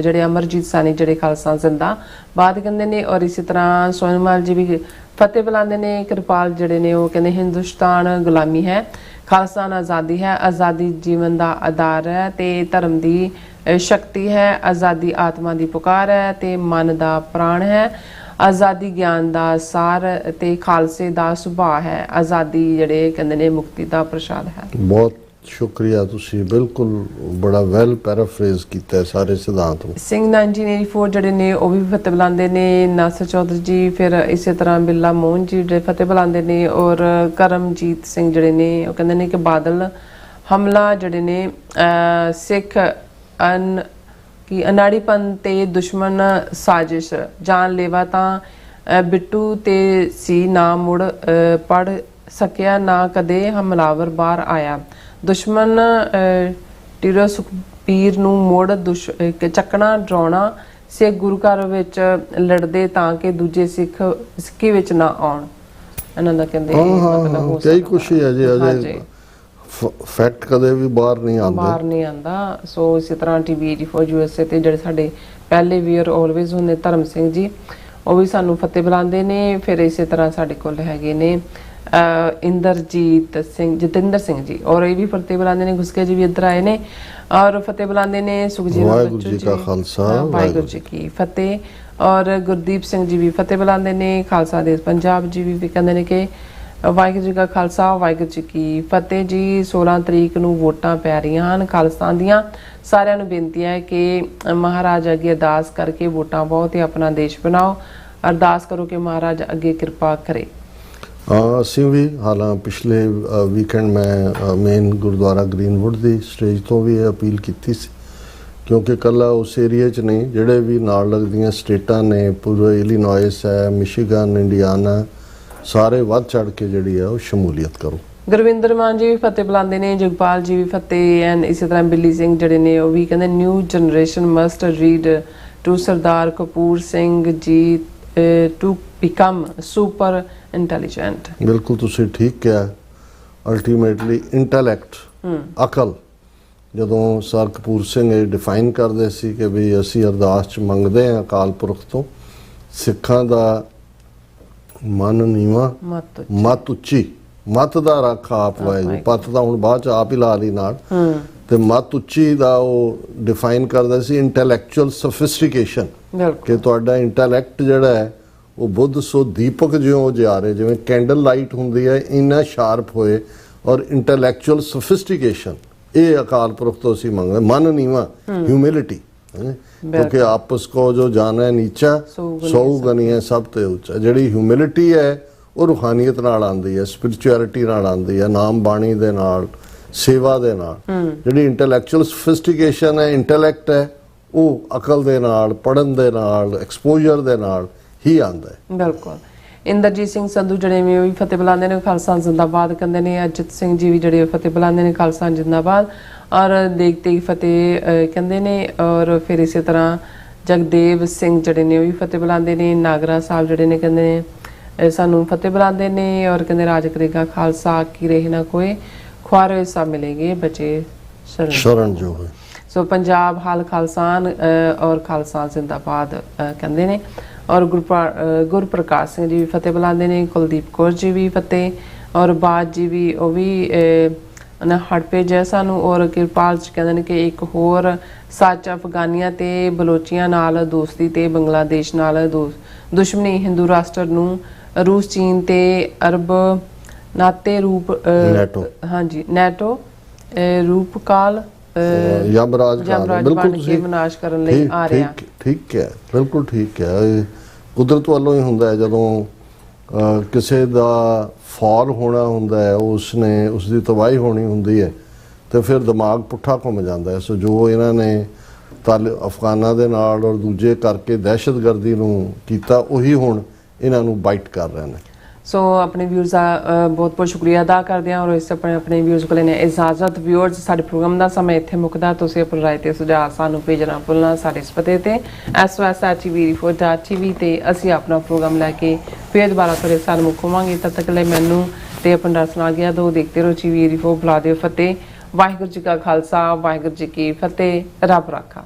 ਜਿਹੜੇ ਅਮਰਜੀਤ ਸਾਨੀ ਜਿਹੜੇ ਖਾਲਸਾ ਜ਼ਿੰਦਾਬਾਦ ਕਹਿੰਦੇ ਨੇ। ਔਰ ਇਸੇ ਤਰ੍ਹਾਂ ਸੋਨਮਾਲ ਜੀ ਵੀ ਫਤਿਹ ਬੁਲਾਉਂਦੇ ਨੇ। ਕਿਰਪਾਲ ਜਿਹੜੇ ਨੇ ਉਹ ਕਹਿੰਦੇ ਹਿੰਦੁਸਤਾਨ ਗੁਲਾਮੀ ਹੈ, ਖਾਲਸਤਾਨ ਆਜ਼ਾਦੀ ਹੈ, ਆਜ਼ਾਦੀ ਜੀਵਨ ਦਾ ਆਧਾਰ ਹੈ ਤੇ ਧਰਮ ਦੀ ਸ਼ਕਤੀ ਹੈ, ਆਜ਼ਾਦੀ ਆਤਮਾ ਦੀ ਪੁਕਾਰ ਹੈ ਤੇ ਮਨ ਦਾ ਪ੍ਰਾਣ ਹੈ, ਆਜ਼ਾਦੀ ਗਿਆਨ ਦਾ ਸਾਰ ਤੇ ਖਾਲਸੇ ਦਾ ਸੁਭਾਅ ਹੈ, ਆਜ਼ਾਦੀ ਜਿਹੜੇ ਕਹਿੰਦੇ ਨੇ ਮੁਕਤੀ ਦਾ ਪ੍ਰਸ਼ਾਦ ਹੈ। ਬਹੁਤ ਸ਼ੁਕਰੀਆ, ਤੁਸੀਂ ਬਿਲਕੁਲ ਬੜਾ ਵੈਲ ਪੈਰਾਫਰੇਜ਼ ਕੀਤਾ ਸਾਰੇ ਸਿਧਾਂਤ ਨੂੰ। ਸਿੰਘ 1984 ਜਿਹੜੇ ਨੇ ਉਹ ਵੀ ਫਤਿਹ ਬੁਲਾਉਂਦੇ ਨੇ। ਨਾਸਰ ਚੌਧਰੀ ਜੀ ਫਿਰ ਇਸੇ ਤਰ੍ਹਾਂ ਬਿੱਲਾ ਮੋਹਨ ਜੀ ਜਿਹੜੇ ਫਤਿਹ ਬੁਲਾਉਂਦੇ ਨੇ। ਔਰ ਕਰਮਜੀਤ ਸਿੰਘ ਜਿਹੜੇ ਨੇ ਉਹ ਕਹਿੰਦੇ ਨੇ ਕਿ ਬਾਦਲ ਹਮਲਾ ਜਿਹੜੇ ਨੇ ਸਿੱਖ ਕੀ ਅਨਾੜੀਪਨ ਤੇ ਦੁਸ਼ਮਣ ਸਾਜ਼ਿਸ਼ ਜਾਨਲੇਵਾ ਤਾਂ ਬਿੱਟੂ ਤੇ ਸੀ ਨਾ ਮੁੜ ਪੜ ਸਕਿਆ ਨਾ ਕਦੇ ਹਮਲਾਵਰ ਬਾਹਰ ਆਇਆ। ਦੁਸ਼ਮਣ ਟੀਰੋ ਸੁਖਬੀਰ ਨੂੰ ਮੋੜ ਚੱਕਣਾ ਡਰਾਉਣਾ ਸਿੱਖ ਗੁਰੂ ਘਰ ਵਿੱਚ ਲੜਦੇ ਤਾਂ ਕਿ ਦੂਜੇ ਸਿੱਖੀ ਵਿੱਚ ਨਾ ਆਉਣ। ਇਹਨਾਂ ਦਾ ਕਹਿੰਦੇ ਮਤਲਬ ਕਈ ਕੁਛ ਹੀ ਅਜੇ ਫੈਕਟ ਕਦੇ ਵੀ ਬਾਹਰ ਨਹੀਂ ਆਉਂਦਾ। ਸੋ ਇਸੇ ਤਰ੍ਹਾਂ ਟੀਵੀ 84 USA ਤੇ ਜਿਹੜੇ ਸਾਡੇ ਪਹਿਲੇ ਵੀਅਰ ਆਲਵੇਜ਼ ਹੁੰਦੇ ਧਰਮ ਸਿੰਘ ਜੀ ਉਹ ਵੀ ਸਾਨੂੰ ਫਤਿਹ ਬੁਲਾਉਂਦੇ ਨੇ। ਫਿਰ ਇਸੇ ਤਰ੍ਹਾਂ ਸਾਡੇ ਕੋਲ ਹੈਗੇ ਨੇ ਇੰਦਰਜੀਤ ਸਿੰਘ ਜਤਿੰਦਰ ਸਿੰਘ ਜੀ ਔਰ ਇਹ ਵੀ ਫਤਿਹ ਬੁਲਾਉਂਦੇ ਨੇ। ਗੁਸਕੇ ਜੀ ਵੀ ਇੱਧਰ ਆਏ ਨੇ ਔਰ ਫਤਿਹ ਬੁਲਾਉਂਦੇ ਨੇ। ਸੁਖਜੀਤ ਵਾਹਿਗੁਰੂ ਜੀ ਕਾ ਖਾਲਸਾ ਵਾਹਿਗੁਰੂ ਜੀ ਕੀ ਫਤਿਹ। ਔਰ ਗੁਰਦੀਪ ਸਿੰਘ ਜੀ ਵੀ ਫਤਿਹ ਬੁਲਾਉਂਦੇ ਨੇ। ਖਾਲਸਾ ਦੇਸ਼ ਪੰਜਾਬ ਜੀ ਵੀ ਕਹਿੰਦੇ ਨੇ ਕਿ ਵਾਹਿਗੁਰੂ ਜੀ ਕਾ ਖਾਲਸਾ ਵਾਹਿਗੁਰੂ ਜੀ ਕੀ ਫਤਿਹ ਜੀ। 16 ਤਰੀਕ ਨੂੰ ਵੋਟਾਂ ਪੈ ਰਹੀਆਂ ਹਨ ਖਾਲਿਸਤਾਨ ਦੀਆਂ। ਸਾਰਿਆਂ ਨੂੰ ਬੇਨਤੀ ਹੈ ਕਿ ਮਹਾਰਾਜ ਅੱਗੇ ਅਰਦਾਸ ਕਰਕੇ ਵੋਟਾਂ ਪਾਓ ਤੇ ਆਪਣਾ ਦੇਸ਼ ਬਣਾਓ। ਅਰਦਾਸ ਕਰੋ ਕਿ ਮਹਾਰਾਜ ਅੱਗੇ ਕਿਰਪਾ ਕਰੇ। ਅਸੀਂ ਵੀ ਹਾਲਾਂ ਪਿਛਲੇ ਵੀਕਐਂਡ ਮੈਂ ਮੇਨ ਗੁਰਦੁਆਰਾ ਗ੍ਰੀਨਵੁੱਡ ਦੀ ਸਟੇਜ ਤੋਂ ਵੀ ਇਹ ਅਪੀਲ ਕੀਤੀ ਸੀ ਕਿਉਂਕਿ ਇਕੱਲਾ ਉਸ ਏਰੀਏ 'ਚ ਨਹੀਂ ਜਿਹੜੇ ਵੀ ਨਾਲ ਲੱਗਦੀਆਂ ਸਟੇਟਾਂ ਨੇ, ਪੂਰੇ ਇਲੀਨੋਇਸ ਹੈ, ਮਿਸ਼ੀਗਨ, ਇੰਡੀਆਨਾ, ਸਾਰੇ ਵੱਧ ਚੜ ਕੇ ਜਿਹੜੀ ਆ ਉਹ ਸ਼ਮੂਲੀਅਤ ਕਰੋ। ਗੁਰਵਿੰਦਰ ਮਾਨ ਜੀ ਵੀ ਫਤਿਹ ਬੁਲਾਉਂਦੇ ਨੇ। ਜਗਪਾਲ ਜੀ ਵੀ ਫਤਿਹ ਐਂਡ ਇਸੇ ਤਰ੍ਹਾਂ ਬਿੱਲੀ ਸਿੰਘ ਜਿਹੜੇ ਨੇ ਉਹ ਵੀ ਕਹਿੰਦੇ new generation must read to Sardar Kapur Singh ji to become super intelligent. ਬਿਲਕੁਲ ਤੁਸੀਂ ਠੀਕ ਕਿਹਾ। ਅਲਟੀਮੇਟਲੀ ਇੰਟੈਲੈਕਟ ਅਕਲ ਜਦੋਂ ਸਰ ਕਪੂਰ ਸਿੰਘ ਇਹ ਡਿਫਾਈਨ ਕਰਦੇ ਸੀ ਕਿ ਵੀ ਅਸੀਂ ਅਰਦਾਸ 'ਚ ਮੰਗਦੇ ਹਾਂ ਅਕਾਲ ਪੁਰਖ ਤੋਂ ਸਿੱਖਾਂ ਦਾ ਮਨ ਨੀਵਾਂ ਮਤ ਉੱਚੀ, ਮਤ ਦਾ ਰੱਖ ਆਪ ਵਾਹਿਗੁਰੂ, ਪੱਤ ਤਾਂ ਹੁਣ ਬਾਅਦ 'ਚ ਆਪ ਹੀ ਲਾ ਲਈ ਨਾਲ, ਤੇ ਮਤ ਉੱਚੀ ਦਾ ਉਹ ਡਿਫਾਈਨ ਕਰਦਾ ਸੀ ਇੰਟੈਲੈਕਚੁਅਲ ਸੋਫਿਸਟੀਕੇਸ਼ਨ ਕਿ ਤੁਹਾਡਾ ਇੰਟੈਲੈਕਟ ਜਿਹੜਾ ਹੈ ਉਹ ਬੁੱਧ ਸੋ ਦੀਪਕ ਜਿਉਂ ਜਿਆਰੇ, ਜਿਵੇਂ ਕੈਂਡਲ ਲਾਈਟ ਹੁੰਦੀ ਹੈ ਇੰਨਾ ਸ਼ਾਰਪ ਹੋਏ। ਔਰ ਇੰਟੈਲੈਕਚੁਅਲ ਸੋਫਿਸਟੀਕੇਸ਼ਨ ਇਹ ਅਕਾਲ ਪੁਰਖ ਤੋਂ ਅਸੀਂ ਮੰਗਦੇ। ਮਨ ਨੀਵਾਂ ਹਿਊਮਿਲਿਟੀ ਕਿਉਂਕਿ ਆਪਸ ਕੋ ਜੋ ਜਾਣਾ ਹੈ ਨੀਚਾ ਸੌ ਗਨੀ ਹੈ ਸਭ ਤੇ ਉੱਚਾ। ਜਿਹੜੀ ਹਿਊਮਿਲਿਟੀ ਹੈ ਉਹ ਰੂਹਾਨੀਅਤ ਨਾਲ ਆਉਂਦੀ ਹੈ, ਸਪਿਰਿਚੁਅਲਿਟੀ ਨਾਲ ਆਉਂਦੀ ਹੈ, ਨਾਮ ਬਾਣੀ ਦੇ ਨਾਲ, ਸੇਵਾ ਦੇ ਨਾਲ। ਜਿਹੜੀ ਇੰਟੈਲੈਕਚੁਅਲ ਸੋਫਿਸਟੀਕੇਸ਼ਨ ਹੈ, ਇੰਟੈਲੈਕਟ ਹੈ, ਉਹ ਅਕਲ ਦੇ ਨਾਲ, ਪੜ੍ਹਨ ਦੇ ਨਾਲ, ਐਕਸਪੋਜ਼ਰ ਦੇ ਨਾਲ ਹੀ ਆਉਂਦਾ ਹੈ। ਬਿਲਕੁਲ। ਇੰਦਰਜੀਤ ਸਿੰਘ ਸੰਧੂ ਜਿਹੜੇ ਨੇ ਉਹ ਵੀ ਫਤਿਹ ਬੁਲਾਉਂਦੇ ਨੇ, ਖਾਲਸਾ ਜ਼ਿੰਦਾਬਾਦ ਕਹਿੰਦੇ ਨੇ। ਅਜਿਤ ਸਿੰਘ ਜੀ ਵੀ ਜਿਹੜੇ ਫਤਿਹ ਬੁਲਾਉਂਦੇ ਨੇ, ਖਾਲਸਾ ਜ਼ਿੰਦਾਬਾਦ। ਔਰ ਦੇਖਤੇ ਹੀ ਫਤਿਹ ਕਹਿੰਦੇ ਨੇ। ਔਰ ਫਿਰ ਇਸੇ ਤਰ੍ਹਾਂ ਜਗਦੇਵ ਸਿੰਘ ਜਿਹੜੇ ਨੇ ਉਹ ਵੀ ਫਤਿਹ ਬੁਲਾਉਂਦੇ ਨੇ। ਨਾਗਰਾ ਸਾਹਿਬ ਜਿਹੜੇ ਨੇ ਕਹਿੰਦੇ ਨੇ ਸਾਨੂੰ ਫਤਿਹ ਬੁਲਾਉਂਦੇ ਨੇ। ਔਰ ਕਹਿੰਦੇ ਰਾਜ ਕਰੇਗਾ ਖਾਲਸਾ ਕੀ ਰਹੇ ਨਾ ਕੋਏ, ਖੁਆਰੇ ਸਭ ਮਿਲेंगे ਬਚੇ ਸ਼ਰਨ ਜੋ ਹੈ। ਸੋ ਪੰਜਾਬ ਹਾਲ ਖਾਲਸਾਨ ਔਰ ਖਾਲਸਾ ਜ਼ਿੰਦਾਬਾਦ ਕਹਿੰਦੇ ਨੇ। ਔਰ ਗੁਰਪ੍ਰਕਾਸ਼ ਸਿੰਘ ਜੀ ਵੀ ਫਤਿਹ ਬੁਲਾਉਂਦੇ ਨੇ। ਕੁਲਦੀਪ ਕੌਰ ਜੀ ਵੀ ਫਤਿਹ। ਔਰ ਬਾਜ ਜੀ ਵੀ ਉਹ ਵੀ ਹੜ ਭੇਜਿਆ ਸਾਨੂੰ। ਔਰ ਕਿਰਪਾਲ ਜੀ ਕਹਿੰਦੇ ਨੇ ਕਿ ਇੱਕ ਹੋਰ ਸੱਚ ਅਫਗਾਨੀਆਂ ਤੇ ਬਲੋਚੀਆਂ ਨਾਲ ਦੋਸਤੀ ਤੇ ਬੰਗਲਾਦੇਸ਼ ਨਾਲ ਦੁਸ਼ਮਣੀ, ਹਿੰਦੂ ਰਾਸ਼ਟਰ ਨੂੰ ਰੂਸ, ਚੀਨ ਤੇ ਅਰਬ ਨਾਤੇ ਰੂਪ ਨੈਟੋ, ਹਾਂਜੀ ਨੈਟੋ ਰੂਪਕਾਲ ਯਮਰਾਜ ਬਿਲਕੁਲ ਤੁਸੀਂ ਵਿਨਾਸ਼ ਕਰਨ ਲਈ ਆ ਰਿਹਾ। ਠੀਕ ਹੈ, ਬਿਲਕੁਲ ਠੀਕ ਹੈ। ਇਹ ਕੁਦਰਤ ਵੱਲੋਂ ਹੀ ਹੁੰਦਾ ਹੈ। ਜਦੋਂ ਕਿਸੇ ਦਾ ਫਾਲ ਹੋਣਾ ਹੁੰਦਾ ਹੈ, ਉਸਨੇ ਉਸਦੀ ਤਬਾਹੀ ਹੋਣੀ ਹੁੰਦੀ ਹੈ, ਤੇ ਫਿਰ ਦਿਮਾਗ ਪੁੱਠਾ ਘੁੰਮ ਜਾਂਦਾ ਹੈ। ਸੋ ਜੋ ਇਹਨਾਂ ਨੇ ਅਫਗਾਨਾਂ ਦੇ ਨਾਲ ਔਰ ਦੂਜੇ ਕਰਕੇ ਦਹਿਸ਼ਤਗਰਦੀ ਨੂੰ ਕੀਤਾ, ਉਹੀ ਹੁਣ ਇਹਨਾਂ ਨੂੰ ਬਾਈਟ ਕਰ ਰਹੇ ਨੇ। ਸੋ ਆਪਣੇ ਵਿਊਜ਼ ਦਾ ਬਹੁਤ ਬਹੁਤ ਸ਼ੁਕਰੀਆ ਅਦਾ ਕਰਦੇ ਹਾਂ। ਔਰ ਇਸ ਆਪਣੇ ਵਿਊਜ਼ ਕੋਲ ਨੇ ਇਜਾਜ਼ਤ। ਵਿਊਅਰਸ, ਸਾਡੇ ਪ੍ਰੋਗਰਾਮ ਦਾ ਸਮਾਂ ਇੱਥੇ ਮੁੱਕਦਾ। ਤੁਸੀਂ ਆਪਣੀ ਰਾਏ ਤੇ ਸੁਝਾਅ ਸਾਨੂੰ ਭੇਜਣਾ ਭੁੱਲਣਾ ਸਾਡੇ ਇਸ ਪਤੇ ਤੇ SOS@tv4.tv ਤੇ ਅਸੀਂ ਆਪਣਾ ਪ੍ਰੋਗਰਾਮ ਲੈ ਕੇ ਫਿਰ ਦੁਬਾਰਾ ਤੁਹਾਡੇ ਸਾਹਮਣੇ ਮੁੱਕਾਂਗੇ। ਤਦ ਤੱਕ ਲਈ ਮੈਨੂੰ ਤੇ ਆਪਣਾ ਦਰਸ ਨਾਲ ਗਿਆ ਦੋ ਦੇਖਦੇ ਰਹੋ TV4। ਬੁਲਾ ਦਿਓ ਫਤਿਹ। ਵਾਹਿਗੁਰੂ ਜੀ ਕਾ ਖਾਲਸਾ, ਵਾਹਿਗੁਰੂ ਜੀ ਕੀ ਫਤਿਹ। ਰੱਬ ਰਾਖਾ।